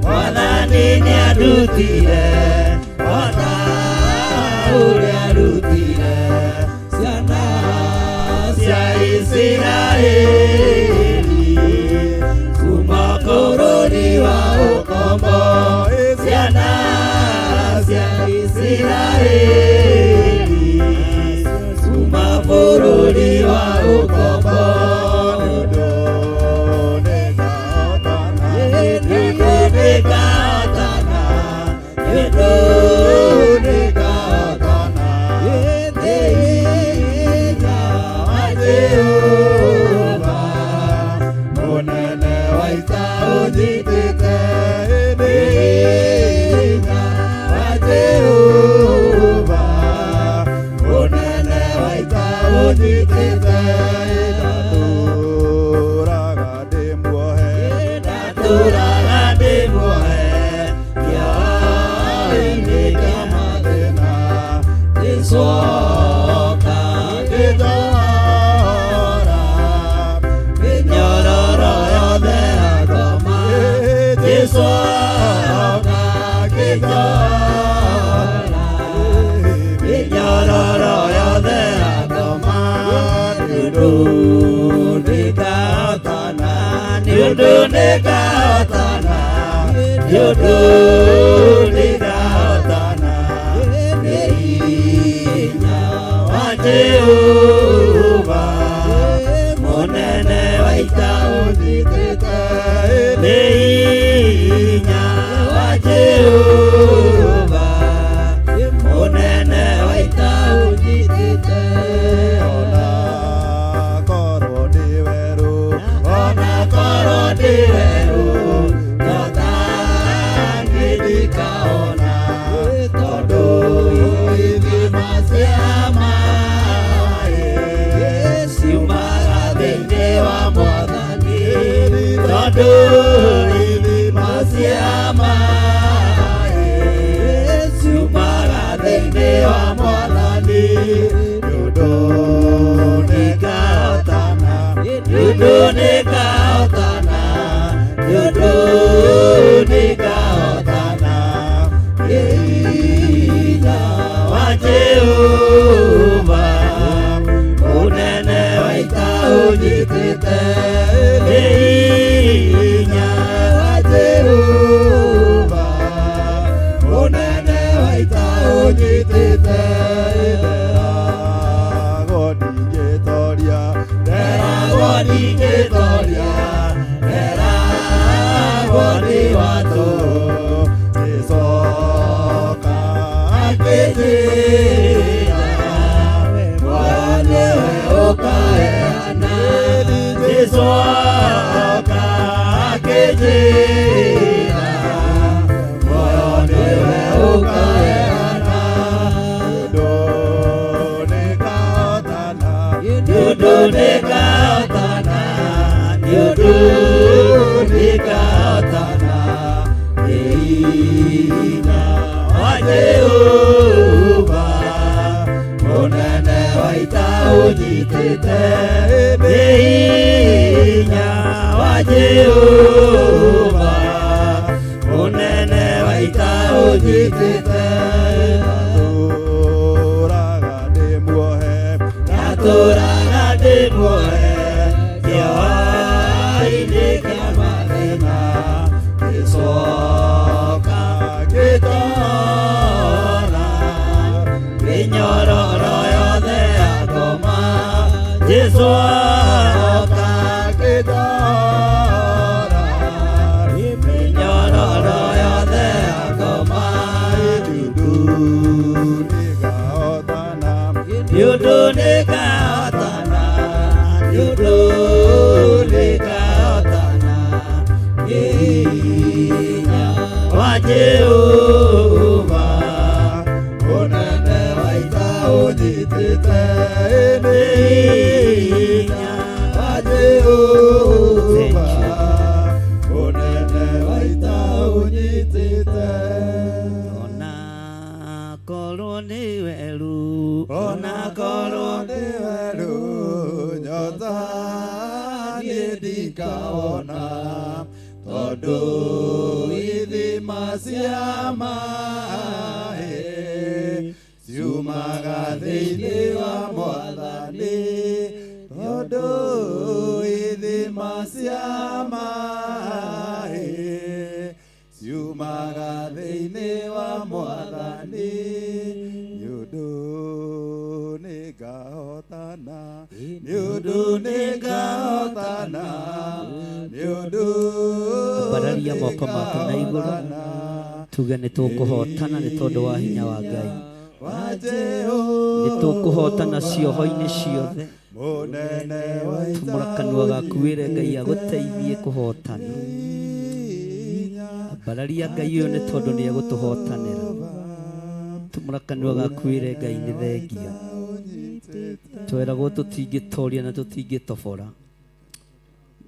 Mwathani nĩandutire wata ũrĩa arutire ciana cia Isiraeli kuma bũrũri wa ũkombo ciana cia Isiraeli kuma bũrũri wa ũkombo nĩũndũ nĩngahotana nĩũndũ nĩngahotana nĩũndũ nĩngahotana nĩ hinya wa Jehova mũnene wa ita ũnyiitĩte nĩ hinya wa Jehova mũnene wa ita ũnyiitĩte ndatũũraga ndĩmuohe ndatũũraga ndĩmuohe kĩoho-inĩ kĩa mathĩna ngĩcoka ngĩtwara mĩnyororo yothe ya ngoma ngĩcoka ngĩtwara mĩnyororo yothe ya ngoma nĩũndũ nĩngahotana nĩũndũ nĩngahotana nĩũndũ nĩngahotana nĩ hinya wa Jehova mũnene wa ita ũnyiitĩte nĩ hinya wa Jehova mũnene wa ita ũnyiitĩte ona korwo ndĩ werũ ona korwo ndĩ werũ ndikaona tondũ ithima cia maĩ ciumaga thĩinĩ wa Mwathani tondũ ithima cia maĩ ciumaga thĩinĩ wa Mwathani nĩũndũ nĩngahotana nĩũndũ nĩngahotana nĩũndũ nĩngahotana nĩ hinya wa Jehova mũnene wa ita ũnyiitĩte nĩ hinya wa Jehova mũnene wa ita ũnyiitĩte nderagwo ndingĩtoria nderagwo nĩ watũ ngĩcoka akĩnjĩra muoyo nĩwe ũkaheana ngĩcoka akĩnjĩra Niundu nikahotana, niundu nikahotana, nĩ hinya wa Jehova, mũnene wa ita ũnyitĩte, nĩ hinya wa Jehova, mũnene wa ita ũnyitĩte. Natũraga ndĩ muohe kĩoho-inĩ kĩa mathĩna, gĩcoka gĩtona mĩnyororo yothe ya ngoma, Jesũ oka gĩtona mĩnyororo yothe ya ngoma. Niundu nikahotana, niundu nikahotana, nĩ hinya wa Jehova, mũnene wa ita ũnyitĩte, nĩ hinya wa Jehova, mũnene wa ita ũnyitĩte. Ona korwo nĩ weru, ona korwo nĩ weru, nyota niĩ ndikawona, tondũ ithima cia maĩ ciumaga thĩinĩ wa Mwathani, tondũ ithima cia maĩ ciumaga thĩinĩ wa Mwathani. Niundu nikahotana, niundu nikahotana, niundu Bararia moko maku na igũrũ, tuge nĩ tũkũhotana nĩ tondũ wa hinya wa Ngai. Nĩ tũkũhotana cioho-inĩ ciothe. Tumũra kanua gaku wĩre Ngai agũteithie kũhotana. Bararia Ngai ũyũ nĩ tondũ nĩ egũtũhotanĩra. Tumũra kanua gaku wĩre Ngai nĩ thengia. Tweragwo tũtingĩtoria na tũtingĩtobora,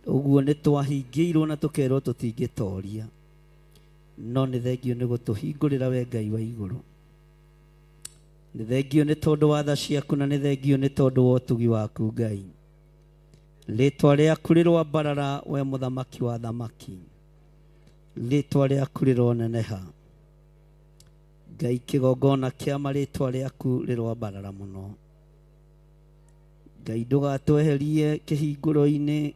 ũguo nĩ twahingĩirwo na tũkerwo tũtingĩtoria, no nĩ thengio nĩ gũtũhingũrĩra we Ngai wa igũrũ. Nĩ thengio nĩ tondũ wa tha ciaku, na nĩ thengio nĩ tondũ wa ũtugi waku Ngai. Rĩtwa rĩaku rĩroambarara we mũthamaki wa thamaki, rĩtwa rĩaku rĩroneneha Ngai. Kĩgongona kĩa marĩtwa rĩaku rĩroambarara mũno Ngai. Ndũgatweherie kĩhingũro-inĩ,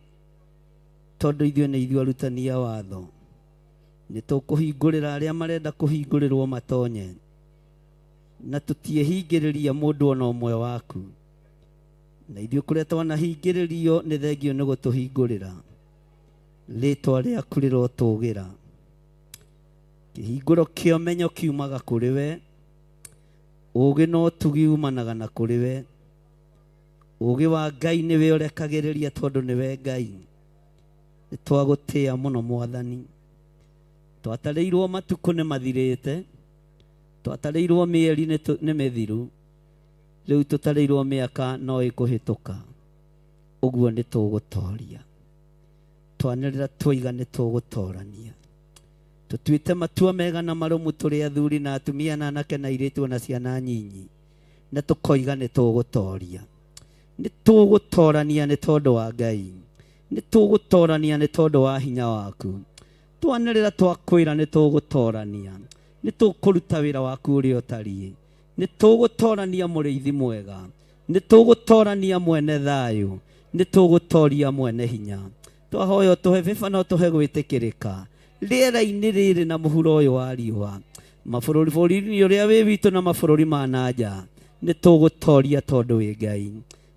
tondũ ithuĩ nĩ ithuĩ arutani a watho. Nĩ tũkũhingũrĩra arĩa marenda kũhingũrĩrwo matonye, na tũtiehingĩrĩria mũndũ ona ũmwe waku. Na ithuĩ kũrĩa twanahingĩrĩrio nĩ thengio nĩ gũtũhingũrĩra, rĩtwa rĩaku rĩrotũgĩra. Kĩhingũro kĩa ũmenyo kiumaga kũrĩ we, ũũgĩ na ũtugi umanaga na kũrĩ we. Ũũgĩ wa Ngai nĩwe ũrekagĩrĩria, tondũ nĩwe Ngai. Nĩ twagũtĩĩa mũno Mwathani. Twatarĩirwo matukũ nĩ mathirĩte, twatarĩirwo mĩeri nĩ mĩthiru, rĩu tũtarĩirwo mĩaka no ĩkũhĩtũka, ũguo nĩ tũgũtoria. Twanĩrĩra twoiga nĩ tũgũtorania. Tũtuĩte matua mega na marũmu tũrĩ athuri na atumia na anake na airĩtu na ciana nyinyi, na tũkoiga nĩ tũgũtoria. Nĩ tũgũtorania nĩ tondũ wa Ngai, nĩ tũgũtorania nĩ tondũ wa hinya waku. Twanĩrĩra twakwĩra nĩ tũgũtorania, nĩ tũkũruta wĩra waku ũrĩa ũtariĩ. Nĩ tũgũtorania mũrĩithi mwega, nĩ tũgũtorania mwene thayũ, nĩ tũgũtoria mwene hinya. Twahoya ũtũhe bĩba na ũtũhe gwĩtĩkĩrĩka rĩera-inĩ rĩrĩ na mũhuro ũyũ wa riũa, bũrũri-inĩ ũrĩa wĩ witũ na mabũrũri ma na nja. Nĩ tũgũtoria tondũ wĩ Ngai.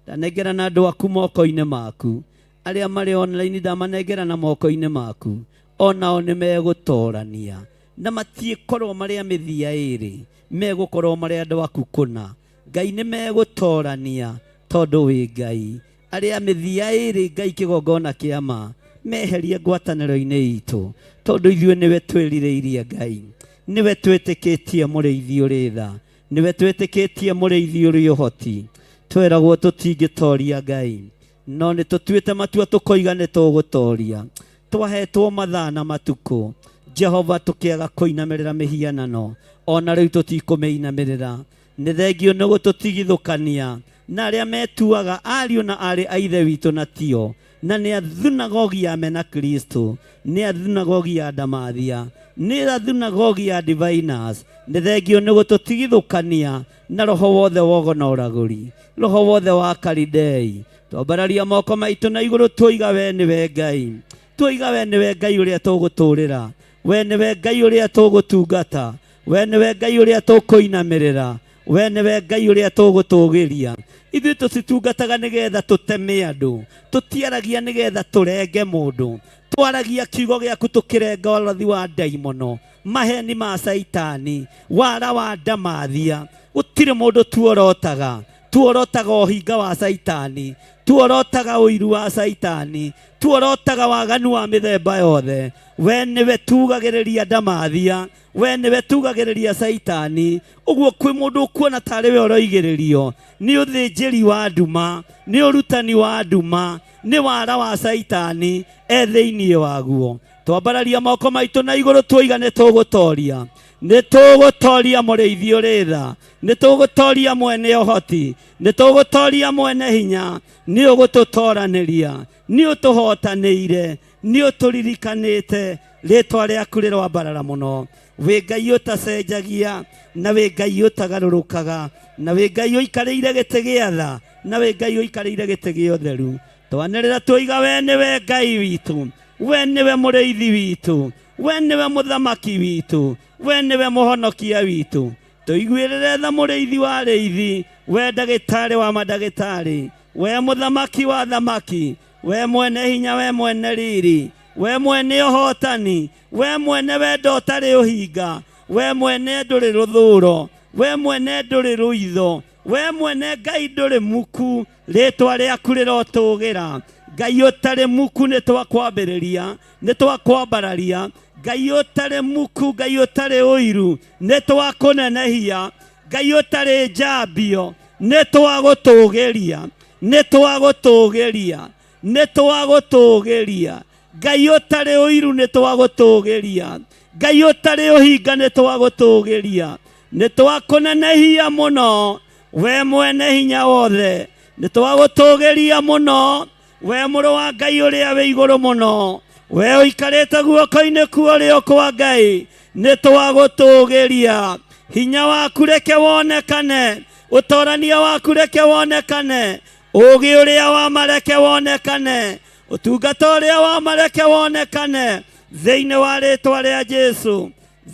Ndanengera na andũ aku moko-inĩ maku, arĩa marĩ online ndamanengera na moko-inĩ maku, onao nĩ megũtorania, na matiĩkorwo marĩ a mĩthia ĩrĩ, megũkorwo marĩ andũ aku kũna. Ngai nĩ megũtorania tondũ wĩ Ngai. Arĩa mĩthia ĩrĩ Ngai kĩgongona kĩa ma, meherie ngwatanĩro-inĩ itũ, tondũ ithuĩ nĩwe twĩrirĩirie Ngai, nĩwe twĩtĩkĩtie mũrĩithi ũrĩ tha, nĩwe twĩtĩkĩtie mũrĩithi ũrĩ ũhoti. tweragwo tutingĩtoria Ngai, no nĩ tũtuĩte matua tũkoiga nĩ tũgũtoria. Twahetwo mathaa na matukũ, Jehova, tũkĩaga kũinamĩrĩra mĩhianano, ona rĩu tũtikũmĩinamĩrĩra. Nĩ thengio nĩ gũtũtigithũkania na arĩa metuaga ariũ na arĩ a Ithe witũ na tio, na nĩ a thunagogi ya Mena Kristo, nĩ a thunagogi ya Damathia, nĩ a thunagogi ya Diviners. Nĩ thengio nĩ gũtũtigithũkania na roho wothe wogo na ũragũri, roho wothe wa Karidei. Twambararia moko maitũ na igũrũ, twoiga we nĩwe Ngai, twoiga we nĩwe Ngai ũrĩa tũgũtũũrĩra, we nĩwe Ngai ũrĩa tũgũtungata, we nĩwe Ngai ũrĩa tũkũinamĩrĩra, we nĩwe Ngai ũrĩa tũgũtũũgĩria. Ithuĩ tũtitungataga nĩgetha tũteme andũ, tũtiaragia nĩgetha tũrenge mũndũ, twaragia kiugo gĩaku tũkĩrenga ũrathi wa ndaimono, maheni ma Saitani, wara wa Damathia. Gũtirĩ mũndũ tuorotaga, tuorotaga ũhinga wa Saitani, tuorotaga ũiru wa Saitani, tuorotaga waganu wa mĩthemba yothe. We nĩwe tugagĩrĩria Damathia, we nĩwe tugagĩrĩria Saitani. Ũguo kwĩ mũndũ ũkuona tarĩ we ũroigĩrĩrio, nĩ ũthĩnjĩri wa nduma, nĩ ũrutani wa nduma, nĩ wara wa Saitani thĩinĩ waguo. Twambararia moko maitũ na igũrũ, twoiga nĩ tũgũtoria, nĩ tũgũtoria mũrĩithi ũrĩ tha, nĩ tũgũtoria mwene ũhoti, nĩ tũgũtoria mwene hinya, nĩ ũgũtũtoranĩria, nĩ ũtũhotanĩire, nĩ ũtũririkanĩte, rĩtwa rĩaku rĩroambarara mũno. Wĩ Ngai ũtacenjagia, na wĩ Ngai ũtagarũrũkaga, na wĩ Ngai ũikarĩire gĩtĩ gĩa tha, na wĩ Ngai ũikarĩire gĩtĩ gĩa ũtheru. Twanĩrĩra twoiga we nĩwe Ngai witũ, we nĩwe mũrĩithi witũ, we nĩwe mũthamaki witũ, we nĩwe mũhonokia witũ. Tũiguĩrĩre tha mũrĩithi wa rĩithi, we ndagĩtarĩ wa mandagĩtarĩ, we mũthamaki wa thamaki, we mwene hinya, we mwene riri, we mwene ũhotani, we mwene wendo ũtarĩ ũhinga, we mwene ndũrĩ rũthũũro, we mwene ndũrĩ rũitho, we mwene Ngai ndũrĩ muku, rĩtwa rĩaku rĩrotũũgĩra. Ngai ũtarĩ muku nĩ twakwambĩrĩria, nĩ twakwambararia. Ngai ũtarĩ muku, Ngai ũtarĩ ũiru, nĩ twakũnenehia. Ngai ũtarĩ njambio, nĩ twagũtũũgĩria, nĩ twagũtũũgĩria, nĩ twagũtũũgĩria. Ngai ũtarĩ ũiru nĩ twagũtũũgĩria, Ngai ũtarĩ ũhinga nĩ twagũtũũgĩria, nĩ twakũnenehia mũno, we mwene hinya wothe, nĩ twagũtũũgĩria mũno, we mũrũ wa Ngai ũrĩa wĩ igũrũ mũno, we ũikarĩte guoko-inĩ kuo kwa Ngai, nĩ twagũtũũgĩria. Hinya waku reke wonekane, ũtorania waku reke wonekane, ũũgĩ ũrĩa wa mareke wonekane, ũtungata ũrĩa wa mareke wonekane, thĩinĩ wa rĩtwa rĩa Jesũ,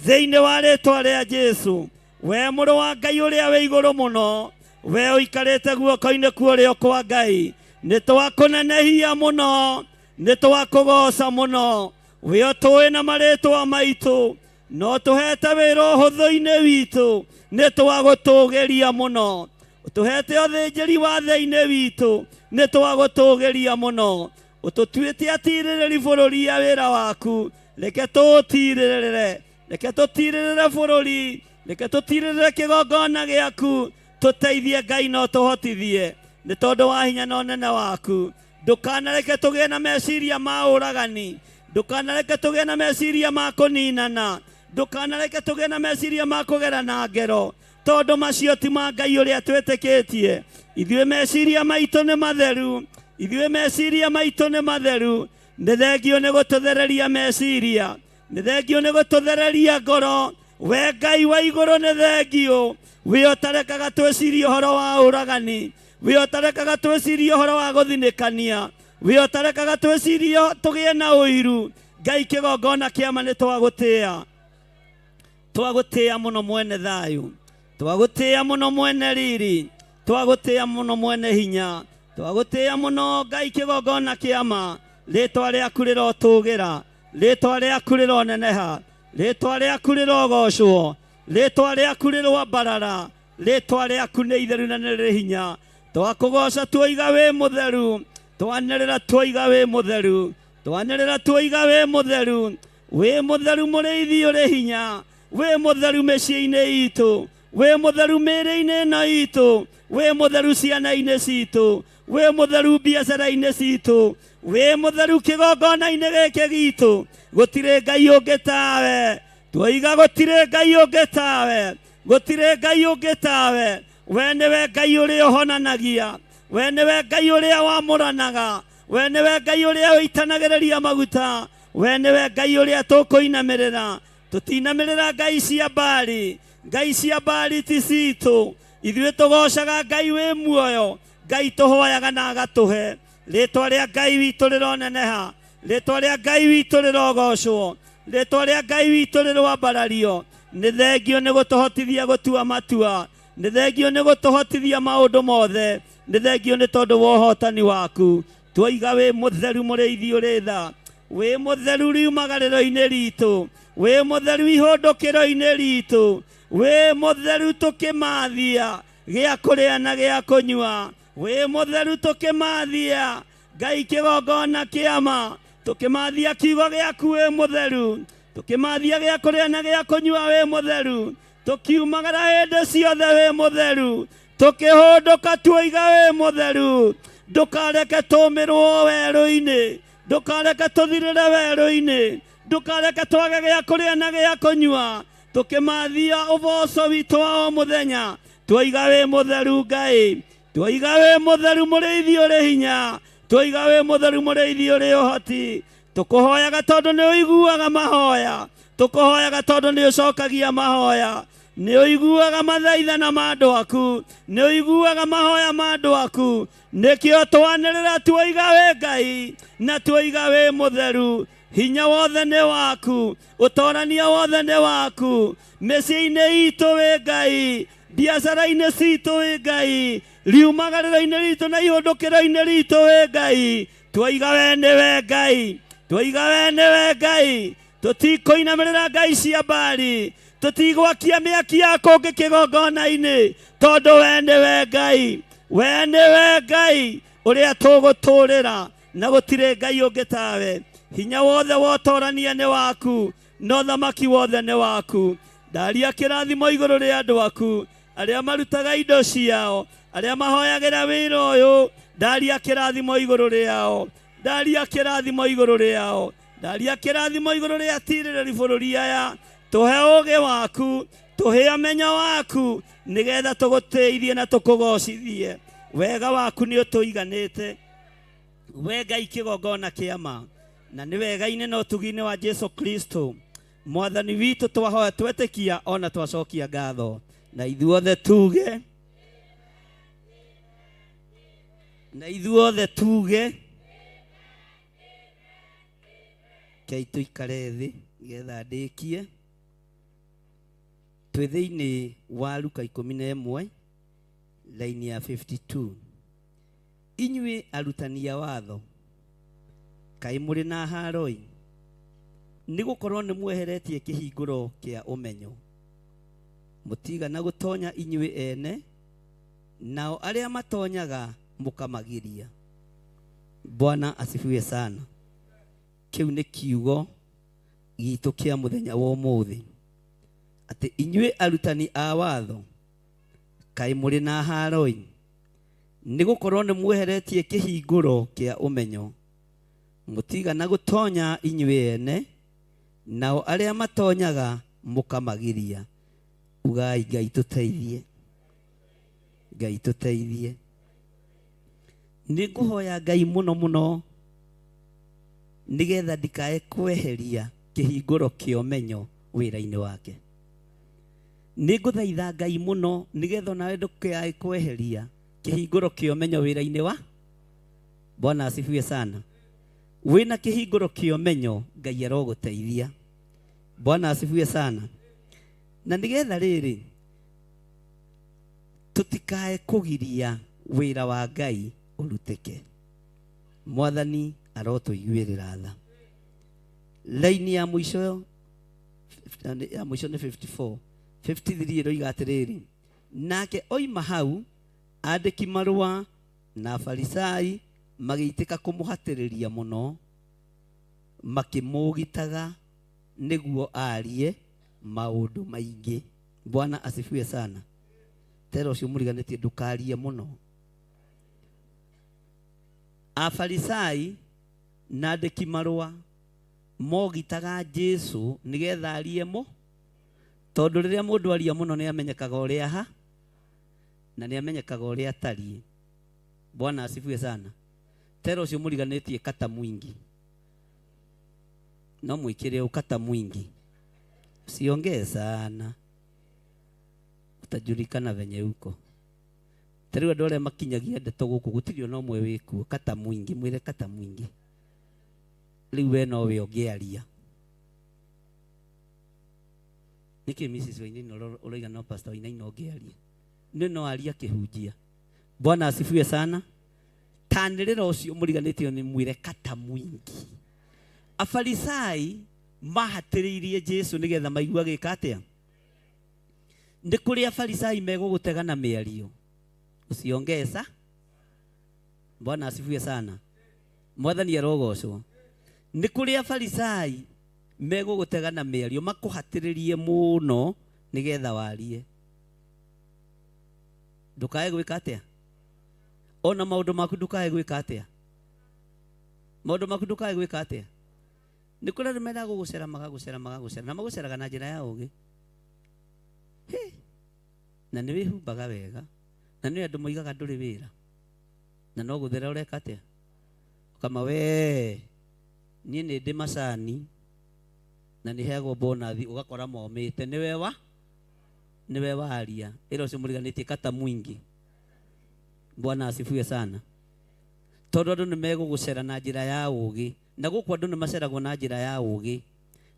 thĩinĩ wa rĩtwa rĩa Jesũ. We mũrũ wa Ngai ũrĩa wĩ igũrũ mũno, we ũikarĩte guoko-inĩ kuo kwa Ngai, nĩ twakũnenehia mũno, nĩ twakũgoca mũno. We ũtũĩ na marĩtwa maitũ, no tũhete wĩra ũhũthũ-inĩ witũ, nĩ twagũtũũgĩria mũno. Ũtũhete ũthĩnjĩri wa thĩinĩ witũ, nĩ twagũtũũgĩria mũno. Ũtũtuĩte atirĩrĩri bũrũri ya wĩra waku, reke tũtirĩrĩre, reke tũtirĩrĩre bũrũri, reke tũtirĩrĩre kĩgongona gĩaku. Tũteithie Ngai no tũhotithie, nĩ tondũ wa hinya na ũnene waku. Ndũkanareke tũgĩe na meciria ma ũragani, ndũkanareke tũgĩe na meciria ma kũninana, ndũkanareke tũgĩe na meciria ma kũgerana ngero, tondũ macio ti ma Ngai ũrĩa twĩtĩkĩtie. Ithuĩ meciria maitũ nĩ matheru, ithuĩ meciria maitũ nĩ matheru. Nĩ thengio nĩ gũtũthereria meciria, nĩ thengio nĩ gũtũthereria ngoro. We Ngai wa igũrũ nĩ thengio, we ũtarekaga twĩcirie ũhoro wa ũragani, we ũtarekaga twĩcirie ũhoro wa gũthinĩkania, we ũtarekaga twĩcirie tũgĩe na ũiru. Ngai kĩgongona kĩama nĩ twagũtĩĩa, twagũtĩĩa mũno mwene thayũ, twagũtĩĩa mũno mwene riri, twagũtĩĩa mũno mwene hinya, twagũtĩĩa mũno Ngai kĩgongona kĩama. Rĩtwa rĩaku rĩrotũũgĩra, rĩtwa rĩaku rĩroneneha, rĩtwa rĩaku rĩrogocwo, rĩtwa rĩaku rĩroambarara, rĩtwa rĩaku nĩ itheru na nĩ rĩ hinya. Twakũgoca twoiga wĩ mũtheru, twanĩrĩra twoiga wĩ mũtheru, twanĩrĩra twoiga wĩ mũtheru. Wĩ mũtheru mũrĩithi ũrĩ hinya, wĩ mũtheru mĩciĩ-inĩ itũ, we mutheru mĩĩrĩ-inĩ ĩno itũ, we mutheru ciana-inĩ citũ, we mutheru biacara-inĩ citũ, we mutheru kĩgongona-inĩ gĩkĩ gitũ. Gũtirĩ Ngai ũngĩ tawe, twoiga gũtirĩ Ngai ũngĩ tawe, gũtirĩ Ngai ũngĩ tawe. We nĩwe Ngai ũrĩa ũhonanagia, we nĩwe Ngai ũrĩa wamũranaga, we nĩwe Ngai ũrĩa ũitanagĩrĩria maguta, we nĩwe Ngai ũrĩa tũkũinamĩrĩra. Tũtinamĩrĩra ngai cia Baali, ngai cia Baali ti citũ. Ithuĩ tũgocaga Ngai wĩ muoyo, Ngai tũhoyaga na agatũhe. Rĩĩtwa rĩa Ngai witũ rĩroneneha, rĩĩtwa rĩa Ngai witũ rĩrogocwo, rĩĩtwa rĩa Ngai witũ rĩrwambarario. Nĩ thengio nĩ gũtũhotithia gũtua matua, nĩ thengio nĩ gũtũhotithia maũndũ mothe, nĩ thengio nĩ tondũ wa ũhotani waku. Twoiga wĩ mũtheru mũrĩithi ũrĩ tha, wĩ mũtheru riumagarĩro-inĩ ritũ, wĩ mũtheru ihũndũkĩro-inĩ ritũ, wĩ mũtheru tũkĩmathia gĩa kũrĩa na gĩa kũnyua, wĩ mũtheru tũkĩmathia Ngai kĩgongona kĩama, tũkĩmathia kiugo gĩaku wĩ mũtheru, tũkĩmathia gĩa kũrĩa na gĩa kũnyua wĩ mũtheru, tũkiumagara hĩndĩ ciothe wĩ mũtheru, tũkĩhũndũka twoiga wĩ mũtheru. Ndũkareke tũmĩrwo werũ-inĩ, ndũkareke tũthirĩre werũ-inĩ, ndũkareke twage gĩa kũrĩa na gĩa kũnyua, tũkĩmathia ũboco witũ wa o mũthenya. Twoiga wĩ mũtheru Ngai, twoiga wĩ mũtheru mũrĩithi ũrĩ hinya, twoiga wĩ mũtheru mũrĩithi ũrĩ ũhoti. Tũkũhoyaga tondũ nĩ ũiguaga mahoya, tũkũhoyaga tondũ nĩ ũcokagia mahoya, nĩ ũiguaga mathaithana ma andũ aku, nĩ ũiguaga mahoya ma andũ aku. Nĩkĩo twanĩrĩra twoiga wĩ Ngai na twoiga wĩ mũtheru. Hinya wothe nĩ waku, ũtorania wothe nĩ waku. Mĩciĩ-inĩ itũ wĩ Ngai, biacara-inĩ citũ wĩ Ngai, riumagarĩro-inĩ ritũ na ihũndũkĩro-inĩ ritũ wĩ Ngai. Twoiga we nĩwe Ngai, twoiga we nĩwe Ngai. Tũtikũinamĩrĩra ngai cia Baali, tũtigwakia mĩaki ya kũngĩ kĩgongona-inĩ, tondũ we nĩwe Ngai, we nĩwe Ngai ũrĩa tũgũtũũrĩra, na gũtirĩ Ngai ũngĩ tawe. Hinya wothe wa ũtorania nĩ waku, na ũthamaki wothe nĩ waku. Ndaria kĩrathimo igũrũ rĩa andũ aku, arĩa marutaga indo ciao, arĩa mahoyagĩra wĩra ũyũ. Ndaria kĩrathimo igũrũ rĩao, ndaria kĩrathimo igũrũ rĩao, ndaria kĩrathimo igũrũ rĩa atirĩrĩri bũrũri aya. Tũhe ũũgĩ waku, tũhe ũmenyo waku, nĩgetha tũgũteithie na tũkũgocithie. Wega waku nĩ ũtũiganĩte, we Ngai kĩgongona kĩama, na nĩ wega-inĩ na ũtugi-inĩ wa Jesu Kristo mwathani witũ twahoya twetĩkia ona twacokia ngatho. Na ithuothe tuge, na ithuothe tuge, kei tũikare thĩ nĩgetha ndĩkie. Twĩ thĩinĩ wa Luka 11 laini ya 52. Inyuĩ arutani a watho, kaĩ mũrĩ na haro-ĩ, nĩ gũkorwo nĩ mweheretie kĩhingũro kĩa ũmenyo, mũtigana gũtonya inyuĩ ene, nao arĩa matonyaga mũkamagiria. Bwana asifiwe sana. Kĩu nĩ kiugo gitũ kĩa mũthenya wa ũmũthĩ, atĩ inyuĩ arutani a watho, kaĩ mũrĩ na haro-ĩ, nĩ gũkorwo nĩ mweheretie kĩhingũro kĩa ũmenyo, mũtigana gũtonya inyuĩ ene, nao arĩa matonyaga mũkamagiria. Ugai Ngai tũteithie, Ngai tũteithie. Nĩ ngũhoya Ngai mũno mũno nĩgetha ndikae kweheria kĩhingũro kĩa ũmenyo wĩra-inĩ wake. Nĩ ngũthaitha Ngai mũno nĩgetha nawe ndũkae kweheria kĩhingũro kĩa ũmenyo wĩra-inĩ wa. Bwana asifiwe sana. Wĩna kĩhingũro kĩa ũmenyo, Ngai arogũteithia. Bwana asifiwe sana. Na nĩgetha rĩrĩ tũtikae kũgiria wĩra wa Ngai ũrutĩke, mwathani arotũiguĩrĩra tha. Laini ya mũico nĩ 54. 53 ĩroiga atĩrĩrĩ, nake oima hau andĩki marũa na Afarisai magĩitĩka kũmũhatĩrĩria mũno, makĩmũgitaga nĩguo arie maũndũ maingĩ. Bwana asifiwe sana. tero cio muriganĩtie ndukarie mũno. Afarisai na andĩki marũa mogitaga Jesu nĩgetha arie tondũ rĩrĩa mũndũ aria mũno nĩ amenyekaga ũrĩa ha na nĩ amenyekaga ũrĩa atariĩ. Bwana asifiwe sana. Tero cio muriganĩtie kata mwingi, no mwikire ukata mwingi, usiongee sana, utajulikana venye uko. Tariwa dole makinyagia ndeto guku gutirio no mwe wiku kata mwingi, mwire kata mwingi. Liwe no we ongearia. Niki Mrs. Wainaina oroiga no Pastor Wainaina ongearia. No aria kihunjia. Bwana asifiwe sana. Tanirira ucio muriganitio ni mwire kata mwingi. Afarisai mahatiriirie Jesu nigetha maigua gika atia. Ndi kuri afarisai megugutega na miario. Usiongeza. Bwana asifiwe sana. Mwathani arogocwo. Ndi kuri afarisai megugutega na miario makuhatiririe muno nigetha warie. Ndukae gwika atia. Ona maundu maku ndukae gwika atia. Maundu maku ndukae gwika atia. Ni kuri andu menda gugucera magagucera na maguceraga na njira ya ugi. Na ni wihumbaga wega na ni andu moigaga nduri wira na no guthera ureka atia. Kama we ni ndi macani na ni hego bonathi ugakora momite niwe waria iro simuriganitie kata mwingi. Bwana asifiwe sana. Tondu andu nimegugucera na njira ya ugi na guku andu nimaceragwo na njira ya ugi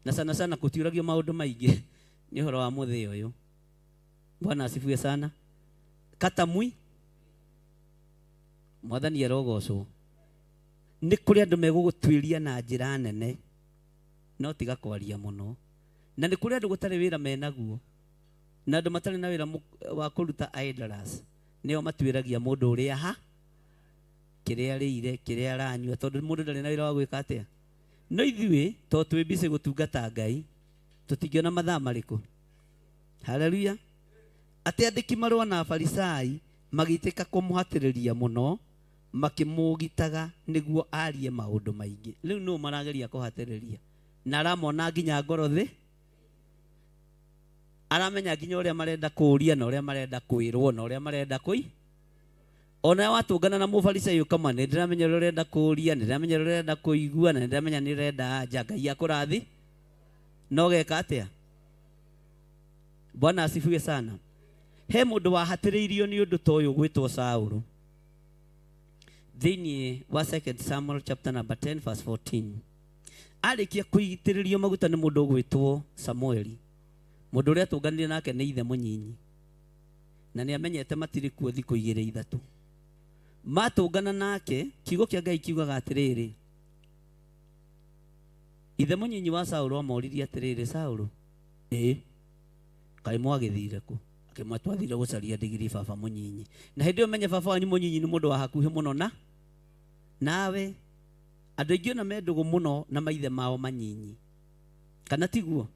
na sana kutiuragio maundu maingi ni horo wa muthi uyu. Bwana asifiwe sana. Kata mwi Mwathani arogocwo. Ni kuri andu megugutwiria na njira nene no tiga kwaria muno, na ni kuri andu gutari wira menaguo na andu matari na wira wa kuruta idlers nio matwiragia mundu uria ha kiria riire kiria aranyua tondu mundu ndari na wira wa gwika atia. No ithuĩ to twi busy gutungata Ngai tutingiona mathaa mariku. Haleluya. Ati andiki marũa na Afarisai magitĩka kũmũhatĩrĩria mũno makimugitaga niguo arie maundu maingi. Riu no marageria kuhatĩrĩria na aramona nginya ngoro thi, aramenya nginya uria marenda kũria na uria marenda kwirwo na uria marenda kũi. Ona watungana na Mũfarisai ukama ni ndiramenya uria urenda kũria, ni ndiramenya uria urenda kũigua, na ndiramenya ni urenda anja. Ngai akũrathi no geka atia. Bwana asifiwe sana. He mundu wahatĩrĩirio ni undu ta uyu gwitwo Saũlũ. Thĩinĩ wa 2 Samuel chapter number 10 verse 14. Arikia kuitĩrĩrio maguta ni mundu gwitwo Samueli. Mundu uria tunganire nake ni ithe mũnyinyi. Na ni amenyete matiri kuo thikũ 2-3. Matungana nake kiugo kia Ngai kiugaga atiriri. Ithe mũnyinyi wa Saũlũ amoririe atiriri, Saũlũ, kai mwagithire ku? Akimwatwathire gucaria ndigiri baba mũnyinyi. Na hindi umenye baba wanyu mũnyinyi ni mundu wa hakuhi muno nawe. Andu aingĩ na mendugu muno na maithe mao manyinyi. Kana tiguo?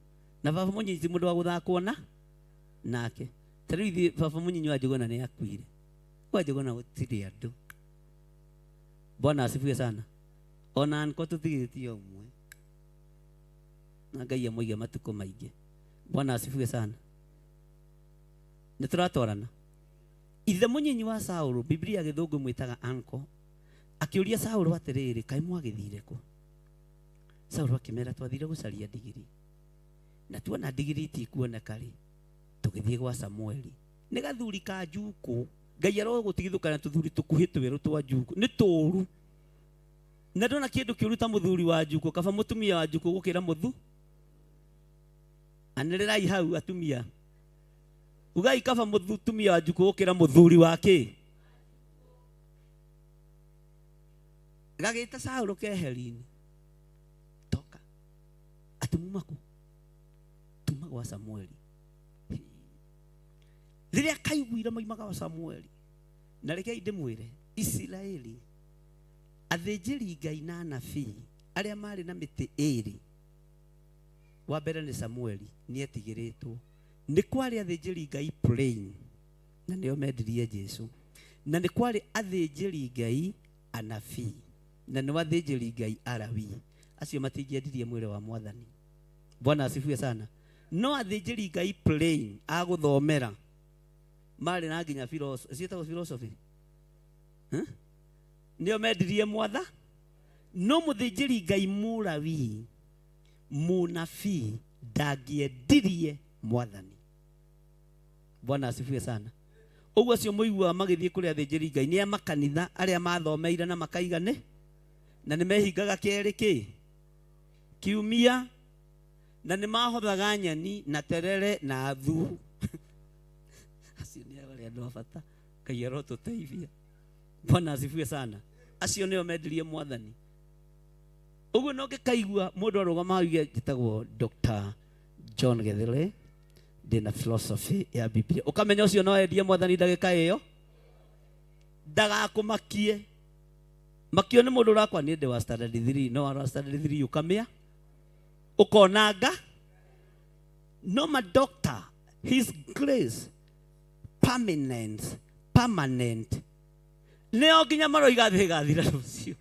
Na baba mũnyinyi ti mundu wa guthakwo nake. Tariu ithi baba mũnyinyi wa Njuguna ni akuire. Kwa Njuguna gutiri andu. Bwana asifiwe sana. Ona anko tutigithie umwe. Na Ngai amoiga matuko maingi. Bwana asifiwe sana. Nituratorana. Ithe mũnyinyi wa Saũlũ, Biblia githungu mwitaga anko, akiuria Saũlũ atiriri, kai mwagithire ku? Saũlũ akimera twathire gucaria ndigiri. Na tuona ndigiri ti kuoneka ri. Tugithie gwa Samueli. Ni gathuri ka Njuku. Ngai arogutigithukana tuthuri tukuhi twiru twa Njuku. Ni turu. Na ndona kindu kiuruta muthuri wa Njuku, kaba mutumia wa Njuku gukira muthu. Anirirai hau atumia. Ugai kaba mutumia wa Njuku gukira muthuri wake. Gagita Saũlũ keheri-ini. Toka. Atumumaku. Tuma gwa Samueli. Riria kaiguire maimaga wa Samueli. Na rekei ndimwire Isiraeli athĩnjĩri Ngai na anabii aria mari na mĩtĩ ĩrĩ. Wa mbere ni Samueli ni etigiritwo. Ni kwari athĩnjĩri Ngai plain na nĩo mendirie Jesu. Na nĩ kwarĩ athĩnjĩri Ngai anabii, na nĩ athĩnjĩri Ngai Alawii. Acio matingĩendirie mwĩrĩ wa Mwathani. Bwana asifiwe sana. No athĩnjĩri Ngai plain agũthomera marĩ na nginya philosophy nĩo mendirie Mwathani. No mũthĩnjĩri Ngai Mũlawii, mũnabii ndangĩendirie Mwathani. Bwana asifiwe sana. Ũguo acio mũigua magĩthiĩ kũrĩ athĩnjĩri Ngai nĩ makanitha arĩa mathomeire na makaigane na nĩ mehingaga kerĩ kiumia na nĩ mahothaga nyeni na terere na athu. Acio nĩ arĩa andũ a bata, Ngai arotũteithia. Bwana asifiwe sana. Acio nĩo mendirie Mwathani. Ũguo no ngĩkaigua mũndũ arũgama auge njĩtagwo Dr. John Gethele ndĩna philosophy ya Biblia. Ũkamenya ũcio no endie Mwathani ndagĩka ĩyo, ndagakũmakie. Makio nĩ mũndũ ũrakwa nĩ ndĩ wa standard 3, no wa standard 3 ũkamĩa ũkonanga. No ma doctor, his grace permanent nĩo nginya maroiga thĩ gathira rũciũ.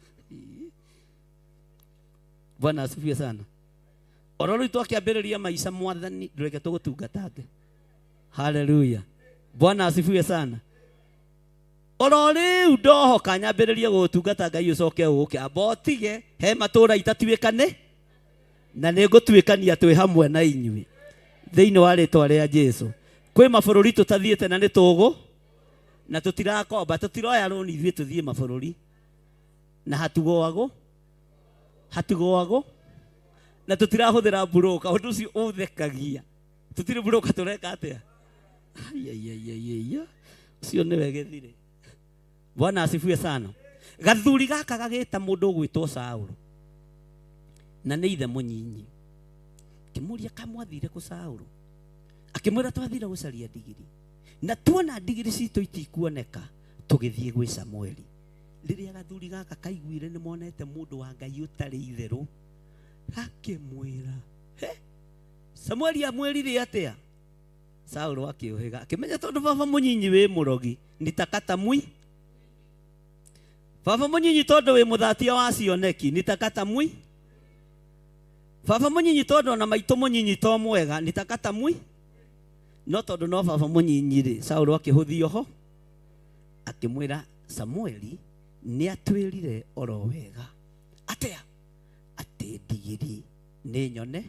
Bwana asifiwe sana. Ororo itu akiambĩrĩria maica Mwathani ndũreke tũgũtungatange. Hallelujah. Bwana asifiwe sana. Orori ndohoka nyambĩrĩrie gũtungata Ngai ũcoke ũke abotige he matũra itatuĩkane na nĩngũtuĩkania twĩ hamwe na inyuĩ thĩinĩ wa rĩtwa rĩa Jesũ. Kwĩ mabũrũri tũtathiĩte na nĩtũgũ na tũtirakomba, tũtiroya rũni ithuĩ tũthiĩ mabũrũri na hatugoagwo na tũtirahũthĩra mburoka. Ũndũ ũcio ũthekagia. Tũtirĩ mburoka tũreka atĩa? Ũcio nĩwe gĩthire. Bwana asifiwe sana. Gathuri gaka gagĩta mũndũ ũgwĩtwo Saũlũ na nĩ ithe mũnyinyi. Kĩmũria kamwathire kũ Saũlũ? Akĩmwĩra twathire gũcaria ndigiri na tuona ndigiri citũ itikuoneka tũgĩthiĩ gwĩ Samueli. Rĩrĩa gathuri gaka kaiguire nĩ monete mũndũ wa Ngai ũtarĩ itherũ, akĩmwĩra Samueli amwĩrire atĩa? Saũlũ akĩũhĩga akĩmenya tondũ baba mũnyinyi wĩ mũrogi nitakata mwi. Baba mũnyinyi tondũ wĩ mũthatia wa cioneki nitakata mwi. Baba mũnyinyi tondũ na maitũ mũnyinyi to mwega nitakata mwi. No tondũ no baba mũnyinyi rĩ, Saũlũ akĩhũthio ho akĩmwĩra Samueli nĩ atwĩrire oro wega atĩa atĩ ndigiri nĩ nyone.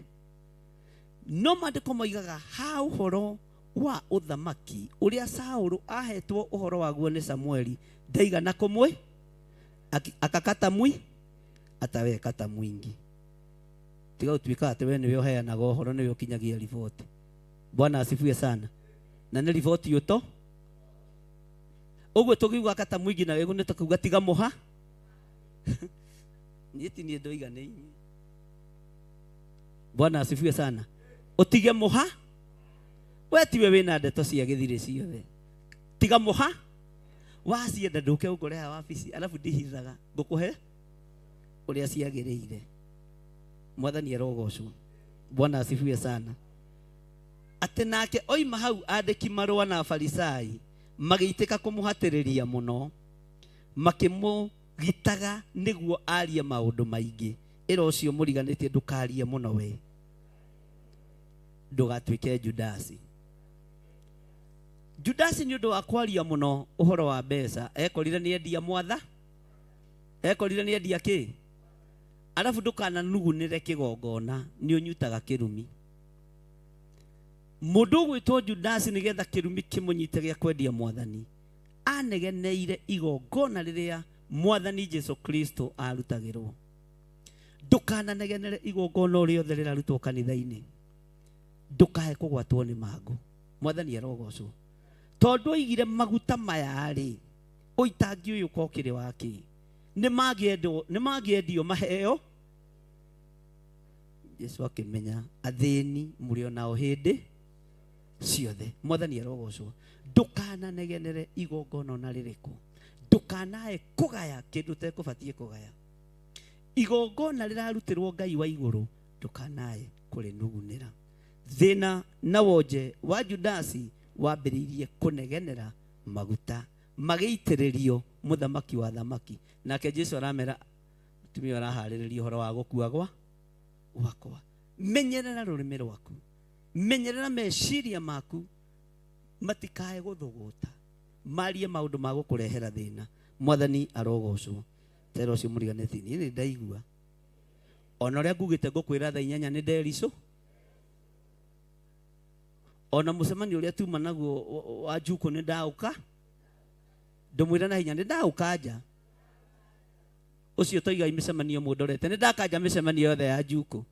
No maandĩko moigaga ha ũhoro wa ũthamaki ũrĩa Saũlũ ahetwo ũhoro waguo nĩ Samueli ndaigana kũmwe akakata mwi atawekata mwingi. Tiga ũtuĩka atĩ we nĩwe ũheanaga ũhoro, nĩwe ũkinyagia riboti. Bwana asifiwe sana. Na nĩ riboti ũto ũguo tũkiuga kata mwingi na wegu nĩ tũkiuga tiga mũha. Niĩ ti niĩ ndoiganĩirie. Bwana asifiwe sana. Utige muha we tiwe wina ndeto cia githire ciothe. Tiga muha wacienda nduke ũkũreha wabici alafu ndihithaga ngũkũhe ũrĩa ciagĩrĩire. Mwathani arogocwo. Bwana asifiwe sana. Atĩ nake oima hau andĩki marũa na Farisai magĩitĩka kũmũhatĩrĩria mũno, makĩmũgitaga nĩguo arie maũndũ maingĩ. Ĩra ũcio mũriganĩtie ndũkarie mũno we, ndũgatuĩke Judasi. Judasi nĩ ũndũ wa kwaria mũno ũhoro wa mbeca ekorire nĩ endia Mwatha, ekorire nĩ endia kĩ, alafu ndũkananugunĩre kĩgongona nĩ ũnyutaga kĩrumi. Mũndũ ũgwĩtwo Judasi nĩgetha kĩrumi kĩmũnyite gĩa kwendia Mwathani anegeneire igongona rĩrĩa Mwathani Jesu Kristo arutagĩrwo. Ndũkananegenere igongona o rĩothe rĩrarutwo kanitha-inĩ, ndũkahe kũgwatwo nĩ mangũ. Mwathani arogocwo. Tondũ oigire maguta maya rĩ, ũitangi ũyũ kokĩrĩ wake nĩ mangĩendio maheo. Jesu akĩmenya athĩni mũrĩ o nao hĩndĩ ciothe. Mwathani arogocwo. Ndũkananegenere igongona na rĩrĩkũ, ndũkanahe kũgaya kĩndũ ũtekũbatiĩ kũgaya. Igongona rĩrarutĩrwo Ngai wa igũrũ ndũkanahe kũrĩnugunĩra. Thĩna na wonje wa Judasi wambĩrĩirie kũnegenera maguta magĩitĩrĩrio mũthamaki wa thamaki. Nake Jesu aramera tumia araharĩrĩria ũhoro wa gũkua gwakwa. Menyerera rũrĩmĩ rwaku, menyerera meciria maku matikae gũthũgũta, marie maũndũ ma gũkũrehera thĩna. Mwathani arogocwo. Tera ũcio mũriganĩtie, niĩ nĩ ndaigua ona ũrĩa ngugĩte ngũkwĩra thaa 8 nĩ ndericũ, ona mũcemanio ũrĩa tuma naguo wa Juko nĩ ndaũka, ndũmwĩra na hinya nĩ ndaũka nja. Ũcio toiga mĩcemanio mũndorete, nĩ ndakanja mĩcemanio yothe ya Juko.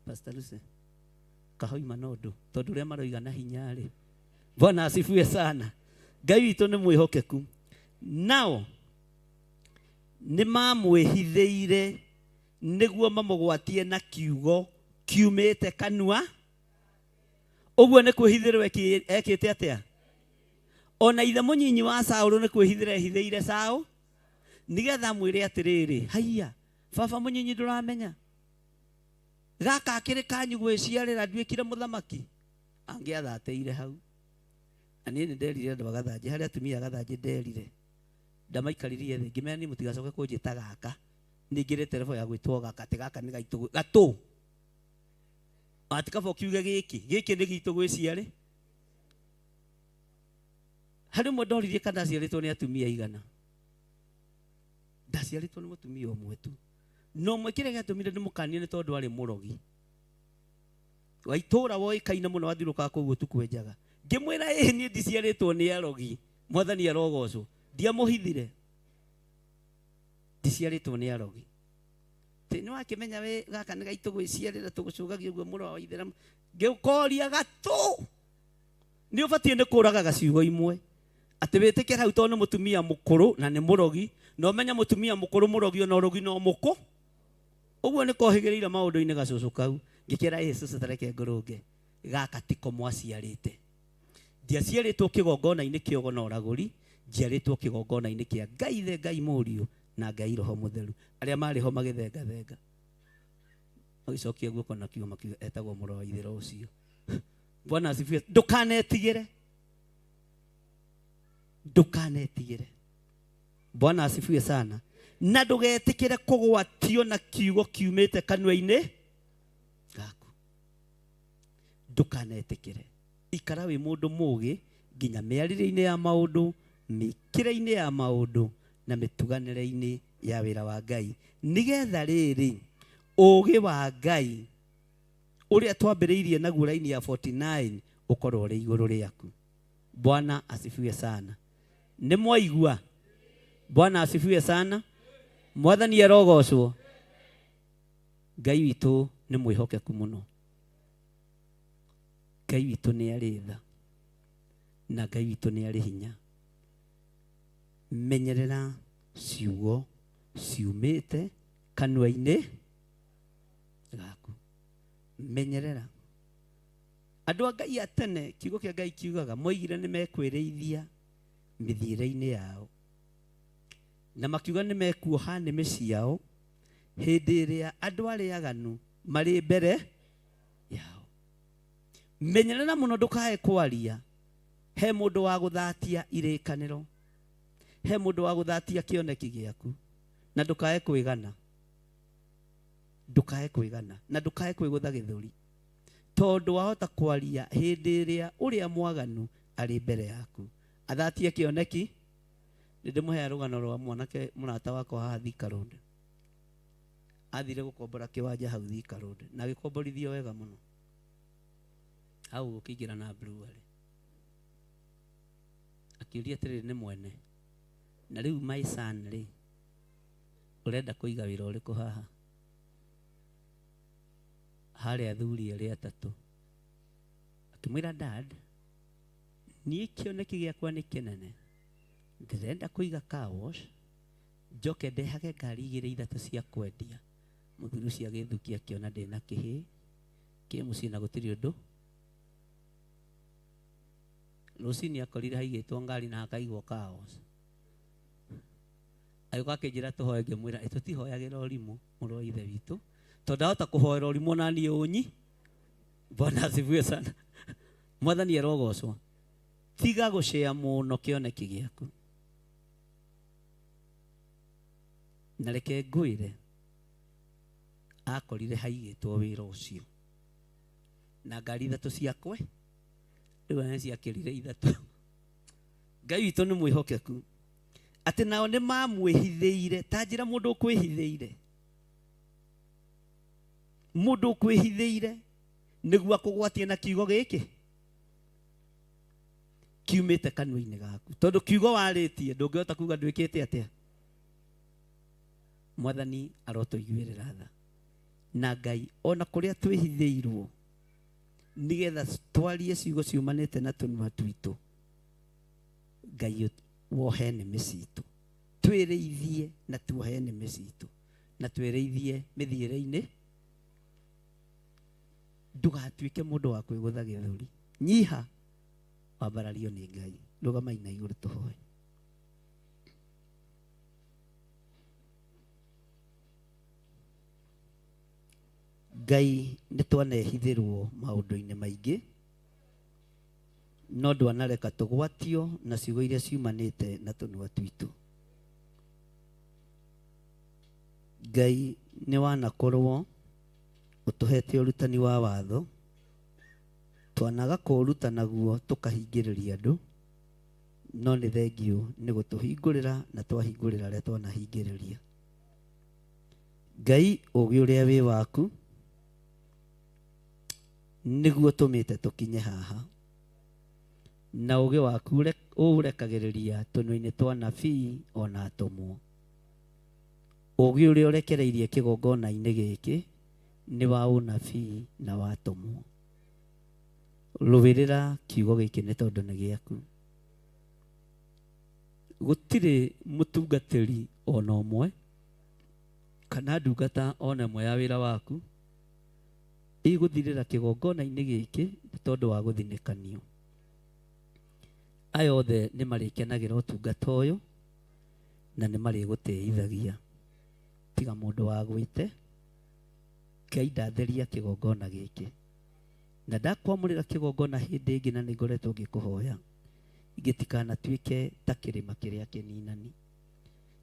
Pastor Lucy kahoima nondũ tondũ ũrĩa maroiga na hinya rĩ. Bwana asifiwe sana. Ngai witũ nĩ mwĩhokeku. Nao nĩ mamwĩhithĩire nĩguo mamũgwatie na kiugo kiumĩte kanua. Ũguo nĩ kwĩhithĩrwo ekĩte atĩa? Ona ithe mũnyinyi wa Saũlũ nĩ kwĩhithĩra ehithĩire Saũlũ nĩgetha mwĩre atĩrĩrĩ, haiya baba mũnyinyi ndũramenya gaka akĩrĩ kanyu gwĩciarĩra nduĩkire mũthamaki. Angĩathatĩire hau. Na niĩ nĩ nderire andũ agathanjĩ, harĩa atumia agathanjĩ nderire ndamaikaririe thĩ ngĩmenya niĩ mũtigacoke kũnjĩta gaka. Ningĩrĩ telefo ya gwĩtwo gaka, atĩ gaka nĩ gaitũ gatũ. Ati kaba ũkiuge gĩkĩ nĩ gitũ gwĩciarĩ. Harĩ mwe ndoririe kana ndaciarĩtwo nĩ atumia igana. Ndaciarĩtwo nĩ mũtumia ũmwe tu. No mwĩkĩre gĩatũmire ndĩmũkanie nĩ tondũ arĩ mũrogi. Wa itũũra woĩkaine mũno wathiũrũrũkaga kũu ũtukũ enjaga. Ngĩmwĩra niĩ ndiciarĩtwo nĩ arogi. Mwathani arogocwo. Ndiamũhithire. Ndiciarĩtwo nĩ arogi. Nĩ wakĩmenya we gaka nĩ gaitũ gwĩciarĩra tũgũcũgagia ũguo mũro wa Ithĩramu. Ngĩũkoria gatũ. Nĩ ũbatiĩ nĩ kũraga gaciugo imwe. Atĩ wĩtĩkĩra hau tondũ nĩ mũtumia mũkũrũ na nĩ mũrogi. Na ũmenya mũtumia mũkũrũ mũrogi ona ũrogi no mũkũ. Ũguo nĩ kohĩgĩrĩire maũndũ-inĩ gacũcũ kau. Ngĩkĩra Yesu tareke ngũrũnge. Gaka tiko mwaciarĩte. Ndiaciarĩtwo kĩgongona-inĩ kĩa ũgo na ũragũri. Njiarĩtwo kĩgongona-inĩ kĩa Ngai Ithe, Ngai Mũriũ na Ngai Roho Mũtheru. Arĩa marĩ ho magĩthenga. Magĩcokia guoko na kiugo makiuga etagwo mũro wa Ithe ũcio. Bwana asifiwe. Ndũkanetigĩre. Ndũkanetigĩre. Bwana asifiwe sana. Na ndũgetĩkĩre kũgwatio na kiugo kiumĩte kanua-inĩ gaku. Ndũkanetikĩre. Ikara wĩ mũndũ mũũgĩ nginya mĩarirĩrie-inĩ ya maũndũ, mĩkĩre-inĩ ya maũndũ na mĩtuganĩre-inĩ ya wĩra wa Ngai. Nĩgetha rĩrĩ ũũgĩ wa Ngai ũrĩa twambĩrĩirie naguo raini ya 49 ũkorwo ũrĩ igũrũ rĩaku. Bwana asifiwe sana. Nĩ mwaigua? Bwana asifiwe sana. Mwathani arogocwo. Ngai witũ nĩ mwĩhokeku mũno. Ngai witũ nĩ arĩ tha na Ngai witũ nĩ arĩ hinya. Menyerera ciugo ciumĩte kanua-inĩ gaku. Menyerera. Andũ a Ngai a tene kiugo kĩa Ngai kiugaga moigire nĩ mekwĩrĩithia mĩthiĩre-inĩ yao na makiuga nĩ mekuoha nĩmĩ ciao hĩndĩ ĩrĩa andũ arĩa aganu marĩ mbere yao. Menyerera mũno ndũkae kwaria he mũndũ wa gũthatia irĩkanĩro, he mũndũ wa gũthatia kĩoneki gĩaku, na ndũkae kwĩgana. Ndũkae kwĩgana na ndũkae kwĩgũtha gĩthũri, tondũ wahota kwaria hĩndĩ ĩrĩa ũrĩa mwaganu arĩ mbere yaku. Athatie kĩoneki. Ndĩmũhe rũgano rwa mwanake mũrata wakwa haha Thika Road. Athire gũkombora kĩwanja hau Thika Road na agĩkomborithio wega mũno. Hau gũkĩingĩra na brewery. Akĩũria atĩrĩrĩ nĩ mwene. Na rĩu my son rĩ, ũrenda kũiga wĩra ũrĩkũ haha? Harĩ athuri erĩ atatũ. Akĩmwĩra dad, niĩ kĩoneki gĩakwa nĩ kĩnene. Ndĩrenda kũiga car wash, njoke ndehage ngari 2-3 cia kwendia. Mũthuri ũcio agĩthukia akĩona ndĩna kĩhĩ kĩ mũciĩ na gũtirĩ ũndũ. Rũciinĩ akorire haigĩtwo ngari na hakaigwo car wash. Agĩũka akĩnjĩra tũhoe, ngĩmwĩra tũtihoyagĩra ũrimũ mũrũ wa Ithe witũ, tondũ ndahota kũhoera ũrimũ na niĩ ũnyi. Bwana asifiwe sana. Mwathani arogocwo. Tiga gucea muno kioneki giaku. Na reke ngwire akorire haigitwo wira ucio na ngari ithatu ciakwe riu ane ciakirire ithatu. Ngai witũ nĩ mwĩhokeku atĩ nao nĩ mamwĩhithĩire. Ta njĩra mũndũ ũkwĩhithĩire, mũndũ ũkwĩhithĩire nĩguo akũgwatie na kiugo gĩkĩ kiumĩte kanua-inĩ gaku, tondũ kiugo warĩtie ndũngĩhota kuga ndwĩkĩte atĩa. Mwathani arotũiguĩrĩra tha, na Ngai ona kũrĩa twĩhithĩirwo nĩgetha twarie ciugo ciumanĩte na tũnua twitũ, Ngai wohe nĩmĩ citũ, twĩrĩithie na tuohe nĩmĩ citũ, na twĩrĩithie mĩthiĩre-inĩ. Ndũgatuĩke mũndũ wa kwĩgũtha gĩthũri, nyiha wambarario nĩ Ngai. Rũgamai na igũrũ tũhoe. Ngai nĩ twanehithĩrwo maũndũ-inĩ maingĩ, no ndwanareka tũgwatio na ciugo iria ciumanĩte na tũnua twitũ. Ngai nĩ wanakorwo ũtũhete ũrutani wa watho, twanaga kũruta naguo tũkahingĩrĩria andũ, no nĩ thengio nĩ gũtũhingũrĩra na twahingũrĩra arĩa twanahingĩrĩria. Ngai ũũgĩ ũrĩa wĩ waku nĩguo tũmĩte tũkinye haha, na ũũgĩ waku ũrekagĩrĩria tũnua-inĩ twa nabii ona atũmwo. Ũũgĩ ũrĩa ũrekereirie kĩgongona-inĩ gĩkĩ nĩ wa ũnabii na watũmwo. Rũwĩrĩra kiugo gĩkĩ nĩ tondũ nĩ gĩaku. Gũtirĩ mũtungatĩri ona ũmwe kana ndungata ona ĩmwe ya wĩra waku igũthirĩra kĩgongona-inĩ gĩkĩ nĩ tondũ wa gũthinĩkanio. Aya othe nĩ marĩkenagĩra ũtungata ũyũ na nĩ marĩgũtĩithagia. Tiga mũndũ wa gwĩte, Ngai ndatheria kĩgongona gĩkĩ, na ndakwamũrĩra kĩgongona hĩndĩ ĩngĩ na nĩ ngoretwo ngĩkũhoya gĩtikanatuĩke ta kĩrĩma kĩrĩa kĩninani.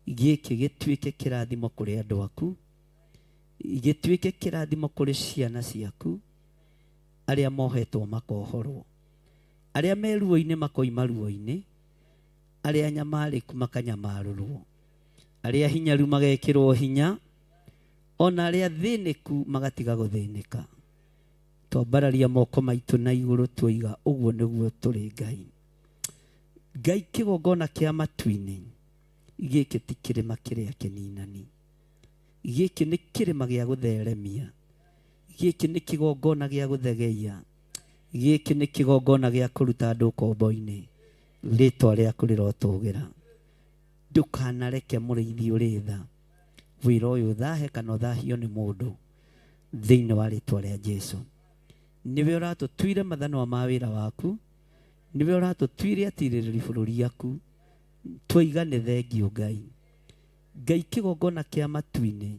Gĩkĩ gĩtuĩke kĩrathimo kũrĩ andũ aku, gĩtuĩke kĩrathimo kũrĩ ciana ciaku, arĩa mohetwo makohorwo, arĩa me ruo-inĩ makoima ruo-inĩ, arĩa nyamarĩku makanyamarũrwo, arĩa hinyaru magekĩrwo hinya, ona arĩa thĩnĩku magatiga gũthĩnĩka. Twambararia moko maitũ na igũrũ twoiga ũguo nĩguo tũrĩ Ngai. Ngai kĩgongona kĩa matu-inĩ gĩkĩ ti kĩrĩma kĩrĩa kĩninani, gĩkĩ nĩ kĩrĩma gĩa gũtheremia, gĩkĩ nĩ kĩgongona gĩa gũthegeia, gĩkĩ nĩ kĩgongona gĩa kũruta andũ ũkombo-inĩ. Rĩtwa rĩaku rĩrotũgĩra. Ndũkanareke mũrĩithi ũrĩ tha wĩra ũyũ ũthahe kana ũthahio nĩ mũndũ, thĩinĩ wa rĩtwa rĩa Jesũ. Nĩwe ũratũtuire mathanwa ma wĩra waku, nĩwe ũratũtuire atirĩrĩri bũrũri yaku. Twoiga nĩ thengio Ngai. Ngai kĩgongona kĩa matu-inĩ,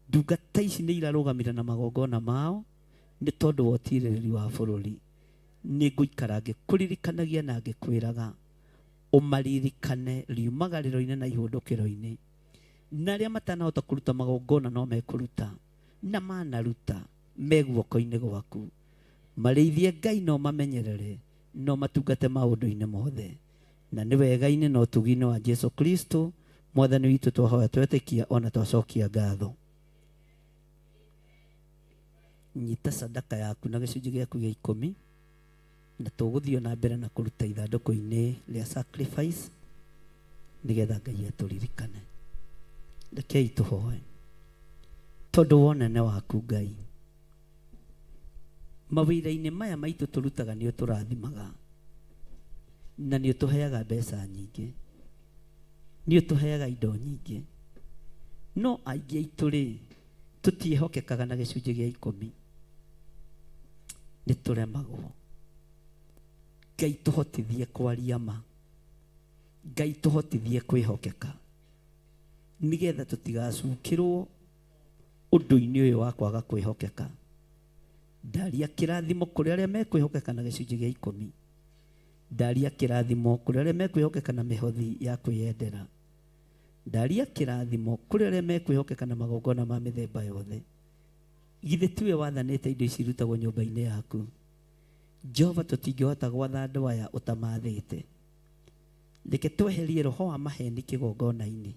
ndungata ici nĩ irarũgamĩra na magongona mao nĩ tondũ wa ũtirĩrĩri wa bũrũri. Nĩ ngũikara ngĩkũririkanagia na ngĩkwĩraga ũmaririkane riumagarĩro-inĩ na ihũndũkĩro-inĩ, na arĩa matanahota kũruta magongona no mekũruta, na manaruta me guoko-inĩ gwaku. Marĩithie Ngai no mamenyerere, no matungate maũndũ-inĩ mothe, na nĩ wega-inĩ na ũtugi-inĩ wa Jesũ Kristo Mwathani witũ twahoya twetĩkia ona twacokia ngatho. Nyita sadaka yaku na gĩcunjĩ gĩaku gĩa 10 na tũgũthiĩ na mbere na kũruta ithandũkũ-inĩ rĩa sacrifice nĩgetha Ngai atũririkane. Rekei tũhoe. Tondũ wonene waku Ngai, mawĩra-inĩ maya maitũ tũrutaga nĩ ũtũrathimaga na nĩ ũtũheaga mbeca nyingĩ, nĩ ũtũheaga indo nyingĩ, no aingĩ aitũ rĩ tũtiĩhokekaga na gĩcunjĩ gĩa 10, nĩ tũremagwo. Ngai tũhotithie kwaria ma, Ngai tũhotithie kwĩhokeka, nĩgetha tũtigacukĩrwo ũndũ-inĩ ũyũ wa kwaga kwĩhokeka. ndaria kĩrathimo kũrĩ arĩa mekwĩhokeka na gĩcunjĩ gĩa 10. Ndaria kĩrathimo kũrĩ arĩa mekwĩhokeka na mĩhothi ya kwĩyendera. Ndaria kĩrathimo kũrĩ arĩa mekwĩhokeka na magongona ma mĩthemba yothe. Githĩ tiwe wathanĩte indo ici irutagwo nyũmba-inĩ yaku? Jehova, tũtingĩhota gwatha andũ aya ũtamathĩte. Reke tweherie roho wa maheni kĩgongona-inĩ,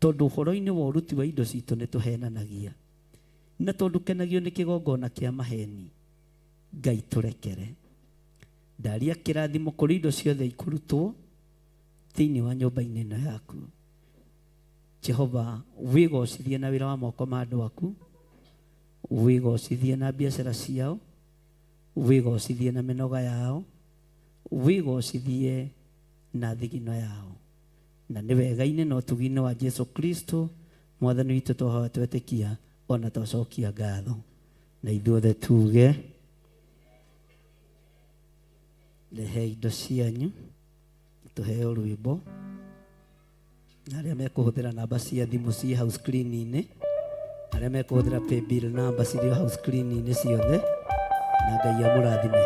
tondũ ũhoro-inĩ wa ũruti wa indo citũ nĩ tũhenanagia, na tondũ kenagio nĩ kĩgongona kĩa maheni. Ngai tũrekere. Ndaria kĩrathimo kũrĩ indo ciothe ikũrutwo thĩinĩ wa nyũmba-inĩ ĩno yaku. Jehova, wĩgocithie na wĩra wa moko ma andũ aku, wĩgocithie na biacara ciao, wĩgocithie na mĩnoga yao, wĩgocithie na thigino yao. Na nĩ wega-inĩ na ũtugi-inĩ wa Jesu Kristo Mwathani witũ twahoya twetĩkia ona twacokia ngatho. Na ithuothe tuge, rehe indo cianyu tũheo rwĩmbo. Na arĩa mekũhũthĩra namba cia thimũ ciĩ hau screen-inĩ, arĩa mekũhũthĩra paybill namba cirĩ hau screen-inĩ ciothe, na Ngai amũrathime.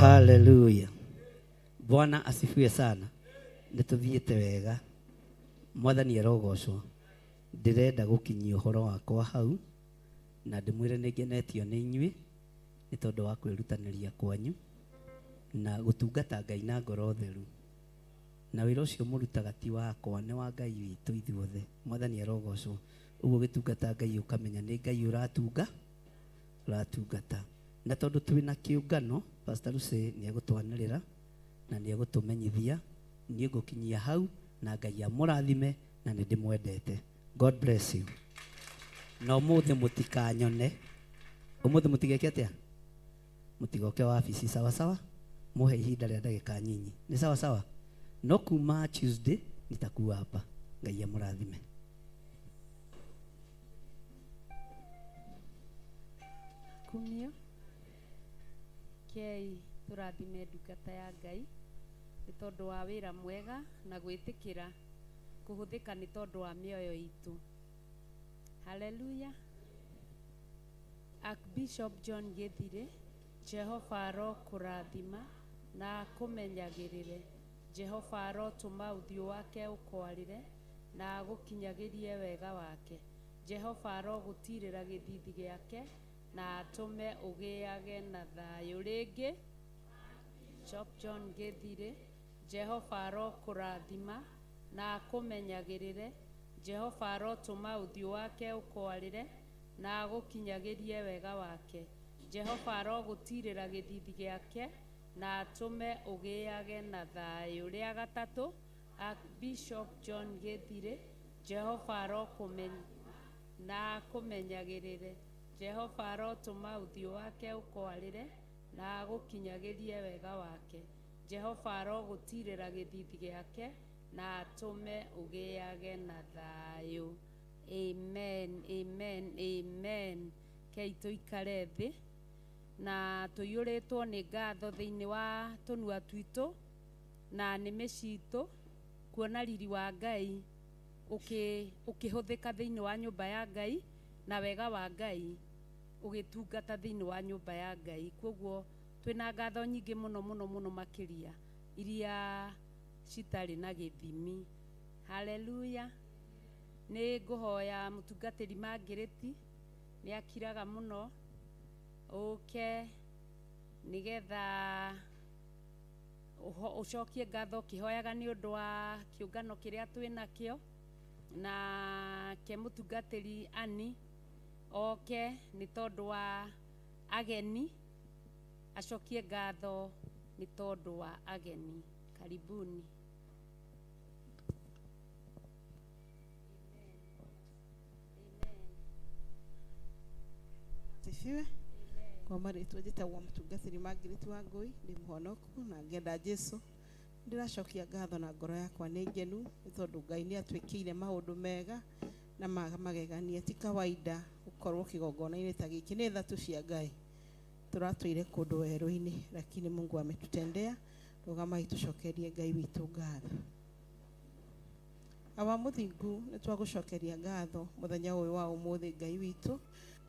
Hallelujah. Bwana asifiwe sana. Nĩtũthiĩte wega. Mwathani arogocwo. Ndĩrenda gũkinyia ũhoro wakwa hau na ndĩmwĩre nĩngenetio nĩ inyuĩ nĩ tondũ wa kwĩrutanĩria kwanyu na gũtungata Ngai na ngoro theru. Na wĩra ũcio mũrutaga ti wakwa, nĩ wa Ngai witũ ithuothe. Mwathani arogocwo. Ũguo gĩtungata Ngai ũkamenya nĩ Ngai ũratungata. Na tondũ twĩna kĩũngano, Pastor Lucy nĩegũtwanĩrĩra na nĩegũtũmenyithia. Niĩ ngũkinyia hau na Ngai amũrathime na nĩndĩmwendete. God bless you. Na ũmũthĩ mũtikanyone. Ũmũthĩ mũtigeke atĩa? Mũtigoke wabici sawa sawa? Muhe ihinda rĩa ndagĩka nyinyi. Nĩ sawa sawa? No kuma Tuesday nitakuwa hapa. Ngai amũrathime. Kumio. Kei tũrathime ndungata ya Ngai nĩ tondũ wa wĩra mwega na gwĩtĩkĩra kũhũthĩka nĩ tondũ wa mĩoyo itũ. Haleluya. Archbishop John Githire, Jehova arokũrathima na akũmenyagĩrĩre. Jehova arotũma ũthiũ wake ũkwarĩre na agũkinyagĩrie wega wake. Jehova arogũtirĩra gĩthithi gĩake na atũme ũgĩage na thayũ. Rĩngĩ Bishop John Githire, Jehova arokũrathima na akũmenyagĩrĩre. Jehova arotũma ũthiũ wake ũkwarĩre na agũkinyagĩrie wega wake. Jehova arogũtirĩra gĩthithi gĩake na atũme ũgĩage na thayũ. Rĩa gatatũ, Archbishop John Githire, Jehova arokũmenya na akũmenyagĩrĩre. Jehova arotũma ũthiũ wake ũkwarĩre na agũkinyagĩrie wega wake. Jehova arogũtirĩra gĩthithi gĩake na atũme ũgĩage na thayũ. Amen, amen, amen. Kei tũikare thĩ na tũiyũrĩtwo nĩ ngatho thĩinĩ wa tũnua twitũ na nĩmĩ citũ kuona riri wa Ngai ũkĩhũthĩka thĩinĩ wa nyũmba ya Ngai na wega wa Ngai ũgĩtungata thĩinĩ wa nyũmba ya Ngai. Kwoguo twĩna ngatho nyingĩ mũno mũno mũno makĩria iria citarĩ na gĩthimi. Haleluya. Nĩ ngũhoya mũtungatĩri Margaret nĩ akiraga mũno ũke nĩgetha ũcokie ngatho ũkĩhoyaga nĩ ũndũ wa kĩũngano kĩrĩa twĩnakĩo, na ke mũtungatĩri Ani oke nĩ tondũ wa ageni, acokie ngatho nĩ tondũ wa ageni. Karibuni. Sifiwe. Kwa marĩtwa njĩtagwo mũtungatĩri Margaret Wangui, ndĩ mũhonoku na ngenda Jesu. Ndĩracokia ngatho na ngoro yakwa nĩ ngenu nĩ tondũ Ngai nĩ atwĩkĩire maũndũ mega na magegania. Ti kawaida gũkorwo kĩgongona-inĩ ta gĩkĩ. Nĩ tha tu cia Ngai tũratũire kũndũ werũ-inĩ, lakini Mungu ametutendea. Rũgamai tũcokerie Ngai witũ ngatho. Awa mũthingu nĩ twagũcokeria ngatho mũthenya ũyũ wa ũmũthĩ Ngai witũ,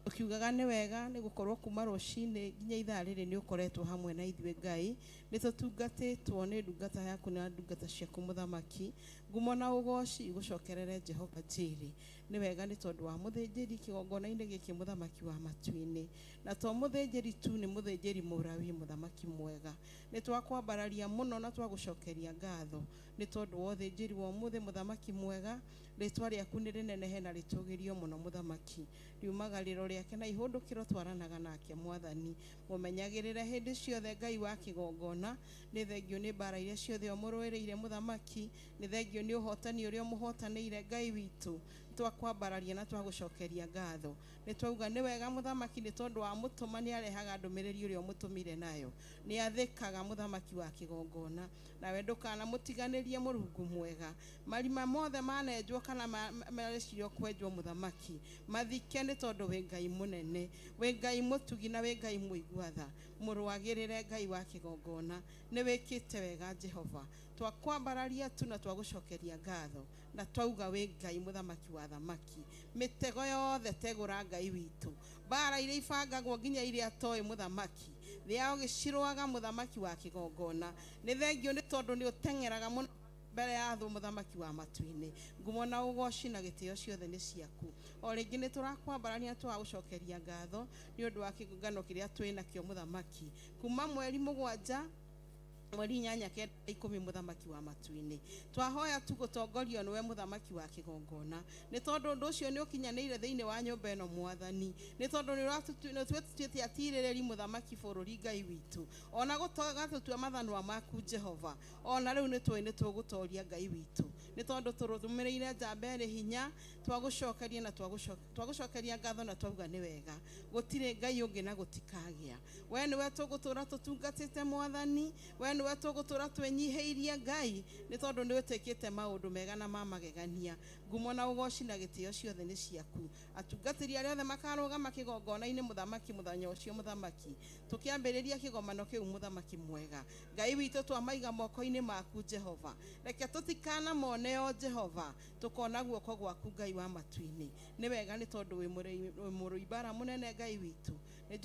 ukiugaga nĩ wega nĩ gũkorwo kuma rũcinĩ nginya ithaa rĩrĩ nĩ ũkoretwo hamwe na ithuĩ Ngai. Nĩ tũtungatĩtwo nĩ ndungata yaku na ndungata ciaku mũthamaki. Ngumo na ũgoci igũcokerere Jehova Jireh. Nĩ wega nĩ tondũ wa mũthĩnjĩri kĩgongona-inĩ gĩkĩ mũthamaki wa matu-inĩ, na to mũthĩnjĩri tu, nĩ mũthĩnjĩri mũrawi mũthamaki mwega. Nĩ twakwambararia mũno na twagũcokeria ngatho nĩ tondũ wa ũthĩnjĩri wa ũmũthĩ mũthamaki mwega. Rĩtwa rĩaku nĩ rĩnenehe na rĩtũgĩrio mũno mũthamaki. Riumagarĩro rĩake na ihũndũkĩro twaranaga nake Mwathani. Mũmenyagĩrĩre hĩndĩ ciothe Ngai wa kĩgongona. Nĩ thengio nĩ mbara iria ciothe ũmũrũĩrĩire mũthamaki. Nĩ thengio nĩ ũhotani ũrĩa ũmũhotanĩire Ngai witũ. Twakwambararia na twagũcokeria ngatho. Nĩ twauga nĩ wega mũthamaki nĩ tondũ wa mũtũma nĩ arehaga ndũmĩrĩri ũrĩa ũmũtũmire nayo. Nĩ athĩkaga mũthamaki wa kĩgongona. Nawe ndũkanamũtiganĩrie Mũrungu mwega. Marima mothe manenjwo kana marecirio kwenjwo mũthamaki, mathike nĩ tondũ wĩ Ngai mũnene, wĩ Ngai mũtugi na wĩ Ngai mũiguatha. Mũrũagĩrĩre Ngai wa kĩgongona. Nĩ wĩkĩte wega Jehova. Twakwambararia tu na twagũcokeria ngatho na twauga wĩ Ngai mũthamaki wa thamaki. Mĩtego yothe tegũra Ngai witũ. Bara iria ibangagwo nginya iria atoĩ mũthamaki, thĩa ũgĩcirũaga mũthamaki wa kĩgongona. Nĩ thengio nĩ tondũ nĩ ũteng'eraga mũno mbere ya thũ mũthamaki wa matu-inĩ. Ngumo na ũgoci na gĩtĩo ciothe nĩ ciaku. O rĩngĩ nĩ tũrakwambarania twagũcokeria ngatho nĩ ũndũ wa kĩũngano kĩrĩa twĩnakĩo mũthamaki. Kuma mweri 7 mweri 8/10 mũthamaki wa matu-inĩ. Twahoya tu gũtongorio nĩwe mũthamaki wa kĩgongona. Nĩ tondũ ũndũ ũcio nĩ ũkinyanĩire thĩinĩ wa nyũmba ĩno Mwathani. Nĩ tondũ nĩ twĩtĩte atirĩrĩri mũthamaki bũrũri Ngai witũ. Ona gũtũtua mathanwa maku Jehova. Ona rĩu nĩ tũĩ nĩ tũgũtoria Ngai witũ. Nĩ tondũ tũrũmĩrĩire njamba ĩrĩ hinya, twagũcokeria na twagũcokeria ngatho na twauga nĩ wega. Gũtirĩ Ngai ũngĩ na gũtikagĩa. We nĩwe tũgũtũra tũtungatĩte Mwathani. We niwe tugutura twenyiheirie Ngai ni tondu ni utekete maundu mega na mamagegania. Ngumo na ugoci na gitio ciothe ni ciaku. Atungatiri aria othe makarugama kigongona-ini muthamaki muthenya ucio muthamaki. Tukiambiriria kigomano kiu muthamaki mwega. Ngai witu twamaiga moko-ini maku Jehova. Reke tutikana mone o Jehova. Tukona guoko gwaku Ngai wa matu-ini. Ni wega ni tondu wi muruibara munene Ngai witu. Ni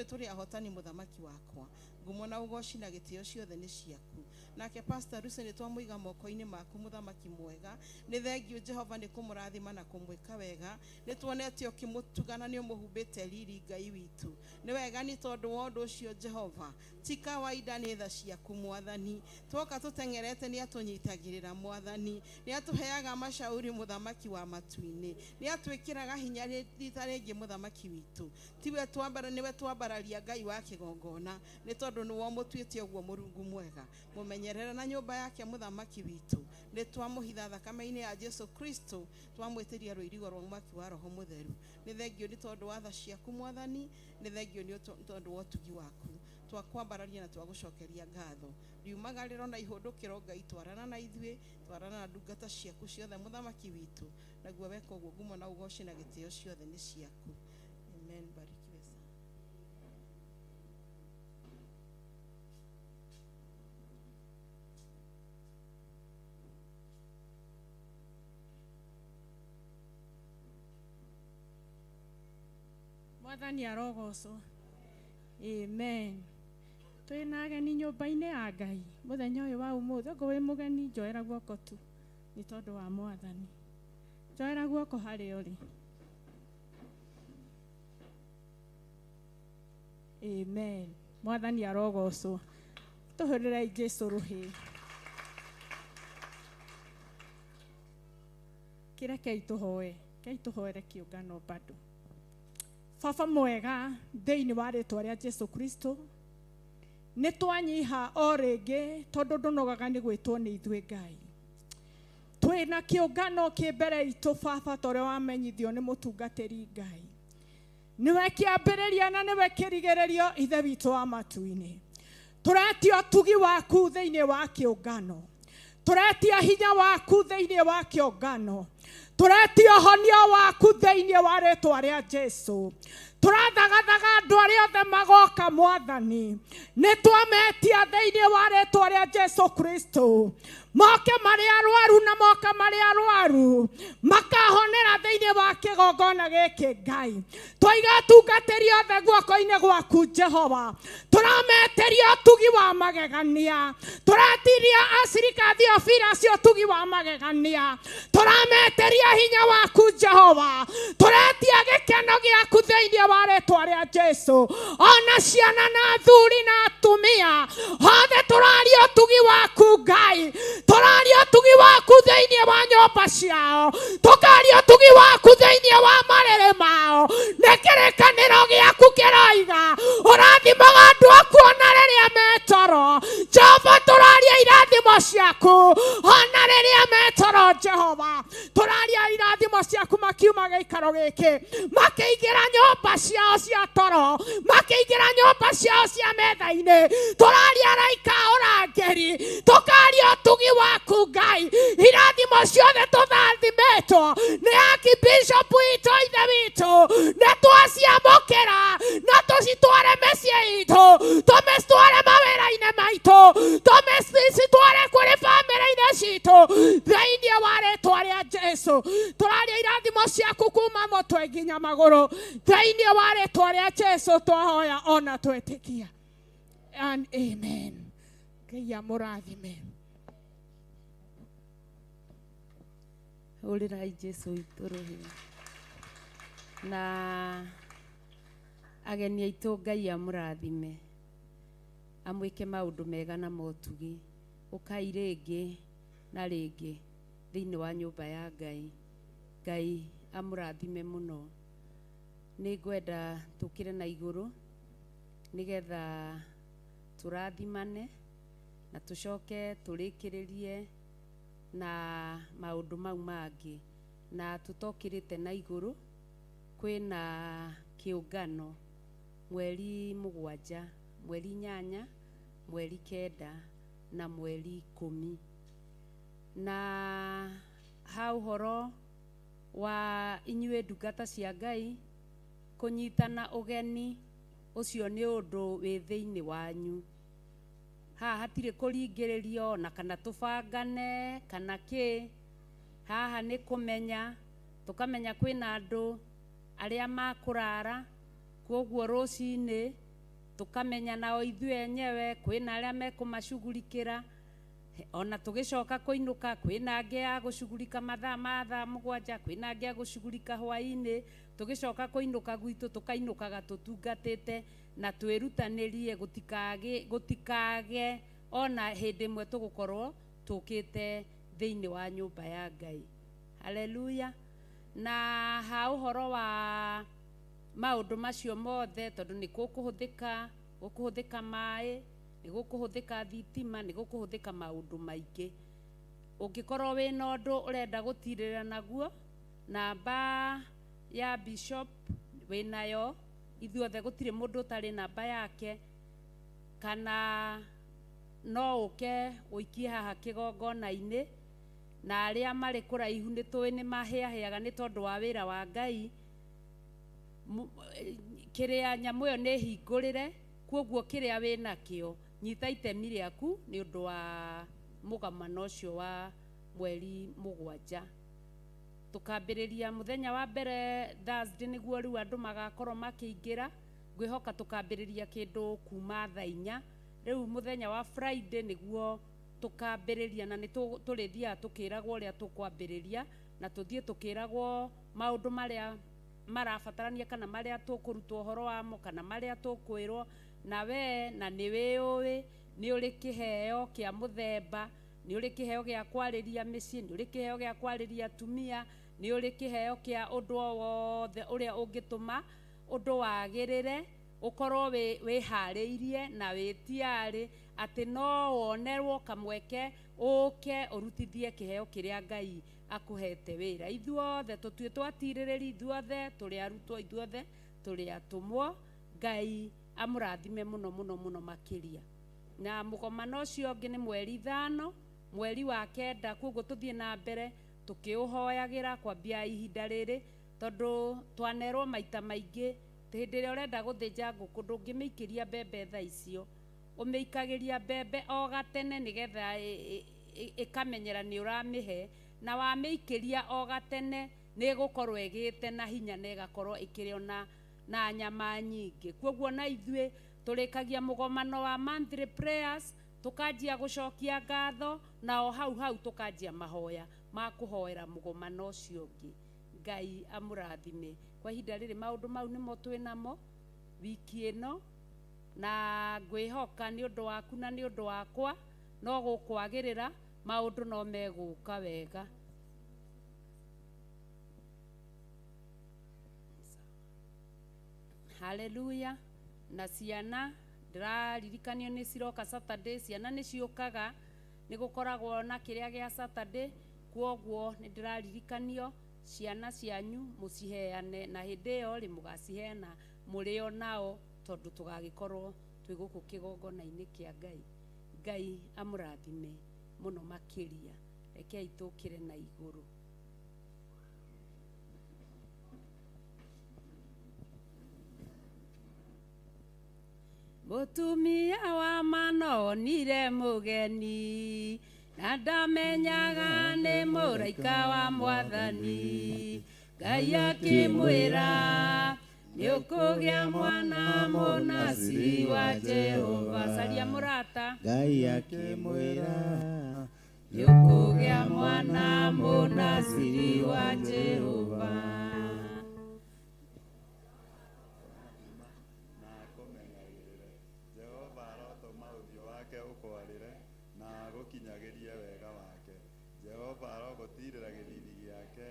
turi ahotani muthamaki wakwa. Ngumo na ugoci na gitio ciothe ni ciaku. Nake Pastor Lucy ni twamuiga moko-ini maku muthamaki mwega. Ni thengio Jehova ni kumurathima na kumwika wega. Ni tuonete ukimutugana ni umuhumbite riri Ngai witu. Ni wega ni tondu wa undu ucio Jehova. Ti kawaida ni tha ciaku Mwathani. Twoka tutengerete ni atunyitagirira Mwathani. Ni atuheaga mashauri muthamaki wa matu-ini. Ni atwikiraga hinya rita ringi muthamaki witu. Tiwe twambara niwe twambararia Ngai wa kigongona. Ni tondu ni wo mutwite uguo Murungu mwega. Mumenyerera na nyumba yake muthamaki witu. Ni twamuhitha thakame-ini ya Jesu Kristo. Twamwitiria ruirigo rwa mwaki wa Roho Mutheru. Ni thengio ni tondu wa tha ciaku Mwathani. Ni thengio ni tondu wa utugi waku. Twakwambararia na twagucokeria ngatho. Riumagariro na ihundukiro Ngai twarana na ithue, twarana na ndungata ciaku ciothe muthamaki witu. Naguo weka uguo ngumo na ugoci na gitio ciothe ni ciaku. Amen. Barikiwe sana. Mwathani arogocwo. Amen. Twina ageni nyumba-ini ya Ngai muthenya uyu wa umuthi ngo wi mugeni njoera guoko tu ni tondu wa Mwathani. Njoera guoko hari uri. Amen. Mwathani arogocwo. Tuhurire Jesu ruhi. Kireke tuhoere kiungano bado. Baba mwega thiini wa ritwa ria Jesu Kristo ni twanyiha o ringi tondu ndunogaga ni gwitwo ni ithue Ngai. Twina kiungano kimbere itu Baba tore wamenyithio ni mutungatiri Ngai. Niwe kiambiriria na niwe kirigirerio ithe witu wa matu-ini. Turetia utugi waku thiini wa kiungano. Turetia hinya waku thiini wa kiungano. Turetia honio waku thiini wa ritwa ria Jesu. Turathagathaga andu aria othe magoka Mwathani. Ni twametia thiini wa ritwa ria Jesu Kristo. Moke mari arwaru na moka mari arwaru makahonera thiini wa kigongona giki Ngai. Twaiga tungatiri othe guoko-ini gwaku Jehova. Turameteria utugi wa magegania. Turatiria asirika Theophila cio utugi wa magegania. Turameteria hinya waku Jehova. Turetia gikeno giaku thiini wa ritwa ria Jesu. Ona ciana na athuri na atumia othe turaria utugi waku Ngai. Turaria utugi waku thiini wa nyumba ciao. Tukaria utugi waku thiini wa marere mao. Ni kirikaniro giaku kiroiga urathimaga andu aku ona riria metoro. Jehova turaria irathimo ciaku ona riria metoro Jehova. Turaria irathimo ciaku makiuma giikaro giki makiingira nyumba ciao cia toro, makiingira nyumba ciao cia metha-ini. Turaria raika urangeri tukaria utugi waku Ngai. Irathimo ciothe tuthathimetwo ni Archbishop witu ithe witu na twaciamukira na tucitware mĩciĩ itũ, tumĩcitware mawĩra-inĩ maitũ, tumĩcitware kũrĩ bamĩrĩ-inĩ citũ thĩinĩ wa rĩtwa rĩa Jesu. Tũraria irathimo ciaku kuma mũtwe nginya magũrũ thĩinĩ wa rĩtwa rĩa Jesu twahoya ona twĩtĩkia. And amen. Ngai amũrathime. Urirai Jesu ituruhi. Na ageni aitu Ngai amurathime. Amwike maundu mega na motugi. Ukai ringi na ringi thiini wa nyumba ya Ngai. Ngai amurathime muno. Ni ngwenda tukire na iguru nigetha turathimane na tucoke turikiririe na maundu mau mangi na tutokirite na iguru kwina kiungano mweri 7 mweri 8 mweri kenda na mweri 10 na hau horo wa inyue ndungata cia Ngai kunyitana ugeni ucio ni undu wi thiini wanyu. Haha hatire kuringiririo na kana tubangane kana ki. Haha ni kumenya tukamenya kwina andu aria makurara, koguo rucini tukamenya nao ithuĩ enyewe kwina aria mekumashughulikira, ona tugicoka kuinuka kwina angi ya gushughulika mathaa ma thaa 7, kwina angi ya gushughulika hwaini, tugicoka kuinuka gwitu tukainukaga tutungatite na twirutanirie gutikage ona hindi imwe tugukorwo tukite thiini wa nyumba ya Ngai. Haleluya. Na ha uhoro wa maundu macio mothe tondu ni gukuhuthika mai, ni gukuhuthika thitima, ni gukuhuthika maundu maingi. Ungikorwo wina undu urenda gutirira naguo, namba ya bishop winayo, ithuothe gutire mundu utari namba yake, kana no uke uikie haha kigongona-ini, na aria mari kuraihu ni tuwi ni mahiahiaga ni tondu wa wira wa Ngai. Kiria nyamu yo ni hingurire, koguo kiria wina kio nyita itemi riaku ni undu wa mugamano ucio wa mweri 7. Tukambiriria muthenya wa mbere Thursday niguo riu andu magakorwo makiingira, ngwihoka tukambiriria kindu kuma thaa 4. Riu muthenya wa Friday niguo tukambiriria na ni turithia tukiragwo uria tukwambiriria na tuthie tukiragwo maundu maria marabatarania kana maria tukurutwo horo wamo kana maria tukwirwo na we na ni wiui ni uri kiheo kia muthemba, ni uri kiheo gia kwariria micii, ni uri kiheo gia kwariria atumia, ni uri kiheo kia undu wothe uria ungituma undu wagirire ukorwo wihariirie na witiari ati no wonerwo kamweke uke urutithie kiheo kiria Ngai akuhete wira. Ithuothe tutue twatiririri, ithuothe turi arutwo, ithuothe turi atumwo. Ngai amurathime muno muno muno makiria. Na mugomano ucio ungi ni mweri 5 mweri wa 9, koguo tuthie na mbere tukiuhoyagira kwambia ihinda riri tondu twanerwo maita maingi hindi iria urenda guthinja nguku ndungimiikiria mbembe thaa icio, umiikagiria mbembe o gatene nigetha ikamenyera ni uramihe, na wamiikiria o gatene ni gukorwo igite na hinya na igakorwo ikirio na nyama nyingi. Koguo na ithue turikagia mugomano wa monthly prayers, tukanjia gucokia ngatho na o hau tukanjia mahoya ma kuhoera mugomano ucio ungi. Ngai amurathime. Kwa ihinda riri maundu mau nimo twinamo wiki ino, na ngwihoka ni undu waku na ni undu wakwa no gukwagirira maundu no meguka wega. Haleluya. Na ciana ndiraririkanio ni ciroka Saturday, ciana ni ciukaga, ni gukoragwo na kiria gia Saturday, kwoguo ni ndiraririkanio ciana cianyu muciheane na hindi iyo ri mugaciheana murio nao tondu tugagikorwo twi guku kigongona-ini kia Ngai. Ngai amurathime muno makiria. Rekei tukire na iguru. Mutumia wa manonire mugeni, na ndamenyaga ni muraika wa Mwathani. Ngai akimwira ni ukugia mwana munasi wa Jehova. Caria murata. Ngai akimwira ni ukugia mwana munasi wa Jehova. Kinyagiria wega wake. Jehova arogotirira githithi giake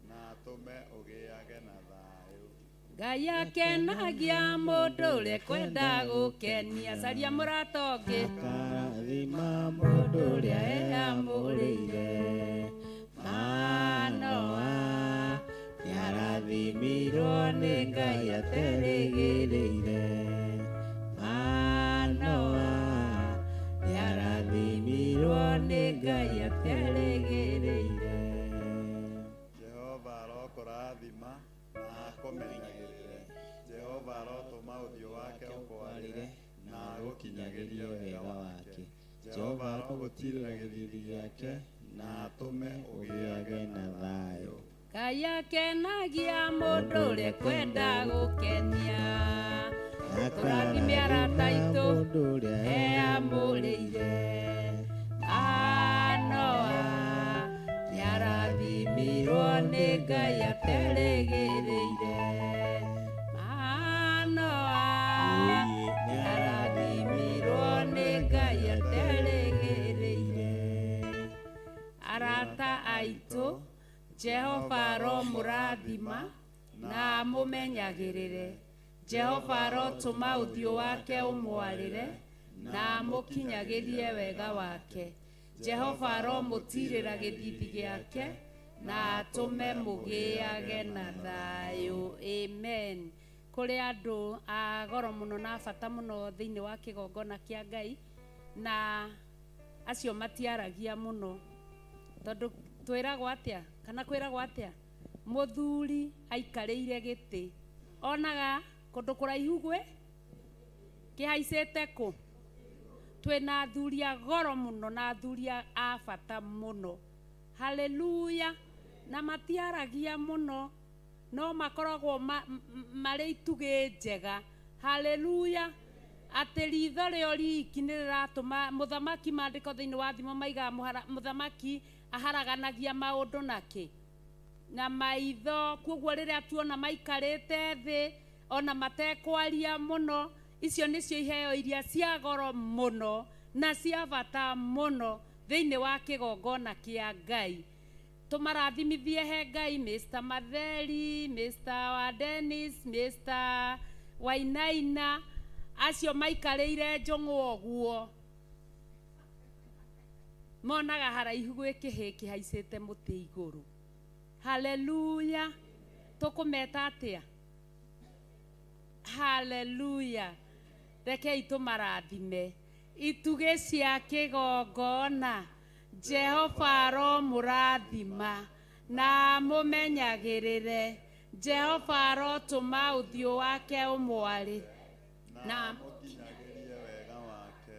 na atume ugiage na thayu. Ngai akenagia mundu uria kwenda gukenia. Caria murata ungi. Akarathima mundu uria eamurire. Manoa niarathimirwo ni Ngai aterigirire. Manoa ateregereire. Jehova arokũrathima na akũmenyagĩrĩre. Jehova arotũma ũthiũ wake ũkwarĩre na agũkinyagĩrie wega wake. Jehova arogũtirĩra gĩthithi gĩake na atũme ũgĩage na thayũ. Ngai akenagia mũndũ ũrĩa kwenda gũkenia. Tũrathime arata aitũ eamũrĩire. Anoa nĩarathimirwo nĩ Ngai aterĩgĩrĩire. Anoa nĩarathimirwo nĩ Ngai aterĩgĩrĩire. Arata aitũ, Jehova aromũrathima na amũmenyagĩrĩre. Jehova arotũma ũthiũ wake ũmwarĩre na amũkinyagĩrie wega wake. Jehova aromũtirĩra gĩthithi gĩake na atũme mũgĩage na thayũ. Amen. Kũrĩ andũ a goro mũno na bata mũno thĩinĩ wa kĩgongona kĩa Ngai, na acio matiaragia mũno tondũ twĩragwo atĩa kana kwĩragwo atĩa, mũthuri aikarĩire gĩtĩ onaga kũndũ kũraihu gwĩ kĩhaicĩte kũ. Twĩna athuri a goro mũno na athuri a bata mũno. Haleluya. Na matiaragia mũno, no makoragwo marĩ itugĩ njega. Haleluya. Atĩ ritho rĩo riki nĩ rĩratũma mũthamaki, maandĩko thĩinĩ wa thimo maigaga mũthamaki aharaganagia maũndũ nakĩ na maitho. Koguo rĩrĩa tuona maikarĩte thĩ ona matekwaria mũno, icio nĩcio iheo iria cia goro mũno na cia bata mũno thĩinĩ wa kĩgongona kĩa Ngai. Tũmarathimithie he Ngai Mr. Matheri, Mr. wa Dennis, Mr. Wainaina, acio maikarĩire njong'o ũguo monaga haraihu gwĩ kĩhĩ kĩhaicĩte mũtĩ igũrũ. Haleluya. Tũkũmeta atĩa? Haleluya. Rekei tũmarathime. Itugĩ cia kĩgongona, Jehova aromũrathima na amũmenyagĩrĩre. Jehova arotũma ũthiũ wake ũmwarĩ na amũkinyagĩrie wega wake.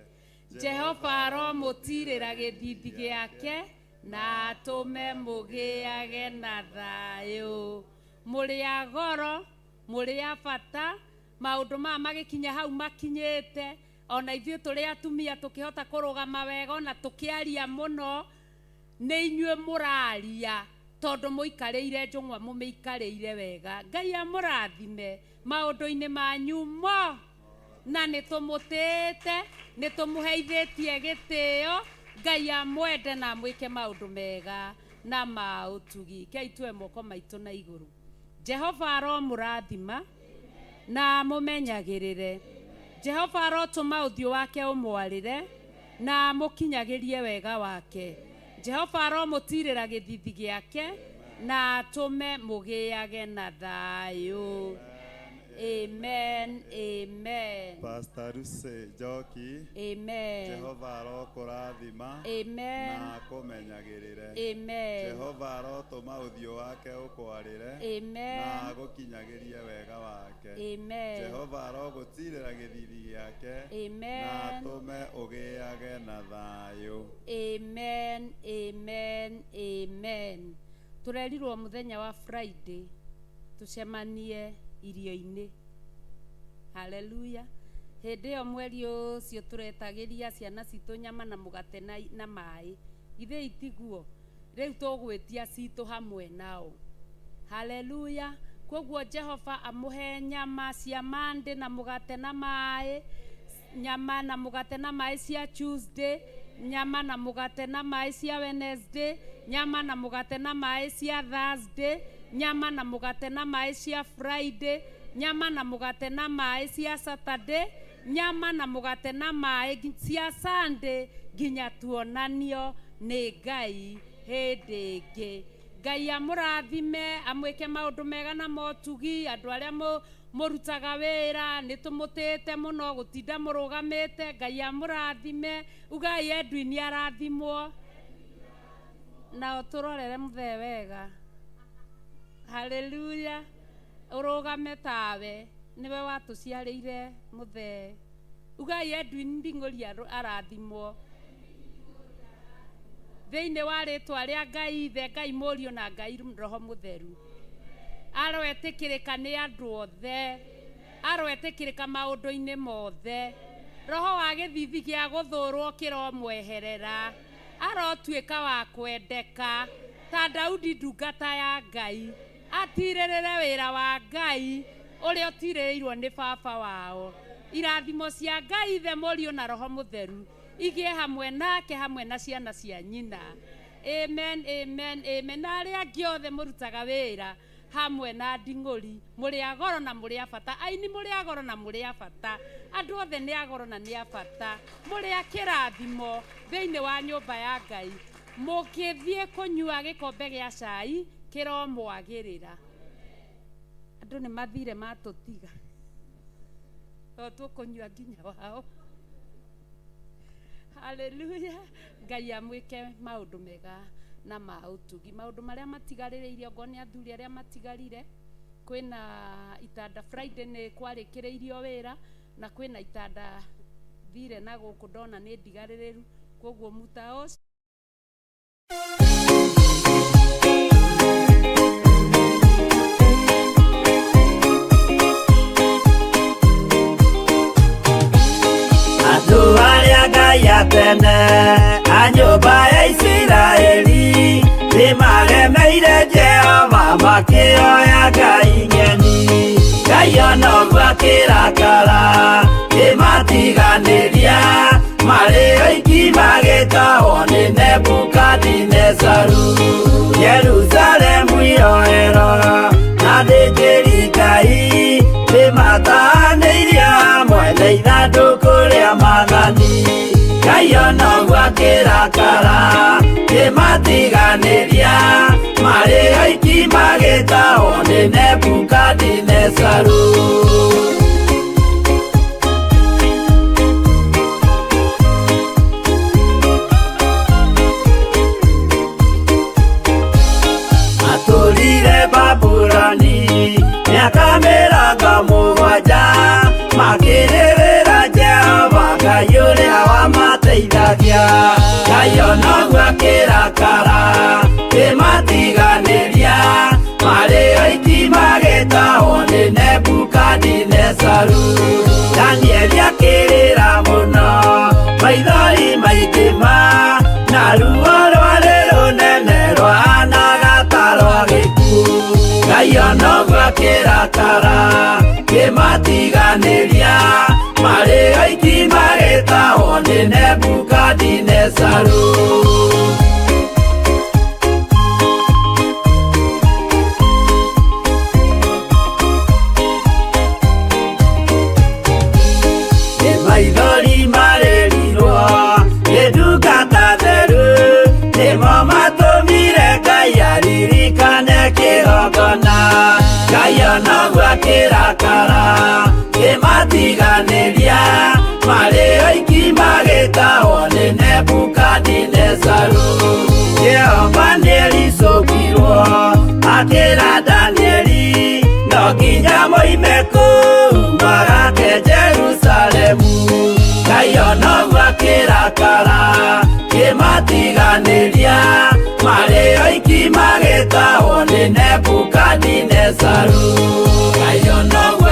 Jehova aromũtirĩra gĩthithi gĩake na atũme mũgĩage na thayũ. Mũrĩ a goro, mũrĩ a bata, maũndũ maya magĩkinya hau makinyĩte, ona ithuĩ tũrĩ atumia tũkĩhota kũrũgama wega ona tũkĩaria mũno, nĩ inyuĩ mũraria tondũ mũikarĩire njũng'wa mũmĩikarĩire wega. Ngai amũrathime maũndũ-inĩ manyu mo, na nĩ tũmũtĩĩte, nĩ tũmũheithĩtie gĩtĩo. Ngai amwende na amwĩke maũndũ mega na ma ũtugi. Kei tuoe moko maitũ na igũrũ. Jehova aromũrathima na amũmenyagĩrĩre. Jehova arotũma ũthiũ wake ũmwarĩre na amũkinyagĩrie wega wake. Jehova aromũtirĩra gĩthithi gĩake na atũme mũgĩage na thayũ. Amen. Amen. Pastor Lucy Njoki. Amen. Jehova arokũrathima. Amen. Na akũmenyagĩrĩre. Amen. Jehova arotũma ũthiũ wake ũkwarĩre. Amen. Na agũkinyagĩrie wega wake. Amen. Jehova arogũtirĩra gĩthithi gĩake. Amen. Na atũme ũgĩage na thayũ. Amen. Amen. Amen. Tũrerirwo mũthenya wa Friday tucemanie irio-inĩ. Haleluya. Hĩndĩ ĩyo mweri ũcio tũretagĩria ciana citũ nyama na mũgate na maĩ. Githĩ itiguo? Rĩu tũgwĩtia citũ hamwe nao. Haleluya. Koguo Jehova amũhe nyama cia Monday na mũgate na maĩ, nyama na mũgate na maĩ cia Tuesday, nyama na mũgate na maĩ cia Wednesday, nyama na mũgate na maĩ cia Thursday, nyama na mũgate na maĩ cia Friday, nyama na mũgate na maĩ cia Saturday, nyama na mũgate na maĩ cia Sunday, nginya tuonanio nĩ Ngai hĩndĩ ĩngĩ. Ngai amũrathime, amwĩke maũndũ mega na motugi. Andũ arĩa mũrutaga wĩra nĩ tũmũtĩĩte mũno gũtinda mũrũgamĩte. Ngai amũrathime. Ugai Edwin arathimwo. na uturorere muthe wega. Haleluya. Urugame tawe niwe watuciarĩire muthe. Ugai Edwin Nding'ori arathimwo thĩinĩ wa rĩtwa rĩa Ngai Ithe, Ngai Mũriũ na Ngai Roho Mũtheru. Aroetĩkĩrĩka nĩ andũ othe, aroetĩkĩrĩka maũndũ-inĩ mothe. Roho wa gĩthithi gĩa gũthũrwo kĩromweherera, arotuĩka wa kwendeka ta Daudi ndungata ya Ngai, atirĩrĩre wĩra wa Ngai ũrĩa ũtirĩrĩirwo nĩ baba wao. Irathimo cia Ngai Ithe, Mũriũ na Roho Mũtheru igĩe hamwe nake hamwe na ciana cia nyina. Amen, amen, amen. Na arĩa angĩ othe mũrutaga wĩra hamwe na Nding'ori, mũrĩ a goro na mũrĩ a bata. Aini mũrĩ a goro na mũrĩ a bata. Andũ othe nĩ a goro na nĩ a bata. Mũrĩ a kĩrathimo thĩinĩ wa nyũmba ya Ngai. Mũgĩthiĩ kũnyua gĩkombe gĩa cai kĩromwagĩrĩra. Andũ nĩ mathire matũtiga, tũkũnyua nginya wao. Haleluya. Ngai amwĩke maũndũ mega na ma ũtugi. Maũndũ marĩa matigarĩrĩirio ngo nĩ athuri arĩa matigarire. Kwĩna itanda Friday nĩ kwarĩkĩrĩirio wĩra, na kwĩna itanda thire na gũkũ ndona nĩ ndigarĩrĩru, koguo mutao andũ arĩa Ngai atene a nyũmba ya Isiraeli nĩ magemeire Jehova makĩoya Ngai ng'eni. Ngai ona ũguo akĩrakara kĩmatiganĩria, marĩ oiki magĩtahwo nĩ Nebukadinezaru. Jerusalemu iroero na thĩnjĩri Ngai nĩmatahanĩirio hamwe na ithandũkũ rĩa Mwathani. Ngai ona ũguo akĩrakara kĩmatiganĩria, marĩ oiki magĩtahwo nĩ Nebukadinezaru. Matũrire Babuloni mĩaka 70 makĩrĩrĩra Jehova Ngai ũrĩa wamateithagia. Ngai ona ũguo akĩrakara kĩmatiganĩria, marĩ oiki magĩtahwo nĩ Nebukadinezaru. Danieli akĩrĩra mũno, maithori maingĩ na ruo rwarĩ rũnene rwahanaga ta rwa gĩkuũ. Ngai ona ũguo akĩrakara kĩmatiganĩria, marĩ oiki magĩtahwo nĩ Nebukadinezaru. Nĩ maithori marĩrirwo nĩ ndungata theru, nĩmo matũmire Ngai aririkane kĩgongona. Ngai ona ũguo akĩrakara kĩmatiganĩria, marĩ oiki magĩtahwo nĩ Nebukadinezaru. Jehova nĩericũkirwo akĩra Danieli, no nginya moime kũu magake Jerusalemu. Ngai ona ũguo akĩrakara kĩmatiganĩria, marĩ oiki magĩtahwo nĩ Nebukadinezaru. Ngai ona ũguo